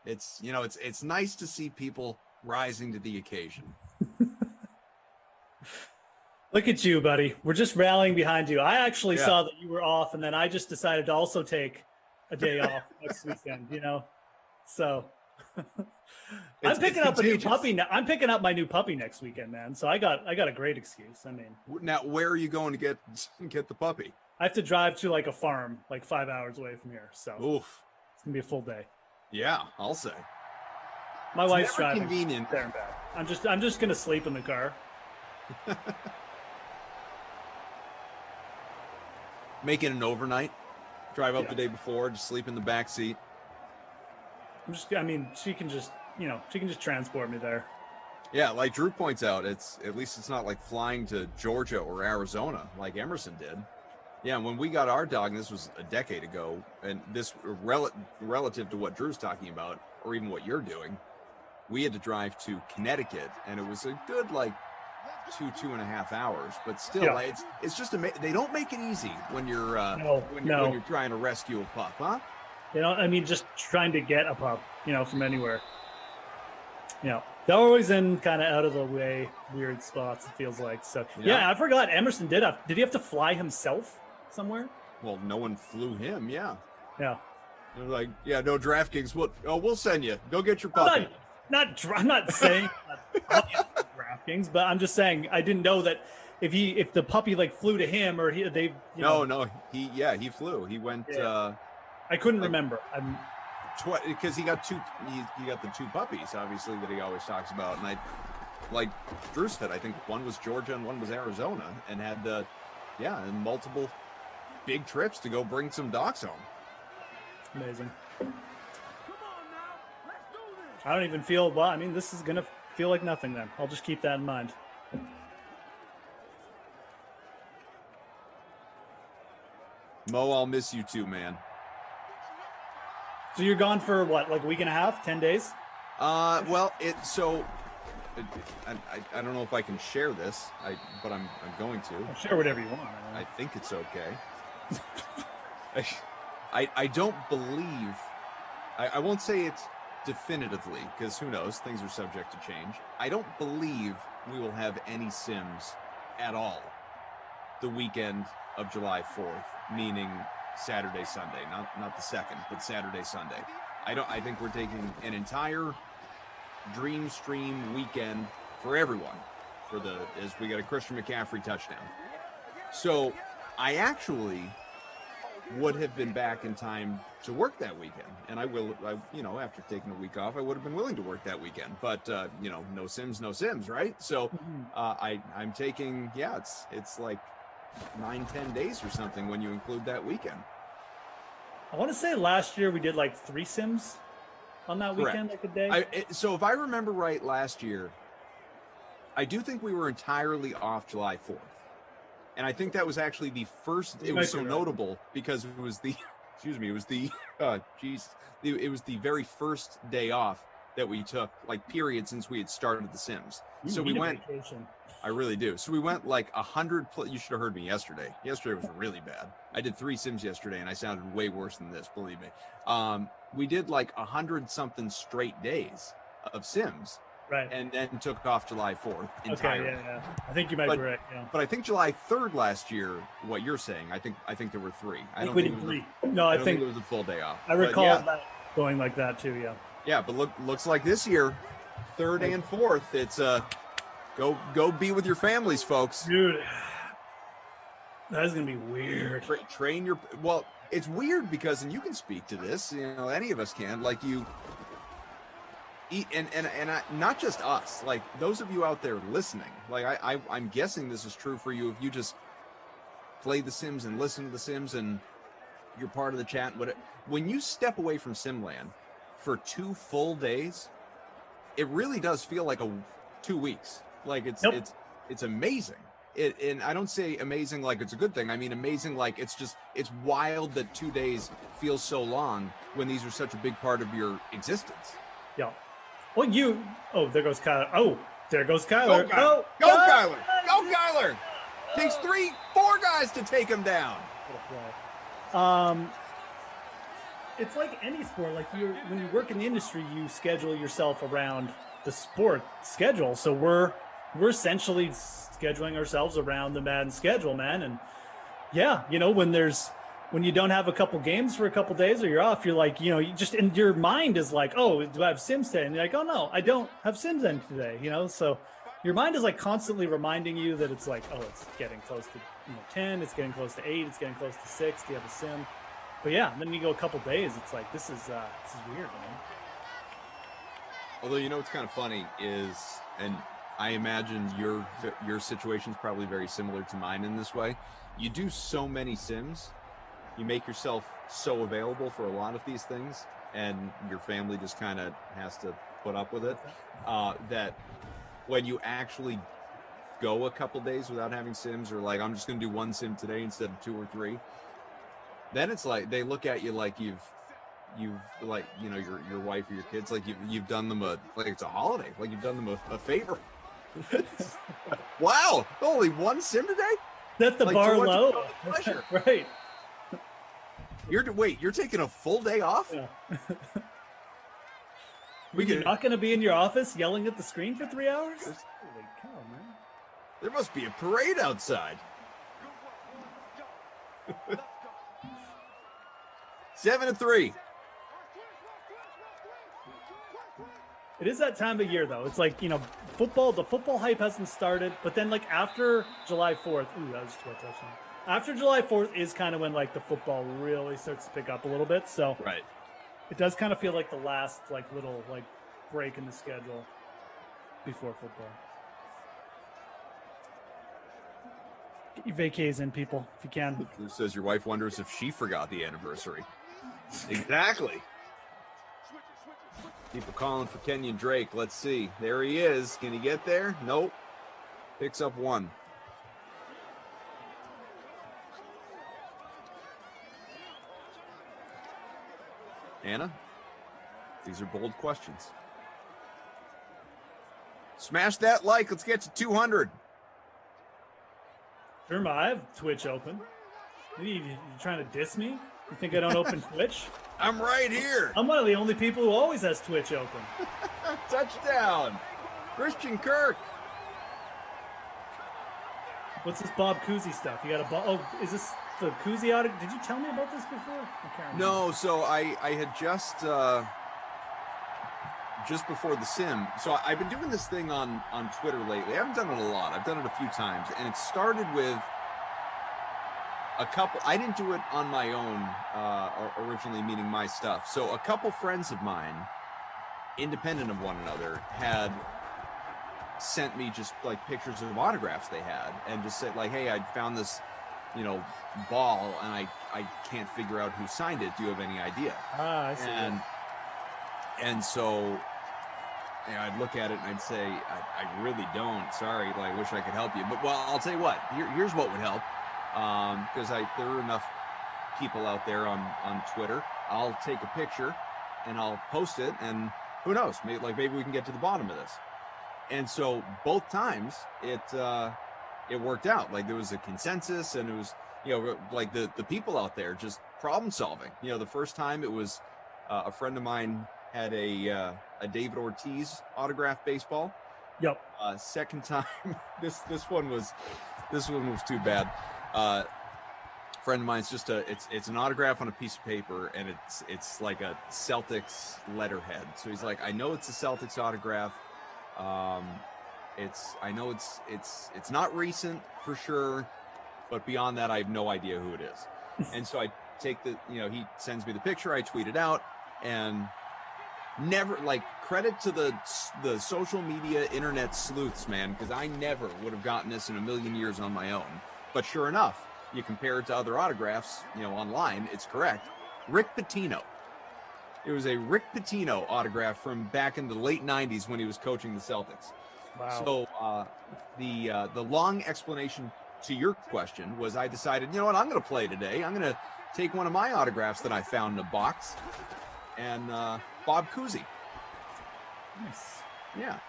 It's nice to see people rising to the occasion.
Look at you, buddy. We're just rallying behind you. I actually saw that you were off, and then I just decided to also take a day off next weekend, So I'm picking up a new puppy. I'm picking up my new puppy next weekend, man. So I got a great excuse. I mean,
now where are you going to get the puppy?
I have to drive to like a farm, like 5 hours away from here. So
oof,
it's gonna be a full day.
Yeah, I'll say.
My wife's driving
convenient
there and back. I'm just gonna sleep in the car.
Make it an overnight. Drive up the day before, just sleep in the back seat.
She can just transport me there.
Yeah, like Drew points out, at least it's not like flying to Georgia or Arizona like Emerson did. Yeah, when we got our dog, and this was a decade ago, and this relative to what Drew's talking about, or even what you're doing, we had to drive to Connecticut, and it was a good 2.5 hours. But still, it's just they don't make it easy when you're when you're trying to rescue a pup, huh?
Just trying to get a pup, from anywhere. They're always in kind of out of the way, weird spots, it feels like. So, yeah, I forgot Emerson did he have to fly himself somewhere?
Well, no one flew him, yeah.
Yeah.
They're like, no, DraftKings, we'll send you. Go get your puppy.
I'm not saying DraftKings, but I'm just saying I didn't know that if the puppy flew to him or he
flew. He went
I couldn't remember.
Because he got the two puppies, obviously, that he always talks about. And like Drew said, I think one was Georgia and one was Arizona, and had and multiple big trips to go bring some dogs home.
Amazing. I don't even feel this is gonna feel like nothing then. I'll just keep that in mind.
Mo, I'll miss you too, man.
So you're gone for what, a week and a half, 10 days?
I don't know if I can share this, but I'm going to.
Well, share whatever you want.
I think it's okay. I don't believe I won't say it's definitively, because who knows, things are subject to change. I don't believe we will have any Sims at all the weekend of July 4th, meaning Saturday, Sunday, not the 2nd, but Saturday, Sunday. I think we're taking an entire Dream Stream weekend for everyone as we got a Christian McCaffrey touchdown. So I actually would have been back in time to work that weekend, and after taking a week off, I would have been willing to work that weekend. But no Sims, right? So I'm taking it's like 9-10 days or something when you include that weekend.
I want to say last year we did like 3 Sims on that weekend, like a day.
So if I remember right, last year, I do think we were entirely off July 4th. And I think that was actually the first, it was so notable because it was the, it was the very first day off that we took, like, period, since we had started The Sims. So we went, vacation. I really do. So we went like 100, you should have heard me yesterday. Yesterday was really bad. I did 3 Sims yesterday and I sounded way worse than this, believe me. We did like 100 something straight days of Sims.
Right.
And then took off July 4th entirely.
Okay, yeah. I think you might be right. Yeah.
But I think July 3rd last year, what you're saying, I think there were 3. I don't think
3. No, I think
it was a full day off.
I recall that going like that too, yeah.
Yeah, but looks like this year, 3rd and 4th, it's go be with your families, folks.
Dude, that is gonna be weird.
Train your it's weird because, and you can speak to this, any of us can, like you. And not just us, like those of you out there listening, like I'm guessing this is true for you if you just play The Sims and listen to The Sims and you're part of the chat. But when you step away from Simland for 2 full days, it really does feel like 2 weeks. Like it's amazing. And I don't say amazing like it's a good thing. I mean amazing like it's wild that 2 days feels so long when these are such a big part of your existence.
Yeah. Well, there goes Kyler. Oh, there goes Kyler.
Go, Kyler. Go, Kyler. Takes 3-4 guys to take him down.
It's like any sport. Like when you work in the industry, you schedule yourself around the sport schedule. So we're essentially scheduling ourselves around the Madden schedule, man. And yeah, when you don't have a couple games for a couple days or you're off, you're like, you just in your mind is like, oh, do I have Sims today? And you're like, oh no, I don't have Sims in today, so your mind is like constantly reminding you that it's like, oh, it's getting close to 10, it's getting close to 8, it's getting close to 6. Do you have a Sim? But yeah, then you go a couple days, it's like, this is weird, man.
Although, what's kind of funny is, and I imagine your situation is probably very similar to mine in this way. You do so many Sims. You make yourself so available for a lot of these things, and your family just kind of has to put up with it, that when you actually go a couple days without having Sims, or like, I'm just going to do 1 Sim today instead of 2 or 3, then it's like they look at you like you've like, your wife or your kids, like you've done them like it's a holiday, like you've done them a favor. Wow, only 1 Sim today?
Set the bar low. Right.
You're taking a full day off?
Yeah. You're not going to be in your office yelling at the screen for 3 hours? Holy cow, man.
There must be a parade outside. 7-3.
It is that time of year, though. It's like, the football hype hasn't started, but then, like, after July 4th, that was 12 touchdowns. After July 4th is kind of when, like, the football really starts to pick up a little bit. So
right.
It does kind of feel like the last, like, little, like, break in the schedule before football. Get your vacays in, people, if you can.
Who says your wife wonders if she forgot the anniversary? Exactly. People calling for Kenyon Drake. Let's see. There he is. Can he get there? Nope. Picks up 1. Anna, these are bold questions. Smash that like. Let's get to 200.
Sure, I have Twitch open. You trying to diss me? You think I don't open Twitch?
I'm right here.
I'm one of the only people who always has Twitch open.
Touchdown. Christian Kirk.
What's this Bob Cousy stuff? You got a Oh, is this the Cousy autograph? Did you tell me about this before? I can't remember.
No, so I had just before the sim. So I've been doing this thing on Twitter lately. I haven't done it a lot. I've done it a few times, and it started with a couple. I didn't do it on my own originally, meaning my stuff. So a couple friends of mine, independent of one another, had sent me just like pictures of autographs they had, and just said like, hey, I found this, ball, and I can't figure out who signed it. Do you have any idea?
I see.
And so I'd look at it and I'd say, I really don't. Sorry, like, I wish I could help you. But, well, I'll tell you what. Here's what would help. Because there are enough people out there on Twitter. I'll take a picture and I'll post it, and who knows? Maybe we can get to the bottom of this. And so both times it worked out. Like, there was a consensus, and it was, like the people out there just problem solving. The first time it was a friend of mine had a David Ortiz autographed baseball.
Yep.
Second time, this one was too bad. Friend of mine's just it's an autograph on a piece of paper, and it's like a Celtics letterhead. So he's like, I know it's a Celtics autograph. I know it's not recent for sure, but beyond that, I have no idea who it is. And so I take he sends me the picture, I tweet it out, and never, credit to the social media internet sleuths, man, because I never would have gotten this in a million years on my own. But sure enough, you compare it to other autographs, online, it's correct. Rick Pitino. It was a Rick Pitino autograph from back in the late 90s when he was coaching the Celtics.
Wow.
So the long explanation to your question was, I decided, you know what, I'm going to play today. I'm going to take one of my autographs that I found in a box, and Bob Cousy.
Nice.
Yeah.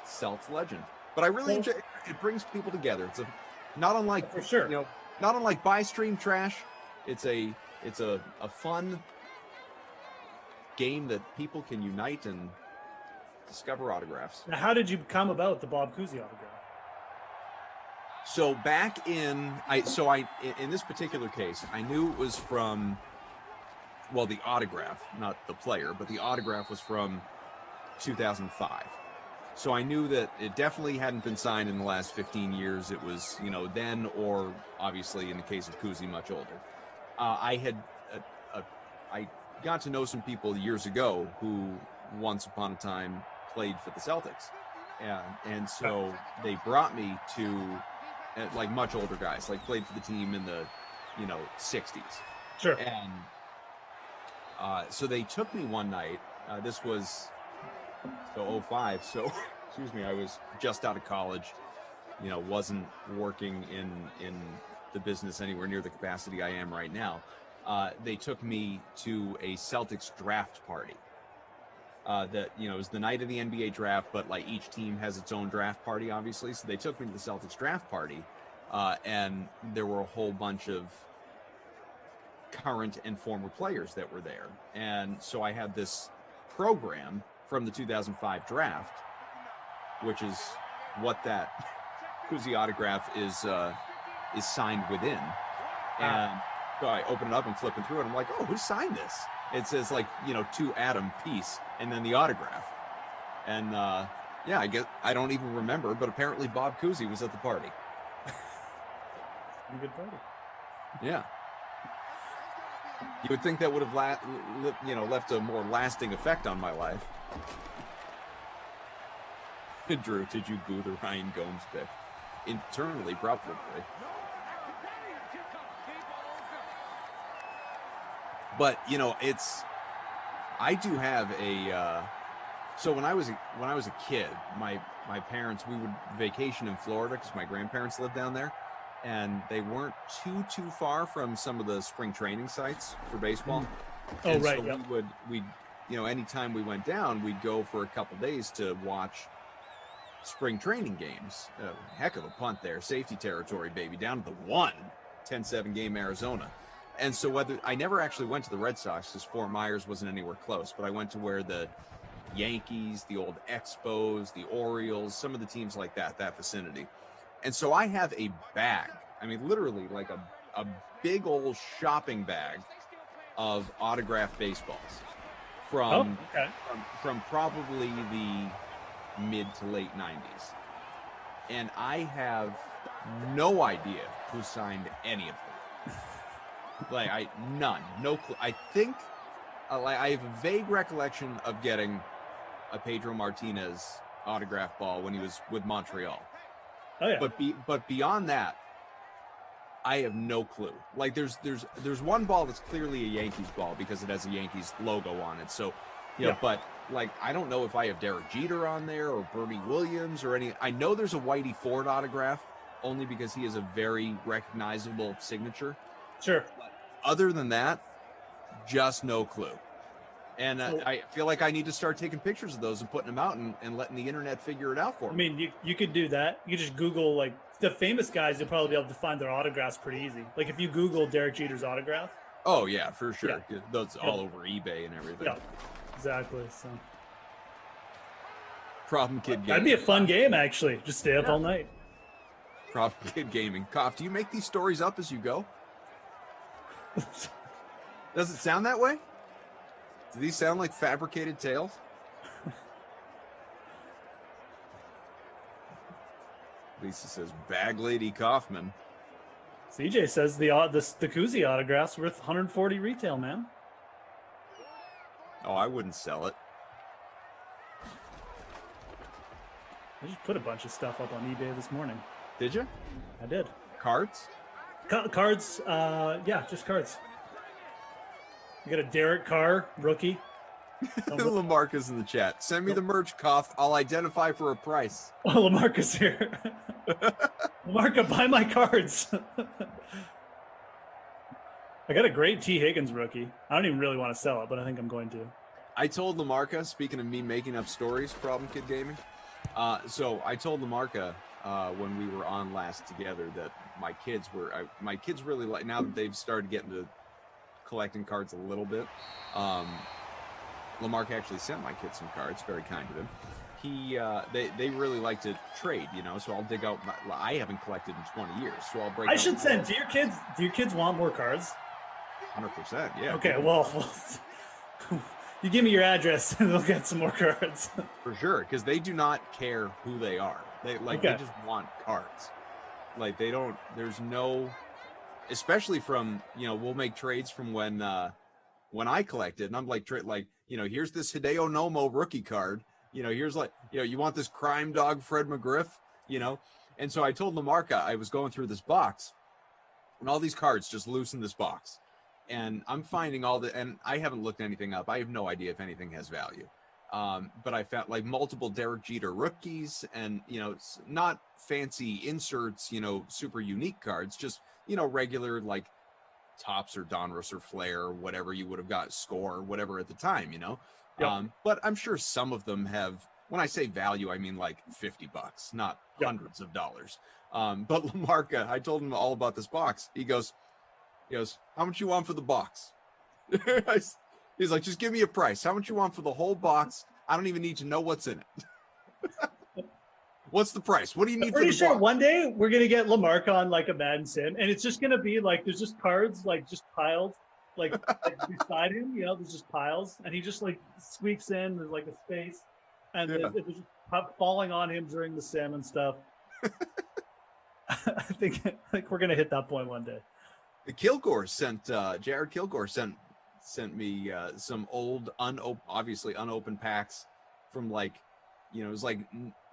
Celts legend. But I really enjoy it. It brings people together. It's not unlike,
for sure,
not unlike buy stream trash. It's a fun game that people can unite and discover autographs.
Now, how did you come about the Bob Cousy autograph?
So back in this particular case, I knew it was from, well, the autograph, not the player, but the autograph was from 2005. So I knew that it definitely hadn't been signed in the last 15 years. It was, then, or obviously in the case of Cousy, much older. I got to know some people years ago who once upon a time played for the Celtics. And so they brought me to much older guys, played for the team in the, 60s.
Sure.
And so they took me one night. This was 05. So, excuse me, I was just out of college, wasn't working in the business anywhere near the capacity I am right now. They took me to a Celtics draft party. That it was the night of the NBA draft, but each team has its own draft party, obviously. So they took me to the Celtics draft party, and there were a whole bunch of current and former players that were there. And so I had this program from the 2005 draft, which is what that Cousy autograph is signed within. And so I open it up and flipping through it. I'm like, oh, who signed this? It says to Adam piece, and then the autograph. And yeah, I guess I don't even remember, but apparently Bob Cousy was at the party.
Pretty good party.
Yeah. You would think that would have left a more lasting effect on my life. Drew, did you boo the Ryan Gomes pick? Internally, probably. But I do have a. So when I was a kid, my parents, we would vacation in Florida because my grandparents lived down there, and they weren't too far from some of the spring training sites for baseball.
Oh,
and
right.
So
Yep.
we'd anytime we went down, we'd go for a couple days to watch spring training games. Heck of a punt there, safety territory, baby, down to the 10-7 game Arizona. And so I never actually went to the Red Sox because Fort Myers wasn't anywhere close, but I went to where the Yankees, the old Expos, the Orioles, some of the teams like that vicinity. And so I have a bag, I mean, literally like a big old shopping bag of autographed baseballs from probably the mid to late 90s. And I have no idea who signed any of them. No clue. I think I have a vague recollection of getting a Pedro Martinez autograph ball when he was with Montreal.
Oh yeah.
But beyond that, I have no clue. Like there's one ball that's clearly a Yankees ball because it has a Yankees logo on it. So, but like I don't know if I have Derek Jeter on there or Bernie Williams or any. I know there's a Whitey Ford autograph only because he has a very recognizable signature.
Sure.
But other than that, just no clue. And I feel like I need to start taking pictures of those and putting them out and letting the internet figure it out for me.
I mean, you could do that. You could just Google, like, the famous guys, you'll probably be able to find their autographs pretty easy. Like, if you Google Derek Jeter's autograph.
Oh, yeah, for sure.
Yeah.
Those all over eBay and everything.
Yeah, exactly. So
Problem Kid Gaming.
that'd be a fun game, actually. Just stay up all night.
Problem Kid Gaming. Koff, do you make these stories up as you go? Does it sound that way? Do these sound like fabricated tales? Lisa says, Bag Lady Kaufman.
CJ says the Koozie autograph's worth 140 retail, man.
Oh, I wouldn't sell it.
I just put a bunch of stuff up on eBay this morning.
Did you?
I did.
Cards?
Cards, yeah, just cards. You got a Derek Carr, rookie.
Lamarcus in the chat. Send me the merch, Koff. I'll identify for a price.
Oh, Lamarcus here. Lamarca, buy my cards. I got a great T. Higgins rookie. I don't even really want to sell it, but I think I'm going to.
I told Lamarca, speaking of me making up stories, Problem Kid Gaming. So I told Lamarca when we were on last together that my kids really like, now that they've started getting to collecting cards a little bit. Lamarca actually sent my kids some cards, very kind of him. They really like to trade, so I'll dig out I haven't collected in 20 years, so I'll break.
I should send, do your kids want more cards?
100%, yeah.
Okay, well, you give me your address and they'll get some more cards.
For sure, because they do not care who they are. They just want cards. Like they don't, there's no, especially from, we'll make trades from when I collected, and I'm like, here's this Hideo Nomo rookie card. Here's you want this crime dog Fred McGriff, And so I told Lamarca I was going through this box and all these cards just loose in this box. And I'm finding and I haven't looked anything up. I have no idea if anything has value. But I found like multiple Derek Jeter rookies and, not fancy inserts, super unique cards, just, regular like Topps or Donruss or Flair or whatever you would have got, Score, whatever at the time, Yep. But I'm sure some of them have, when I say value, I mean like $50, not hundreds of dollars. But Lamarca, I told him all about this box. He goes, how much you want for the box? He's like, just give me a price. How much you want for the whole box? I don't even need to know what's in it. What's the price? What do you need for the box? Pretty sure
one day we're going to get Lamarca on like a Madden sim, and it's just going to be like, there's just cards like just piled like beside him, there's just piles, and he just like sweeps in, there's like a space, and it was just falling on him during the sim and stuff. I think we're going to hit that point one day.
Jared Kilgore sent me some old obviously unopened packs from like, it was like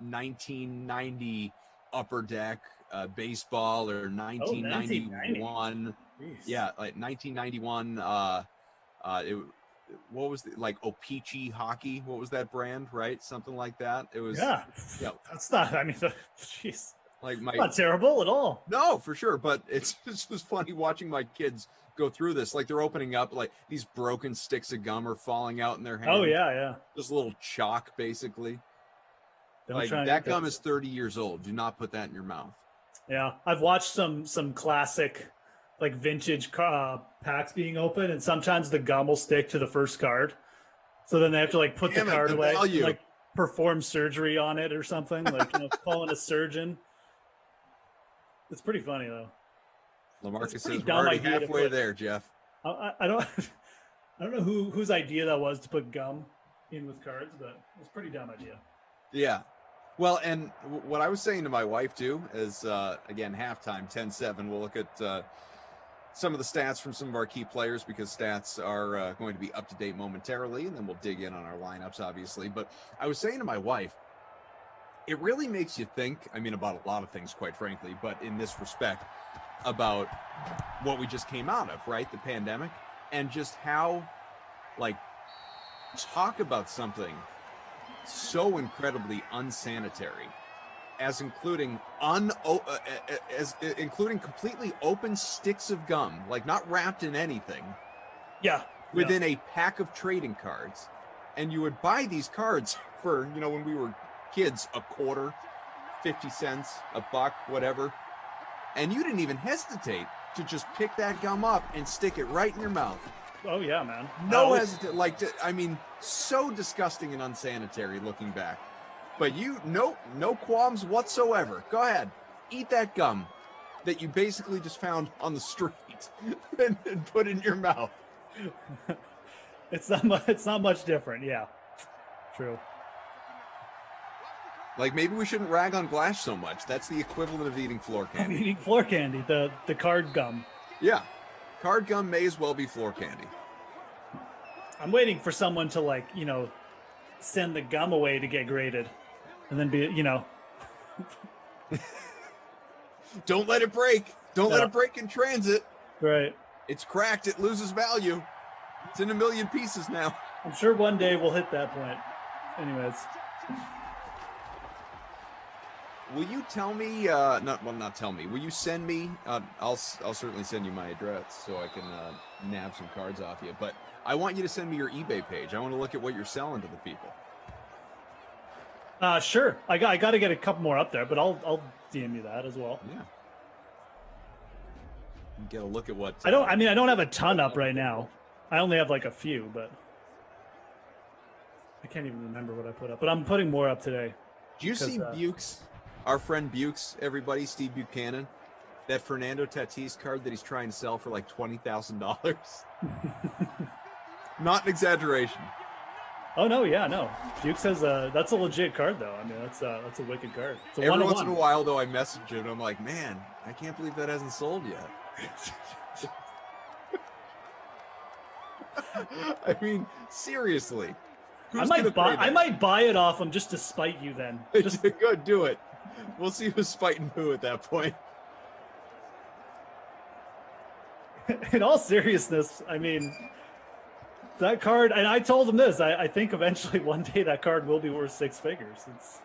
1990 Upper Deck baseball or 1991. Yeah, like 1991. What was like O-Pee-Chee hockey? What was that brand? Right, something like that. It was. Yeah.
That's not. I mean, jeez.
Like
not terrible at all.
No, for sure. But it's just funny watching my kids go through this. Like they're opening up, like these broken sticks of gum are falling out in their hands.
Oh yeah.
Just a little chalk, basically.
Don't
that gum is 30 years old. Do not put that in your mouth.
Yeah, I've watched some classic like vintage packs being open, and sometimes the gum will stick to the first card. So then they have to like put the card away, and, like perform surgery on it or something, like calling a surgeon. It's pretty funny though.
LaMarcus says we're already halfway there, Geoff.
I don't know whose idea that was to put gum in with cards, but it's a pretty dumb idea.
Yeah. Well, and what I was saying to my wife too is, again, halftime 10-7. We'll look at some of the stats from some of our key players because stats are going to be up to date momentarily, and then we'll dig in on our lineups, obviously. But I was saying to my wife, it really makes you think, I mean, about a lot of things, quite frankly, but in this respect, about what we just came out of, right? The pandemic, and just how, like, talk about something so incredibly unsanitary as including including completely open sticks of gum, like not wrapped in anything.
Yeah.
Within a pack of trading cards. And you would buy these cards for, when we were kids, a quarter, 50 cents, $1, whatever. And you didn't even hesitate to just pick that gum up and stick it right in your mouth.
Oh yeah, man.
No hesitation. So disgusting and unsanitary looking back. But no qualms whatsoever. Go ahead, eat that gum that you basically just found on the street and put in your mouth.
It's not much different. Yeah, true.
Like, maybe we shouldn't rag on Glash so much. That's the equivalent of eating floor candy.
Eating floor candy, the card gum.
Yeah, card gum may as well be floor candy.
I'm waiting for someone to send the gum away to get graded, and then
Don't let it break. Don't let it break in transit.
Right.
It's cracked. It loses value. It's in a million pieces now.
I'm sure one day we'll hit that point. Anyways.
Will you tell me? Not tell me. Will you send me? I'll certainly send you my address so I can nab some cards off you. But I want you to send me your eBay page. I want to look at what you're selling to the people.
Sure. I got to get a couple more up there, but I'll DM you that as well.
Yeah. Get a look at what.
I don't have a ton up right now. I only have like a few, but I can't even remember what I put up. But I'm putting more up today.
Do you see Bukes? Our friend Bukes, everybody, Steve Buchanan, that Fernando Tatis card that he's trying to sell for like $20,000. Not an exaggeration.
Oh no, yeah, no. Bukes has that's a legit card though. I mean, that's a wicked card. It's a
Every
one-on-one.
once in a while though, I message him and I'm like, man, I can't believe that hasn't sold yet. I mean, seriously.
I might buy it off him just to spite you then. Just
go do it. We'll see who's spiting who at that point.
In all seriousness, I mean, that card, and I told him this, I think eventually one day that card will be worth six figures. It's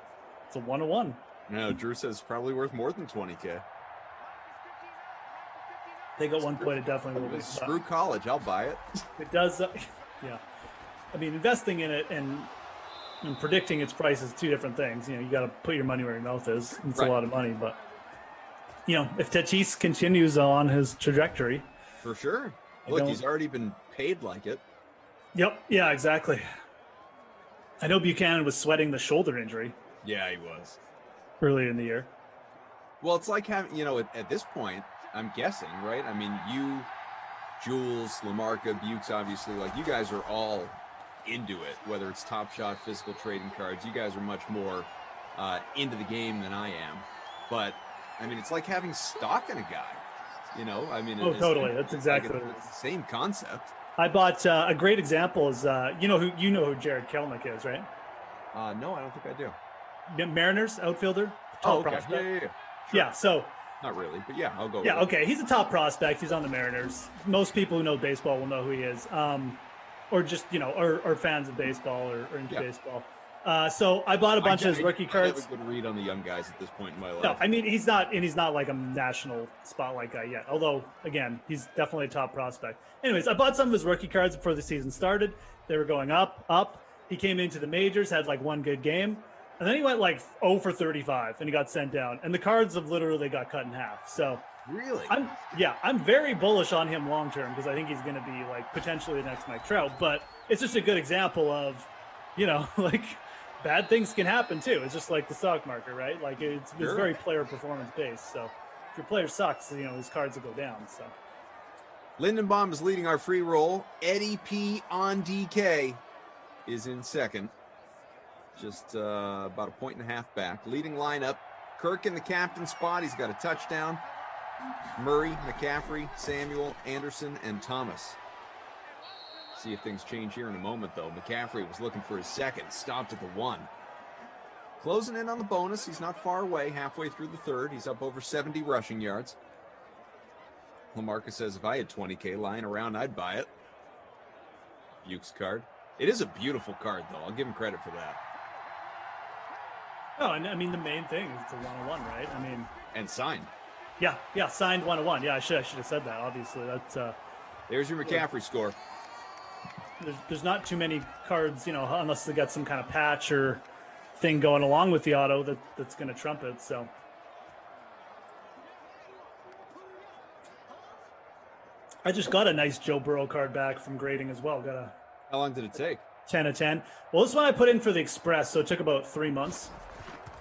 a one-on-one.
No, Drew says it's probably worth more than 20K.
I think at one point it definitely will be.
Screw college, I'll buy it.
It does, yeah. I mean, investing in it and predicting its price is two different things. You got to put your money where your mouth is. It's
right.
A lot of money, but if Tatis continues on his trajectory,
for sure. Look, he's already been paid like it.
Yep. Yeah. Exactly. I know Buchanan was sweating the shoulder injury.
Yeah, he was
earlier in the year.
Well, it's like having at this point, I'm guessing, right? I mean, you, Jules, LaMarca, Bukes, obviously, like you guys are all into it, whether it's Top Shot, physical trading cards. You guys are much more into the game than I am. But I mean, it's like having stock in a guy. I mean,
totally. That's exactly what it is.
It's the same concept.
I bought a great example is you know who Jared Kelenic is, right?
No, I don't think I do.
The Mariners outfielder.
Top okay.
Prospect.
Yeah. Sure.
Yeah. So.
Not really, but yeah, I'll go.
Yeah. Okay. He's a top prospect. He's on the Mariners. Most people who know baseball will know who he is. Or just or fans of baseball or into baseball. So I bought a bunch of his rookie cards.
I have a good read on the young guys at this point in my life.
No, I mean he's not like a national spotlight guy yet. Although again, he's definitely a top prospect. Anyways, I bought some of his rookie cards before the season started. They were going up. He came into the majors, had like one good game, and then he went like 0 for 35, and he got sent down. And the cards have literally got cut in half. So
Really?
I'm very bullish on him long term because I think he's going to be like potentially the next Mike Trout. But it's just a good example of, like bad things can happen too. It's just like the stock market, right? Like it's very player performance based. So if your player sucks, his cards will go down. So
Lindenbaum is leading our free roll. Eddie P on DK is in second. Just about a point and a half back. Leading lineup, Kirk in the captain spot. He's got a touchdown. Murray, McCaffrey, Samuel, Anderson, and Thomas. See if things change here in a moment, though. McCaffrey was looking for his second. Stopped at the 1. Closing in on the bonus. He's not far away. Halfway through the third. He's up over 70 rushing yards. LaMarcus says, if I had 20K lying around, I'd buy it. Bukes card. It is a beautiful card, though. I'll give him credit for that.
Oh, and I mean, the main thing is it's a 101, right? I mean,
and signed.
Yeah, signed 101. Yeah, I should have said that. Obviously, that's.
There's your McCaffrey score.
There's not too many cards, unless they got some kind of patch or thing going along with the auto that's going to trump it. So. I just got a nice Joe Burrow card back from grading as well.
How long did it take?
10 of 10. Well, this one I put in for the Express, so it took about 3 months.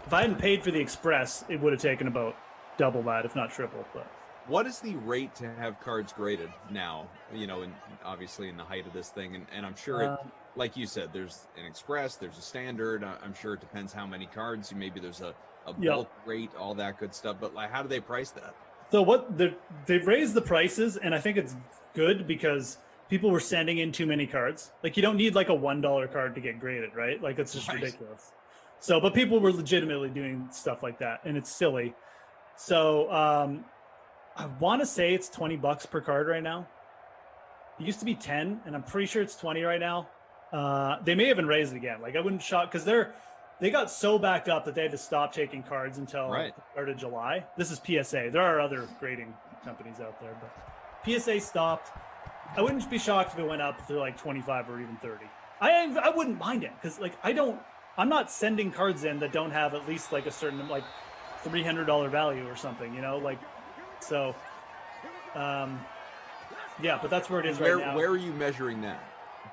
If I hadn't paid for the Express, it would have taken about double that, if not triple. But
what is the rate to have cards graded now? Obviously in the height of this thing, and I'm sure, like you said, there's an Express, there's a standard. I'm sure it depends how many cards. Maybe there's a bulk rate, all that good stuff. But how do they price that?
So they've raised the prices, and I think it's good because people were sending in too many cards. Like you don't need like a $1 card to get graded, right? Like it's just ridiculous. So, but people were legitimately doing stuff like that, and it's silly. So I want to say it's $20 per card right now. It used to be 10, and I'm pretty sure it's 20 right now. They may even raise it again. Like I wouldn't shock because they got so backed up that they had to stop taking cards until the start of July. This is PSA. There are other grading companies out there, but PSA stopped. I wouldn't be shocked if it went up to like 25 or even 30. I wouldn't mind it because like I'm not sending cards in that don't have at least like a certain like $300 value or something, so but that's where it is right now.
Where are you measuring that?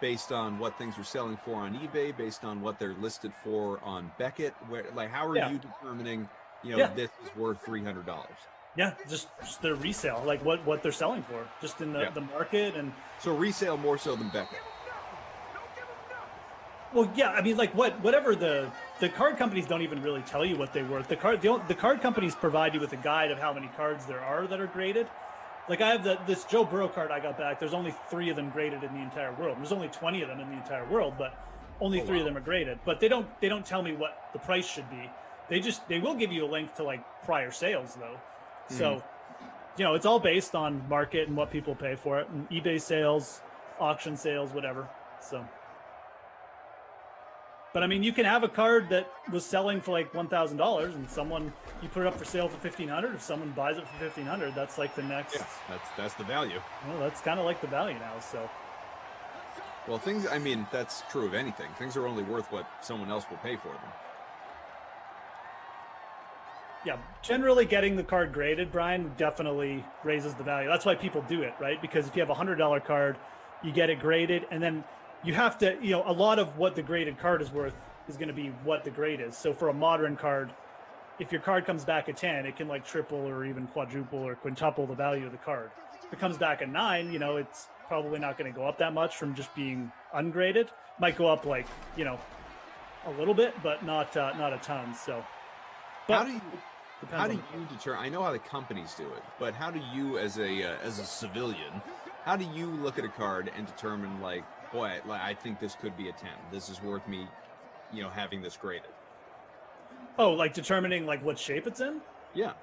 Based on what things are selling for on eBay, based on what they're listed for on Beckett, how are you determining this is worth $300?
Yeah, just their resale, like what they're selling for, just in the market. And
so resale more so than Beckett.
Well, yeah, I mean, like whatever the card companies don't even really tell you what they're worth. The card companies provide you with a guide of how many cards there are that are graded. Like I have this Joe Burrow card I got back. There's only 3 of them graded in the entire world. There's only 20 of them in the entire world, but only 3 of them are graded. But they don't tell me what the price should be. They will give you a link to like prior sales though. So, it's all based on market and what people pay for it, and eBay sales, auction sales, whatever. So, but I mean, you can have a card that was selling for like $1,000, and you put it up for sale for $1,500. If someone buys it for $1,500, that's like the next.
Yeah, that's the value.
Well, that's kind of like the value now. So.
Well, that's true of anything. Things are only worth what someone else will pay for them.
Yeah, generally getting the card graded, Brian, definitely raises the value. That's why people do it, right? Because if you have a $100 card, you get it graded, and then you have to, a lot of what the graded card is worth is going to be what the grade is. So for a modern card, if your card comes back at 10, it can like triple or even quadruple or quintuple the value of the card. If it comes back at 9, it's probably not going to go up that much from just being ungraded. Might go up like, a little bit, but not a ton. So, but
how do you determine? I know how the companies do it, but how do you, as a civilian, how do you look at a card and determine like, boy, I think this could be a 10. This is worth me, having this graded.
Oh, like determining like what shape it's in?
Yeah.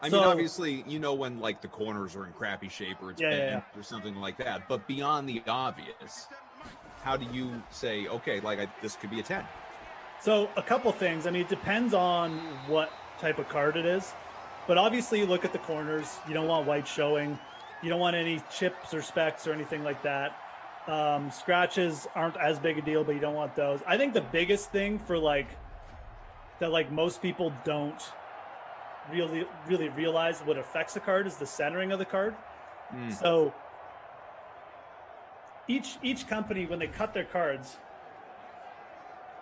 I mean, obviously, when like the corners are in crappy shape or it's bent or something like that. But beyond the obvious, how do you say, okay, this could be a 10?
So a couple things. I mean, it depends on what type of card it is. But obviously, you look at the corners. You don't want white showing. You don't want any chips or specks or anything like that. Scratches aren't as big a deal, but you don't want those. I think the biggest thing for that most people don't really realize what affects a card is the centering of the card. So each company, when they cut their cards,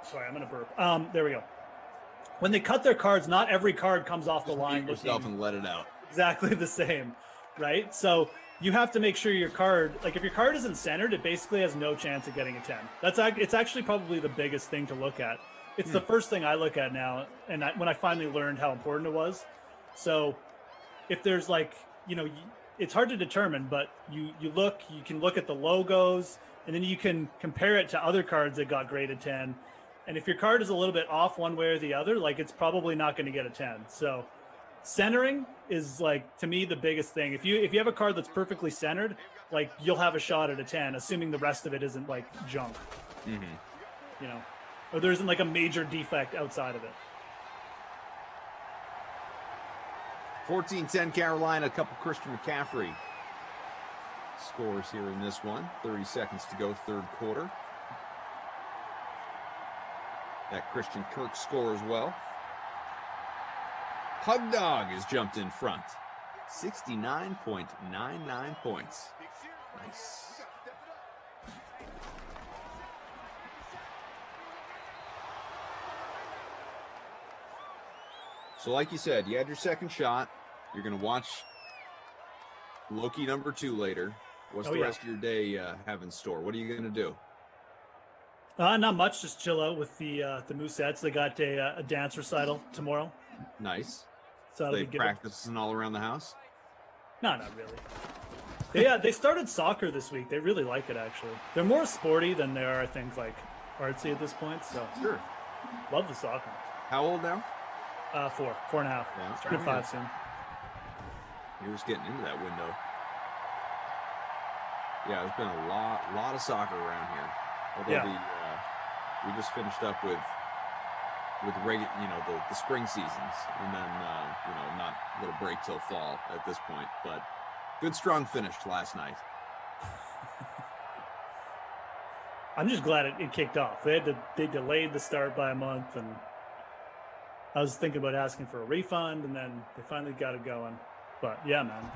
sorry, I'm gonna burp. There we go. When they cut their cards, not every card comes off the line
yourself and let it out.
Exactly the same, right? So you have to make sure your card, like if your card isn't centered, it basically has no chance of getting a 10. It's actually probably the biggest thing to look at. It's the first thing I look at now, and when I finally learned how important it was. So if there's like, it's hard to determine, but you can look at the logos, and then you can compare it to other cards that got graded 10. And if your card is a little bit off one way or the other, like it's probably not going to get a 10. So centering is like, to me, the biggest thing. If you have a card that's perfectly centered, like you'll have a shot at a 10, assuming the rest of it isn't like junk, or there isn't like a major defect outside of it.
14-10 Carolina, a couple Christian McCaffrey scores here in this one. 30 seconds to go, third quarter. That Christian Kirk score as well. Pug Dog has jumped in front. 69.99 points. Nice. So like you said, you had your second shot. You're going to watch Loki number 2 later. What's the rest of your day have in store? What are you going to do?
Not much. Just chill out with the Moosettes. They got a dance recital tomorrow.
Nice.
So
they practicing all around the house?
No, not really. They started soccer this week. They really like it, actually. They're more sporty than they are, I think, like artsy at this point. So
sure.
Love the soccer.
How old now?
4.5. Yeah, turning 5 soon.
You're just getting into that window. Yeah, there's been a lot of soccer around here. Although we just finished up with regular, the spring seasons, and then not a little break till fall at this point. But good strong finish last night.
I'm just glad it kicked off. They delayed the start by a month, and I was thinking about asking for a refund, and then they finally got it going. But yeah, man,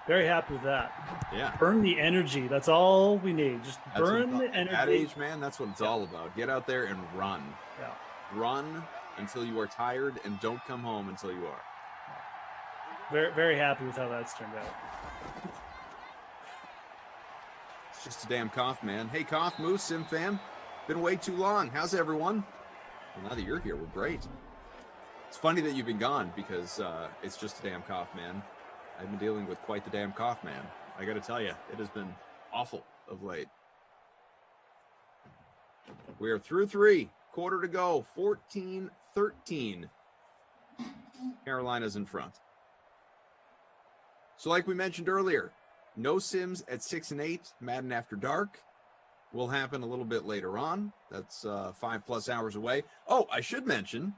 very happy with that.
Yeah.
Burn the energy. That's all we need. Just burn the energy.
At that age, man, that's what it's all about. Get out there and run.
Yeah.
Run until you are tired, and don't come home until you are.
Very, very happy with how that's turned out.
It's just a damn cough, man. Hey, Cough Moose, Sim fam. Been way too long. How's everyone? Well, now that you're here, we're great. It's funny that you've been gone because it's just a damn cough, man. I've been dealing with quite the damn cough, man. I got to tell you, it has been awful of late. We are through 3, quarter to go, 14-13. Carolina's in front. So like we mentioned earlier, no Sims at 6 and 8. Madden After Dark will happen a little bit later on. That's 5+ hours away. Oh, I should mention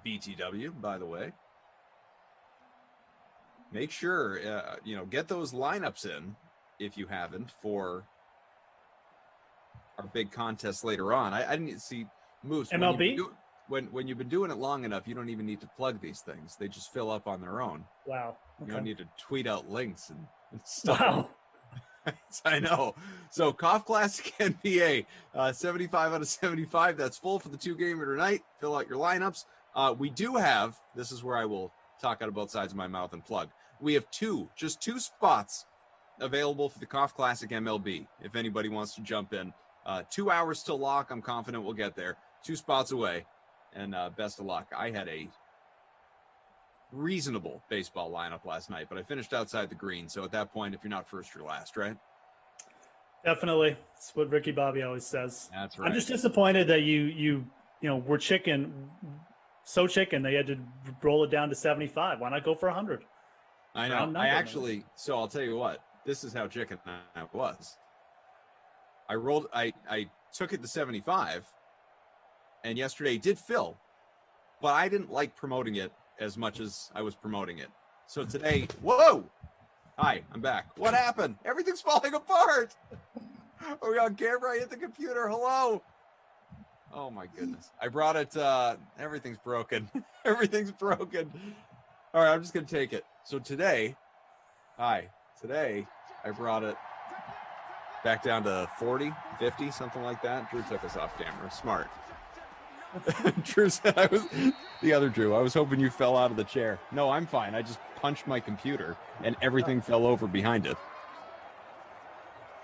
BTW, by the way. Make sure, get those lineups in if you haven't for our big contest later on. I didn't see Moose.
MLB?
When you've been doing it long enough, you don't even need to plug these things. They just fill up on their own.
Wow. Okay.
You don't need to tweet out links and stuff.
Wow.
I know. So Cough Classic NBA, 75 out of 75. That's full for the 2-gamer tonight. Fill out your lineups. We do have, this is where I will talk out of both sides of my mouth and plug. We have just two spots available for the Cough Classic MLB. If anybody wants to jump in, 2 hours till lock. I'm confident we'll get there. 2 spots away, and best of luck. I had a reasonable baseball lineup last night, but I finished outside the green. So at that point, if you're not first, you're last, right?
Definitely. That's what Ricky Bobby always says.
That's right.
I'm just disappointed that you were so chicken they had to roll it down to 75. Why not go for 100?
I know. So I'll tell you what, this is how chicken I was. I took it to 75, and yesterday did fill, but I didn't like promoting it as much as I was promoting it. So today, whoa! Hi, I'm back. What happened? Everything's falling apart. Are we on camera? I hit the computer. Hello. Oh my goodness. I brought it. Everything's broken. Everything's broken. All right, I'm just going to take it. So today I brought it back down to 40, 50, something like that. Drew took us off camera. Smart. Drew said I was the other Drew. I was hoping you fell out of the chair. No, I'm fine. I just punched my computer and everything fell over behind it.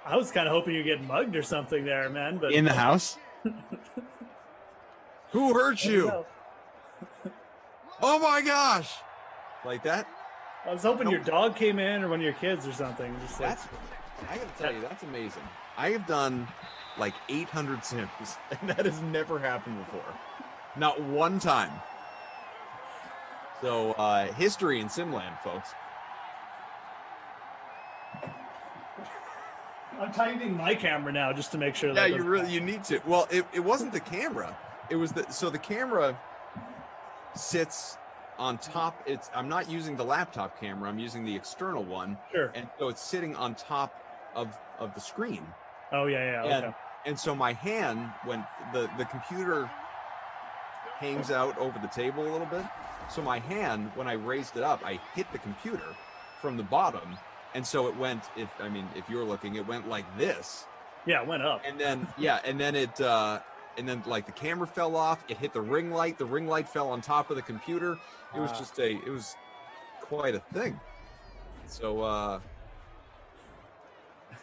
I was kind of hoping you get mugged or something there, man. But
In the house? Who hurt you? Oh my gosh! Like that?
I was hoping your dog came in or one of your kids or something. Just like,
I gotta tell you, that's amazing. I have done like 800 Sims, and that has never happened before. Not one time. So, history in Simland, folks.
I'm tightening my camera now just to make sure
Yeah,
that
you need to. Well, it wasn't the camera. It was the camera sits on top. I'm not using the laptop camera. I'm using the external one.
Sure.
And so it's sitting on top of the screen.
Oh yeah. Okay.
And so my hand, when the computer hangs out over the table a little bit, so my hand, when I raised it up, I hit the computer from the bottom. And so it went, if you're looking, it went like this.
Yeah, it went up.
And then, and then like the camera fell off. It hit the ring light. The ring light fell on top of the computer. It was it was quite a thing. So,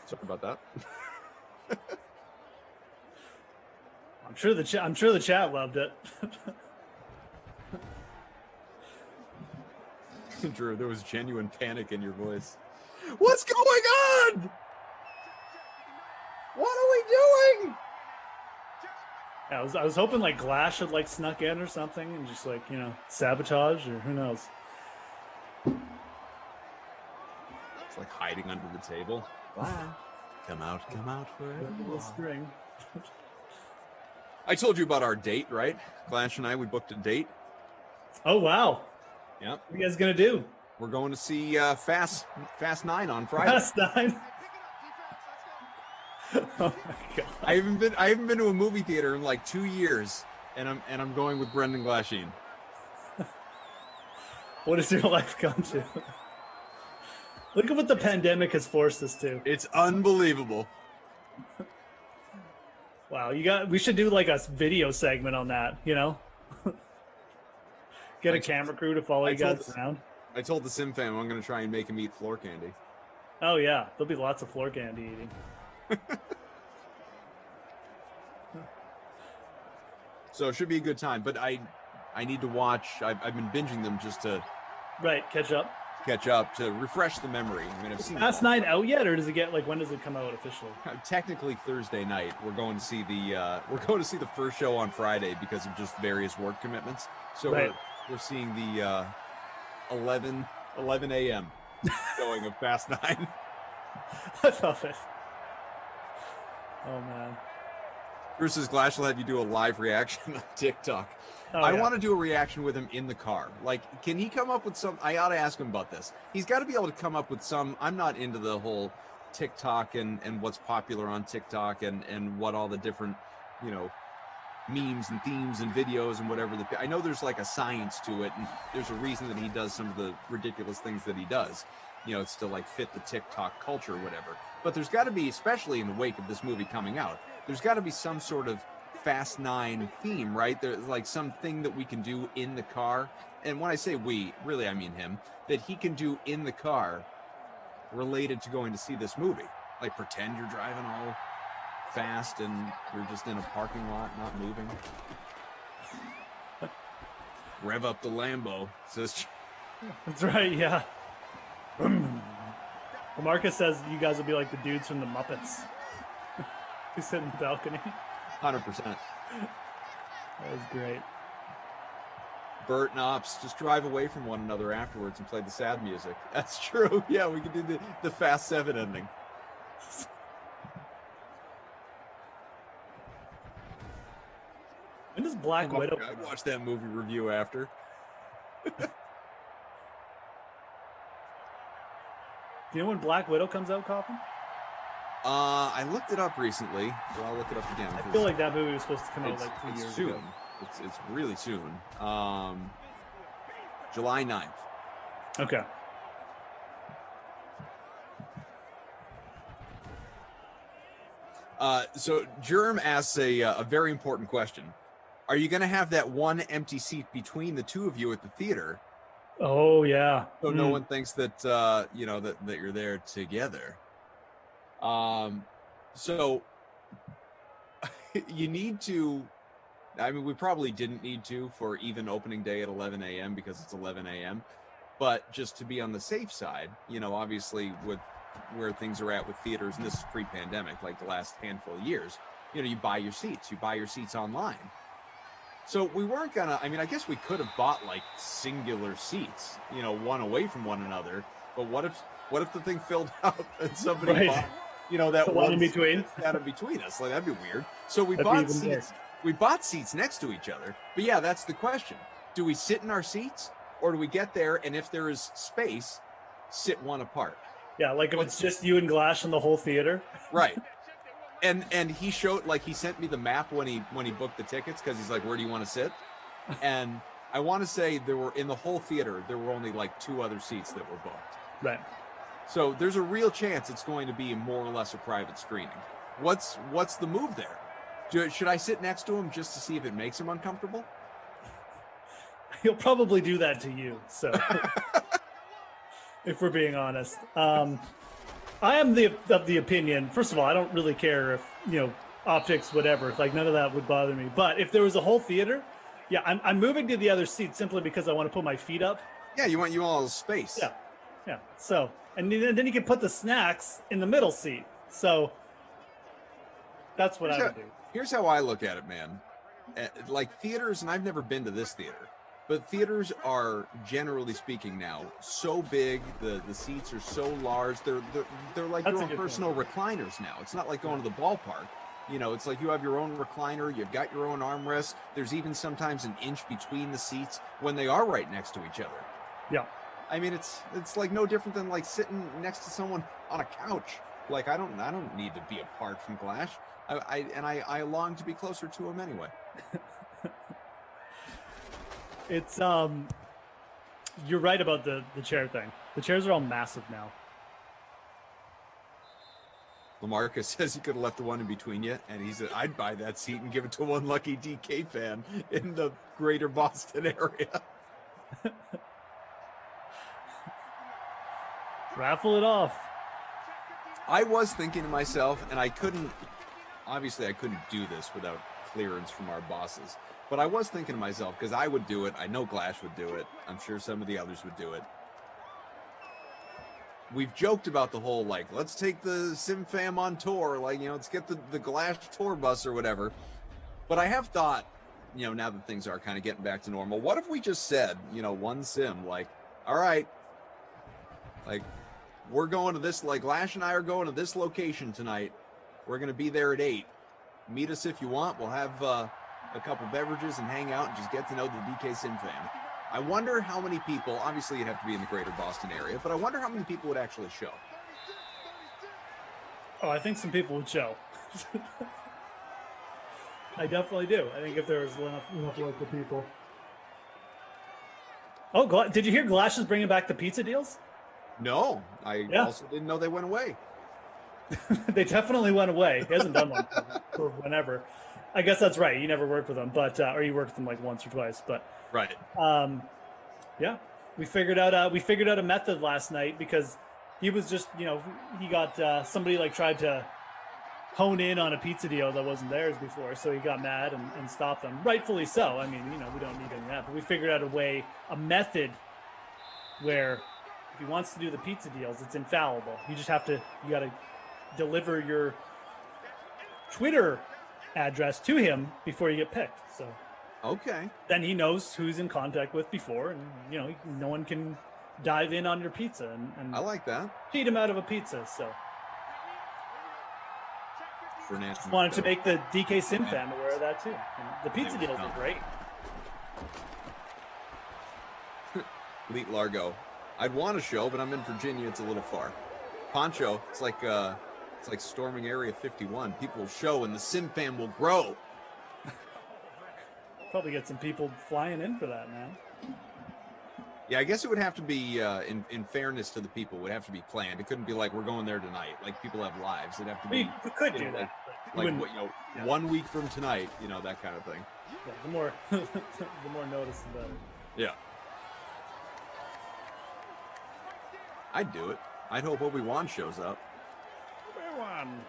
sorry about that.
I'm sure the chat loved it.
Drew, there was genuine panic in your voice. What's going on? What are we doing?
I was hoping like Glash had like snuck in or something and just like, sabotage or who knows.
It's like hiding under the table. Wow. Come out forever.
The string.
I told you about our date, right? Glash and I, we booked a date.
Oh wow.
Yep.
What are you guys gonna do?
We're going to see Fast 9 on Friday.
Fast 9. Oh my god!
I haven't been to a movie theater in like 2 years, and I'm going with Brendan Glasheen.
What has your life come to? Look at what the pandemic has forced us to.
It's unbelievable.
Wow, we should do like a video segment on that. Get a camera crew to follow you guys around.
I told the Sim fam I'm going to try and make him eat floor candy.
Oh yeah, there'll be lots of floor candy eating.
So it should be a good time, but I need to watch. I've been binging them just to
catch up
to refresh the memory. I mean, I've seen
Fast 9 out yet, or does it get like when does it come out officially?
Technically Thursday night. We're going to see the first show on Friday because of just various work commitments. So we're seeing the 11 a.m. showing of Fast 9.
I love it. Oh man.
Bruce's Glash will have you do a live reaction on TikTok. I want to do a reaction with him in the car. Like, can he come up with some? I ought to ask him about this. He's got to be able to come up with some. I'm not into the whole TikTok and what's popular on TikTok and what all the different, memes and themes and videos and whatever. I know there's like a science to it, and there's a reason that he does some of the ridiculous things that he does. It's to like fit the TikTok culture or whatever. But there's got to be, especially in the wake of this movie coming out, there's got to be some sort of Fast 9 theme, right? There's like something that we can do in the car. And when I say we, really I mean him, that he can do in the car related to going to see this movie. Like pretend you're driving all fast and you're just in a parking lot, not moving. Rev up the Lambo.
That's right, yeah. Well, Marcus says you guys will be like the dudes from the Muppets who sit in the balcony.
100%.
That was great.
Bert and Ops just drive away from one another afterwards and play the sad music. That's true. Yeah, we could do the Fast 7 ending.
When does Black Widow?
I'd watch that movie review after.
Do you know when Black Widow comes out, Coffin?
I looked it up recently, so I'll look it up again.
I feel like that movie was supposed to come out like 2 years
soon.
ago.
It's really soon. July 9th.
Okay.
So Germ asks a very important question. Are you going to have that one empty seat between the two of you at the theater?
Oh, yeah.
So no one thinks that, that you're there together. So you need to, I mean, we probably didn't need to for even opening day at 11 a.m. because it's 11 a.m. But just to be on the safe side, obviously with where things are at with theaters, and this is pre-pandemic, like the last handful of years, you buy your seats. You buy your seats online. So we weren't gonna, I guess we could have bought like singular seats, one away from one another. But what if the thing filled out and somebody bought, that
one in between?
Out in between us? Like, that'd be weird. So we bought seats. Worse. We bought seats next to each other. But yeah, that's the question. Do we sit in our seats, or do we get there and if there is space, sit one apart?
Yeah, like if it's just you and Glash in the whole theater.
Right. And he showed, like, he sent me the map when he booked the tickets, because he's like, where do you want to sit? And I want to say there were, in the whole theater, there were only like 2 other seats that were booked.
Right.
So there's a real chance it's going to be more or less a private screening. What's the move there? Should I sit next to him just to see if it makes him uncomfortable?
He'll probably do that to you, so if we're being honest. I am of the opinion, first of all, I don't really care if, optics, whatever, like none of that would bother me. But if there was a whole theater, yeah, I'm moving to the other seat simply because I want to put my feet up.
Yeah, you want all space.
Yeah. So, and then you can put the snacks in the middle seat. So that's what I would do.
Here's how I look at it, man. Like theaters, and I've never been to this theater, but theaters are, generally speaking now, so big. The seats are so large. They're like your own personal recliners now. It's not like going to the ballpark. It's like you have your own recliner. You've got your own armrest. There's even sometimes an inch between the seats when they are right next to each other.
Yeah.
I mean, it's like no different than like sitting next to someone on a couch. Like I don't need to be apart from Glash. I long to be closer to him anyway.
It's you're right about the chair thing. The chairs are all massive now.
LaMarcus says he could have left the one in between you, and he said I'd buy that seat and give it to one lucky DK fan in the greater Boston area.
Raffle it off.
I was thinking to myself, and I couldn't do this without clearance from our bosses. But I was thinking to myself, because I would do it. I know Glash would do it. I'm sure some of the others would do it. We've joked about the whole, like, let's take the SimFam on tour. Like, let's get the Glash tour bus or whatever. But I have thought, now that things are kind of getting back to normal, what if we just said, one Sim, like, all right, like, we're going to this, like, Glash and I are going to this location tonight. We're going to be there at 8. Meet us if you want. We'll have a couple beverages and hang out and just get to know the DK Sim fam. I wonder how many people, obviously you'd have to be in the greater Boston area, but I wonder how many people would actually show.
Oh, I think some people would show. I definitely do. I think if there was enough local people. Oh, did you hear Glash is bringing back the pizza deals?
No, I also didn't know they went away.
They definitely went away. He hasn't done one for whenever. I guess that's right. You never worked with them, but or you worked with them like once or twice, but
right.
Yeah, we figured out a method last night because he was just he got somebody like tried to hone in on a pizza deal that wasn't theirs before, so he got mad and stopped them. Rightfully so. I mean, we don't need any of that, but we figured out a method where if he wants to do the pizza deals, it's infallible. You got to deliver your Twitter address to him before you get picked. So
okay,
then he knows who's in contact with before, and no one can dive in on your pizza and
I like that.
Cheat him out of a pizza. So
just
wanted to make the DK Sim fan aware of that too. And the pizza deals are great.
Elite Largo. I'd want to show, but I'm in Virginia. It's a little far. Poncho, it's like It's like storming Area 51. People will show and the Sim fan will grow.
Probably get some people flying in for that, man.
Yeah, I guess it would have to be, in fairness to the people, it would have to be planned. It couldn't be like we're going there tonight. Like people have lives. It'd have to be.
We could do that.
Like what, 1 week from tonight, that kind of thing.
Yeah, the more the more notice, the better.
Yeah. I'd do it. I'd hope Obi-Wan shows up.
Obi-Wan.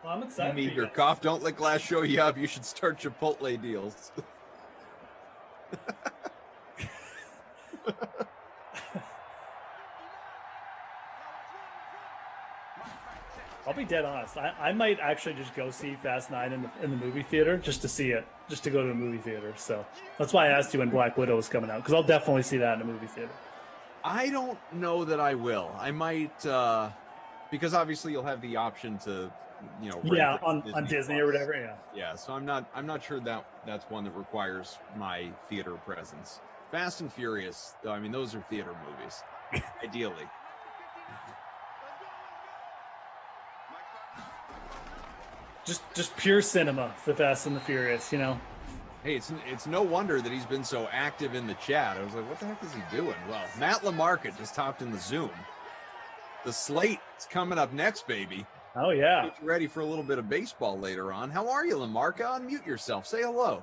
Well, I'm excited.
You need your cough, don't let glass show you up. You should start Chipotle deals.
I'll be dead honest. I might actually just go see Fast 9 in the movie theater just to see it, just to go to the movie theater. So that's why I asked you when Black Widow was coming out, because I'll definitely see that in the movie theater.
I don't know that I will. I might, because obviously you'll have the option to, rent
on Disney or whatever. Yeah.
Yeah. So I'm not sure that that's one that requires my theater presence. Fast and Furious, though, I mean, those are theater movies, ideally.
Just pure cinema for Fast and the Furious,
Hey, it's no wonder that he's been so active in the chat. I was like, what the heck is he doing? Well, Matt LaMarca just hopped in the Zoom. The slate is coming up next, baby.
Oh, yeah.
Get you ready for a little bit of baseball later on. How are you, LaMarca? Unmute yourself. Say hello.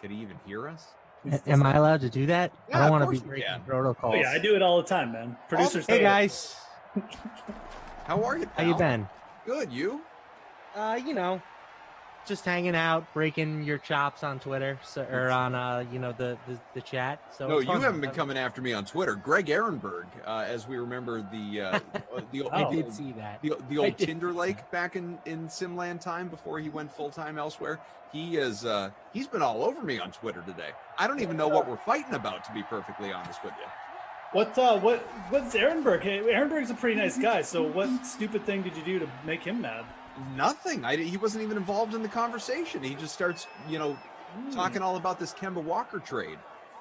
Can he even hear us?
Am I allowed to do that?
Yeah,
I don't want to
of
be
course you
breaking
can.
protocols.
Oh, yeah, I do it all the time, man. Producers.
Hey, guys.
How are you, pal?
How you been?
Good, you?
Just hanging out, breaking your chops on Twitter, or on the chat. So
No,
it's
you
fun.
haven't been coming after me on Twitter. Greg Ehrenberg, as we remember
I did see that.
The old Tinder Lake back in Simland time before he went full time elsewhere. He's been all over me on Twitter today. I don't even know what we're fighting about, to be perfectly honest with you.
What's Ehrenberg? Hey, Ehrenberg's a pretty nice guy. So what stupid thing did you do to make him mad?
Nothing. He wasn't even involved in the conversation. He just starts, talking all about this Kemba Walker trade.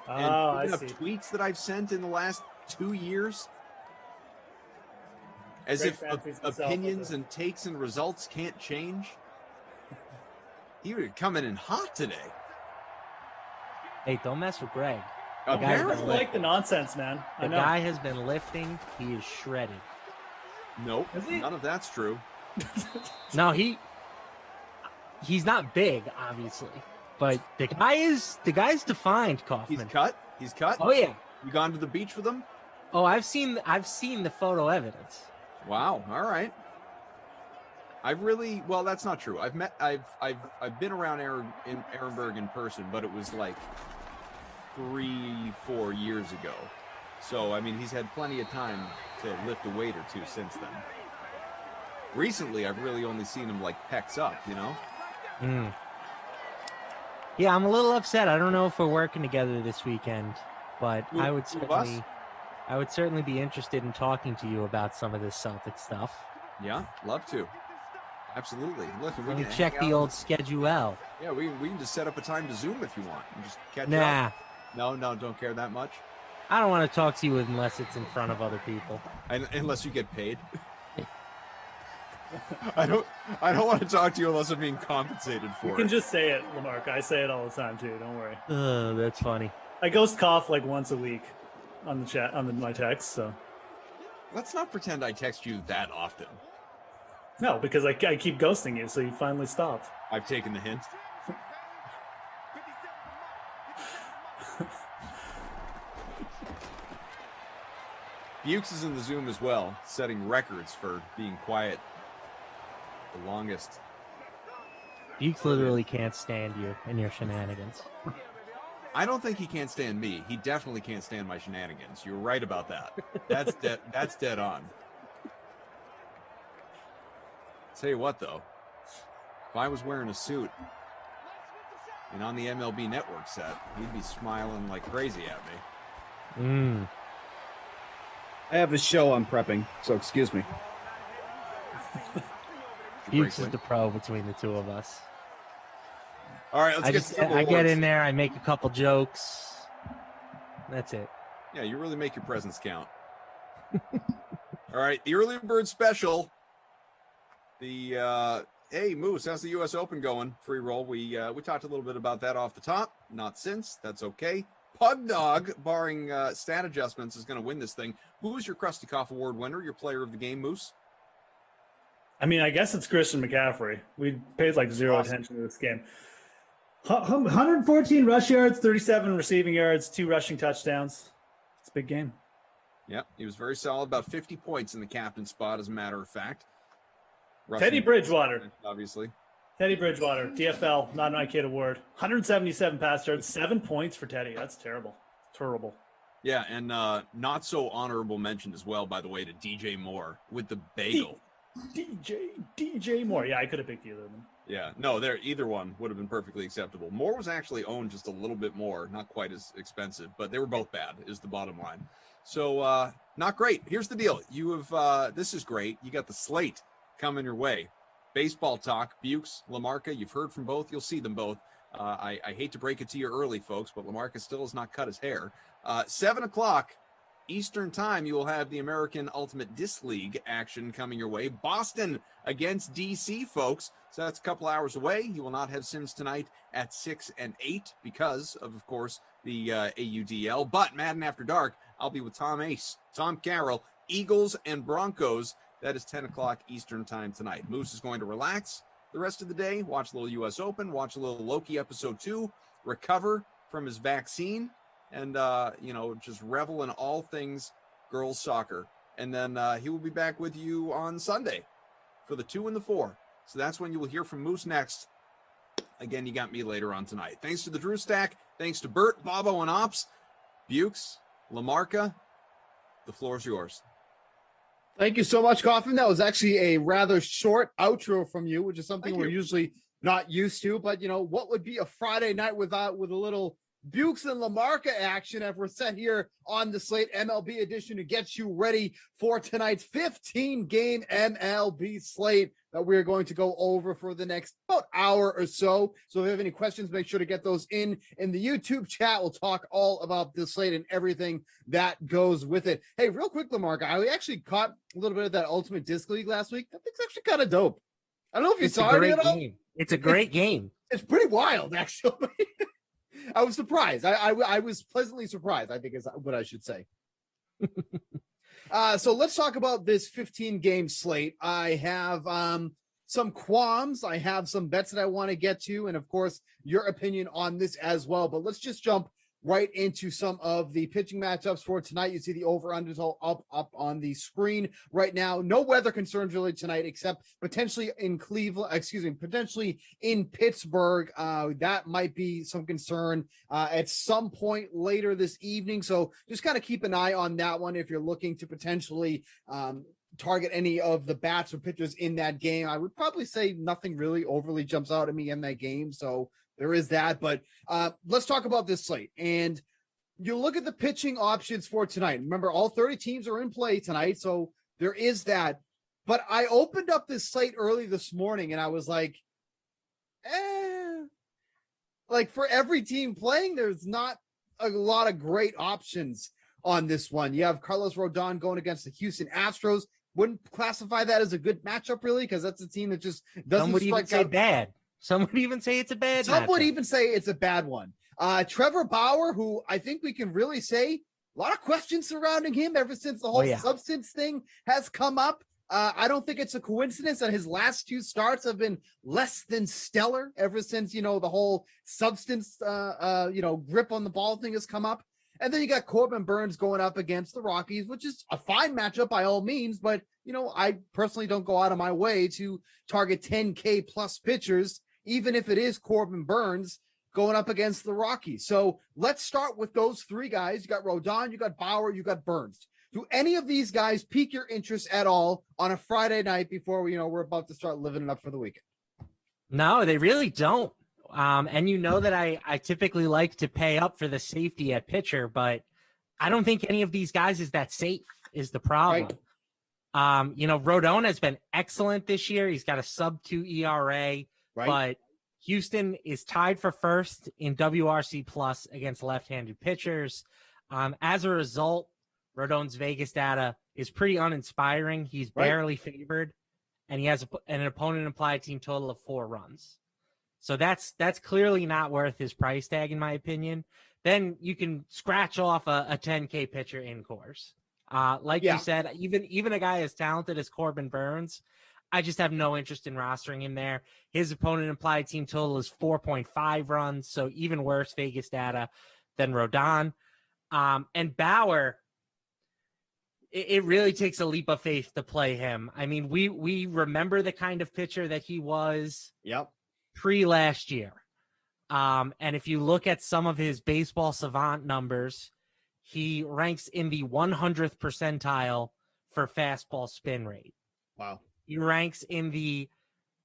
And
I
picking up
see.
tweets that I've sent in the last 2 years. As
Greg
if
fancies himself
opinions
as a-
and takes and results can't change. He would come in hot today.
Hey, don't mess with Greg.
I
Apparently.
like the nonsense, man. I
The
know.
guy has been lifting. He is shredded.
Nope,
Is he?
none of that's true.
No, he's not big, obviously, but the guy's defined. Kaufman.
He's cut.
Oh yeah.
You gone to the beach with him?
Oh, I've seen the photo evidence.
Wow. All right. Well, that's not true. I've been around Ehrenberg in person, but it was like 3-4 years ago. So, I mean, he's had plenty of time to lift a weight or two since then. Recently, I've really only seen him like pecs up,
Yeah, I'm a little upset. I don't know if we're working together this weekend, but I would certainly be interested in talking to you about some of this Celtic stuff.
Yeah, love to. Absolutely. Look, we
Let me
can
check
hang
the
out.
old schedule.
Yeah, we can just set up a time to Zoom if you want and just catch
Nah,
up. No, don't care that much.
I don't want to talk to you unless it's in front of other people.
Unless you get paid. I don't want to talk to you unless I'm being compensated for
You
it.
can just say it, Lamarck. I say it all the time too. Don't worry.
That's funny.
I ghost cough like once a week on the chat my text. So
Let's not pretend I text you that often.
no, because I keep ghosting you, so you finally stopped.
I've taken the hint. Bukes is in the Zoom as well, setting records for being quiet the longest.
Bukes literally can't stand you and your shenanigans.
I don't think he can't stand me. He definitely can't stand my shenanigans. You're right about that. That's dead on. Tell you what, though, if I was wearing a suit and on the MLB Network set, he'd be smiling like crazy at me.
I have a show I'm prepping, so excuse me.
Bukes is the pro between the two of us.
All right, let's get to
I get in there, I make a couple jokes. That's it.
Yeah, you really make your presence count. All right, the early bird special. The hey Moose, how's the U.S. Open going? Free roll. We talked a little bit about that off the top. Not since. That's okay. Pug Dog, barring stat adjustments, is going to win this thing. Who is your Krusty Koff Award winner? Your player of the game, Moose?
I mean, I guess it's Christian McCaffrey. We paid like zero attention to this game. 114 rush yards, 37 receiving yards, 2 rushing touchdowns. It's a big game.
Yep, he was very solid. About 50 points in the captain spot, as a matter of fact.
Teddy Bridgewater.
Obviously.
Teddy Bridgewater, DFL, not my kid award. 177 pass yards, 7 points for Teddy. That's terrible. Terrible.
Yeah, and not so honorable mention as well, by the way, to DJ Moore with the bagel.
DJ Moore. Yeah, I could have picked either of them.
Yeah, no, either one would have been perfectly acceptable. Moore was actually owned just a little bit more, not quite as expensive, but they were both bad, is the bottom line. So, not great. Here's the deal. You have, this is great. You got the slate coming your way. Baseball talk, Bukes, LaMarca, you've heard from both. You'll see them both. I hate to break it to you early, folks, but LaMarca still has not cut his hair. 7 o'clock Eastern time, you will have the American Ultimate Disc League action coming your way. Boston against DC, folks. So that's a couple hours away. You will not have Sims tonight at 6 and 8 because of course, the AUDL. But Madden After Dark, I'll be with Tom Ace, Tom Carroll, Eagles and Broncos. That is 10 o'clock Eastern time tonight. Moose is going to relax the rest of the day, watch a little U.S. Open, watch a little Loki episode 2, recover from his vaccine, and, just revel in all things girls soccer. And then he will be back with you on Sunday for the 2 and the 4. So that's when you will hear from Moose next. Again, you got me later on tonight. Thanks to the Drew Stack. Thanks to Bert, Bobo, and Ops. Bukes, LaMarca, the floor is yours.
Thank you so much, Coffin. That was actually a rather short outro from you, which is something we're usually not used to. But, what would be a Friday night with a little Bukes and LaMarca action if we're set here on the Slate MLB edition to get you ready for tonight's 15-game MLB slate that we're going to go over for the next about hour or so. So if you have any questions, make sure to get those in the YouTube chat. We'll talk all about the slate and everything that goes with it. Hey, real quick, LaMarca, I actually caught a little bit of that Ultimate Disc League last week. That thing's actually kind of dope. I don't know if you saw it at all.
It's a great game.
It's pretty wild, actually. I was surprised. I was pleasantly surprised, I think is what I should say. So let's talk about this 15-game slate. I have some qualms. I have some bets that I want to get to, and, of course, your opinion on this as well. But let's just jump right into some of the pitching matchups for tonight. You see the over-unders all up on the screen right now. No weather concerns really tonight, except potentially in potentially in Pittsburgh. That might be some concern at some point later this evening. So just kind of keep an eye on that one if you're looking to potentially target any of the bats or pitchers in that game. I would probably say nothing really overly jumps out at me in that game. So there is that, but let's talk about this slate. And you look at the pitching options for tonight. Remember, all 30 teams are in play tonight, so there is that. But I opened up this slate early this morning, and I was like, like for every team playing, there's not a lot of great options on this one. You have Carlos Rodon going against the Houston Astros. Wouldn't classify that as a good matchup, really, because that's a team that just doesn't strike out.
Bad. Some would even say it's a bad
Some would even say it's a bad one. Trevor Bauer, who I think we can really say a lot of questions surrounding him ever since the whole substance thing has come up. I don't think it's a coincidence that his last 2 starts have been less than stellar ever since, the whole substance, grip on the ball thing has come up. And then you got Corbin Burns going up against the Rockies, which is a fine matchup by all means. But, I personally don't go out of my way to target 10K plus pitchers, even if it is Corbin Burns going up against the Rockies. So let's start with those 3 guys. You got Rodon, you got Bauer, you got Burns. Do any of these guys pique your interest at all on a Friday night before we're about to start living it up for the weekend?
No, they really don't. And that I typically like to pay up for the safety at pitcher, but I don't think any of these guys is that safe is the problem.
Right.
Rodon has been excellent this year. He's got a sub-2 ERA, but Houston is tied for first in WRC plus against left-handed pitchers. As a result, Rodon's Vegas data is pretty uninspiring. He's barely favored, and he has an opponent implied team total of 4 runs. So that's clearly not worth his price tag, in my opinion. Then you can scratch off a 10K pitcher in course. You said, even a guy as talented as Corbin Burns, I just have no interest in rostering him there. His opponent implied team total is 4.5 runs, so even worse Vegas data than Rodon. And Bauer, it really takes a leap of faith to play him. I mean, we remember the kind of pitcher that he was pre-last year. And if you look at some of his baseball savant numbers, he ranks in the 100th percentile for fastball spin rate.
Wow.
He ranks in the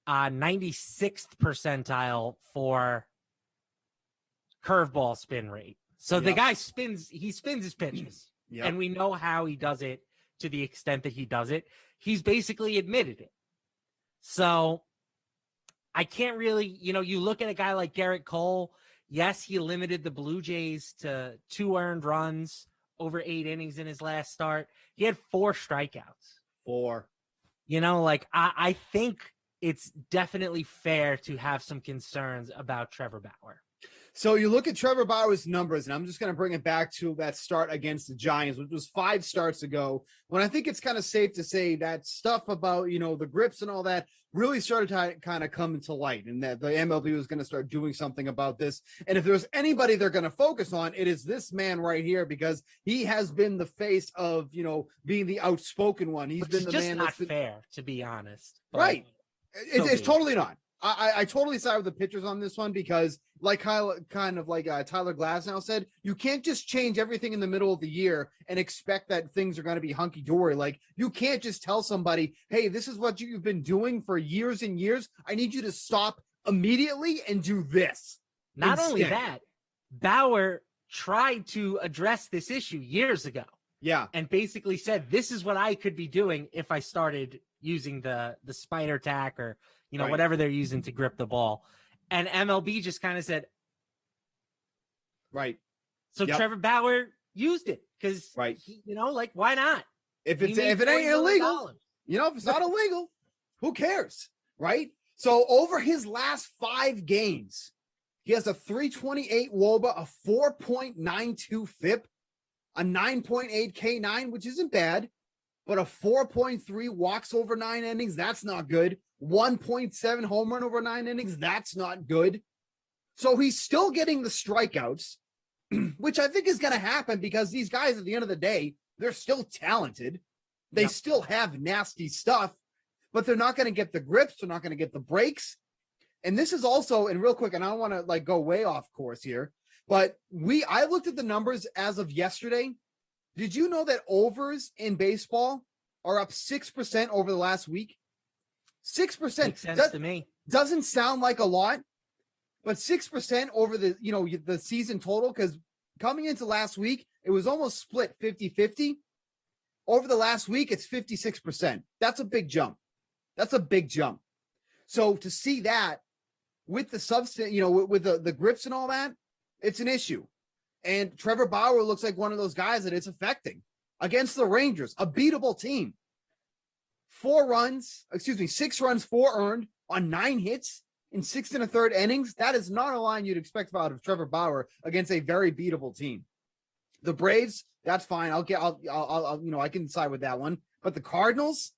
96th percentile for curveball spin rate. So the guy spins his pitches.
Yep.
And we know how he does it to the extent that he does it. He's basically admitted it. So I can't really, you look at a guy like Garrett Cole. Yes, he limited the Blue Jays to 2 earned runs over 8 innings in his last start. He had 4 strikeouts.
4.
I think it's definitely fair to have some concerns about Trevor Bauer.
So you look at Trevor Bauer's numbers, and I'm just going to bring it back to that start against the Giants, which was 5 starts ago, when I think it's kind of safe to say that stuff about, the grips and all that really started to kind of come into light, and that the MLB was going to start doing something about this. And if there's anybody they're going to focus on, it is this man right here, because he has been the face of, being the outspopen one. He's been the
just
man
not fair, to be honest.
Right. It's totally not. I totally side with the pitchers on this one, because like Tyler Glasnow said, you can't just change everything in the middle of the year and expect that things are going to be hunky-dory. Like, you can't just tell somebody, hey, this is what you've been doing for years and years. I need you to stop immediately and do this.
Not only that, Bauer tried to address this issue years ago.
Yeah.
And basically said, this is what I could be doing if I started using the spider tack or whatever they're using to grip the ball. And MLB just kind of said,
right.
So Trevor Bauer used it because, why not?
If it ain't illegal, if it's not illegal, who cares? Right. So over his last 5 games, he has a 328 WOBA, a 4.92 FIP, a 9.8 K9, which isn't bad, but a 4.3 walks over 9 innings. That's not good. 1.7 home run over 9 innings. That's not good. So he's still getting the strikeouts, which I think is going to happen because these guys, at the end of the day, they're still talented. They still have nasty stuff, but they're not going to get the grips. They're not going to get the breaks. And this is also, and real quick, and I don't want to go way off course here, but I looked at the numbers as of yesterday. Did you know that overs in baseball are up 6% over the last week? 6%.
Makes sense to me.
Doesn't sound like a lot, but 6% over the season total, because coming into last week, it was almost split 50-50. Over the last week, it's 56%. That's a big jump. So to see that with the substance, with the grips and all that, it's an issue. And Trevor Bauer looks like one of those guys that it's affecting against the Rangers, a beatable team. 6 runs, 4 earned on 9 hits in 6 1/3 innings. That is not a line you'd expect out of Trevor Bauer against a very beatable team. The Braves, that's fine. I'll I can side with that one. But the Cardinals,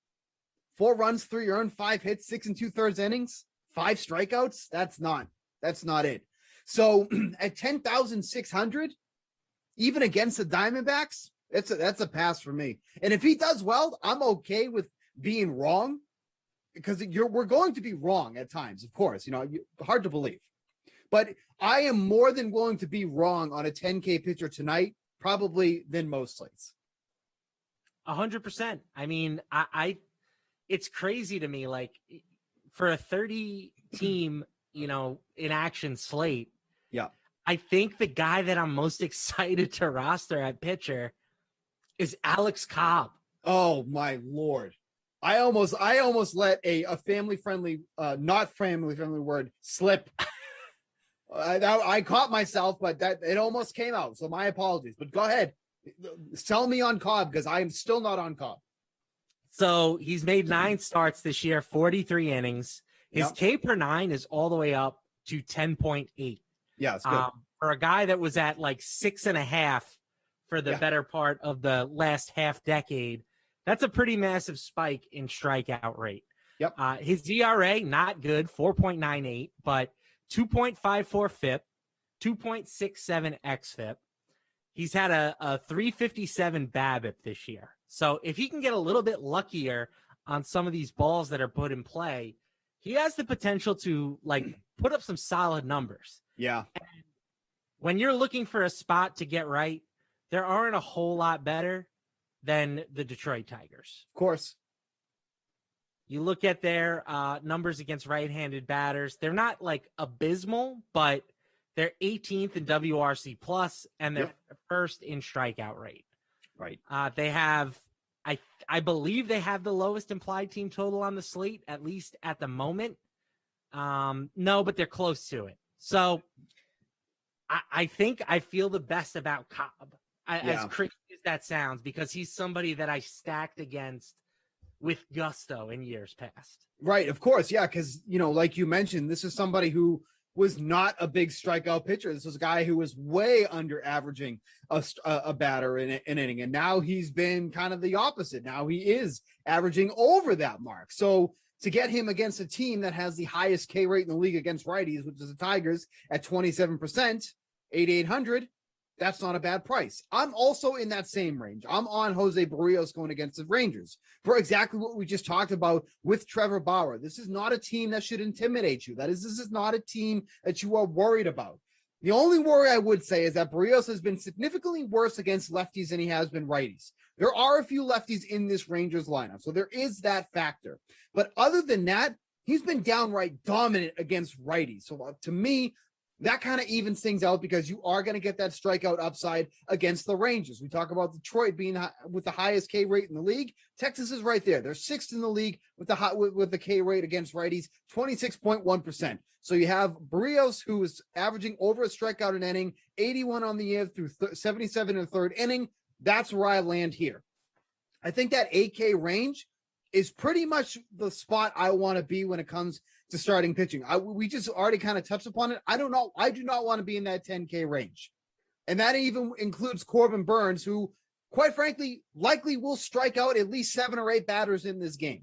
4 runs, 3 earned, 5 hits, 6 2/3 innings, 5 strikeouts. That's not it. So at 10,600, even against the Diamondbacks, that's a pass for me. And if he does well, I'm okay with being wrong, because we're going to be wrong at times, of course. Hard to believe, but I am more than willing to be wrong on a 10K pitcher tonight, probably than most slates.
100%. I mean, it's crazy to me. Like, for a 30 team, in action slate.
Yeah.
I think the guy that I'm most excited to roster at pitcher is Alex Cobb.
Oh my Lord. I almost let a family friendly, not family friendly word slip. I caught myself, but that it almost came out. So my apologies. But go ahead, sell me on Cobb because I am still not on Cobb.
So he's made 9 starts this year, 43 innings. His K per 9 is all the way up to 10.8.
Yeah, it's good.
For a guy that was at like 6.5 for the better part of the last half decade, that's a pretty massive spike in strikeout rate.
Yep.
His ERA, not good, 4.98, but 2.54 FIP, 2.67 xFIP. He's had a 357 BABIP this year. So if he can get a little bit luckier on some of these balls that are put in play, he has the potential to like put up some solid numbers.
Yeah.
And when you're looking for a spot to get right, there aren't a whole lot better than the Detroit Tigers.
Of course.
You look at their numbers against right-handed batters. They're not like abysmal, but they're 18th in WRC plus, and they're first in strikeout rate.
Right.
They have, I believe they have the lowest implied team total on the slate, at least at the moment. No, but they're close to it. So I think I feel the best about Cobb, as crazy as that sounds, because he's somebody that I stacked against with gusto in years past.
Right, of course, yeah, because, like you mentioned, this is somebody who was not a big strikeout pitcher. This was a guy who was way under averaging a batter in an inning, and now he's been kind of the opposite. Now he is averaging over that mark. So to get him against a team that has the highest K rate in the league against righties, which is the Tigers at 27%, 8,800, that's not a bad price. I'm also in that same range. I'm on Jose Barrios going against the Rangers for exactly what we just talked about with Trevor Bauer. This is not a team that should intimidate you. This is not a team that you are worried about. The only worry I would say is that Barrios has been significantly worse against lefties than he has been righties. There are a few lefties in this Rangers lineup, so there is that factor. But other than that, he's been downright dominant against righties. So to me, that kind of evens things out because you are going to get that strikeout upside against the Rangers. We talk about Detroit being with the highest K rate in the league. Texas is right there. They're 6th in the league with the K rate against righties, 26.1%. So you have Barrios, who is averaging over a strikeout an inning, 81 on the year through 77 in the third inning. That's where I land here. I think that 8K range is pretty much the spot I want to be when it comes to starting pitching. We just already kind of touched upon it. I do not want to be in that 10K range. And that even includes Corbin Burns, who, quite frankly, likely will strike out at least 7 or 8 batters in this game.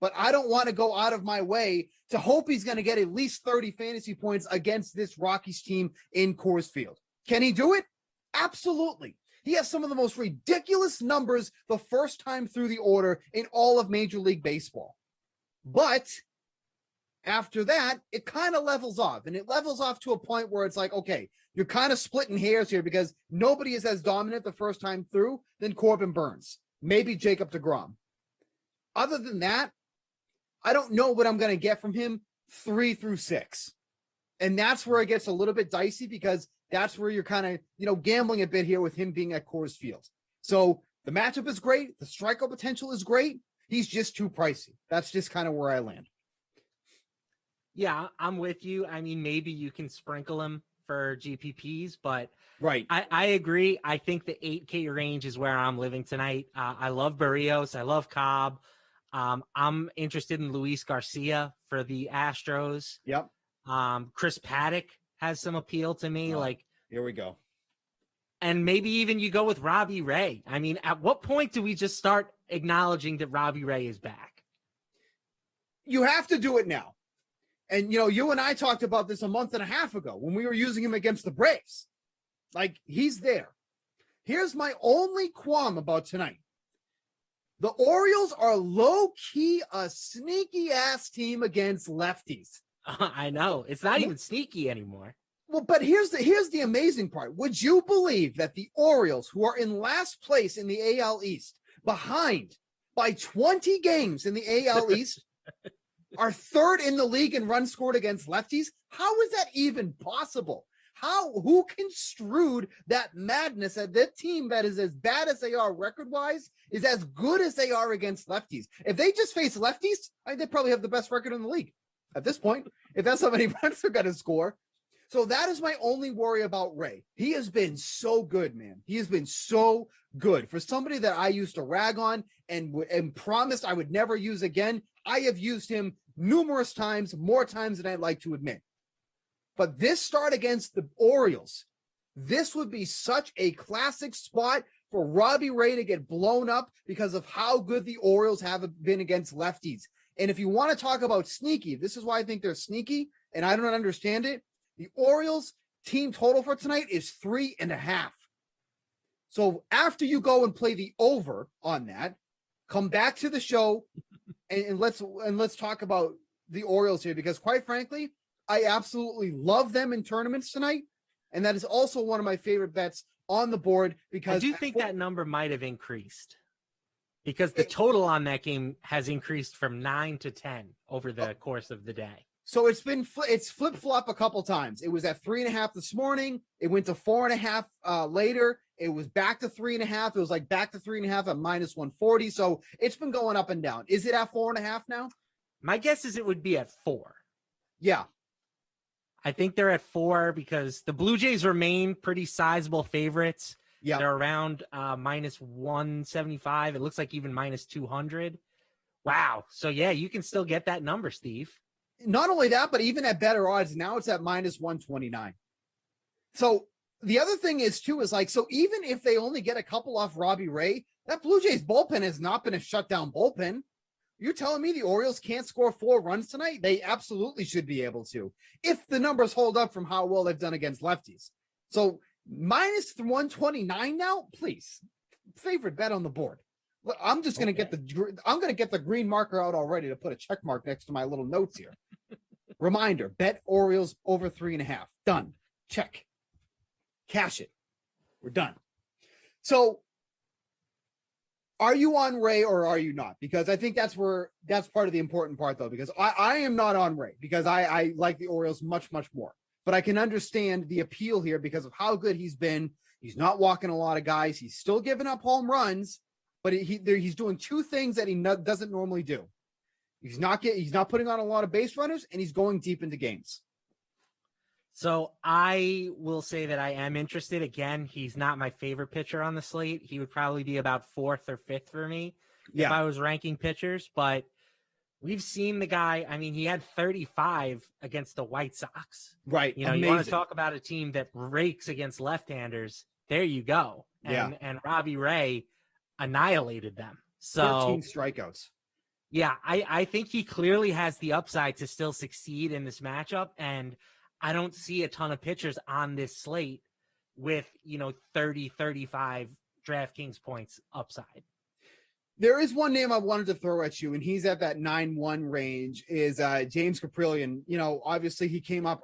But I don't want to go out of my way to hope he's going to get at least 30 fantasy points against this Rockies team in Coors Field. Can he do it? Absolutely. He has some of the most ridiculous numbers the first time through the order in all of Major League Baseball. But after that, it kind of levels off, and it levels off to a point where it's like, okay, you're kind of splitting hairs here because nobody is as dominant the first time through than Corbin Burns, maybe Jacob deGrom. Other than that, I don't know what I'm going to get from him 3 through 6. And that's where it gets a little bit dicey because that's where you're kind of, gambling a bit here with him being at Coors Field. So the matchup is great. The strikeout potential is great. He's just too pricey. That's just kind of where I land.
Yeah, I'm with you. I mean, maybe you can sprinkle him for GPPs, but
right.
I agree. I think the 8K range is where I'm living tonight. I love Barrios. I love Cobb. I'm interested in Luis Garcia for the Astros.
Yep.
Chris Paddock has some appeal to me.
Here we go.
And maybe even you go with Robbie Ray. I mean, at what point do we just start acknowledging that Robbie Ray is back?
You have to do it now. And, you and I talked about this a month and a half ago when we were using him against the Braves. He's there. Here's my only qualm about tonight. The Orioles are low-key a sneaky-ass team against lefties.
I know. It's not even sneaky anymore.
Well, but here's the amazing part. Would you believe that the Orioles, who are in last place in the AL East, behind by 20 games in the AL East, are 3rd in the league in runs scored against lefties? How is that even possible? Who construed that madness that that team that is as bad as they are record-wise is as good as they are against lefties? If they just face lefties, they probably have the best record in the league at this point, if that's how many runs they're going to score. So that is my only worry about Ray. He has been so good, man. He has been so good. For somebody that I used to rag on and promised I would never use again, I have used him numerous times, more times than I'd like to admit. But this start against the Orioles, this would be such a classic spot for Robbie Ray to get blown up because of how good the Orioles have been against lefties. And if you want to talk about sneaky, this is why I think they're sneaky, and I don't understand it. The Orioles team total for tonight is 3.5. So after you go and play the over on that, come back to the show and let's talk about the Orioles here, because quite frankly, I absolutely love them in tournaments tonight. And that is also one of my favorite bets on the board, because
I do think that number might have increased because the total on that game has increased from 9 to 10 over the course of the day.
So it's flip-flop a couple times. It was at 3.5 this morning. It went to 4.5 later. It was back to 3.5. It was like back to 3.5 at minus 140. So it's been going up and down. Is it at 4.5 now?
My guess is it would be at 4.
Yeah.
I think they're at 4 because the Blue Jays remain pretty sizable favorites.
Yeah.
They're around minus 175. It looks like even minus 200. Wow. So, yeah, you can still get that number, Steve.
Not only that, but even at better odds, now it's at minus 129. So the other thing is, too, is like, so even if they only get a couple off Robbie Ray, that Blue Jays bullpen has not been a shutdown bullpen. You're telling me the Orioles can't score 4 runs tonight? They absolutely should be able to, if the numbers hold up from how well they've done against lefties. So minus 129 now, please. Favorite bet on the board. I'm just going to get the green marker out already to put a check mark next to my little notes here. Reminder, bet Orioles over 3.5. Done. Check. Cash it. We're done. So are you on Ray or are you not? Because I think that's part of the important part, though, because I am not on Ray because I like the Orioles much, much more. But I can understand the appeal here because of how good he's been. He's not walking a lot of guys. He's still giving up home runs, but he's doing 2 things that he doesn't normally do. He's not putting on a lot of base runners, and he's going deep into games.
So I will say that I am interested. Again, he's not my favorite pitcher on the slate. He would probably be about 4th or 5th for me if I was ranking pitchers. But we've seen the guy. I mean, he had 35 against the White Sox.
Right.
You know, you want to talk about a team that rakes against left-handers. There you go. And Robbie Ray annihilated them. So
13 strikeouts.
Yeah, I think he clearly has the upside to still succeed in this matchup. And I don't see a ton of pitchers on this slate with, 30, 35 DraftKings points upside.
There is one name I wanted to throw at you, and he's at that 9-1 range, is James Caprillion. Obviously he came up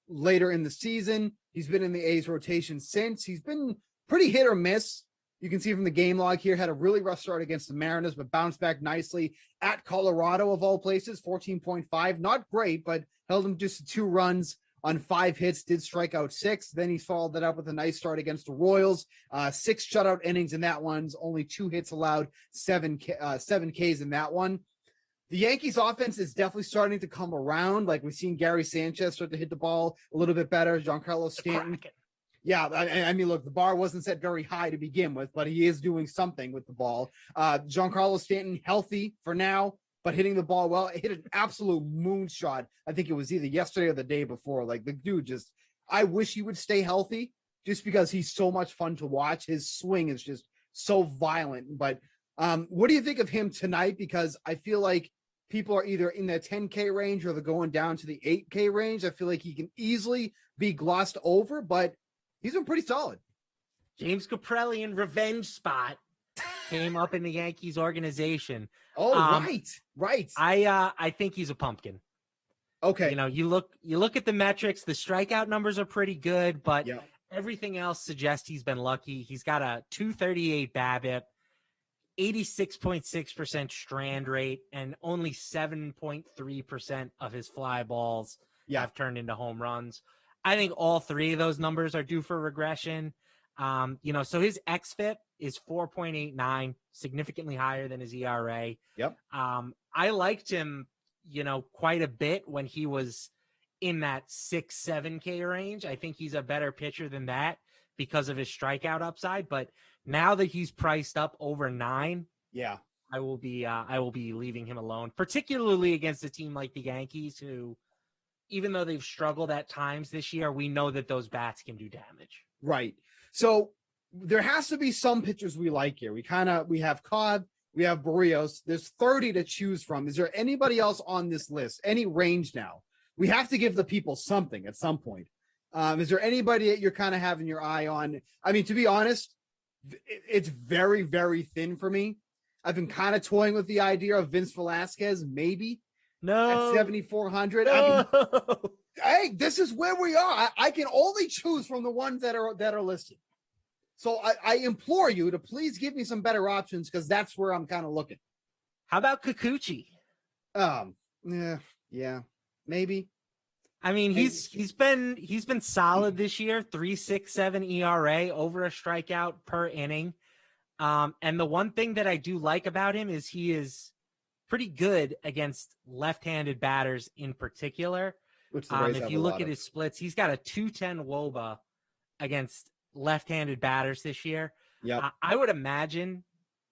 later in the season. He's been in the A's rotation since. He's been pretty hit or miss. You can see from the game log here, had a really rough start against the Mariners, but bounced back nicely at Colorado, of all places, 14.5. Not great, but held him just 2 runs on 5 hits, did strike out 6. Then he followed that up with a nice start against the Royals. 6 shutout innings in that one, only 2 hits allowed, 7 Ks in that one. The Yankees offense is definitely starting to come around. Like we've seen Gary Sanchez start to hit the ball a little bit better. Giancarlo Stanton. Yeah, I mean, look, the bar wasn't set very high to begin with, but he is doing something with the ball. Giancarlo Stanton healthy for now, but hitting the ball well. It hit an absolute moonshot. I think it was either yesterday or the day before. Like the dude I wish he would stay healthy just because he's so much fun to watch. His swing is just so violent. But what do you think of him tonight? Because I feel like people are either in the 10K range or they're going down to the 8K range. I feel like he can easily be glossed over, but he's been pretty solid.
James Caprillion revenge spot came up in the Yankees organization.
Oh, right.
I think he's a pumpkin.
Okay.
You look at the metrics, the strikeout numbers are pretty good, but everything else suggests he's been lucky. He's got a 238 BABIP, 86.6% strand rate, and only 7.3% of his fly balls have turned into home runs. I think all 3 of those numbers are due for regression. So his xFIP is 4.89, significantly higher than his ERA.
Yep.
I liked him, quite a bit when he was in that 6-7K range. I think he's a better pitcher than that because of his strikeout upside. But now that he's priced up over 9,
yeah,
I will be leaving him alone, particularly against a team like the Yankees, who, even though they've struggled at times this year, we know that those bats can do damage.
Right. So there has to be some pitchers we like here. We have Cobb, we have Barrios. There's 30 to choose from. Is there anybody else on this list? Any range now? We have to give the people something at some point. Is there anybody that you're kind of having your eye on? I mean, to be honest, it's very, very thin for me. I've been kind of toying with the idea of Vince Velasquez, maybe.
No.
At 7,400.
No.
I mean, hey, this is where we are. I can only choose from the ones that are listed. So I implore you to please give me some better options, because that's where I'm kind of looking.
How about Kikuchi?
Yeah, maybe.
I mean, he's been solid this year. 3.67 ERA, over a strikeout per inning. And the one thing that I do like about him is he is pretty good against left-handed batters in particular.
Which
if you look at his splits, he's got a 210 WOBA against left-handed batters this year.
Yeah,
I would imagine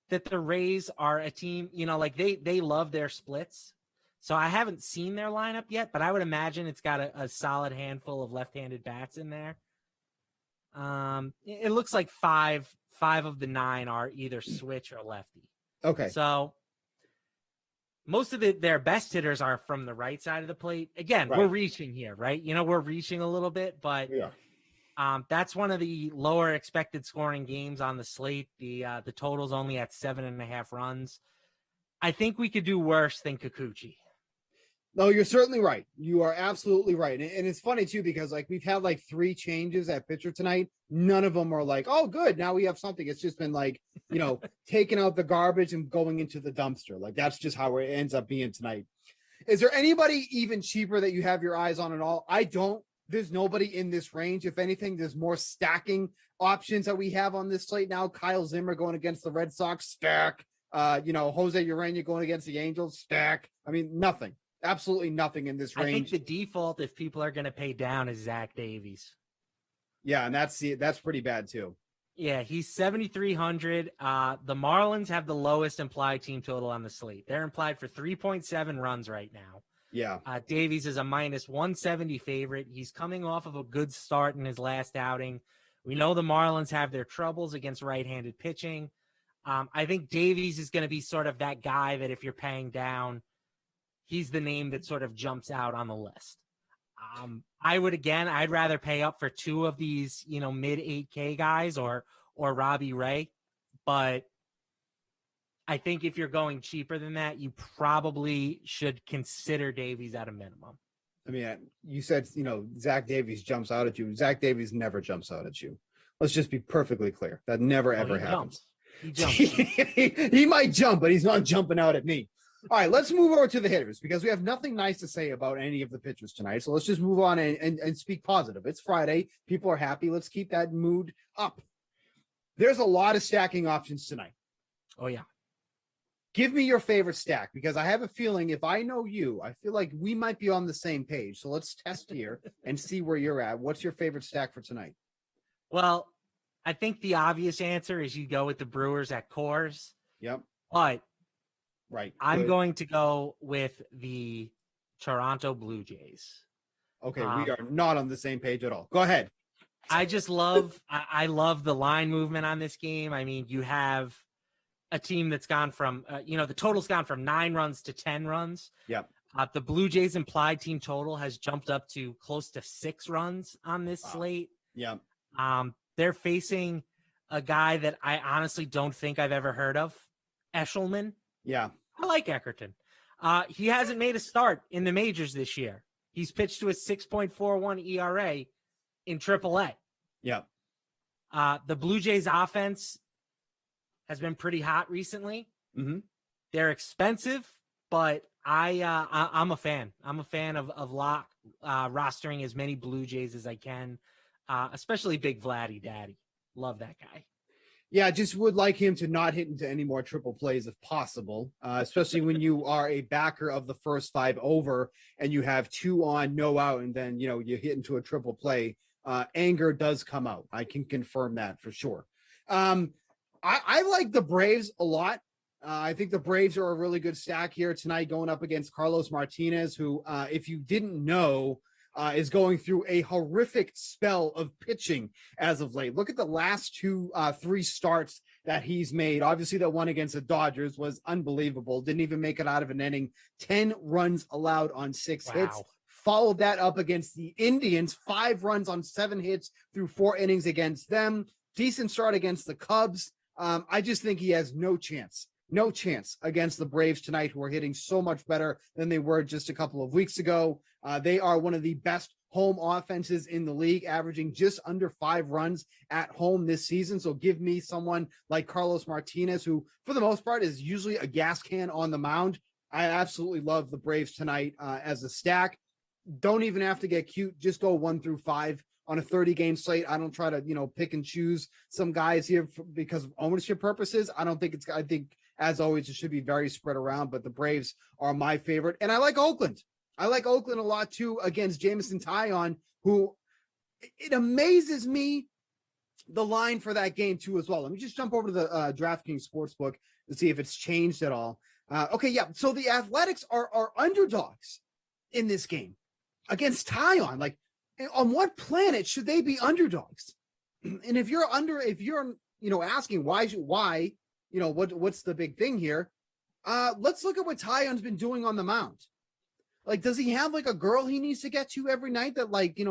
that the Rays are a team, like they love their splits. So I haven't seen their lineup yet, but I would imagine it's got a solid handful of left-handed bats in there. It looks like five of the 9 are either switch or lefty.
Okay.
So most of their best hitters are from the right side of the plate. Again,
Right.
We're reaching here, right? We're reaching a little bit, but that's one of the lower expected scoring games on the slate. The total's only at 7.5 runs. I think we could do worse than Kikuchi.
No, you're certainly right. You are absolutely right. And it's funny too, because we've had 3 changes at pitcher tonight. None of them are oh, good, now we have something. It's just been taking out the garbage and going into the dumpster. That's just how it ends up being tonight. Is there anybody even cheaper that you have your eyes on at all? I don't. There's nobody in this range. If anything, there's more stacking options that we have on this slate now. Kyle Zimmer going against the Red Sox, stack. Jose Urena going against the Angels, stack. I mean, nothing. Absolutely nothing in this range.
I think the default, if people are going to pay down, is Zach Davies.
Yeah, and that's pretty bad too.
Yeah, he's 7,300. The Marlins have the lowest implied team total on the slate. They're implied for 3.7 runs right now.
Yeah.
Davies is a minus 170 favorite. He's coming off of a good start in his last outing. We know the Marlins have their troubles against right-handed pitching. I think Davies is going to be sort of that guy that if you're paying down, he's the name that sort of jumps out on the list. I'd rather pay up for 2 of these, mid 8K guys or Robbie Ray. But I think if you're going cheaper than that, you probably should consider Davies at a minimum.
I mean, you said, Zach Davies jumps out at you. Zach Davies never jumps out at you. Let's just be perfectly clear. That never, ever happens.
He jumps.
He might jump, but he's not jumping out at me. All right, let's move over to the hitters, because we have nothing nice to say about any of the pitchers tonight. So let's just move on and speak positive. It's Friday. People are happy. Let's keep that mood up. There's a lot of stacking options tonight.
Oh, yeah.
Give me your favorite stack, because I have a feeling if I know you, I feel like we might be on the same page. So let's test here and see where you're at. What's your favorite stack for tonight?
Well, I think the obvious answer is you go with the Brewers at Coors.
Yep.
But
right,
I'm going to go with the Toronto Blue Jays.
Okay, we are not on the same page at all. Go ahead.
I just love I love the line movement on this game. I mean, you have a team that's gone from the total's gone from 9 runs to 10 runs.
Yep.
The Blue Jays implied team total has jumped up to close to 6 runs on this slate.
Yep.
They're facing a guy that I honestly don't think I've ever heard of, Eshelman.
Yeah.
I like Eckerton. He hasn't made a start in the majors this year. He's pitched to a 6.41 ERA in AAA.
Yeah.
The Blue Jays offense has been pretty hot recently.
Mm-hmm.
They're expensive, but I'm a fan. I'm a fan of rostering as many Blue Jays as I can, especially Big Vladdy Daddy. Love that guy.
Yeah, just would like him to not hit into any more triple plays if possible, especially when you are a backer of the first 5 over and you have 2 on, no out, and then, you hit into a triple play. Anger does come out. I can confirm that for sure. I like the Braves a lot. I think the Braves are a really good stack here tonight going up against Carlos Martinez, who, if you didn't know, is going through a horrific spell of pitching as of late. Look at the last 3 starts that he's made. Obviously, that one against the Dodgers was unbelievable. Didn't even make it out of an inning. 10 runs allowed on 6 hits. Followed that up against the Indians. 5 runs on 7 hits through 4 innings against them. Decent start against the Cubs. I just think he has no chance against the Braves tonight, who are hitting so much better than they were just a couple of weeks ago. They are one of the best home offenses in the league, averaging just under 5 runs at home this season. So give me someone like Carlos Martinez, who for the most part is usually a gas can on the mound. I absolutely love the Braves tonight as a stack. Don't even have to get cute. Just go 1 through 5 on a 30-game slate. I don't try to, pick and choose some guys here because of ownership purposes. I think as always, it should be very spread around, but the Braves are my favorite. And I like Oakland. I like Oakland a lot too against Jameson Taillon, who it amazes me the line for that game too as well. Let me just jump over to the DraftKings Sportsbook to see if it's changed at all. Okay, yeah. So the Athletics are underdogs in this game against Taillon. Like, on what planet should they be underdogs? And if you're asking why, what's the big thing here? Let's look at what Taillon's been doing on the mound. Like, does he have like a girl he needs to get to every night that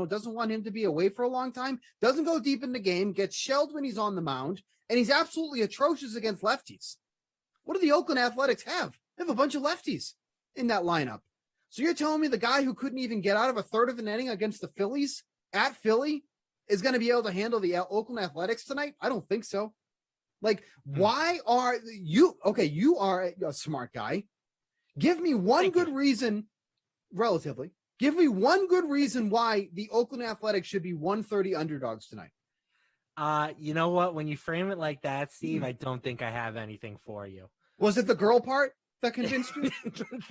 doesn't want him to be away for a long time? Doesn't go deep in the game, gets shelled when he's on the mound, and he's absolutely atrocious against lefties. What do the Oakland Athletics have? They have a bunch of lefties in that lineup. So you're telling me the guy who couldn't even get out of a third of an inning against the Phillies at Philly is going to be able to handle the Oakland Athletics tonight? I don't think so. Like, why are you okay? You are a smart guy. Give me one good reason, relatively. Give me one good reason why the Oakland Athletics should be 130 underdogs tonight.
You know what? When you frame it like that, Steve, I don't think I have anything for you.
Was it the girl part that convinced you?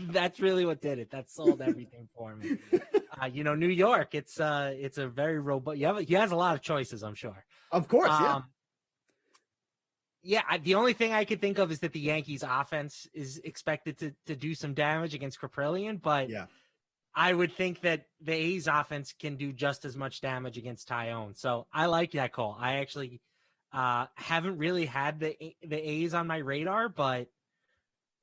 That's really what did it. That sold everything for me. New York, it's a very robust. He has a lot of choices, I'm sure.
Of course, yeah.
Yeah, the only thing I could think of is that the Yankees offense is expected to do some damage against Caprillion, but
yeah,
I would think that the A's offense can do just as much damage against Taillon. So I like that call. I actually haven't really had the A's on my radar, but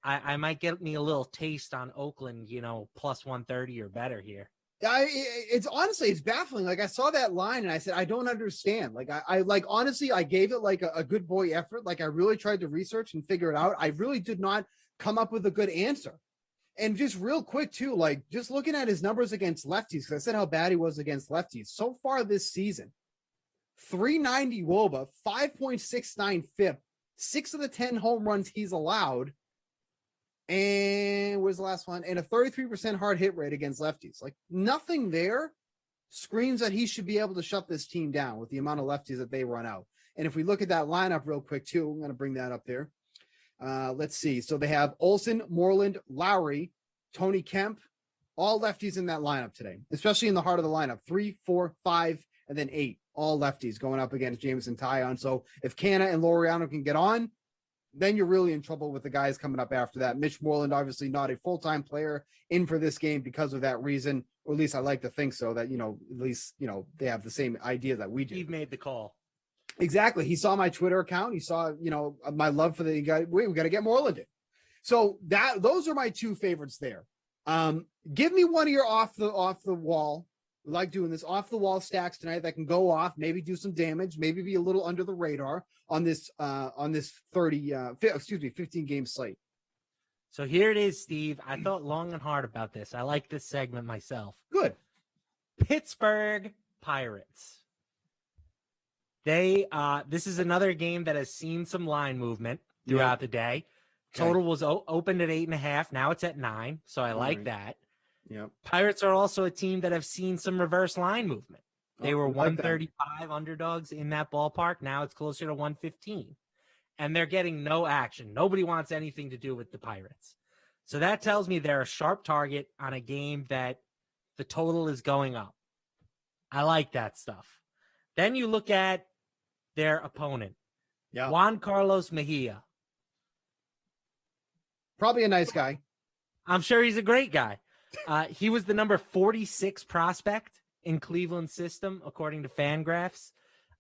I might get me a little taste on Oakland, plus 130 or better here.
It's baffling. Like, I saw that line and I said, I don't understand. Like, I honestly, I gave it like a good boy effort. Like, I really tried to research and figure it out. I really did not come up with a good answer. And just real quick too, like just looking at his numbers against lefties, because I said how bad he was against lefties. So far this season, 390 WOBA, 5.69 FIP, 6 of the 10 home runs he's allowed. And where's the last one? And a 33% hard hit rate against lefties. Like, nothing there screams that he should be able to shut this team down with the amount of lefties that they run out. And if we look at that lineup real quick too, I'm going to bring that up there. Let's see. So they have Olsen, Moreland, Lowry, Tony Kemp, all lefties in that lineup today, especially in the heart of the lineup. 3, 4, 5, and then 8, all lefties going up against Jameson Taillon. So if Canna and Laureano can get on, then you're really in trouble with the guys coming up after that. Mitch Moreland, obviously not a full-time player in for this game because of that reason, or at least I like to think so, that, at least, they have the same idea that we do.
Steve made the call.
Exactly. He saw my Twitter account. He saw, my love for the guy. Wait, we got to get Moreland in. So those are my 2 favorites there. Give me one of your off the wall. We like doing this off the wall stacks tonight that can go off, maybe do some damage, maybe be a little under the radar on this 15 game slate.
So here it is, Steve. I thought long and hard about this. I like this segment myself.
Good.
Pittsburgh Pirates. This is another game that has seen some line movement throughout the day. Total was opened at 8.5. Now it's at 9. So I like that.
Yeah.
Pirates are also a team that have seen some reverse line movement. They were 135 underdogs in that ballpark. Now it's closer to 115. and they're getting no action. Nobody wants anything to do with the Pirates. So that tells me they're a sharp target on a game that the total is going up. I like that stuff. Then you look at their opponent, Juan Carlos Mejia.
Probably a nice guy.
I'm sure he's a great guy. He was the number 46 prospect in Cleveland's system, according to Fangraphs.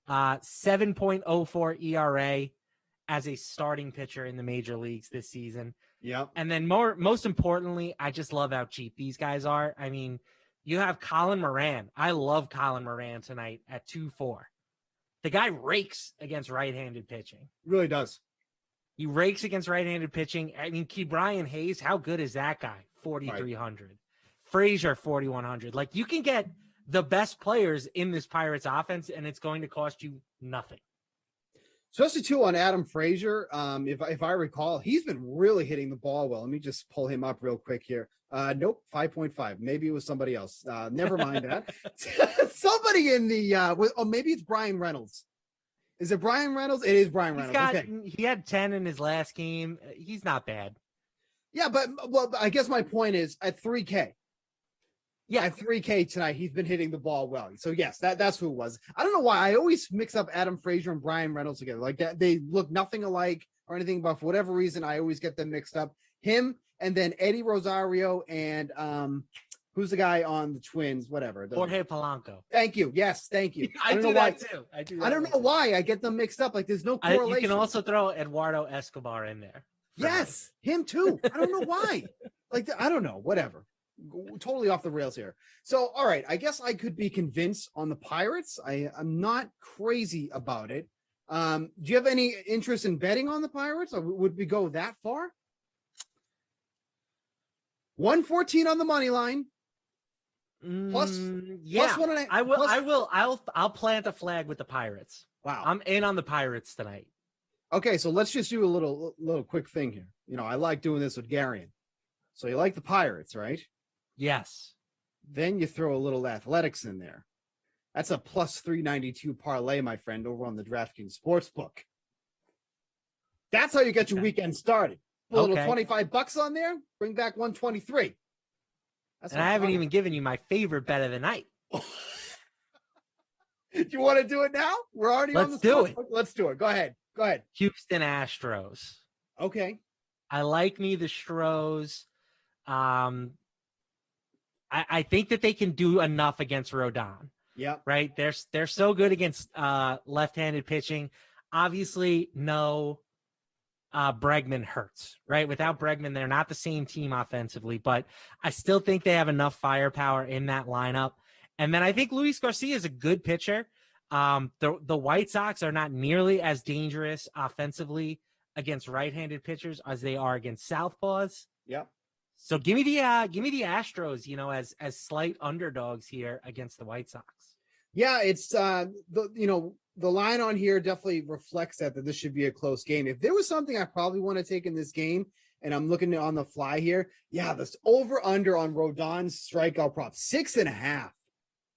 7.04 ERA as a starting pitcher in the major leagues this season.
Yep.
And then most importantly, I just love how cheap these guys are. I mean, you have Colin Moran. I love Colin Moran tonight at 2.4. The guy rakes against right-handed pitching.
Really does.
He rakes against right-handed pitching. I mean, Brian Hayes, how good is that guy? 4,300. Right. Frazier, 4,100. Like, you can get the best players in this Pirates offense, and it's going to cost you nothing.
Especially, too, on Adam Frazier. If I recall, he's been really hitting the ball well. Let me just pull him up real quick here. Nope, 5.5. Maybe it was somebody else. Never mind that. Somebody in the maybe it's Brian Reynolds. Is it Brian Reynolds? It is Brian Reynolds.
He had 10 in his last game. He's not bad.
Yeah, but I guess my point is at 3K. Yeah, at 3K tonight, he's been hitting the ball well. So yes, that's who it was. I don't know why I always mix up Adam Frazier and Brian Reynolds together. Like that, they look nothing alike or anything, but for whatever reason, I always get them mixed up. Him and then Eddie Rosario and who's the guy on the Twins? Whatever.
Jorge Polanco.
Thank you. Yes, thank you.
I do that too.
I don't know why I get them mixed up. Like there's no correlation.
You can also throw Eduardo Escobar in there.
Yes, him too. I don't know why. Like I don't know. Whatever. Totally off the rails here. So, all right, I guess I could be convinced on the Pirates. I'm not crazy about it. Do you have any interest in betting on the Pirates, or would we go that far? 114 on the money line. Plus,
yeah,
plus 1.5.
I will. I'll plant a flag with the Pirates.
Wow,
I'm in on the Pirates tonight.
Okay, so let's just do a little quick thing here. You know, I like doing this with Garion. So you like the Pirates, right?
Yes.
Then you throw a little athletics in there. That's a plus 392 parlay, my friend, over on the DraftKings Sportsbook. That's how you get your weekend started. A little $25 on there, bring back 123.
And I haven't even given you my favorite bet of the night.
Do you want to do it now? We're already on the Sportsbook. Let's do it. Go ahead.
Houston Astros.
Okay.
I like me the Stros. I think that they can do enough against Rodon.
Yeah.
Right. They're so good against left-handed pitching. Obviously, no Bregman hurts. Right. Without Bregman, they're not the same team offensively, but I still think they have enough firepower in that lineup. And then I think Luis Garcia is a good pitcher. The White Sox are not nearly as dangerous offensively against right-handed pitchers as they are against southpaws.
Yep.
So give me the Astros, as slight underdogs here against the White Sox.
Yeah, it's the line on here definitely reflects that this should be a close game. If there was something I probably want to take in this game, and I'm looking on the fly here, this over under on Rodon's strikeout prop 6.5.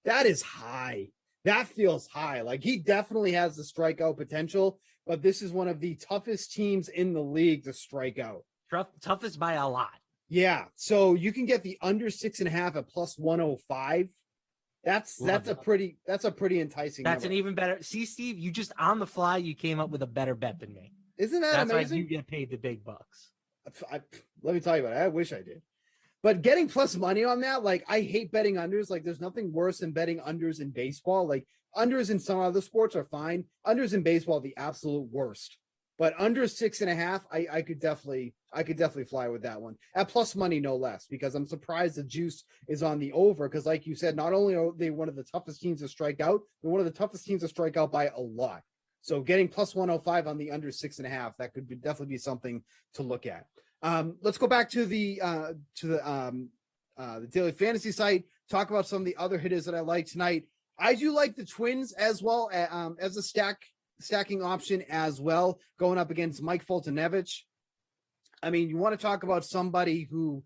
That is high. That feels high. Like he definitely has the strikeout potential, but this is one of the toughest teams in the league to strike out.
Toughest by a lot.
Yeah. So you can get the under 6.5 at plus 105. That's a pretty enticing.
That's
number.
An even better. See, Steve, you just on the fly, you came up with a better bet than me.
Isn't that
That's
amazing?
Why you get paid the big bucks.
Let me tell you about it. I wish I did. But getting plus money on that, like I hate betting unders. Like there's nothing worse than betting unders in baseball. Like unders in some other sports are fine. Unders in baseball, the absolute worst. But under 6.5, I could definitely fly with that one at plus money, no less, because I'm surprised the juice is on the over. Because like you said, not only are they one of the toughest teams to strike out, they're one of the toughest teams to strike out by a lot. So getting plus 105 on the under 6.5, that could definitely be something to look at. Let's go back to the daily fantasy site. Talk about some of the other hitters that I like tonight. I do like the Twins as well as a stacking option as well, going up against Mike Foltynewicz. I mean, you want to talk about somebody who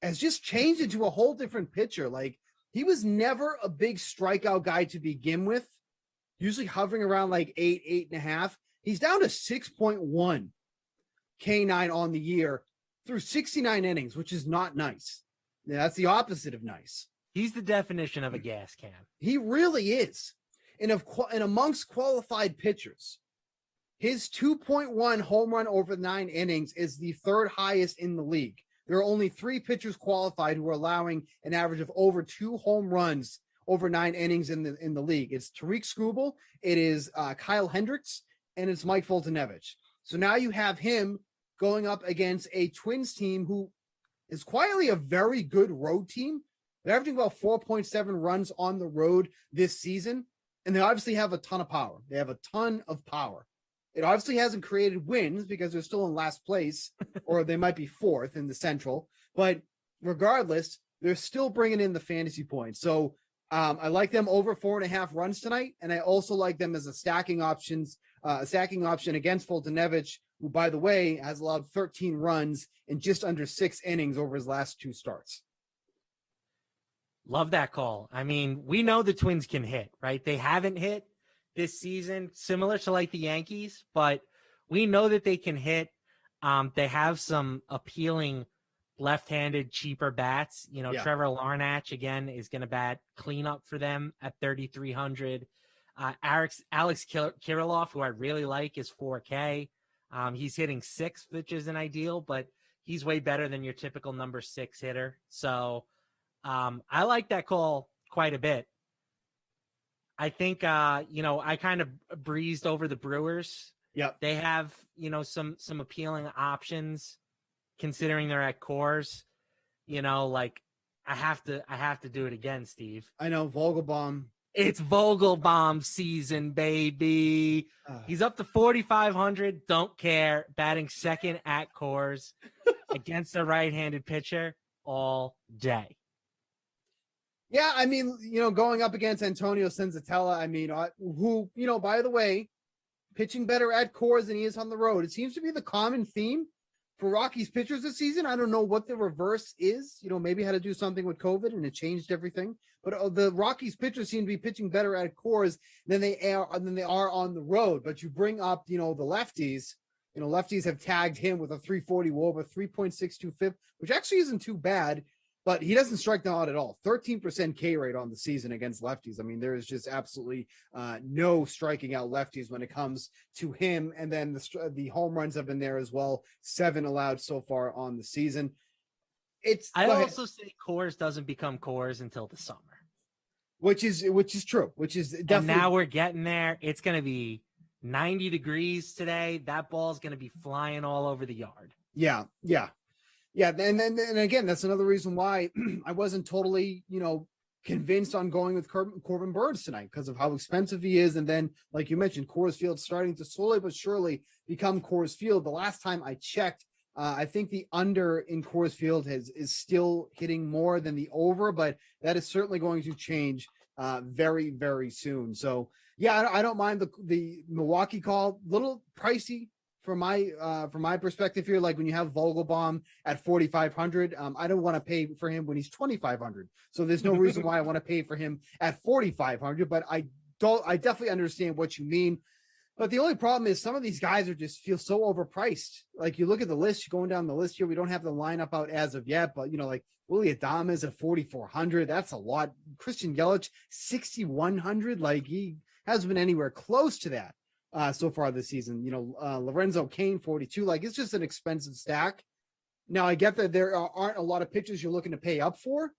has just changed into a whole different pitcher. Like he was never a big strikeout guy to begin with, usually hovering around like 8.5. He's down to 6.1 K9 on the year through 69 innings, which is not nice. Yeah, that's the opposite of nice.
He's the definition of a gas can.
He really is. And amongst qualified pitchers, his 2.1 home run over 9 innings is the third highest in the league. There are only 3 pitchers qualified who are allowing an average of over 2 home runs over 9 innings in the league. It's Tariq Skubal, it is Kyle Hendricks, and it's Mike Foltynewicz. So now you have him going up against a Twins team who is quietly a very good road team. They're averaging about 4.7 runs on the road this season, and they obviously have a ton of power. They have a ton of power. It obviously hasn't created wins because they're still in last place, or they might be 4th in the Central. But regardless, they're still bringing in the fantasy points. So I like them over 4.5 runs tonight, and I also like them as a stacking option against Foltynewicz, who, by the way, has allowed 13 runs in just under 6 innings over his last 2 starts.
Love that call. I mean, we know the Twins can hit, right? They haven't hit this season, similar to like the Yankees, but we know that they can hit. They have some appealing left-handed, cheaper bats. You know, Trevor Larnach, again, is going to bat cleanup for them at 3,300. Alex Kirilloff, who I really like, is 4K. He's hitting 6th, which isn't ideal, but he's way better than your typical number 6 hitter. So I like that call quite a bit. I think, I kind of breezed over the Brewers.
Yep.
They have, some appealing options considering they're at Coors. I have to do it again, Steve.
I know, Vogelbaum.
It's Vogelbaum season, baby. He's up to 4,500. Don't care. Batting second at Coors against a right-handed pitcher all day.
Yeah, I mean, going up against Antonio Senzatella, I mean, who, by the way, pitching better at Coors than he is on the road. It seems to be the common theme for Rockies pitchers this season. I don't know what the reverse is. Maybe had to do something with COVID and it changed everything. But the Rockies pitchers seem to be pitching better at Coors than they are on the road. But you bring up, the lefties. Lefties have tagged him with a 340 WOBA, 3.62 FIP, which actually isn't too bad. But he doesn't strike them out at all. 13% K rate on the season against lefties. I mean, there is just absolutely no striking out lefties when it comes to him. And then the home runs have been there as well. 7 allowed so far on the season.
I also say Coors doesn't become Coors until the summer,
which is true. Which is definitely.
And now we're getting there. It's going to be 90 degrees today. That ball's going to be flying all over the yard.
Yeah. Yeah, and again, that's another reason why I wasn't totally, convinced on going with Corbin Burns tonight because of how expensive he is. And then, like you mentioned, Coors Field starting to slowly but surely become Coors Field. The last time I checked, I think the under in Coors Field is still hitting more than the over, but that is certainly going to change very, very soon. So, yeah, I don't mind the Milwaukee call. Little pricey. From my perspective here, like when you have Vogelbaum at 4,500, I don't want to pay for him when he's 2,500. So there's no reason why I want to pay for him at 4,500. But I definitely understand what you mean. But the only problem is some of these guys feel so overpriced. Like you look at the list, you're going down the list here. We don't have the lineup out as of yet, but like Willie Adames at 4,400. That's a lot. Christian Yelich 6,100. Like he hasn't been anywhere close to that. So far this season, Lorenzo Cain 42, like it's just an expensive stack. Now I get that there aren't a lot of pitchers you're looking to pay up for,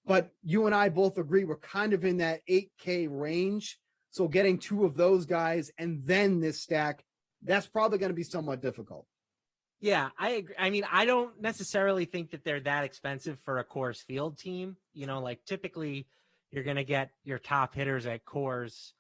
but you and I both agree we're kind of in that 8K range. So getting 2 of those guys and then this stack, that's probably going to be somewhat difficult.
Yeah, I agree. I mean, I don't necessarily think that they're that expensive for a Coors Field team. Like typically you're going to get your top hitters at Coors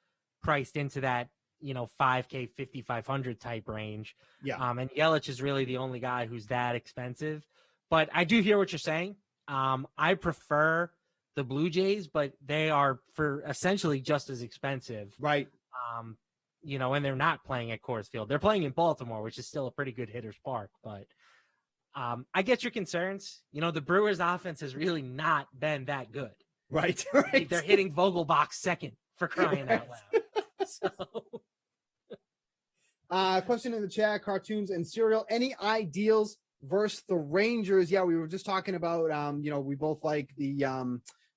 priced into that 5K, 5,500 type range.
Yeah.
And Yelich is really the only guy who's that expensive. But I do hear what you're saying. I prefer the Blue Jays, but they are for essentially just as expensive.
Right.
And they're not playing at Coors Field. They're playing in Baltimore, which is still a pretty good hitter's park. But I get your concerns. The Brewers offense has really not been that good.
Right.
They're hitting Vogelbach second for crying out loud. So.
Question in the chat, cartoons and cereal. Any ideals versus the Rangers? Yeah, we were just talking about, we both like the,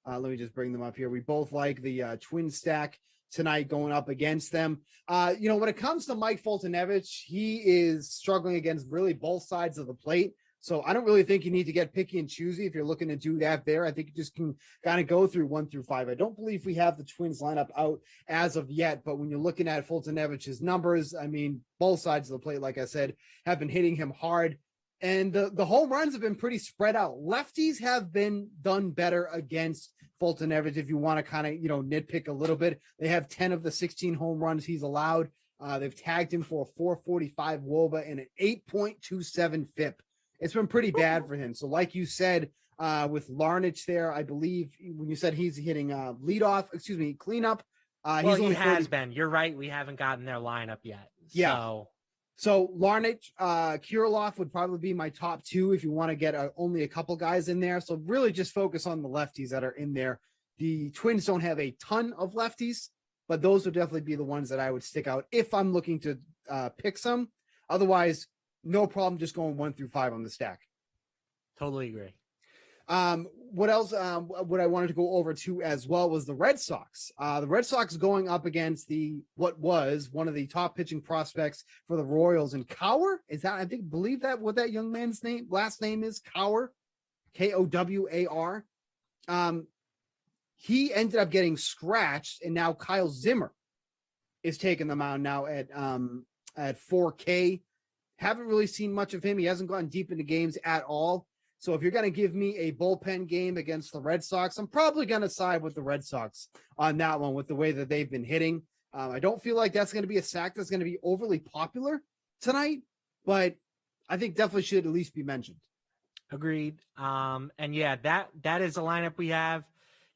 let me just bring them up here. We both like the twin stack tonight going up against them. When it comes to Mike Foltynewicz, he is struggling against really both sides of the plate. So I don't really think you need to get picky and choosy if you're looking to do that there. I think you just can kind of go through 1 through 5. I don't believe we have the Twins lineup out as of yet, but when you're looking at Foltynewicz's numbers, I mean, both sides of the plate, like I said, have been hitting him hard. And the home runs have been pretty spread out. Lefties have been done better against Foltynewicz if you want to kind of, nitpick a little bit. They have 10 of the 16 home runs he's allowed. They've tagged him for a 445 WOBA and an 8.27 FIP. It's been pretty bad for him. So like you said, with Larnach there, I believe when you said he's hitting cleanup.
He has been. You're right. We haven't gotten their lineup yet.
Yeah. So Larnach, Kirilloff would probably be my top 2 if you want to get only a couple guys in there. So really just focus on the lefties that are in there. The Twins don't have a ton of lefties, but those would definitely be the ones that I would stick out if I'm looking to pick some. Otherwise, no problem just going 1 through 5 on the stack.
Totally agree.
What else? What I wanted to go over to as well was the Red Sox. The Red Sox going up against what was one of the top pitching prospects for the Royals, and Cowher. Is that believe that what that young man's last name is? Cowher, Kowar. He ended up getting scratched, and now Kyle Zimmer is taking the mound now at 4K. Haven't really seen much of him. He hasn't gone deep into games at all. So if you're going to give me a bullpen game against the Red Sox, I'm probably going to side with the Red Sox on that one with the way that they've been hitting. I don't feel like that's going to be a stack that's going to be overly popular tonight, but I think definitely should at least be mentioned.
Agreed. And yeah, that is the lineup we have.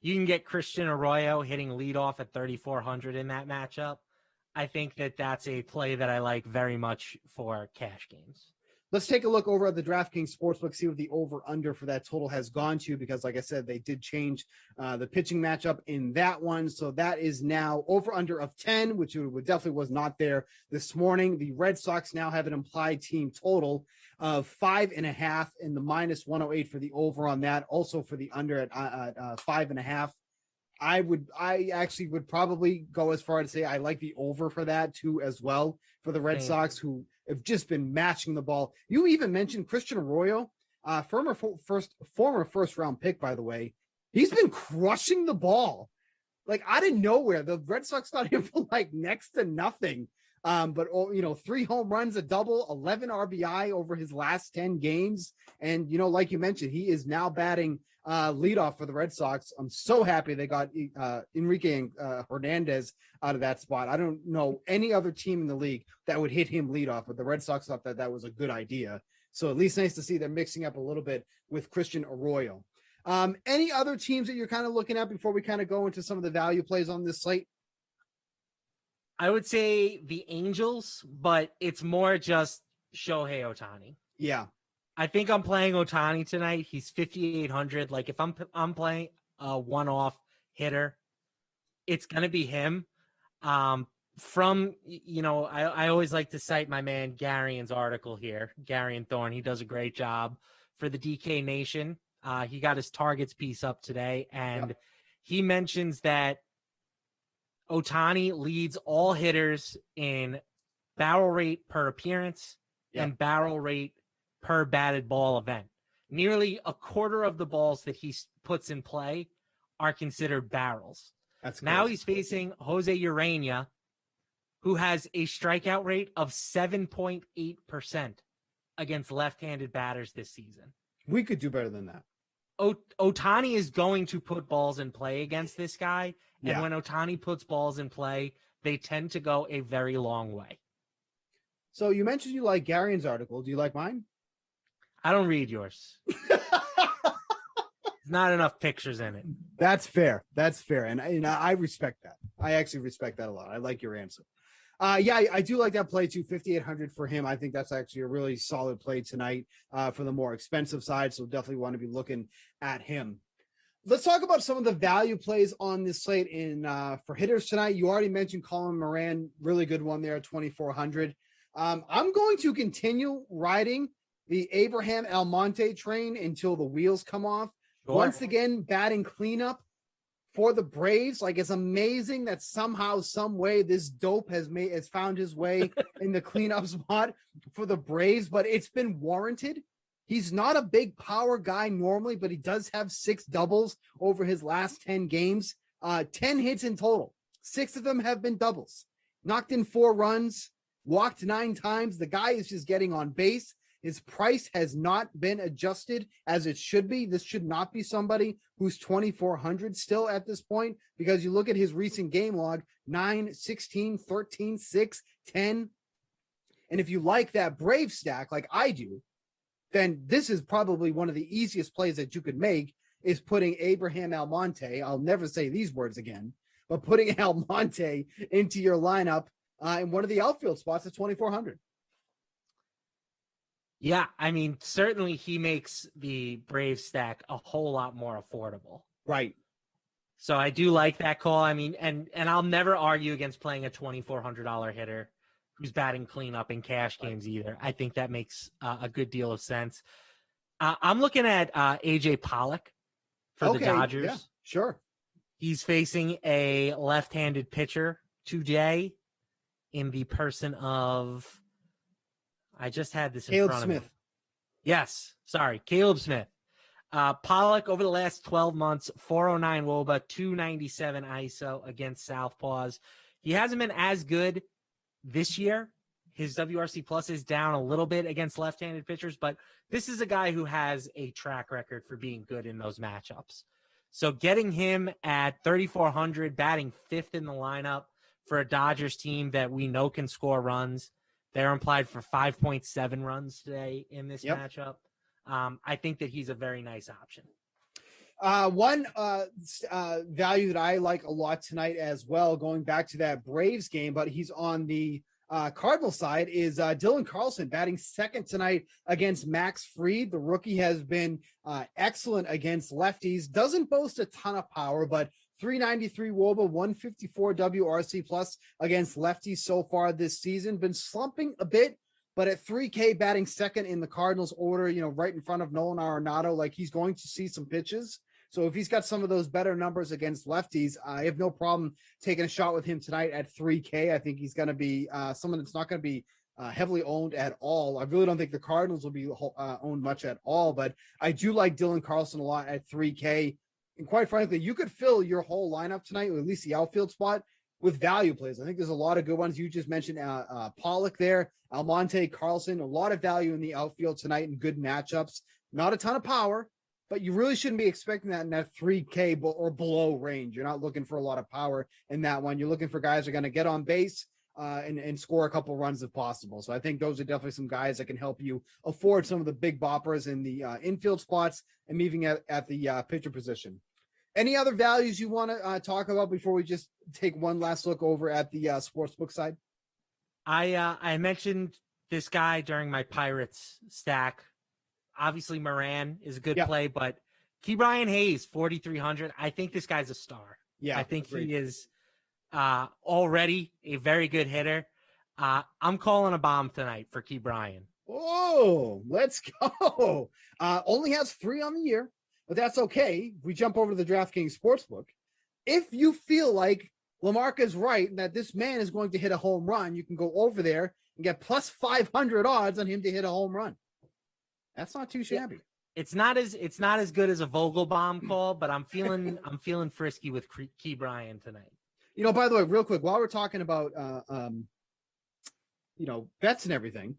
You can get Christian Arroyo hitting leadoff at 3,400 in that matchup. I think that's a play that I like very much for cash games.
Let's take a look over at the DraftKings Sportsbook, see what the over-under for that total has gone to, because like I said, they did change the pitching matchup in that one. So that is now over-under of 10, which definitely was not there this morning. The Red Sox now have an implied team total of 5.5 and the minus 108 for the over on that. Also for the under at 5.5. I actually would probably go as far to say I like the over for that too as well for the Red Sox, who have just been matching the ball. You even mentioned Christian Arroyo, former first round pick, by the way. He's been crushing the ball like out of nowhere. The Red Sox got him for like next to nothing. But 3 home runs, a double, 11 RBI over his last 10 games. And, like you mentioned, he is now batting leadoff for the Red Sox. I'm so happy they got Enrique Hernandez out of that spot. I don't know any other team in the league that would hit him leadoff, but the Red Sox thought that was a good idea. So at least nice to see they're mixing up a little bit with Christian Arroyo. Any other teams that you're kind of looking at before we kind of go into some of the value plays on this slate?
I would say the Angels, but it's more just Shohei Ohtani.
Yeah.
I think I'm playing Ohtani tonight. He's 5,800. Like if I'm playing a one-off hitter, it's going to be him. I always like to cite my man Garion's article here, Garion Thorne. He does a great job for the DK Nation. He got his targets piece up today, and he mentions that Ohtani leads all hitters in barrel rate per appearance and barrel rate per batted ball event. Nearly a quarter of the balls that he puts in play are considered barrels.
That's
now
crazy.
He's facing Jose Urania, who has a strikeout rate of 7.8% against left-handed batters this season.
We could do better than that.
Ohtani is going to put balls in play against this guy. And when Ohtani puts balls in play, they tend to go a very long way.
So you mentioned you like Garion's article. Do you like mine?
I don't read yours. There's not enough pictures in it.
That's fair. That's fair. And I respect that. I actually respect that a lot. I like your answer. I do like that play too. 5,800 for him. I think that's actually a really solid play tonight for the more expensive side. So definitely want to be looking at him. Let's talk about some of the value plays on this slate for hitters tonight. You already mentioned Colin Moran, really good one there at 2,400. I'm going to continue riding the Abraham Almonte train until the wheels come off.
Sure.
Once again, batting cleanup for the Braves. Like, it's amazing that somehow, some way, this dope has found his way in the cleanup spot for the Braves, but it's been warranted. He's not a big power guy normally, but he does have 6 doubles over his last 10 games. 10 hits in total. 6 of them have been doubles. Knocked in 4 runs, walked 9 times. The guy is just getting on base. His price has not been adjusted as it should be. This should not be somebody who's 2,400 still at this point, because you look at his recent game log, 9, 16, 13, 6, 10. And if you like that Brave stack like I do, then this is probably one of the easiest plays that you could make, is putting Abraham Almonte, I'll never say these words again, but putting Almonte into your lineup in one of the outfield spots at 2,400.
Yeah, I mean, certainly he makes the Brave stack a whole lot more affordable.
Right.
So I do like that call. I mean, and I'll never argue against playing a $2,400 hitter who's batting cleanup in cash games either. I think that makes a good deal of sense. I'm looking at AJ Pollock for the Dodgers.
Yeah, sure.
He's facing a left-handed pitcher today in the person of, I just had this in
Caleb
front
Smith.
of me. Yes, sorry, Caleb Smith. Pollock over the last 12 months, 409 WOBA, 297 ISO against Southpaws. He hasn't been as good this year. His WRC plus is down a little bit against left-handed pitchers, but this is a guy who has a track record for being good in those matchups. So getting him at 3,400, batting 5th in the lineup for a Dodgers team that we know can score runs. They're implied for 5.7 runs today in this matchup. I think that he's a very nice option.
One value that I like a lot tonight as well, going back to that Braves game, but he's on the Cardinal side, is Dylan Carlson, batting 2nd tonight against Max Fried. The rookie has been excellent against lefties. Doesn't boast a ton of power, but 393 WOBA, 154 WRC plus against lefties so far this season. Been slumping a bit, but at 3K, batting 2nd in the Cardinals order, right in front of Nolan Arenado, like, he's going to see some pitches. So if he's got some of those better numbers against lefties, I have no problem taking a shot with him tonight at 3K. I think he's going to be someone that's not going to be heavily owned at all. I really don't think the Cardinals will be owned much at all, but I do like Dylan Carlson a lot at 3K. And quite frankly, you could fill your whole lineup tonight, or at least the outfield spot, with value plays. I think there's a lot of good ones. You just mentioned Pollock there, Almonte, Carlson, a lot of value in the outfield tonight and good matchups. Not a ton of power, but you really shouldn't be expecting that in that 3K or below range. You're not looking for a lot of power in that one. You're looking for guys who are going to get on base and score a couple runs if possible. So I think those are definitely some guys that can help you afford some of the big boppers in the infield spots and even at the pitcher position. Any other values you want to talk about before we just take one last look over at the sportsbook side?
I mentioned this guy during my Pirates stack. Obviously, Moran is a good play, but Ke'Bryan Hayes, 4,300. I think this guy's a star.
Yeah,
I think he is already a very good hitter. I'm calling a bomb tonight for Ke'Bryan.
Oh, let's go. Only has 3 on the year, but that's okay. We jump over to the DraftKings Sportsbook. If you feel like Lamarca is right and that this man is going to hit a home run, you can go over there and get plus 500 odds on him to hit a home run. That's not too shabby.
It's not as good as a Vogelbaum call, but I'm feeling frisky with Ke'Bryan tonight.
By the way, real quick, while we're talking about bets and everything,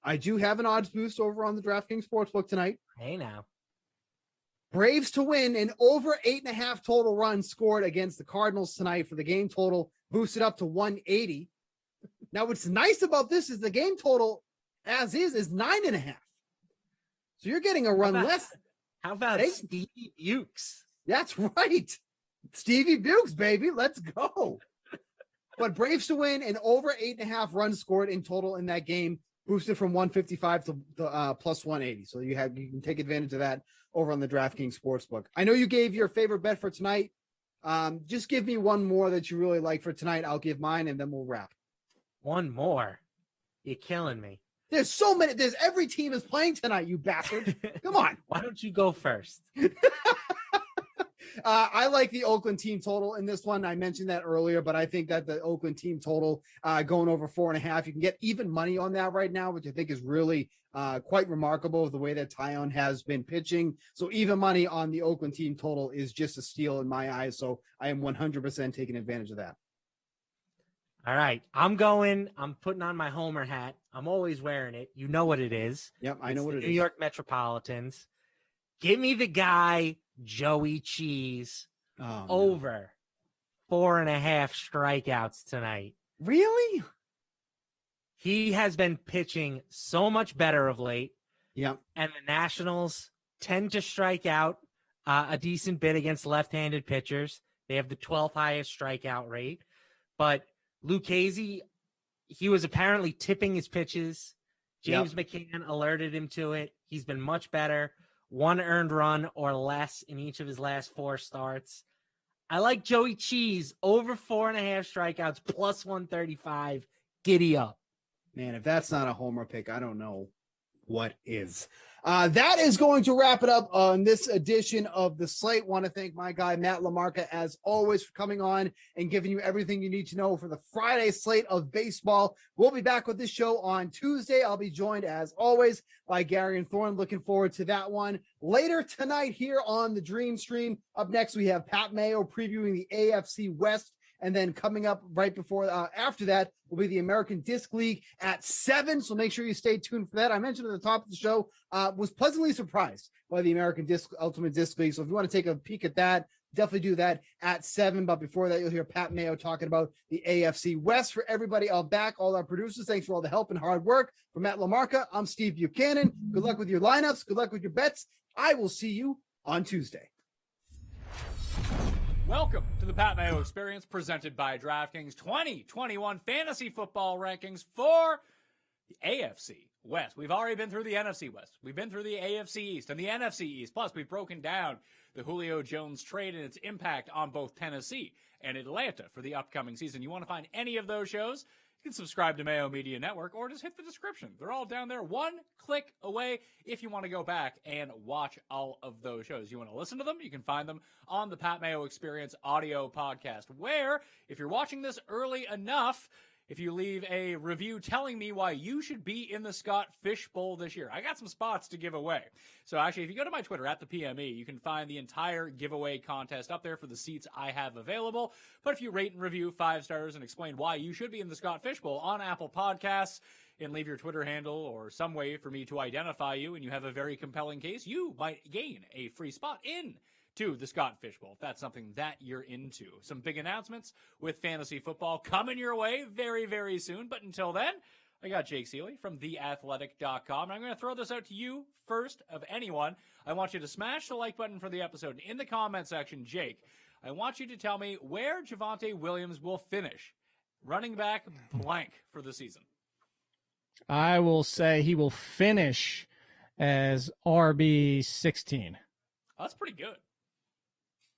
I do have an odds boost over on the DraftKings Sportsbook tonight.
Hey now.
Braves to win and over 8.5 total runs scored against the Cardinals tonight for the game total boosted up to 180. Now, what's nice about this is the game total as is 9.5. So you're getting a run less.
How about Stevie Bukes?
That's right. Stevie Bukes, baby. Let's go. But Braves to win and over 8.5 runs scored in total in that game, boosted from 155 to plus 180. So you can take advantage of that over on the DraftKings Sportsbook. I know you gave your favorite bet for tonight. Just give me one more that you really like for tonight. I'll give mine, and then we'll wrap.
One more. You're killing me.
There's so many. There's every team is playing tonight, you bastard. Come on.
Why don't you go first?
I like the Oakland team total in this one. I mentioned that earlier, but I think that the Oakland team total going over 4.5, you can get even money on that right now, which I think is really quite remarkable the way that Tyon has been pitching. So even money on the Oakland team total is just a steal in my eyes. So I am 100% taking advantage of that.
All right. I'm putting on my Homer hat. I'm always wearing it. You know what it is.
Yep, I know what it is.
New York Metropolitans. Give me the guy, Joey Cheese, over 4.5 strikeouts tonight.
Really?
He has been pitching so much better of late.
Yep.
And the Nationals tend to strike out a decent bit against left-handed pitchers. They have the 12th highest strikeout rate. But Lucchesi, he was apparently tipping his pitches. James McCann alerted him to it. He's been much better. 1 earned run or less in each of his last 4 starts. I like Joey Cheese over 4.5 strikeouts plus 135. Giddy up.
Man, if that's not a homer pick, I don't know what is. That is going to wrap it up on this edition of the slate. Want to thank my guy, Matt LaMarca, as always, for coming on and giving you everything you need to know for the Friday slate of baseball. We'll be back with this show on Tuesday. I'll be joined, as always, by Gary and Thorne. Looking forward to that one. Later tonight here on the Dream Stream. Up next, we have Pat Mayo previewing the AFC West. And then coming up right before, after that, will be the American Disc League at 7. So make sure you stay tuned for that. I mentioned at the top of the show, was pleasantly surprised by the American Ultimate Disc League. So if you want to take a peek at that, definitely do that at 7. But before that, you'll hear Pat Mayo talking about the AFC West. For everybody out back, all our producers, thanks for all the help and hard work. For Matt LaMarca, I'm Steve Buchanan. Good luck with your lineups. Good luck with your bets. I will see you on Tuesday.
Welcome to the Pat Mayo Experience presented by DraftKings 2021 Fantasy Football Rankings for the AFC West. We've already been through the NFC West. We've been through the AFC East and the NFC East. Plus, we've broken down the Julio Jones trade and its impact on both Tennessee and Atlanta for the upcoming season. You want to find any of those shows? You can subscribe to Mayo Media Network or just hit the description. They're all down there, 1 click away if you want to go back and watch all of those shows. You want to listen to them? You can find them on the Pat Mayo Experience audio podcast, where if you're watching this early enough, if you leave a review telling me why you should be in the Scott Fish Bowl this year, I got some spots to give away. So actually, if you go to my Twitter, at the PME, you can find the entire giveaway contest up there for the seats I have available. But if you rate and review 5 stars and explain why you should be in the Scott Fish Bowl on Apple Podcasts, and leave your Twitter handle or some way for me to identify you, and you have a very compelling case, you might gain a free spot in to the Scott Fish Bowl, if that's something that you're into. Some big announcements with fantasy football coming your way very, very soon. But until then, I got Jake Seeley from theathletic.com. And I'm going to throw this out to you first of anyone. I want you to smash the like button for the episode. And in the comment section, Jake, I want you to tell me where Javonte Williams will finish. Running back blank for the season.
I will say he will finish as RB 16.
That's pretty good.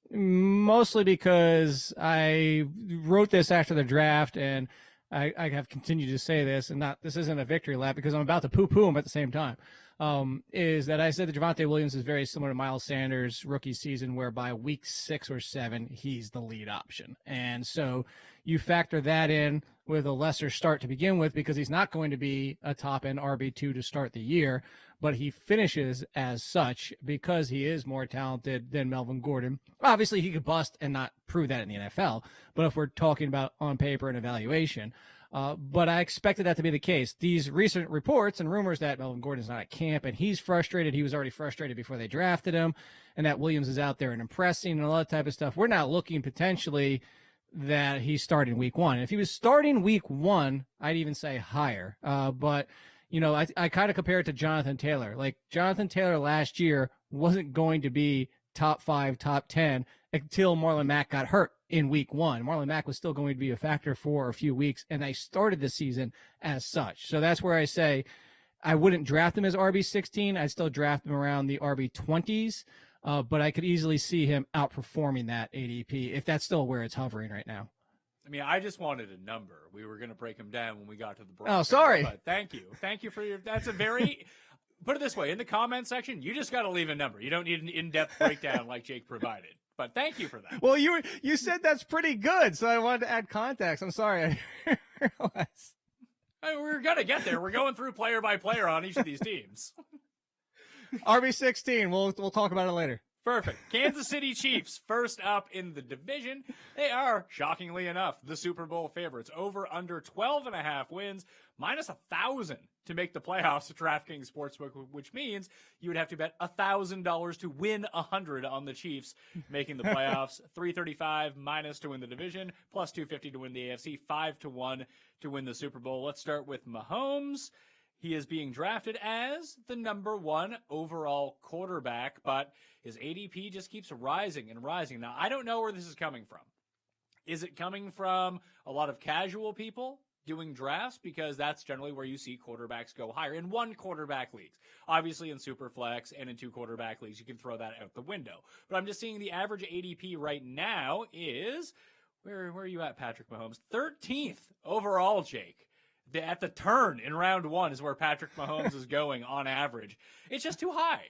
Mostly because I wrote this after the draft, and I have continued to say this, and this isn't a victory lap because I'm about to poo-poo him at the same time, is that I said that Javonte Williams is very similar to Miles Sanders' rookie season, where by week 6 or 7, he's the lead option. And so you factor that in with a lesser start to begin with, because he's not going to be a top-end RB2 to start the year, but he finishes as such because he is more talented than Melvin Gordon. Obviously, he could bust and not prove that in the NFL, but if we're talking about on paper and evaluation, but I expected that to be the case. These recent reports and rumors that Melvin Gordon's not at camp and he's frustrated, he was already frustrated before they drafted him, and that Williams is out there and impressing and all that type of stuff, we're not looking potentially that he's starting week 1. If he was starting week 1, I'd even say higher, but you know, I kind of compare it to Jonathan Taylor. Like, Jonathan Taylor last year wasn't going to be top 5, top 10 until Marlon Mack got hurt in week 1. Marlon Mack was still going to be a factor for a few weeks, and they started the season as such. So that's where I say I wouldn't draft him as RB16. I'd still draft him around the RB20s, but I could easily see him outperforming that ADP if that's still where it's hovering right now.
I mean, I just wanted a number. We were going to break them down when we got to the break.
Oh, sorry.
But thank you for your. That's a very. Put it this way, in the comment section, you just got to leave a number. You don't need an in-depth breakdown like Jake provided. But thank you for that.
Well, you said that's pretty good, so I wanted to add context. I'm sorry. I didn't realize.
I mean, we're going to get there. We're going through player by player on each of these teams.
RB16. We'll talk about it later.
Perfect. Kansas City Chiefs, first up in the division. They are, shockingly enough, the Super Bowl favorites. Over under 12.5 wins, minus 1,000 to make the playoffs at DraftKings Sportsbook, which means you would have to bet $1,000 to win 100 on the Chiefs making the playoffs. 335 minus to win the division, plus 250 to win the AFC, 5-1 to win the Super Bowl. Let's start with Mahomes. He is being drafted as the number 1 overall quarterback, but his ADP just keeps rising and rising. Now, I don't know where this is coming from. Is it coming from a lot of casual people doing drafts? Because that's generally where you see quarterbacks go higher in 1 quarterback leagues. Obviously in Superflex and in 2 quarterback leagues, you can throw that out the window. But I'm just seeing the average ADP right now is, where are you at, Patrick Mahomes? 13th overall, Jake. At the turn in round 1 is where Patrick Mahomes is going on average. It's just too high.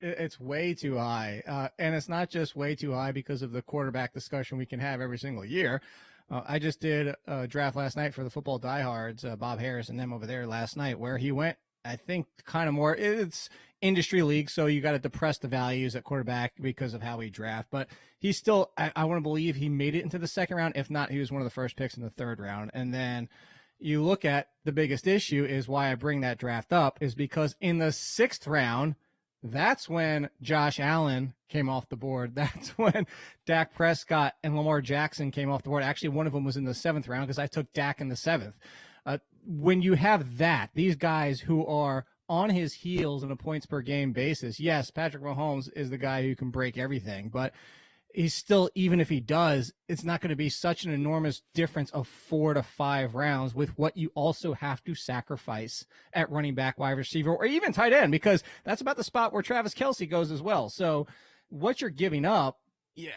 It's way too high. And it's not just way too high because of the quarterback discussion we can have every single year. I just did a draft last night for the football diehards, Bob Harris and them over there last night, where he went, I think, kind of more, it's industry league, so you got to depress the values at quarterback because of how we draft. But he's still, I want to believe he made it into the second round. If not, he was one of the first picks in the third round. And then you look at the biggest issue is why I bring that draft up is because in the 6th round, that's when Josh Allen came off the board. That's when Dak Prescott and Lamar Jackson came off the board. Actually, one of them was in the 7th round because I took Dak in the 7th. When you have that, these guys who are on his heels on a points per game basis, yes, Patrick Mahomes is the guy who can break everything, but he's still, even if he does, it's not going to be such an enormous difference of 4 to 5 rounds with what you also have to sacrifice at running back, wide receiver, or even tight end, because that's about the spot where Travis Kelce goes as well. So what you're giving up,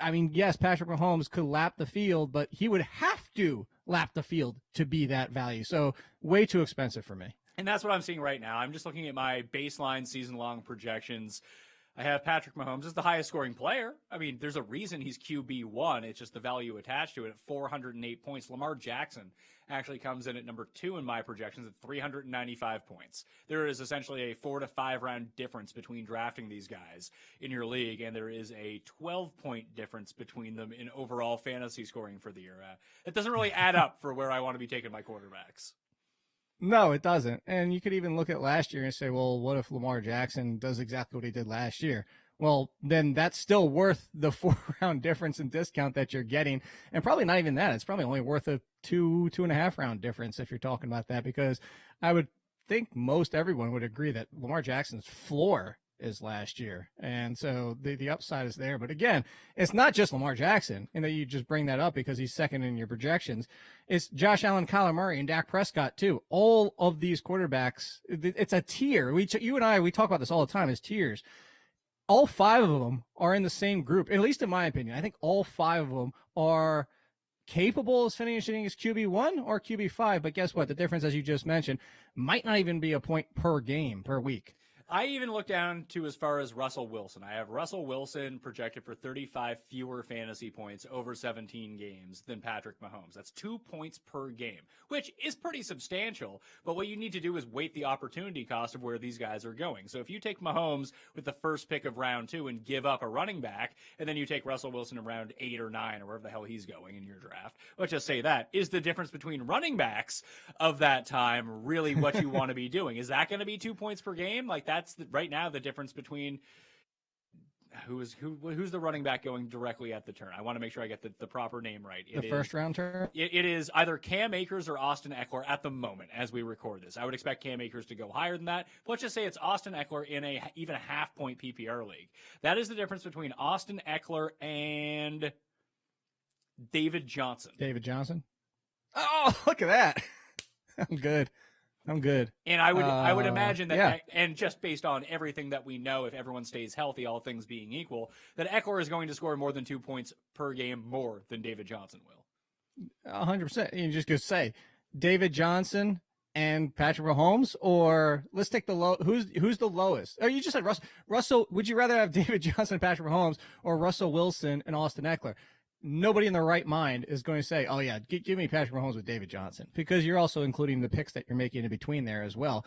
I mean, yes, Patrick Mahomes could lap the field, but he would have to lap the field to be that value. So way too expensive for me.
And that's what I'm seeing right now. I'm just looking at my baseline season-long projections. I have Patrick Mahomes as the highest scoring player. I mean, there's a reason he's QB1. It's just the value attached to it at 408 points. Lamar Jackson actually comes in at number 2 in my projections at 395 points. There is essentially a 4 to 5 round difference between drafting these guys in your league, and there is a 12-point difference between them in overall fantasy scoring for the year. It doesn't really add up for where I want to be taking my quarterbacks.
No, it doesn't. And you could even look at last year and say, well, what if Lamar Jackson does exactly what he did last year? Well, then that's still worth the 4-round difference in discount that you're getting. And probably not even that. It's probably only worth a 2.5 round difference if you're talking about that, because I would think most everyone would agree that Lamar Jackson's floor is last year. And so the upside is there. But again, it's not just Lamar Jackson, and that you just bring that up because he's second in your projections. It's Josh Allen, Kyler Murray, and Dak Prescott too. All of these quarterbacks, it's a tier. You and I, we talk about this all the time as tiers. All 5 of them are in the same group, at least in my opinion. I think all 5 of them are capable of finishing as QB1 or QB5. But guess what? The difference, as you just mentioned, might not even be a point per game per week.
I even look down to as far as Russell Wilson. I have Russell Wilson projected for 35 fewer fantasy points over 17 games than Patrick Mahomes. That's 2 points per game, which is pretty substantial. But what you need to do is weight the opportunity cost of where these guys are going. So if you take Mahomes with the first pick of round 2 and give up a running back, and then you take Russell Wilson in round 8 or 9 or wherever the hell he's going in your draft, let's just say that is the difference between running backs of that time really what you want to be doing. Is that going to be 2 points per game? Like that's right now the difference between who's the running back going directly at the turn. I want to make sure I get the proper name right.
The first round turn?
It is either Cam Akers or Austin Eckler at the moment as we record this. I would expect Cam Akers to go higher than that. But let's just say it's Austin Eckler in even a half-point PPR league. That is the difference between Austin Eckler and David Johnson.
David Johnson? Oh, look at that. I'm good.
And I would imagine that, yeah. And just based on everything that we know, if everyone stays healthy, all things being equal, that Eckler is going to score more than 2 points per game more than David Johnson will.
100%. You just go say David Johnson and Patrick Mahomes, or let's take the low. Who's the lowest? Oh, you just said Russell. Would you rather have David Johnson and Patrick Mahomes or Russell Wilson and Austin Eckler? Nobody in their right mind is going to say, oh, yeah, give me Patrick Mahomes with David Johnson, because you're also including the picks that you're making in between there as well.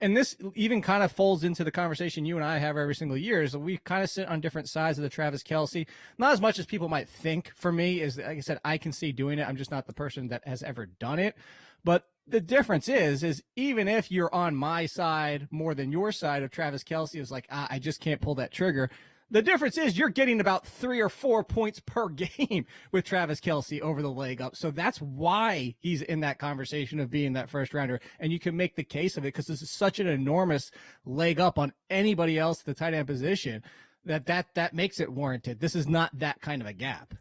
And this even kind of folds into the conversation you and I have every single year, is we kind of sit on different sides of the Travis Kelce. Not as much as people might think. For me, is, like I said, I can see doing it. I'm just not the person that has ever done it. But the difference is even if you're on my side more than your side of Travis Kelce is like, I just can't pull that trigger. The difference is you're getting about 3 or 4 points per game with Travis Kelce over the leg up. So that's why he's in that conversation of being that first rounder. And you can make the case of it because this is such an enormous leg up on anybody else at the tight end position that makes it warranted. This is not that kind of a gap.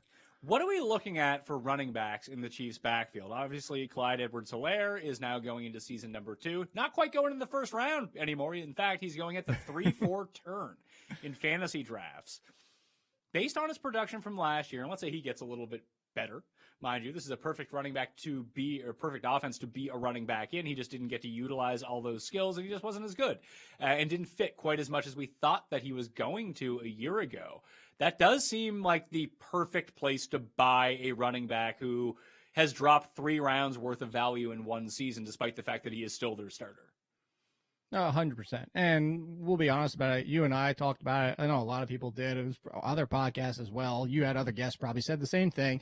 What are we looking at for running backs in the Chiefs' backfield? Obviously, Clyde Edwards-Helaire is now going into season number 2. Not quite going in the first round anymore. In fact, he's going at the 3-4 turn in fantasy drafts. Based on his production from last year, and let's say he gets a little bit better, mind you, this is a perfect running back to be, or perfect offense to be a running back in. He just didn't get to utilize all those skills, and he just wasn't as good and didn't fit quite as much as we thought that he was going to a year ago. That does seem like the perfect place to buy a running back who has dropped 3 rounds worth of value in one season, despite the fact that he is still their starter.
100%. And we'll be honest about it. You and I talked about it. I know a lot of people did. It was other podcasts as well. You had other guests probably said the same thing.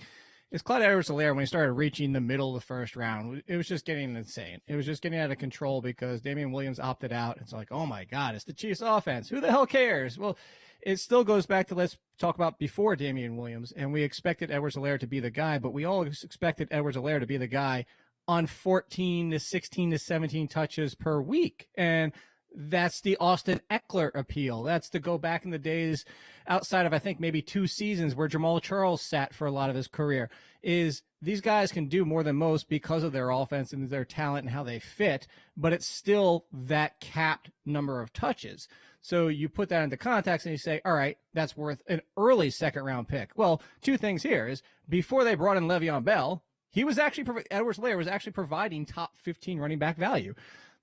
It's Clyde Edwards-Helaire, when he started reaching the middle of the first round, it was just getting insane. It was just getting out of control because Damian Williams opted out. It's like, oh my God, it's the Chiefs offense. Who the hell cares? Well, it still goes back to, let's talk about before Damian Williams, and we expected Edwards-Helaire to be the guy, but we all expected Edwards-Helaire to be the guy on 14 to 16 to 17 touches per week. And that's the Austin Eckler appeal. That's to go back in the days outside of, I think, maybe 2 seasons where Jamal Charles sat for a lot of his career, is these guys can do more than most because of their offense and their talent and how they fit, but it's still that capped number of touches. So you put that into context and you say, all right, that's worth an early second-round pick. Well, 2 things here is before they brought in Le'Veon Bell, Edwards-Helaire was actually providing top 15 running back value.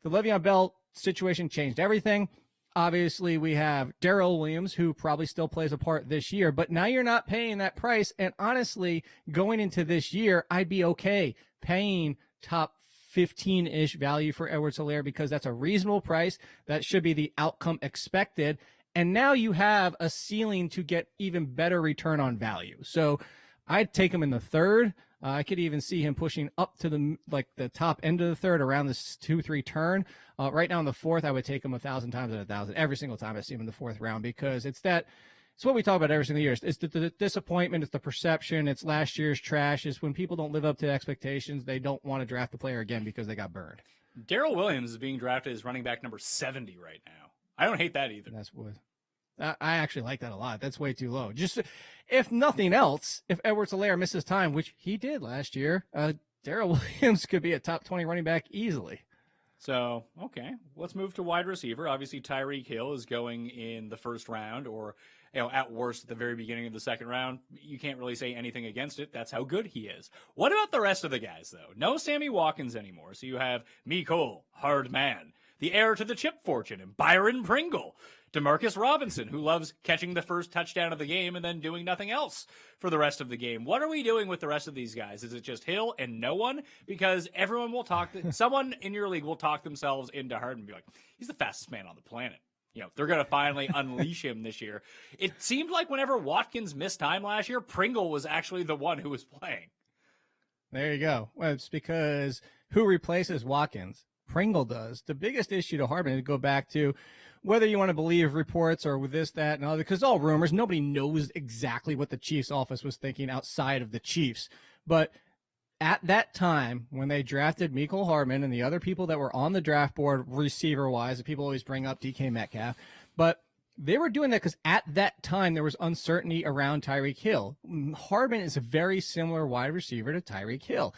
The Le'Veon Bell situation changed everything. Obviously, we have Darrell Williams, who probably still plays a part this year, but now you're not paying that price. And honestly, going into this year, I'd be okay paying top 15-ish value for Edwards-Helaire because that's a reasonable price. That should be the outcome expected. And now you have a ceiling to get even better return on value. So I'd take him in the 3rd. I could even see him pushing up to the top end of the 3rd around this 2-3 turn. Right now in the 4th, I would take him 1,000 times out of 1,000 every single time I see him in the 4th round, because it's what we talk about every single year. It's the disappointment. It's the perception. It's last year's trash. It's when people don't live up to expectations, they don't want to draft the player again because they got burned.
Darrell Williams is being drafted as running back number 70 right now. I don't hate that either.
That's what I actually like that a lot. That's way too low. Just if nothing else, if Edwards-Helaire misses time, which he did last year, Darrell Williams could be a top 20 running back easily.
So, okay, let's move to wide receiver. Obviously, Tyreek Hill is going in the 1st round, or at worst at the very beginning of the 2nd round. You can't really say anything against it. That's how good he is. What about the rest of the guys, though? No Sammy Watkins anymore. So you have Mecole Hardman, the heir to the chip fortune, and Byron Pringle. Demarcus Robinson, who loves catching the first touchdown of the game and then doing nothing else for the rest of the game. What are we doing with the rest of these guys? Is it just Hill and no one? Because everyone will someone in your league will talk themselves into Hardman and be like, he's the fastest man on the planet. They're going to finally unleash him this year. It seemed like whenever Watkins missed time last year, Pringle was actually the one who was playing.
There you go. Well, it's because who replaces Watkins? Pringle does. The biggest issue to Hardman to go back to, whether you want to believe reports or with this, that, and other, because all rumors, nobody knows exactly what the Chiefs office was thinking outside of the Chiefs. But at that time, when they drafted Mecole Hardman and the other people that were on the draft board receiver-wise, and people always bring up DK Metcalf, but they were doing that because at that time there was uncertainty around Tyreek Hill. Hardman is a very similar wide receiver to Tyreek Hill.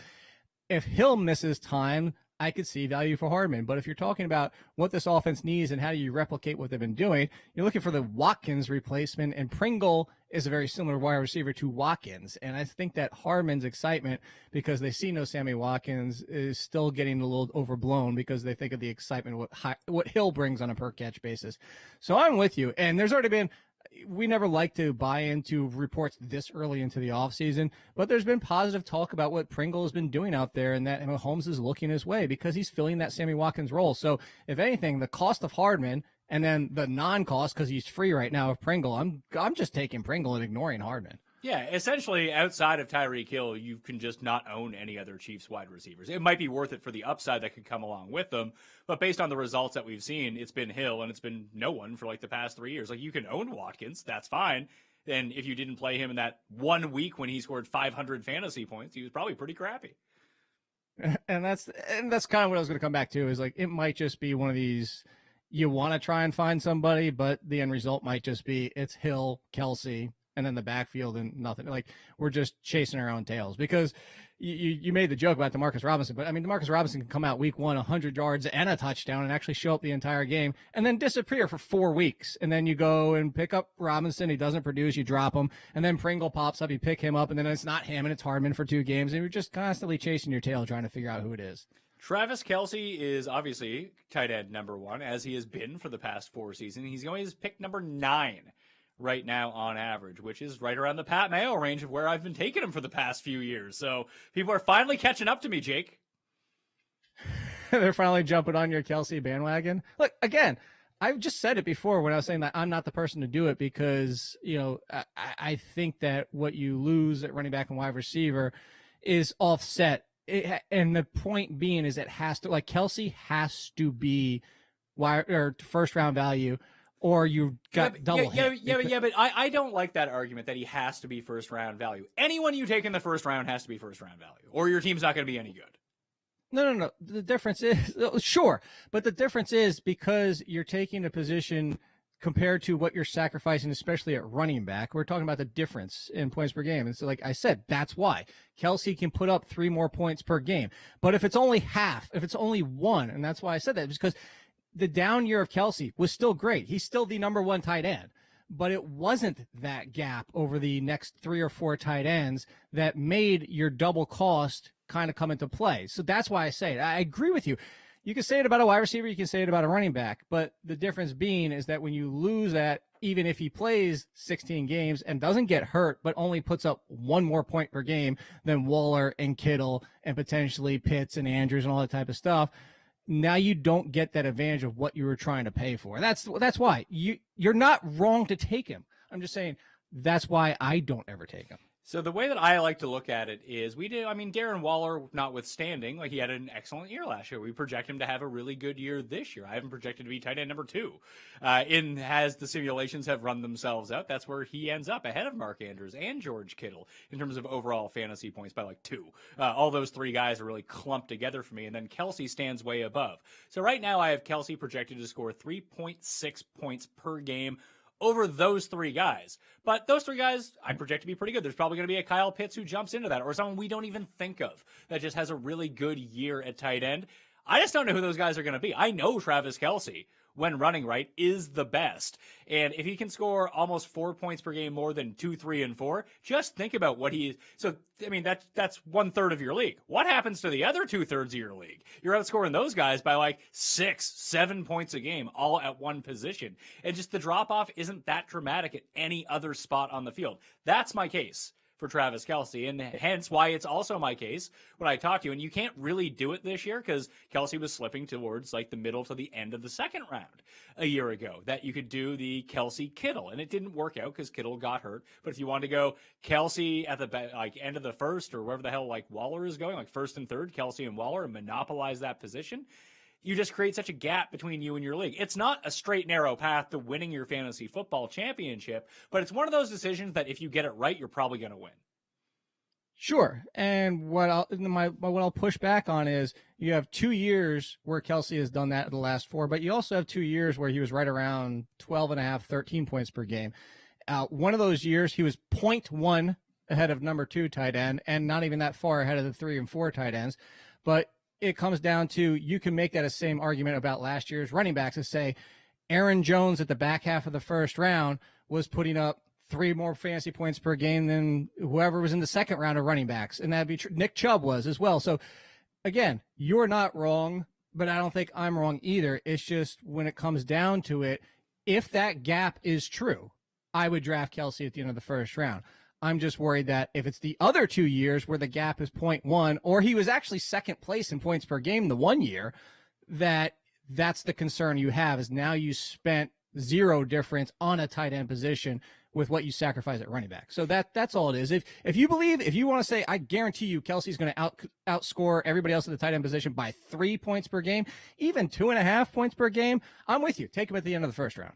If Hill misses time, I could see value for Hardman. But if you're talking about what this offense needs and how do you replicate what they've been doing, you're looking for the Watkins replacement, and Pringle is a very similar wide receiver to Watkins. And I think that Hardman's excitement, because they see no Sammy Watkins, is still getting a little overblown because they think of the excitement of what Hill brings on a per catch basis. So I'm with you. And there's already been, we never like to buy into reports this early into the offseason, but there's been positive talk about what Pringle has been doing out there, and that Mahomes is looking his way because he's filling that Sammy Watkins role. So if anything, the cost of Hardman and then the non-cost, because he's free right now, of Pringle, I'm just taking Pringle and ignoring Hardman.
Yeah, essentially, outside of Tyreek Hill, you can just not own any other Chiefs wide receivers. It might be worth it for the upside that could come along with them, but based on the results that we've seen, it's been Hill and it's been no one for like the past 3 years. Like, you can own Watkins, that's fine. And if you didn't play him in that 1 week when he scored 500 fantasy points, he was probably pretty crappy.
And that's kind of what I was going to come back to, is like, it might just be one of these, you want to try and find somebody, but the end result might just be it's Hill, Kelsey, and then the backfield and nothing. Like, we're just chasing our own tails, because you made the joke about DeMarcus Robinson, but I mean, DeMarcus Robinson can come out week 1, 100 yards and a touchdown and actually show up the entire game and then disappear for 4 weeks. And then you go and pick up Robinson. He doesn't produce, you drop him. And then Pringle pops up, you pick him up, and then it's not him and it's Hardman for 2 games. And you're just constantly chasing your tail trying to figure out who it is.
Travis Kelce is obviously tight end number 1, as he has been for the past 4 seasons. He's going to pick number 9 right now on average, which is right around the Pat Mayo range of where I've been taking him for the past few years. So people are finally catching up to me, Jake.
They're finally jumping on your Kelsey bandwagon. Look, again, I've just said it before when I was saying that I'm not the person to do it, because, you know, I think that what you lose at running back and wide receiver is offset. And the point being is it has to, like, Kelsey has to be first round value, or you got double hit.
Yeah, but I don't like that argument that he has to be first round value. Anyone you take in the first round has to be first round value, or your team's not going to be any good.
No. The difference is, sure, but the difference is because you're taking a position compared to what you're sacrificing, especially at running back. We're talking about the difference in points per game. And so, like I said, that's why Kelsey can put up 3 more points per game. But if it's only half, if it's only 1, and that's why I said that, because the down year of Kelsey was still great. He's still the number 1 tight end, but it wasn't that gap over the next 3 or 4 tight ends that made your double cost kind of come into play. So that's why I say it. I agree with you. You can say it about a wide receiver, you can say it about a running back, but the difference being is that when you lose that, even if he plays 16 games and doesn't get hurt, but only puts up 1 more point per game than Waller and Kittle and potentially Pitts and Andrews and all that type of stuff, now you don't get that advantage of what you were trying to pay for. That's why you're not wrong to take him. I'm just saying that's why I don't ever take him.
So the way that I like to look at it is Darren Waller notwithstanding, like, he had an excellent year last year. We project him to have a really good year this year. I haven't projected to be tight end number 2. As the simulations have run themselves out, that's where he ends up ahead of Mark Andrews and George Kittle in terms of overall fantasy points by like 2. All those 3 guys are really clumped together for me, and then Kelsey stands way above. So right now I have Kelsey projected to score 3.6 points per game over those 3 guys. But those 3 guys I project to be pretty good. There's probably going to be a Kyle Pitts who jumps into that, or someone we don't even think of that just has a really good year at tight end. I just don't know who those guys are going to be. I know Travis Kelce, when running right, is the best. And if he can score almost 4 points per game more than 2, 3, and 4, just think about what he is. So, I mean, that's 1/3 of your league. What happens to the other 2/3 of your league? You're outscoring those guys by like 6, 7 points a game, all at one position. And just the drop-off isn't that dramatic at any other spot on the field. That's my case for Travis Kelce, and hence why it's also my case when I talk to you. And you can't really do it this year because Kelce was slipping towards like the middle to the end of the second round a year ago, that you could do the Kelce Kittle, and it didn't work out because Kittle got hurt. But if you want to go Kelce at the like end of the first, or wherever the hell like Waller is going, like first and third, Kelce and Waller, and monopolize that position, you just create such a gap between you and your league. It's not a straight, narrow path to winning your fantasy football championship, but it's one of those decisions that if you get it right, you're probably going to win.
Sure. And what I'll push back on is you have 2 years where Kelsey has done that in the last 4, but you also have 2 years where he was right around 12.5, 13 points per game. One of those years, he was 0.1 ahead of number 2 tight end, and not even that far ahead of the 3 and 4 tight ends. But it comes down to, you can make that a same argument about last year's running backs and say Aaron Jones at the back half of the first round was putting up 3 more fantasy points per game than whoever was in the second round of running backs. And that'd be true. Nick Chubb was as well. So again, you're not wrong, but I don't think I'm wrong either. It's just when it comes down to it, if that gap is true, I would draft Kelsey at the end of the first round. I'm just worried that if it's the other 2 years where the gap is 0.1, or he was actually second place in points per game the 1 year, that's the concern you have, is now you spent 0 difference on a tight end position with what you sacrifice at running back. So that's all it is. If you want to say, I guarantee you Kelsey's going to outscore everybody else at the tight end position by 3 points per game, even 2.5 points per game, I'm with you. Take him at the end of the first round.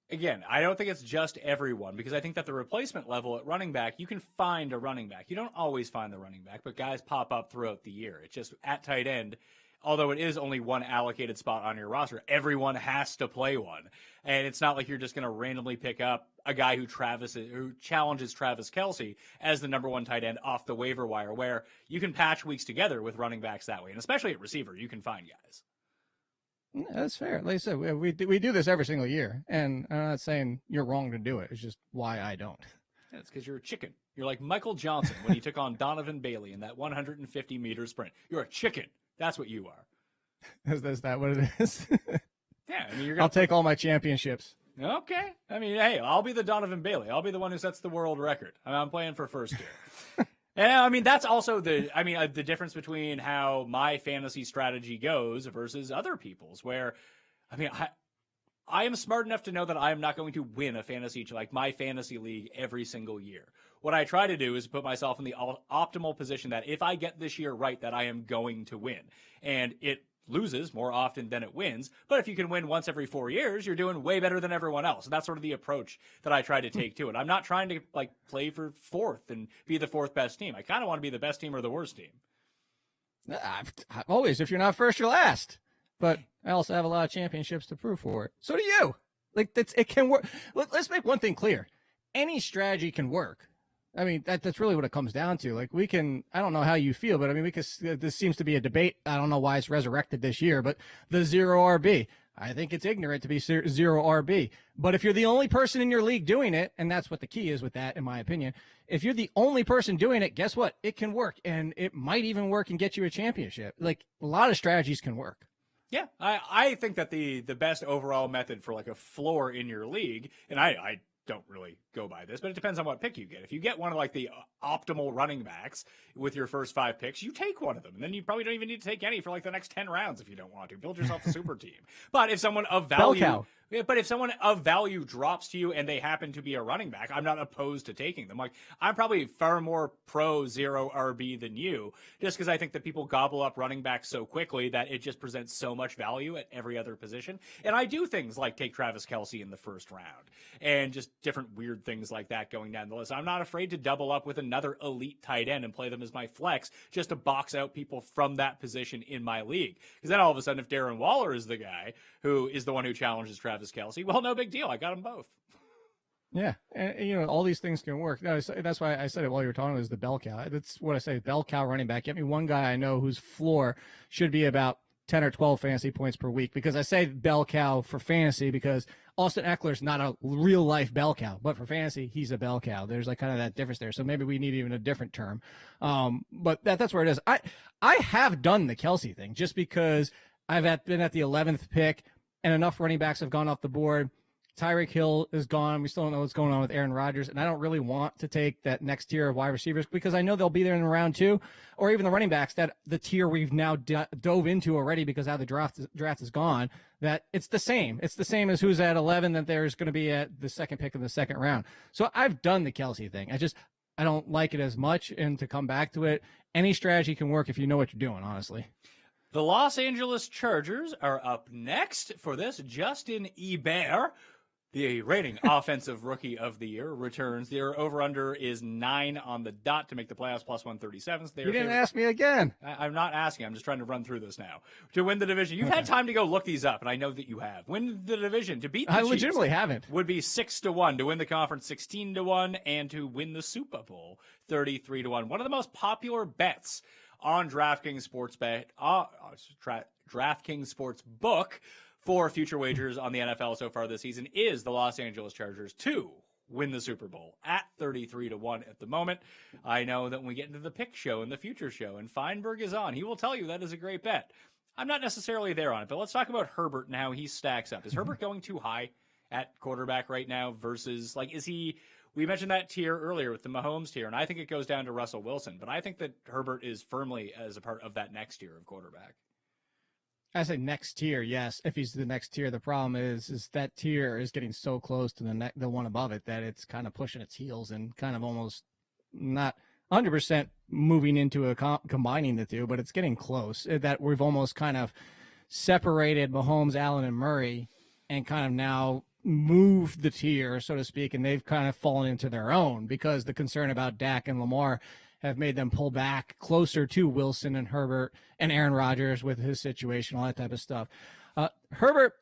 Again, I don't think it's just everyone, because I think that the replacement level at running back, you can find a running back. You don't always find the running back, but guys pop up throughout the year. It's just at tight end, although it is only one allocated spot on your roster, everyone has to play one. And it's not like you're just going to randomly pick up a guy who challenges Travis Kelce as the number 1 tight end off the waiver wire, where you can patch weeks together with running backs that way. And especially at receiver, you can find guys.
That's fair. Like I said, we do this every single year, and I'm not saying you're wrong to do it. It's just why I don't.
It's because you're a chicken. You're like Michael Johnson when he took on Donovan Bailey in that 150-meter sprint. You're a chicken. That's what you are.
Is that what it is?
Yeah, I mean,
I'll take all my championships.
Okay. I mean, hey, I'll be the Donovan Bailey. I'll be the one who sets the world record. I'm playing for first here. And I mean, that's also the difference between how my fantasy strategy goes versus other people's, where, I mean, I am smart enough to know that I am not going to win my fantasy league every single year. What I try to do is put myself in the optimal position that if I get this year right, that I am going to win. And it loses more often than it wins. But if you can win once every 4 years, you're doing way better than everyone else. And that's sort of the approach that I try to take to it. I'm not trying to play for 4th and be the 4th best team. I kind of want to be the best team or the worst team.
I've always, if you're not first, you're last. But I also have a lot of championships to prove for it. So do you. It can work. Let's make one thing clear. Any strategy can work. I mean, that's really what it comes down to. I don't know how you feel, but I mean, this seems to be a debate. I don't know why it's resurrected this year, but the 0 RB. I think it's ignorant to be 0 RB. But if you're the only person in your league doing it, and that's what the key is with that, in my opinion, if you're the only person doing it, guess what? It can work, and it might even work and get you a championship. A lot of strategies can work.
Yeah, I think that the best overall method for a floor in your league, and I don't really go by this, but it depends on what pick you get. If you get one of the optimal running backs with your first 5 picks, you take one of them, and then you probably don't even need to take any for the next 10 rounds if you don't want to. Build yourself a super team. But if someone of value drops to you and they happen to be a running back, I'm not opposed to taking them. I'm probably far more pro 0 RB than you, just because I think that people gobble up running backs so quickly that it just presents so much value at every other position. And I do things like take Travis Kelce in the first round and just different weird things like that going down the list. I'm not afraid to double up with another elite tight end and play them as my flex just to box out people from that position in my league. Because then all of a sudden, if Darren Waller is the guy who is the one who challenges Travis Kelce, well, no big deal. I got them both.
Yeah, and all these things can work. That's why I said it while you were talking. Is the bell cow? That's what I say. Bell cow running back. Get me one guy I know whose floor should be about 10 or 12 fantasy points per week. Because I say bell cow for fantasy because Austin Eckler's not a real life bell cow, but for fantasy he's a bell cow. There's kind of that difference there. So maybe we need even a different term. But that's where it is. I have done the Kelce thing just because I've been at the 11th pick and enough running backs have gone off the board. Tyreek Hill is gone. We still don't know what's going on with Aaron Rodgers. And I don't really want to take that next tier of wide receivers because I know they'll be there in round 2, or even the running backs, that the tier we've now dove into already because how the draft is gone, that it's the same. It's the same as who's at 11 that there's going to be at the second pick in the second round. So I've done the Kelce thing. I don't like it as much. And to come back to it, any strategy can work if you know what you're doing, honestly.
The Los Angeles Chargers are up next for this. Justin Herbert, the reigning offensive rookie of the year, returns. Their over-under is 9 on the dot to make the playoffs, plus 137. So
you didn't ask me again.
I'm not asking. I'm just trying to run through this now. To win the division. You've had time to go look these up, and I know that you have. Win the division. To beat the Chiefs.
I legitimately haven't.
Would be 6-1. To win the conference, 16-1. And to win the Super Bowl, 33-1. One of the most popular bets on DraftKings DraftKings Sportsbook for future wagers on the NFL so far this season is the Los Angeles Chargers to win the Super Bowl at 33-1 at the moment. I know that when we get into the pick show and the future show and Feinberg is on, he will tell you that is a great bet. I'm not necessarily there on it, but let's talk about Herbert and how he stacks up. Is Herbert going too high at quarterback right now versus, like, is he, we mentioned that tier earlier with the Mahomes tier, and I think it goes down to Russell Wilson, but I think that Herbert is firmly as a part of that next tier of quarterback.
I say next tier, yes. If he's the next tier, the problem is that tier is getting so close to the one above it that it's kind of pushing its heels and kind of almost not 100% moving into a combining the two, but it's getting close. That we've almost kind of separated Mahomes, Allen, and Murray, and kind of now moved the tier, so to speak, and they've kind of fallen into their own because the concern about Dak and Lamar have made them pull back closer to Wilson and Herbert and Aaron Rodgers with his situation, all that type of stuff. Herbert,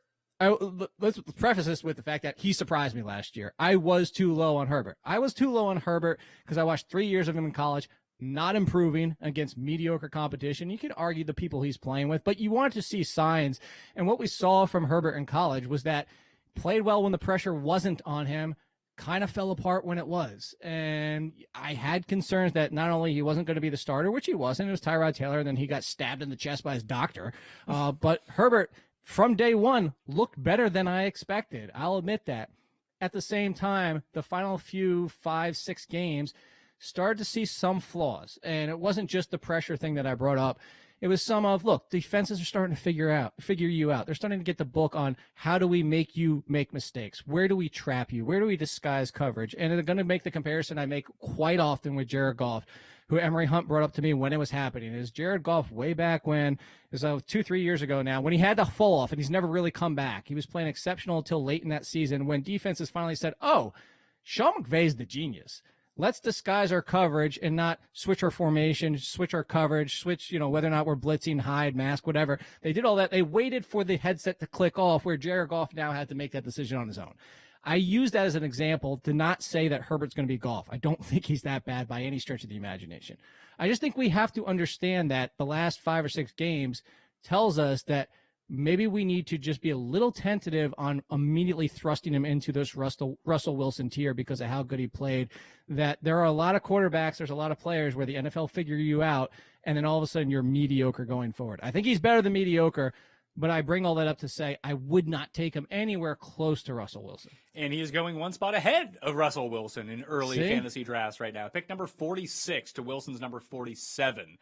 let's preface this with the fact that he surprised me last year. I was too low on Herbert. I was too low on Herbert because I watched 3 years of him in college, not improving against mediocre competition. You could argue the people he's playing with, but you wanted to see signs. And what we saw from Herbert in college was that played well when the pressure wasn't on him, kind of fell apart when it was. And I had concerns that not only he wasn't going to be the starter, which he wasn't, it was Tyrod Taylor, and then he got stabbed in the chest by his doctor. But Herbert, from day one, looked better than I expected. I'll admit that. At the same time, the final few 5-6 games started to see some flaws. And it wasn't just the pressure thing that I brought up. It was some of, look, defenses are starting to figure you out. They're starting to get the book on how do we make you make mistakes? Where do we trap you? Where do we disguise coverage? And they're going to make the comparison I make quite often with Jared Goff, who Emery Hunt brought up to me when it was happening. Is Jared Goff way back when, it was 2-3 years ago now, when he had the fall off and he's never really come back. He was playing exceptional until late in that season when defenses finally said, oh, Sean McVay's the genius. Let's disguise our coverage and not switch our formation, switch our coverage, switch, whether or not we're blitzing, hide, mask, whatever. They did all that. They waited for the headset to click off where Jared Goff now had to make that decision on his own. I use that as an example to not say that Herbert's going to be Goff. I don't think he's that bad by any stretch of the imagination. I just think we have to understand that the last 5 or 6 games tells us that maybe we need to just be a little tentative on immediately thrusting him into this Russell Wilson tier because of how good he played. That there are a lot of quarterbacks, there's a lot of players where the NFL figure you out, and then all of a sudden you're mediocre going forward. I think he's better than mediocre, but I bring all that up to say I would not take him anywhere close to Russell Wilson.
And he is going one spot ahead of Russell Wilson in early fantasy drafts right now. Pick number 46 to Wilson's number 47,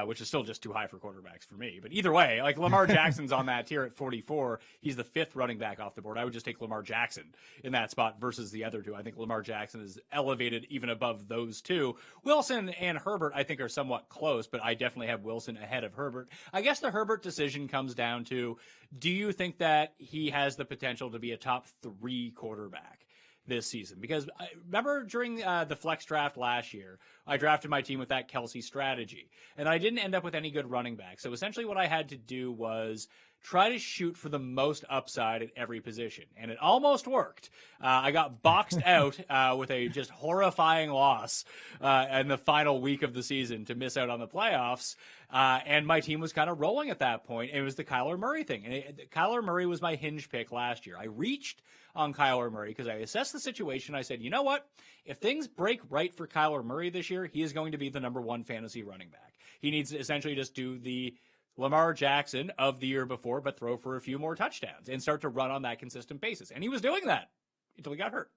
which is still just too high for quarterbacks for me. But either way, like Lamar Jackson's on that tier at 44. He's the 5th running back off the board. I would just take Lamar Jackson in that spot versus the other two. I think Lamar Jackson is elevated even above those two. Wilson and Herbert, I think, are somewhat close, but I definitely have Wilson ahead of Herbert. I guess the Herbert decision comes down to, do you think that he has the potential to be a top 3 quarterback this season? Because I remember during the flex draft last year, I drafted my team with that Kelsey strategy, and I didn't end up with any good running back. So essentially what I had to do was try to shoot for the most upside at every position, and it almost worked. I got boxed out with a just horrifying loss in the final week of the season to miss out on the playoffs, and my team was kind of rolling at that point. It was the Kyler Murray thing, and Kyler Murray was my hinge pick last year. I reached on Kyler Murray because I assessed the situation. I said, you know what? If things break right for Kyler Murray this year, he is going to be the number 1 fantasy running back. He needs to essentially just do the Lamar Jackson of the year before, but throw for a few more touchdowns and start to run on that consistent basis. And he was doing that until he got hurt.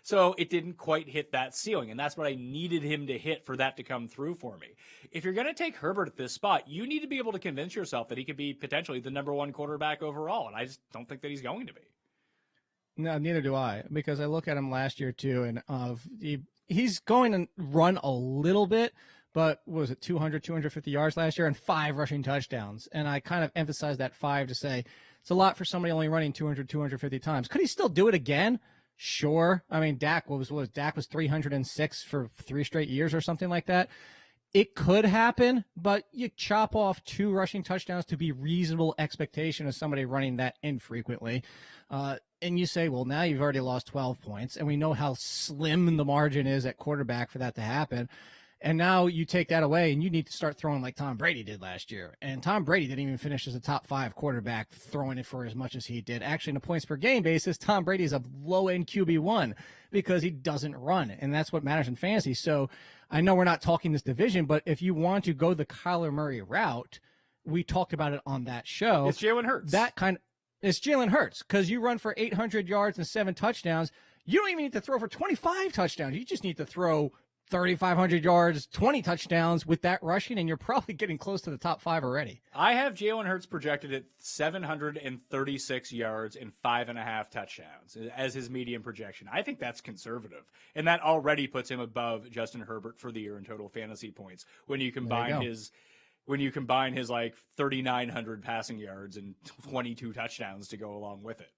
So it didn't quite hit that ceiling, and that's what I needed him to hit for that to come through for me. If you're going to take Herbert at this spot, you need to be able to convince yourself that he could be potentially the number 1 quarterback overall, and I just don't think that he's going to be.
No, neither do I, because I look at him last year too, and he's going to run a little bit, but what was it, 200, 250 yards last year and 5 rushing touchdowns. And I kind of emphasize that 5 to say it's a lot for somebody only running 200, 250 times. Could he still do it again? Sure. I mean, Dak was 306 for 3 straight years or something like that. It could happen, but you chop off 2 rushing touchdowns to be reasonable expectation of somebody running that infrequently. And you say, well, now you've already lost 12 points, and we know how slim the margin is at quarterback for that to happen. And now you take that away and you need to start throwing like Tom Brady did last year. And Tom Brady didn't even finish as a top 5 quarterback throwing it for as much as he did. Actually, on a points per game basis, Tom Brady is a low-end QB1 because he doesn't run. And that's what matters in fantasy. So I know we're not talking this division, but if you want to go the Kyler Murray route, we talked about it on that show.
It's Jalen Hurts.
It's Jalen Hurts because you run for 800 yards and 7 touchdowns. You don't even need to throw for 25 touchdowns. You just need to throw 3,500 yards, 20 touchdowns with that rushing, and you're probably getting close to the top 5 already.
I have Jalen Hurts projected at 736 yards and 5.5 touchdowns as his median projection. I think that's conservative, and that already puts him above Justin Herbert for the year in total fantasy points when you combine his like 3,900 passing yards and 22 touchdowns to go along with it.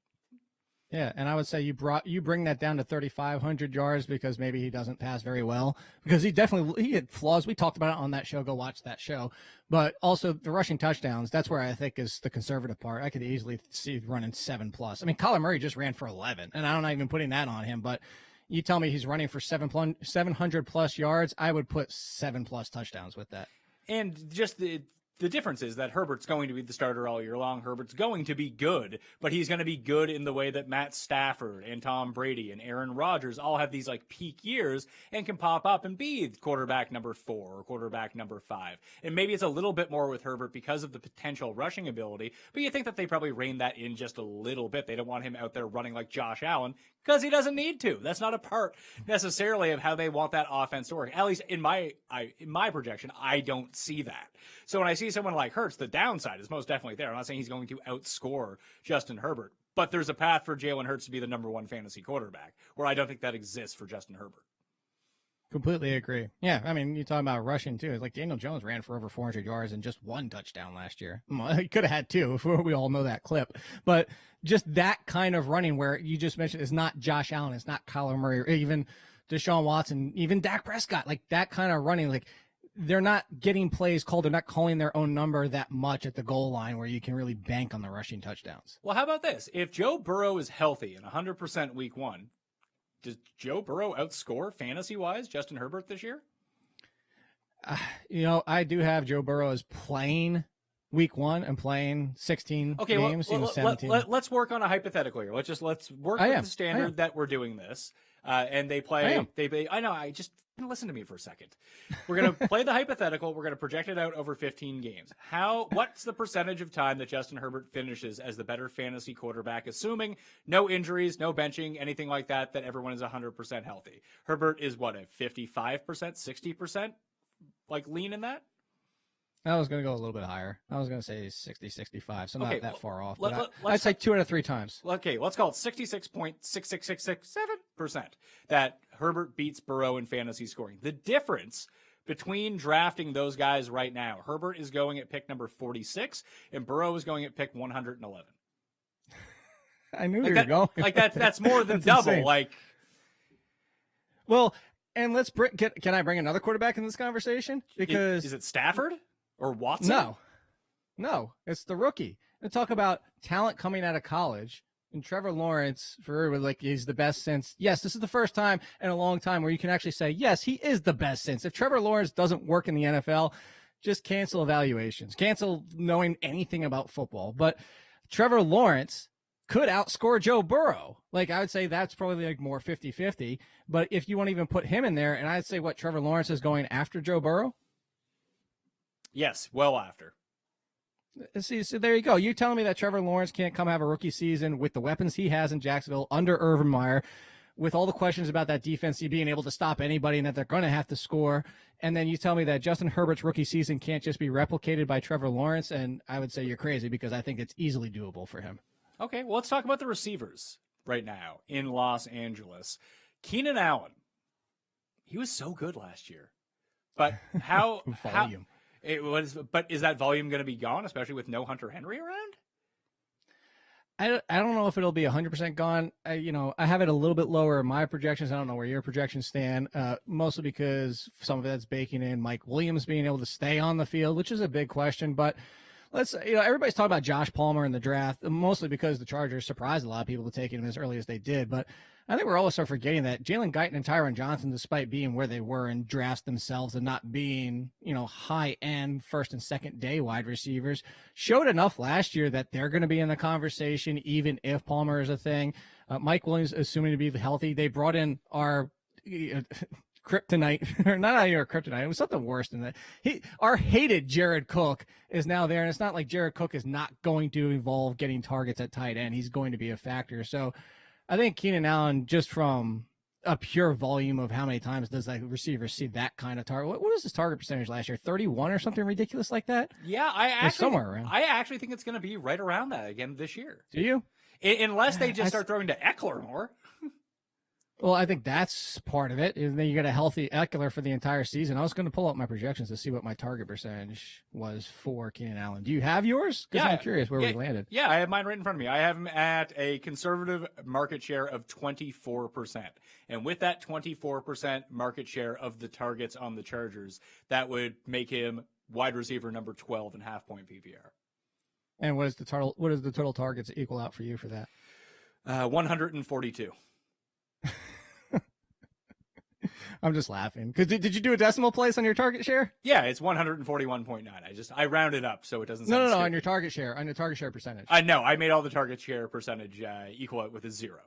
Yeah, and I would say you bring that down to 3,500 yards because maybe he doesn't pass very well because he had flaws. We talked about it on that show. Go watch that show. But also the rushing touchdowns, that's where I think is the conservative part. I could easily see running 7+. I mean, Kyler Murray just ran for 11, and I'm not even putting that on him. But you tell me he's running for 700+ yards, I would put 7+ touchdowns with that.
And just the difference is that Herbert's going to be the starter all year long. Herbert's going to be good, but he's going to be good in the way that Matt Stafford and Tom Brady and Aaron Rodgers all have these like peak years and can pop up and be quarterback number 4 or quarterback number 5. And maybe it's a little bit more with Herbert because of the potential rushing ability, but you think that they probably rein that in just a little bit. They don't want him out there running like Josh Allen because he doesn't need to. That's not a part necessarily of how they want that offense to work. At least in my projection, I don't see that. So when I see someone like Hurts, the downside is most definitely there. I'm not saying he's going to outscore Justin Herbert, but there's a path for Jalen Hurts to be the number 1 fantasy quarterback where I don't think that exists for Justin Herbert.
Completely agree. Yeah, I mean, you talk about rushing too. It's like Daniel Jones ran for over 400 yards and just 1 touchdown last year. He could have had 2 if we all know that clip. But just that kind of running where you just mentioned is not Josh Allen, it's not Kyler Murray, or even Deshaun Watson, even Dak Prescott. Like that kind of running, like they're not getting plays called. They're not calling their own number that much at the goal line where you can really bank on the rushing touchdowns.
Well, how about this? If Joe Burrow is healthy and 100% week 1, does Joe Burrow outscore fantasy-wise Justin Herbert this year?
I do have Joe Burrow as playing week 1 and playing 16 games. 17.
Let's work on a hypothetical here. Let's work with the standard that we're doing this. And they play. I know. I just listen to me for a second. We're gonna play the hypothetical. We're gonna project it out over 15 games. What's the percentage of time that Justin Herbert finishes as the better fantasy quarterback, assuming no injuries, no benching, anything like that? That everyone is 100% healthy. Herbert is what, a 55%, 60%, like lean in that.
I was going to go a little bit higher. I was going to say 60, 65, so not that far off. But
I'd
say 2 out of 3 times.
Okay, let's call it 66.66667% that Herbert beats Burrow in fantasy scoring. The difference between drafting those guys right now, Herbert is going at pick number 46, and Burrow is going at pick 111.
I knew you were going.
Like that's more than double.
Insane.
Like,
well, and let's bring. Can I bring another quarterback in this conversson? Because
is it Stafford? Or Watson?
No, it's the rookie. Let's talk about talent coming out of college. And Trevor Lawrence, he's the best since. Yes, this is the first time in a long time where you can actually say, yes, he is the best since. If Trevor Lawrence doesn't work in the NFL, just cancel evaluations. Cancel knowing anything about football. But Trevor Lawrence could outscore Joe Burrow. Like, I would say that's probably like more 50-50. But if you want to even put him in there, and I'd say Trevor Lawrence is going after Joe Burrow?
Yes, well after.
See, so there you go. You're telling me that Trevor Lawrence can't come have a rookie season with the weapons he has in Jacksonville under Urban Meyer, with all the questions about that defense being able to stop anybody and that they're going to have to score, and then you tell me that Justin Herbert's rookie season can't just be replicated by Trevor Lawrence, and I would say you're crazy because I think it's easily doable for him.
Okay, well, let's talk about the receivers right now in Los Angeles. Keenan Allen, he was so good last year. But how...
Volume.
But is that volume going to be gone, especially with no Hunter Henry around?
I don't know if it'll be 100% gone. I have it a little bit lower in my projections. I don't know where your projections stand, mostly because some of that's baking in Mike Williams being able to stay on the field, which is a big question. But everybody's talking about Josh Palmer in the draft, mostly because the Chargers surprised a lot of people to take him as early as they did. But I think we're also forgetting that Jalen Guyton and Tyron Johnson, despite being where they were in drafts themselves and not being, high-end first and second day wide receivers, showed enough last year that they're going to be in the conversation, even if Palmer is a thing. Mike Williams, assuming to be healthy, they brought in our kryptonite, or not even our kryptonite. It was something worse than that. Our hated Jared Cook is now there, and it's not like Jared Cook is not going to involve getting targets at tight end. He's going to be a factor. So I think Keenan Allen, just from a pure volume of how many times does that receiver see that kind of target? What was his target percentage last year? 31 or something ridiculous like that?
Yeah, I
somewhere around.
I actually think it's going to be right around that again this year.
Do you?
Unless they just start throwing to Eckler more.
Well, I think that's part of it. And then you get a healthy Eckler for the entire season. I was going to pull up my projections to see what my target percentage was for Keenan Allen. Do you have yours? Because I'm curious where we landed.
Yeah, I have mine right in front of me. I have him at a conservative market share of 24%. And with that 24% market share of the targets on the Chargers, that would make him wide receiver number 12 in half-point PPR.
And what is the total targets equal out for you for that?
142.
I'm just laughing because did you do a decimal place on your target share?
Yeah, it's 141.9. I rounded up so it doesn't sound
no
stupid.
on your target share percentage.
I know I made all the target share percentage equal out with a 0.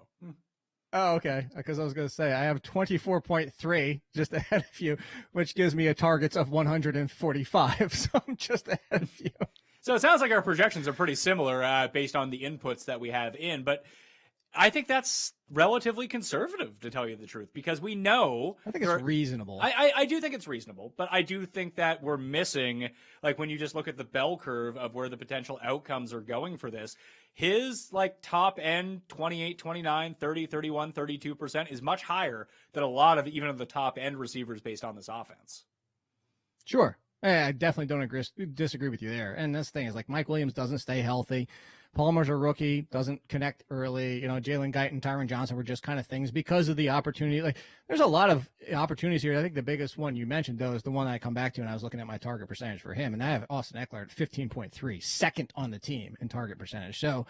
Oh, okay. Because I was going to say I have 24.3 just ahead of you, which gives me a targets of 145. So I'm just ahead of you.
So it sounds like our projections are pretty similar based on the inputs that we have in, but I think that's relatively conservative, to tell you the truth, because we know.
I think it's reasonable.
I do think it's reasonable, but I do think that we're missing, like when you just look at the bell curve of where the potential outcomes are going for this, his top end 28, 29, 30, 31, 32% is much higher than a lot of even of the top end receivers based on this offense.
Sure. I definitely don't disagree with you there. And this thing is Mike Williams doesn't stay healthy. Palmer's a rookie, doesn't connect early. Jalen Guyton, Tyron Johnson were just kind of things because of the opportunity. There's a lot of opportunities here. I think the biggest one you mentioned, though, is the one that I come back to, and I was looking at my target percentage for him, and I have Austin Eckler at 15.3, second on the team in target percentage. So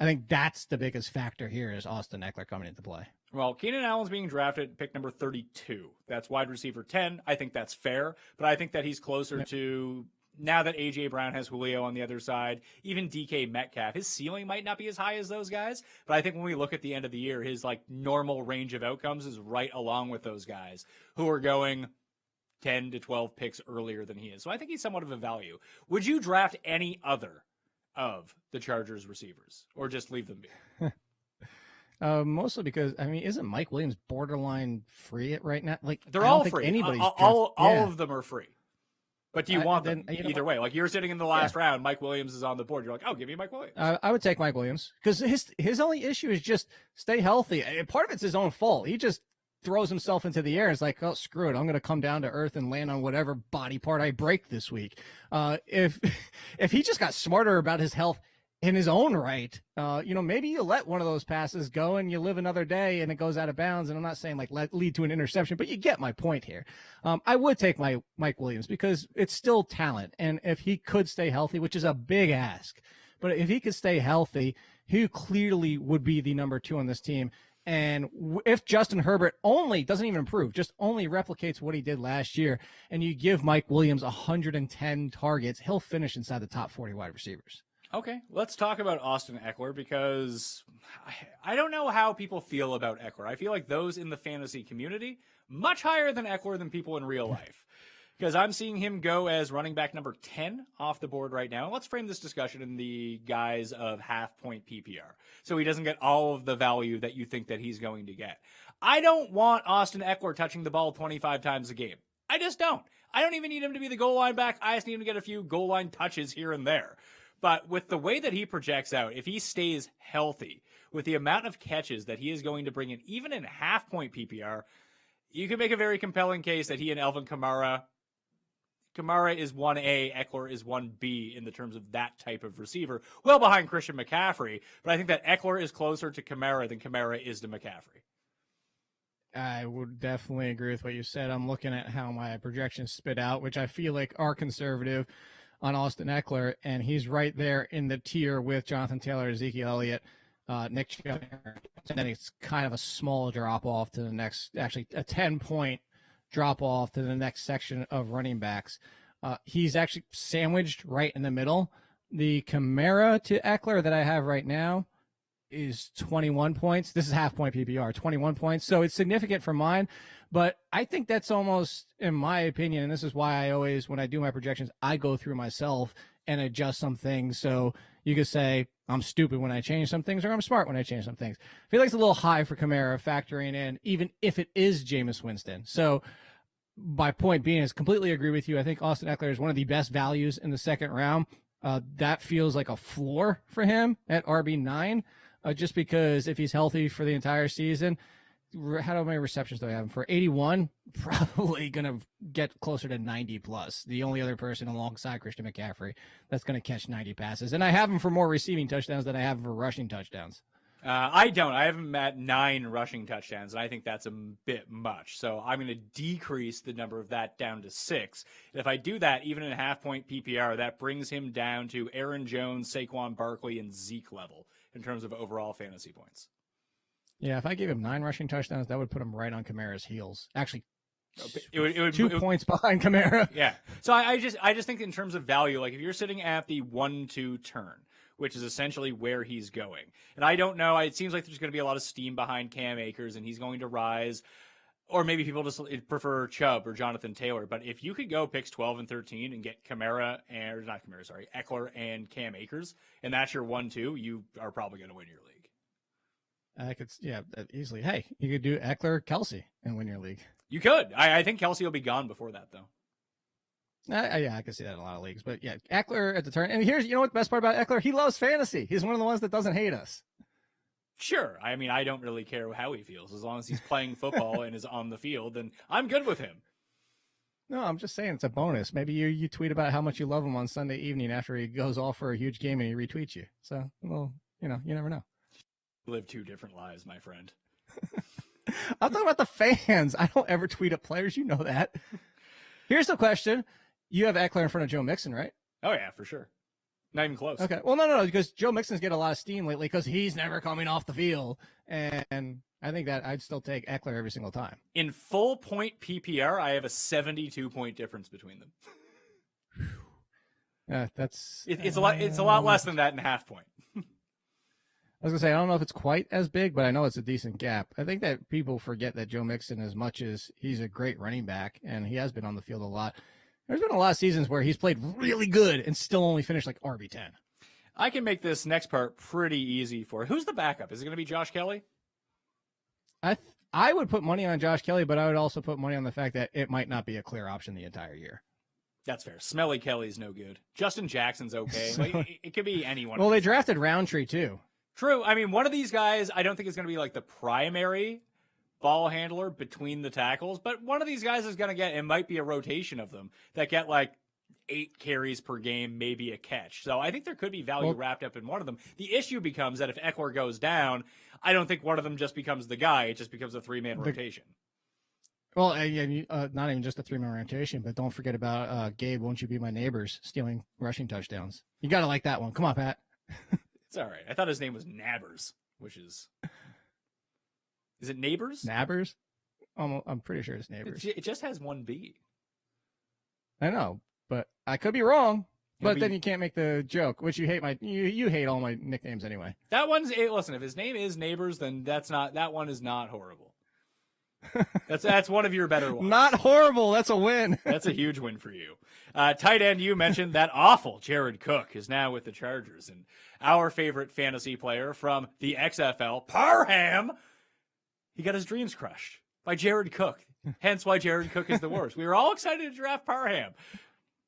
I think that's the biggest factor here is Austin Eckler coming into play.
Well, Keenan Allen's being drafted pick number 32. That's wide receiver 10. I think that's fair, but I think that he's closer to, now that A.J. Brown has Julio on the other side, even DK Metcalf, his ceiling might not be as high as those guys, but I think when we look at the end of the year, his normal range of outcomes is right along with those guys who are going 10 to 12 picks earlier than he is. So I think he's somewhat of a value. Would you draft any other of the Chargers receivers or just leave them be?
Mostly because isn't Mike Williams borderline free right now?
They're all free. All of them are free. But do you want them either way? You're sitting in the last round, Mike Williams is on the board. You're like, oh, give me Mike Williams.
I would take Mike Williams because his only issue is just stay healthy. Part of it's his own fault. He just throws himself into the air. It's like, oh, screw it. I'm going to come down to earth and land on whatever body part I break this week. If he just got smarter about his health in his own right, maybe you let one of those passes go and you live another day and it goes out of bounds. And I'm not saying lead to an interception, but you get my point here. I would take Mike Williams because it's still talent. And if he could stay healthy, which is a big ask, but if he could stay healthy, he clearly would be the number 2 on this team. And if Justin Herbert only doesn't even improve, just only replicates what he did last year, and you give Mike Williams 110 targets, he'll finish inside the top 40 wide receivers.
Okay, let's talk about Austin Eckler because I don't know how people feel about Eckler. I feel like those in the fantasy community, much higher than Eckler than people in real life. Because I'm seeing him go as running back number 10 off the board right now. Let's frame this discussion in the guise of half-point PPR, so he doesn't get all of the value that you think that he's going to get. I don't want Austin Eckler touching the ball 25 times a game. I just don't. I don't even need him to be the goal line back. I just need him to get a few goal line touches here and there. But with the way that he projects out, if he stays healthy, with the amount of catches that he is going to bring in, even in half-point PPR, you can make a very compelling case that he and Alvin Kamara is 1A, Eckler is 1B in the terms of that type of receiver, well behind Christian McCaffrey. But I think that Eckler is closer to Kamara than Kamara is to McCaffrey.
I would definitely agree with what you said. I'm looking at how my projections spit out, which I feel like are conservative on Austin Eckler, and he's right there in the tier with Jonathan Taylor, Ezekiel Elliott, Nick Chubb, and then it's kind of a small drop off to the next, actually a 10-point drop off to the next section of running backs. He's actually sandwiched right in the middle. The Kamara to Eckler that I have right now is 21 points. This is half point PPR, 21 points. So it's significant for mine, but I think that's almost, in my opinion, and this is why I always, when I do my projections, I go through myself and adjust some things. So you could say I'm stupid when I change some things, or I'm smart when I change some things. I feel like it's a little high for Kamara factoring in, even if it is Jameis Winston. So my point being is completely agree with you. I think Austin Eckler is one of the best values in the second round. That feels like a floor for him at RB9. Just because if he's healthy for the entire season, how many receptions do I have him for? 81, probably going to get closer to 90 plus. The only other person alongside Christian McCaffrey that's going to catch 90 passes. And I have him for more receiving touchdowns than I have him for rushing touchdowns.
I don't. I have him at 9 rushing touchdowns, and I think that's a bit much. So I'm going to decrease the number of that down to 6. And if I do that, even in a half-point PPR, that brings him down to Aaron Jones, Saquon Barkley, and Zeke level in terms of overall fantasy points.
Yeah, if I gave him 9 rushing touchdowns, that would put him right on Kamara's heels. Actually,
it would
2 points behind Kamara.
Yeah. So I just think in terms of value, like if you're sitting at the 1-2 turn, which is essentially where he's going. And I don't know. It seems like there's going to be a lot of steam behind Cam Akers, and he's going to rise. Or maybe people just prefer Chubb or Jonathan Taylor. But if you could go picks 12 and 13 and get Eckler and Cam Akers, and that's your 1-2, you are probably going to win your league.
I could, easily. Hey, you could do Eckler, Kelsey, and win your league.
You could. I think Kelsey will be gone before that, though.
Yeah, I can see that in a lot of leagues. But yeah, Eckler at the turn. And here's, you know what the best part about Eckler? He loves fantasy. He's one of the ones that doesn't hate us.
Sure. I mean, I don't really care how he feels. As long as he's playing football and is on the field, then I'm good with him.
No, I'm just saying it's a bonus. Maybe you tweet about how much you love him on Sunday evening after he goes off for a huge game and he retweets you. So, well, you never know.
Live 2 different lives, my friend.
I'm talking about the fans. I don't ever tweet at players. You know that. Here's the question. You have Eckler in front of Joe Mixon, right?
Oh, yeah, for sure. Not even close.
Okay. Well, no, because Joe Mixon's getting a lot of steam lately because he's never coming off the field. And I think that I'd still take Eckler every single time.
In full point PPR, I have a 72-point difference between them. It's a lot less than that in half point.
I was going to say, I don't know if it's quite as big, but I know it's a decent gap. I think that people forget that Joe Mixon, as much as he's a great running back, and he has been on the field a lot, there's been a lot of seasons where he's played really good and still only finished like RB10.
I can make this next part pretty easy for you. Who's the backup? Is it going to be Josh Kelly?
I would put money on Josh Kelly, but I would also put money on the fact that it might not be a clear option the entire year.
That's fair. Smelly Kelly's no good. Justin Jackson's okay. Like, it could be anyone.
Well, they drafted Roundtree, too.
True. I mean, one of these guys, I don't think is going to be like the primary ball handler between the tackles, but one of these guys is going to get, it might be a rotation of them that get like 8 carries per game, maybe a catch. So I think there could be value wrapped up in one of them. The issue becomes that if Eckler goes down, I don't think one of them just becomes the guy. It just becomes a 3-man rotation.
Well, not even just a 3-man rotation, but don't forget about Gabe, Won't You Be My Neighbors, stealing rushing touchdowns. You got to like that one. Come on, Pat.
It's all right. I thought his name was Nabbers, which is it Neighbors?
Nabbers? I'm pretty sure it's Neighbors.
It just has 1 B.
I know, but I could be wrong. But then you can't make the joke, which you hate you hate all my nicknames anyway.
That one's listen. If his name is Neighbors, then that one is not horrible. That's one of your better ones.
Not horrible. That's a win.
That's a huge win for you. Tight end, you mentioned that awful Jared Cook is now with the Chargers, and our favorite fantasy player from the XFL, Parham, he got his dreams crushed by Jared Cook. Hence why Jared Cook is the worst. We were all excited to draft Parham.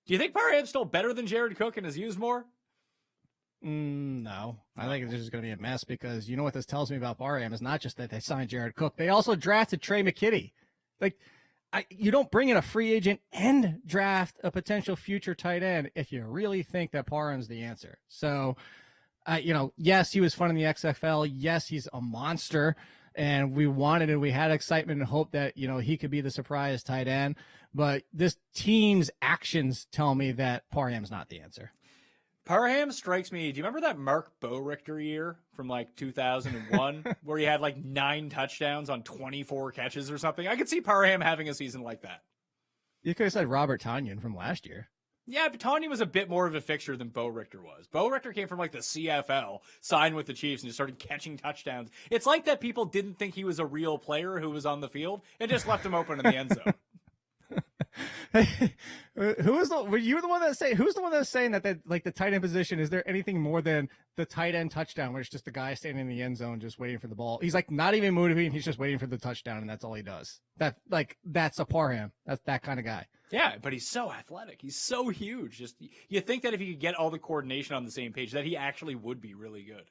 Do you think Parham's still better than Jared Cook and is used more?
No. I think it's just going to be a mess because you know what this tells me about Parham is not just that they signed Jared Cook. They also drafted Trey McKitty. Like, you don't bring in a free agent and draft a potential future tight end if you really think that Parham's the answer. So, yes, he was fun in the XFL. Yes, he's a monster. And we wanted and we had excitement and hope that, he could be the surprise tight end. But this team's actions tell me that Parham's not the answer.
Parham strikes me. Do you remember that Mark Richter year from like 2001 where he had like 9 touchdowns on 24 catches or something? I could see Parham having a season like that.
You could have said Robert Tonyan from last year.
Yeah, but Tonyan was a bit more of a fixture than Richter was. Richter came from like the CFL, signed with the Chiefs, and just started catching touchdowns. It's like that people didn't think he was a real player who was on the field and just left him open in the end zone.
Who's the one that's saying that like the tight end position, is there anything more than the tight end touchdown where it's just the guy standing in the end zone just waiting for the ball? He's like not even moving, he's just waiting for the touchdown, and that's all he does. That's a Parham. That's that kind of guy.
Yeah, but he's so athletic. He's so huge. Just you think that if he could get all the coordination on the same page, that he actually would be really good.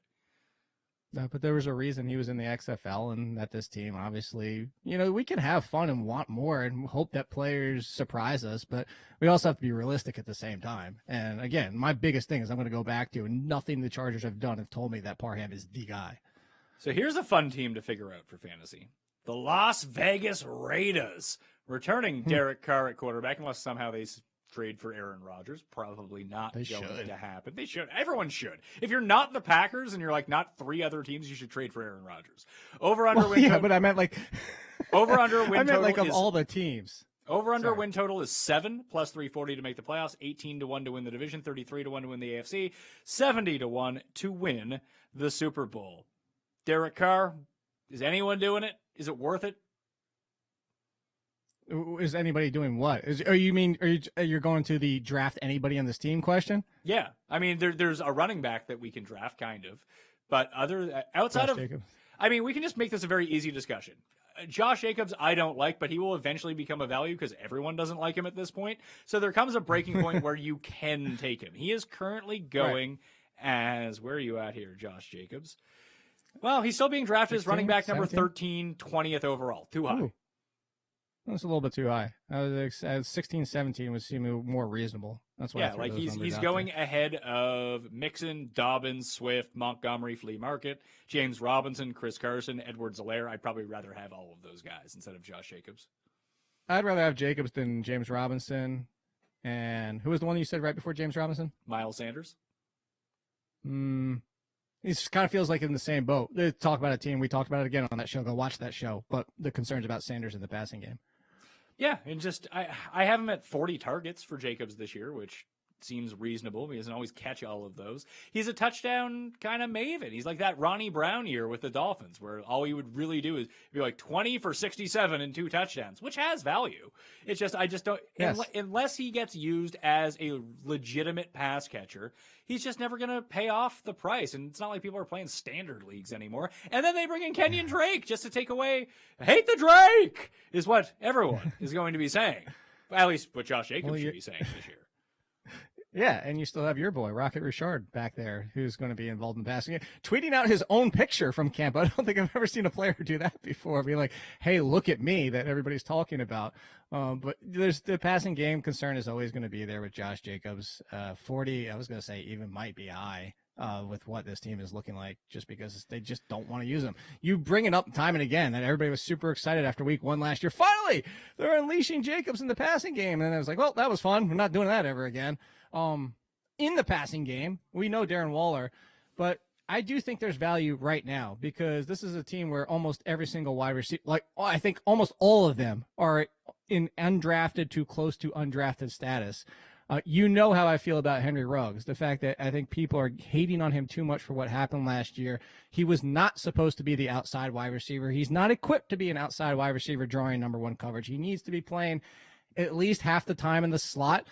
No, but there was a reason he was in the XFL, and that this team, obviously, we can have fun and want more and hope that players surprise us, but we also have to be realistic at the same time. And again, my biggest thing is I'm going to go back to, and nothing the Chargers have done have told me that Parham is the guy.
So here's a fun team to figure out for fantasy. The Las Vegas Raiders, returning Derek Carr at quarterback, unless somehow they trade for Aaron Rodgers. Probably not going to happen. They should. Everyone should. If you're not the Packers and you're like not 3 other teams, you should trade for Aaron Rodgers. Over-under win total.
Yeah, but I meant like
over-under win
I meant
total
like of
is,
all the teams.
Over-under win total is 7 plus 340 to make the playoffs, 18-1 to win the division, 33-1 to win the AFC, 70-1 to win the Super Bowl. Derek Carr, is anyone doing it? Is it worth it?
Is anybody doing what? Are you going to the draft anybody on this team question?
Yeah, I mean there's a running back that we can draft, kind of, but outside of
Jacobs.
I mean, we can just make this a very easy discussion. Josh Jacobs, I don't like, but he will eventually become a value because everyone doesn't like him at this point. So there comes a breaking point where you can take him. He is currently going as, where are you at here, Josh Jacobs? Well, he's still being drafted as running back number 13, 20th overall. Too high.
Ooh. That's a little bit too high. I was 16, 17 would seem more reasonable. That's why.
Yeah, like he's going ahead of Mixon, Dobbins, Swift, Montgomery, Flea Market, James Robinson, Chris Carson, Edwards-Helaire. I'd probably rather have all of those guys instead of Josh Jacobs.
I'd rather have Jacobs than James Robinson. And who was the one you said right before James Robinson?
Miles Sanders.
He kind of feels like in the same boat. They talk about a team. We talked about it again on that show. Go watch that show. But the concerns about Sanders in the passing game.
Yeah, and just I have him at 40 targets for Jacobs this year, which seems reasonable. He doesn't always catch all of those. He's a touchdown kind of maven. He's like that Ronnie Brown year with the Dolphins, where all he would really do is be like 20 for 67 and 2 touchdowns, which has value. It's just I just don't unless he gets used as a legitimate pass catcher, he's just never going to pay off the price. And it's not like people are playing standard leagues anymore. And then they bring in Kenyon Drake just to take away. Hate the Drake is what everyone is going to be saying. At least what Josh Jacobs should be saying this year.
Yeah, and you still have your boy, Rocket Richard, back there, who's going to be involved in passing it, tweeting out his own picture from camp. I don't think I've ever seen a player do that before, being like, hey, look at me, that everybody's talking about. But there's the passing game concern is always going to be there with Josh Jacobs. 40, I was going to say, even might be high with what this team is looking like, just because they just don't want to use him. You bring it up time and again that everybody was super excited after week 1 last year. Finally, they're unleashing Jacobs in the passing game. And then I was like, well, that was fun. We're not doing that ever again. In the passing game, we know Darren Waller, but I do think there's value right now because this is a team where almost every single wide receiver, like I think almost all of them are in undrafted to close to undrafted status. You know how I feel about Henry Ruggs, the fact that I think people are hating on him too much for what happened last year. He was not supposed to be the outside wide receiver. He's not equipped to be an outside wide receiver drawing number 1 coverage. He needs to be playing at least half the time in the slot.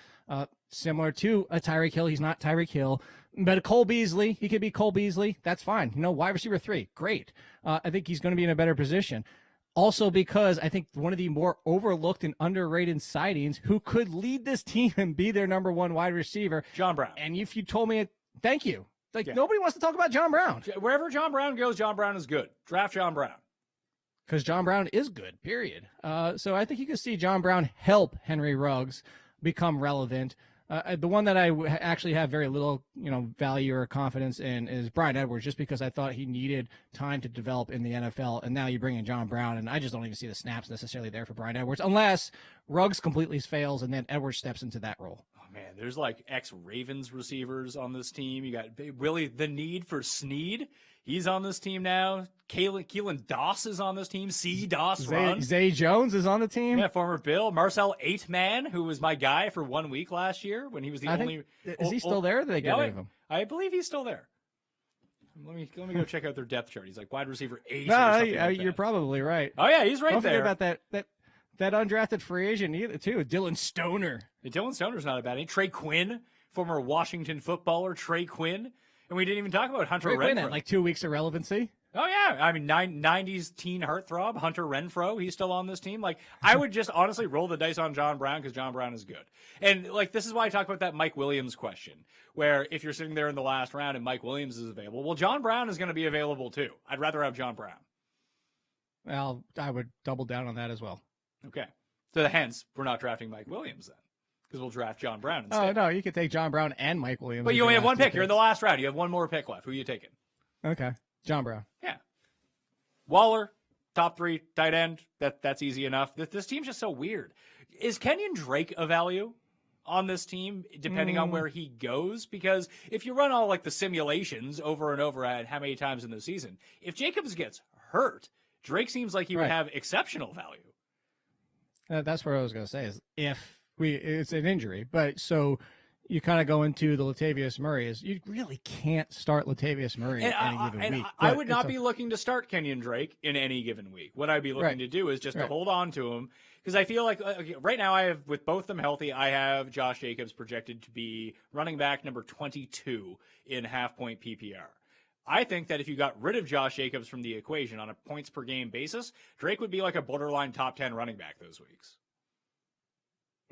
Similar to a Tyreek Hill. He's not Tyreek Hill, but a Cole Beasley. He could be Cole Beasley. That's fine. Wide receiver 3. Great. I think he's going to be in a better position. Also because I think one of the more overlooked and underrated sightings who could lead this team and be their number 1 wide receiver.
John Brown.
And if you told me thank you. Nobody wants to talk about John Brown.
Wherever John Brown goes, John Brown is good. Draft John Brown.
Because John Brown is good, period. So I think you can see John Brown help Henry Ruggs become relevant. The one that I actually have very little, value or confidence in is Bryan Edwards, just because I thought he needed time to develop in the NFL. And now you bring in John Brown, and I just don't even see the snaps necessarily there for Bryan Edwards, unless Ruggs completely fails and then Edwards steps into that role.
man, there's like ex-Ravens receivers on this team. You got really the need for Snead. He's on this team now. Keelan Doss is on this team. Doss run.
Zay Jones is on the team.
Yeah, former Bill. Marcel Aitman, who was my guy for 1 week last year when he was the only.
Is he still there? Or did they get rid of him?
I believe he's still there. Let me go check out their depth chart. He's like wide receiver 8.
No, you're probably right.
Oh yeah, he's right
Don't
there.
Don't forget about that undrafted free agent either too. Dylan Stoner.
Dylan Stoner's not a bad name. Trey Quinn, former Washington footballer. Trey Quinn. And we didn't even talk about Hunter Renfrow.
Had like 2 weeks of relevancy.
Oh, yeah. I mean, 90s teen heartthrob, Hunter Renfrow, he's still on this team. Like, I would just honestly roll the dice on John Brown because John Brown is good. And, like, this is why I talk about that Mike Williams question, where if you're sitting there in the last round and Mike Williams is available, well, John Brown is going to be available too. I'd rather have John Brown.
Well, I would double down on that as well.
Okay. So, hence, we're not drafting Mike Williams then. Because we'll draft John Brown instead.
Oh, no, you could take John Brown and Mike Williams.
But you only have one pick. You're in the last round. You have one more pick left. Who are you taking?
Okay. John Brown.
Yeah. Waller, top 3, tight end. That's easy enough. This team's just so weird. Is Kenyon Drake a value on this team, depending on where he goes? Because if you run all like the simulations over and over at how many times in the season, if Jacobs gets hurt, Drake seems like he would have exceptional value.
That's what I was going to say is it's an injury, but so you kind of go into the Latavius Murray is you really can't start Latavius Murray in any given week.
I would not be looking to start Kenyon Drake in any given week. What I'd be looking to do is just to hold on to him because I feel like right now I have, with both of them healthy, I have Josh Jacobs projected to be running back number 22 in half-point PPR. I think that if you got rid of Josh Jacobs from the equation on a points per game basis, Drake would be like a borderline top 10 running back those weeks.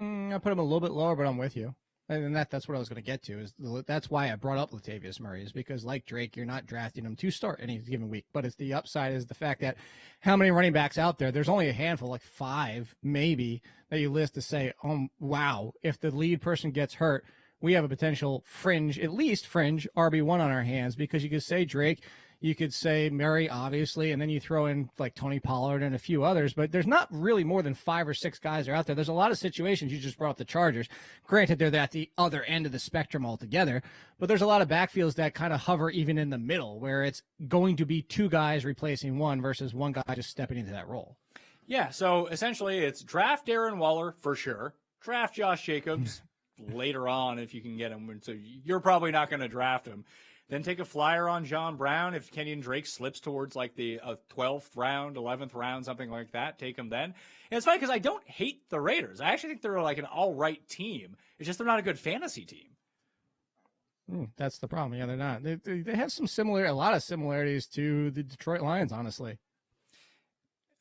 I put him a little bit lower, but I'm with you. And that's what I was going to get to. That's why I brought up Latavius Murray, is because like Drake, you're not drafting him to start any given week. But it's the upside is the fact that how many running backs out there? There's only a handful, like 5 maybe, that you list to say, wow, if the lead person gets hurt, we have a potential at least fringe RB1 on our hands, because you could say Drake, you could say Murray, obviously, and then you throw in like Tony Pollard and a few others, but there's not really more than 5 or 6 guys are out there. There's a lot of situations. You just brought up the Chargers. Granted, they're at the other end of the spectrum altogether, but there's a lot of backfields that kind of hover even in the middle, where it's going to be 2 guys replacing one versus one guy just stepping into that role.
Yeah, so essentially it's draft Darren Waller for sure, draft Josh Jacobs later on if you can get him. So you're probably not going to draft him. Then take a flyer on John Brown. If Kenyon Drake slips towards like the 12th round, 11th round, something like that, take him then. And it's funny because I don't hate the Raiders. I actually think they're like an all right team. It's just they're not a good fantasy team.
That's the problem. Yeah, they're not. They have a lot of similarities to the Detroit Lions, honestly.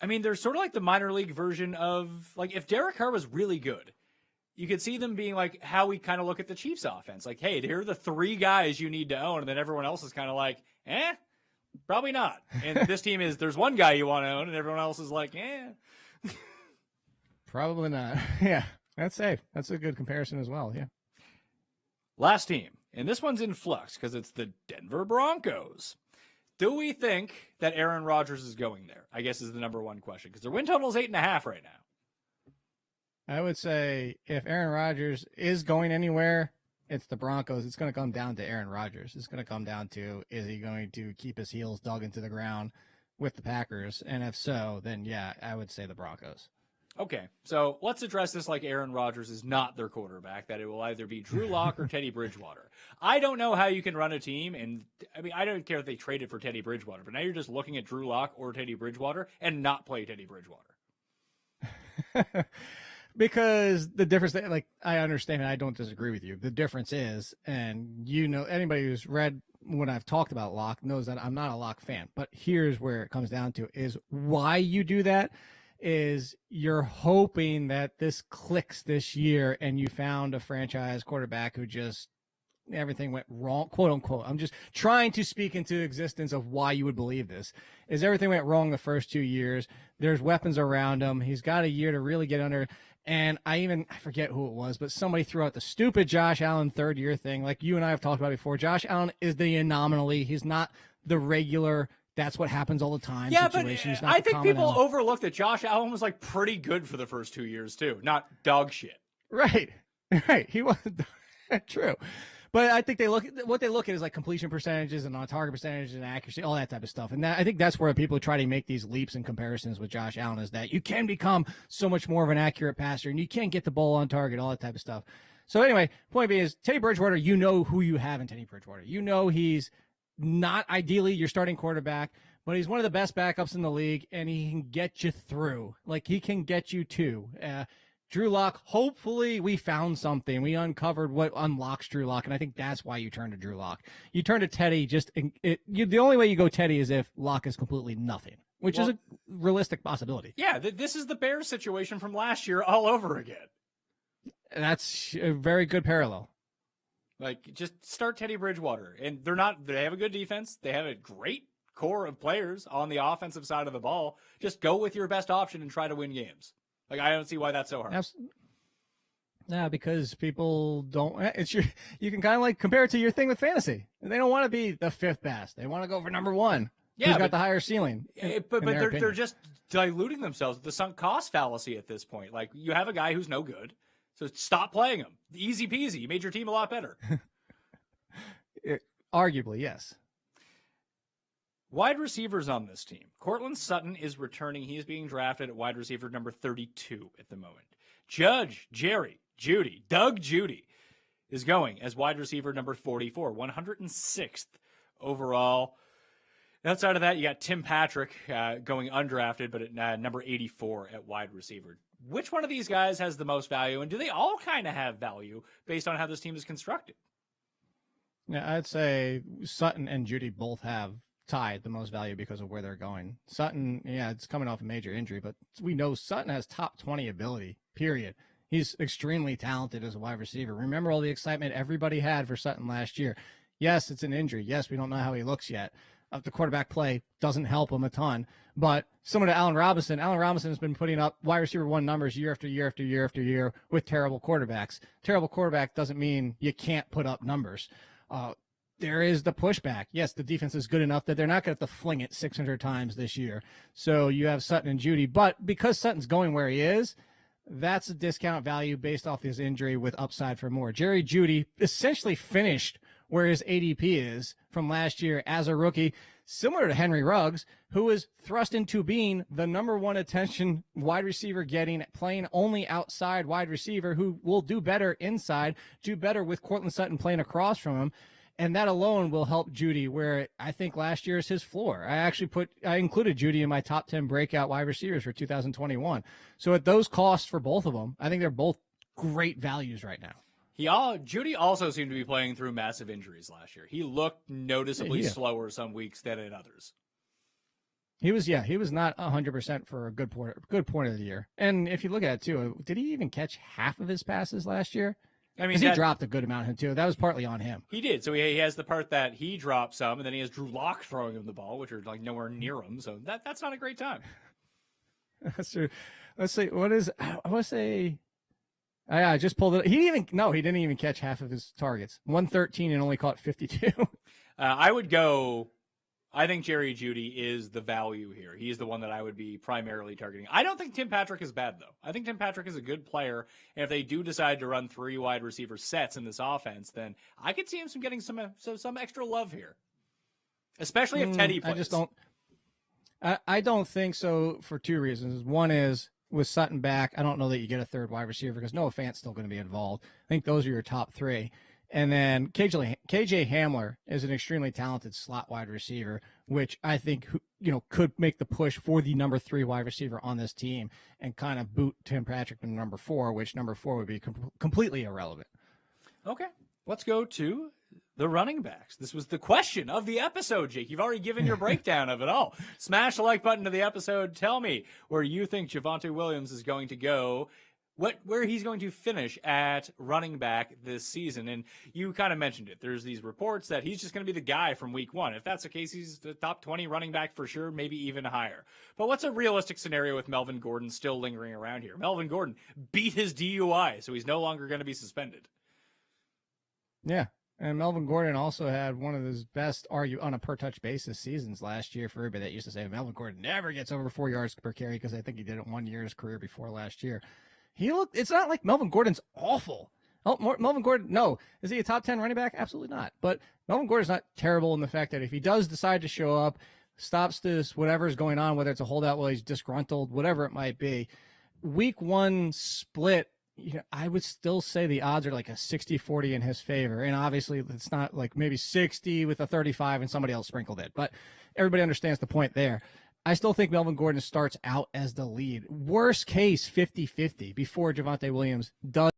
I mean, they're sort of like the minor league version of, like, if Derek Carr was really good, you could see them being like how we kind of look at the Chiefs offense. Like, hey, here are the 3 guys you need to own. And then everyone else is kind of like, probably not. And this team there's one guy you want to own and everyone else is like,
Probably not. Yeah, that's safe. That's a good comparison as well. Yeah.
Last team. And this one's in flux because it's the Denver Broncos. Do we think that Aaron Rodgers is going there? I guess is the number one question because their win total is 8.5 right now.
I would say if Aaron Rodgers is going anywhere, it's the Broncos. It's going to come down to Aaron Rodgers. It's going to come down to, is he going to keep his heels dug into the ground with the Packers? And if so, then yeah, I would say the Broncos.
Okay, so let's address this like Aaron Rodgers is not their quarterback, that it will either be Drew Lock or Teddy Bridgewater. I don't know how you can run a team, and I mean, I don't care if they traded for Teddy Bridgewater, but now you're just looking at Drew Lock or Teddy Bridgewater and not play Teddy Bridgewater.
Because the difference, like, I understand and I don't disagree with you. The difference is, and anybody who's read when I've talked about Lock knows that I'm not a Lock fan. But here's where it comes down to is why you do that is you're hoping that this clicks this year and you found a franchise quarterback who just everything went wrong, quote unquote. I'm just trying to speak into existence of why you would believe this is everything went wrong the first 2 years. There's weapons around him. He's got a year to really get under. And I forget who it was, but somebody threw out the stupid Josh Allen 3rd year thing. Like you and I have talked about before, Josh Allen is the anomaly. He's not the regular. That's what happens all the time.
Yeah,
situation.
But I think people overlook that Josh Allen was like pretty good for the first 2 years too, not dog shit.
Right. Right. He wasn't true. But I think what they look at is like completion percentages and on-target percentages and accuracy, all that type of stuff. And I think that's where people try to make these leaps and comparisons with Josh Allen, is that you can become so much more of an accurate passer and you can get the ball on target, all that type of stuff. So anyway, point being is Teddy Bridgewater, you know who you have in Teddy Bridgewater. You know he's not ideally your starting quarterback, but he's one of the best backups in the league, and he can get you through. Like, he can get you to. Drew Lock, hopefully we found something. We uncovered what unlocks Drew Lock, and I think that's why you turn to Drew Lock. You turn to Teddy, the only way you go Teddy is if Lock is completely nothing, which is a realistic possibility.
Yeah, this is the Bears situation from last year all over again.
That's a very good parallel.
Like, just start Teddy Bridgewater. And they have a good defense. They have a great core of players on the offensive side of the ball. Just go with your best option and try to win games. Like, I don't see why that's so hard.
Yeah, because people don't. You can kind of like compare it to your thing with fantasy. They don't want to be the fifth best. They want to go for number one.
Yeah,
who's got the higher ceiling?
But they're just diluting themselves with the sunk cost fallacy at this point. Like, you have a guy who's no good, so stop playing him. Easy peasy. You made your team a lot better.
Arguably, yes.
Wide receivers on this team. Cortland Sutton is returning. He is being drafted at wide receiver number 32 at the moment. Doug Judy is going as wide receiver number 44, 106th overall. Outside of that, you got Tim Patrick going undrafted, but at number 84 at wide receiver. Which one of these guys has the most value, and do they all kind of have value based on how this team is constructed?
Yeah, I'd say Sutton and Judy both have tied the most value because of where they're going. Sutton, yeah, it's coming off a major injury, but we know Sutton has top 20 ability, period. He's extremely talented as a wide receiver. Remember all the excitement everybody had for Sutton last year. Yes, it's an injury. Yes, we don't know how he looks yet. The quarterback play doesn't help him a ton. But similar to Allen Robinson has been putting up wide receiver one numbers year after year after year after year with terrible quarterbacks. Terrible quarterback doesn't mean you can't put up numbers. There is the pushback. Yes, the defense is good enough that they're not going to have to fling it 600 times this year. So you have Sutton and Judy. But because Sutton's going where he is, that's a discount value based off his injury with upside for more. Jerry Jeudy essentially finished where his ADP is from last year as a rookie, similar to Henry Ruggs, who was thrust into being the number one attention wide receiver playing only outside wide receiver, who will do better inside, do better with Cortland Sutton playing across from him. And that alone will help Judy, where I think last year is his floor. I included Judy in my top 10 breakout wide receivers for 2021. So at those costs for both of them, I think they're both great values right now.
Judy also seemed to be playing through massive injuries last year. He looked noticeably slower some weeks than in others.
He was not 100% for a good point of the year. And if you look at it too, did he even catch half of his passes last year? I mean, he dropped a good amount of him too. That was partly on him.
He did. So he has the part that he dropped some, and then he has Drew Lock throwing him the ball, which are like nowhere near him. So that's not a great time.
That's true. Let's see. I want to say. I just pulled it. He didn't even catch half of his targets. 113 and only caught 52.
I think Jerry Jeudy is the value here. He's the one that I would be primarily targeting. I don't think Tim Patrick is bad, though. I think Tim Patrick is a good player, and if they do decide to run 3 wide receiver sets in this offense, then I could see him getting some extra love here, especially if Teddy plays.
I don't think so for 2 reasons. One is, with Sutton back, I don't know that you get a third wide receiver because Noah Fant's still going to be involved. I think those are your top 3. And then KJ Hamler is an extremely talented slot wide receiver, which I think could make the push for the number 3 wide receiver on this team and kind of boot Tim Patrick to number 4, which number 4 would be completely irrelevant.
Okay, let's go to the running backs. This was the question of the episode, Jake. You've already given your breakdown of it all. Smash the like button to the episode. Tell me where you think Javonte Williams is going to go, where he's going to finish at running back this season. And you kind of mentioned it. There's these reports that he's just going to be the guy from week 1. If that's the case, he's the top 20 running back for sure, maybe even higher. But what's a realistic scenario with Melvin Gordon still lingering around here? Melvin Gordon beat his DUI, so he's no longer going to be suspended.
Yeah. And Melvin Gordon also had one of his best on a per touch basis seasons last year. For everybody that used to say Melvin Gordon never gets over 4 yards per carry, because I think he did it 1 year in his career before last year. It's not like Melvin Gordon's awful, Melvin Gordon, no. Is he a top 10 running back? Absolutely not. But Melvin Gordon's not terrible in the fact that if he does decide to show up, stops this, whatever's going on, whether it's a holdout while he's disgruntled, whatever it might be, week one split, I would still say the odds are like a 60-40 in his favor. And obviously it's not like maybe 60 with a 35 and somebody else sprinkled it. But everybody understands the point there. I still think Melvin Gordon starts out as the lead. Worst case, 50-50 before Javonte Williams does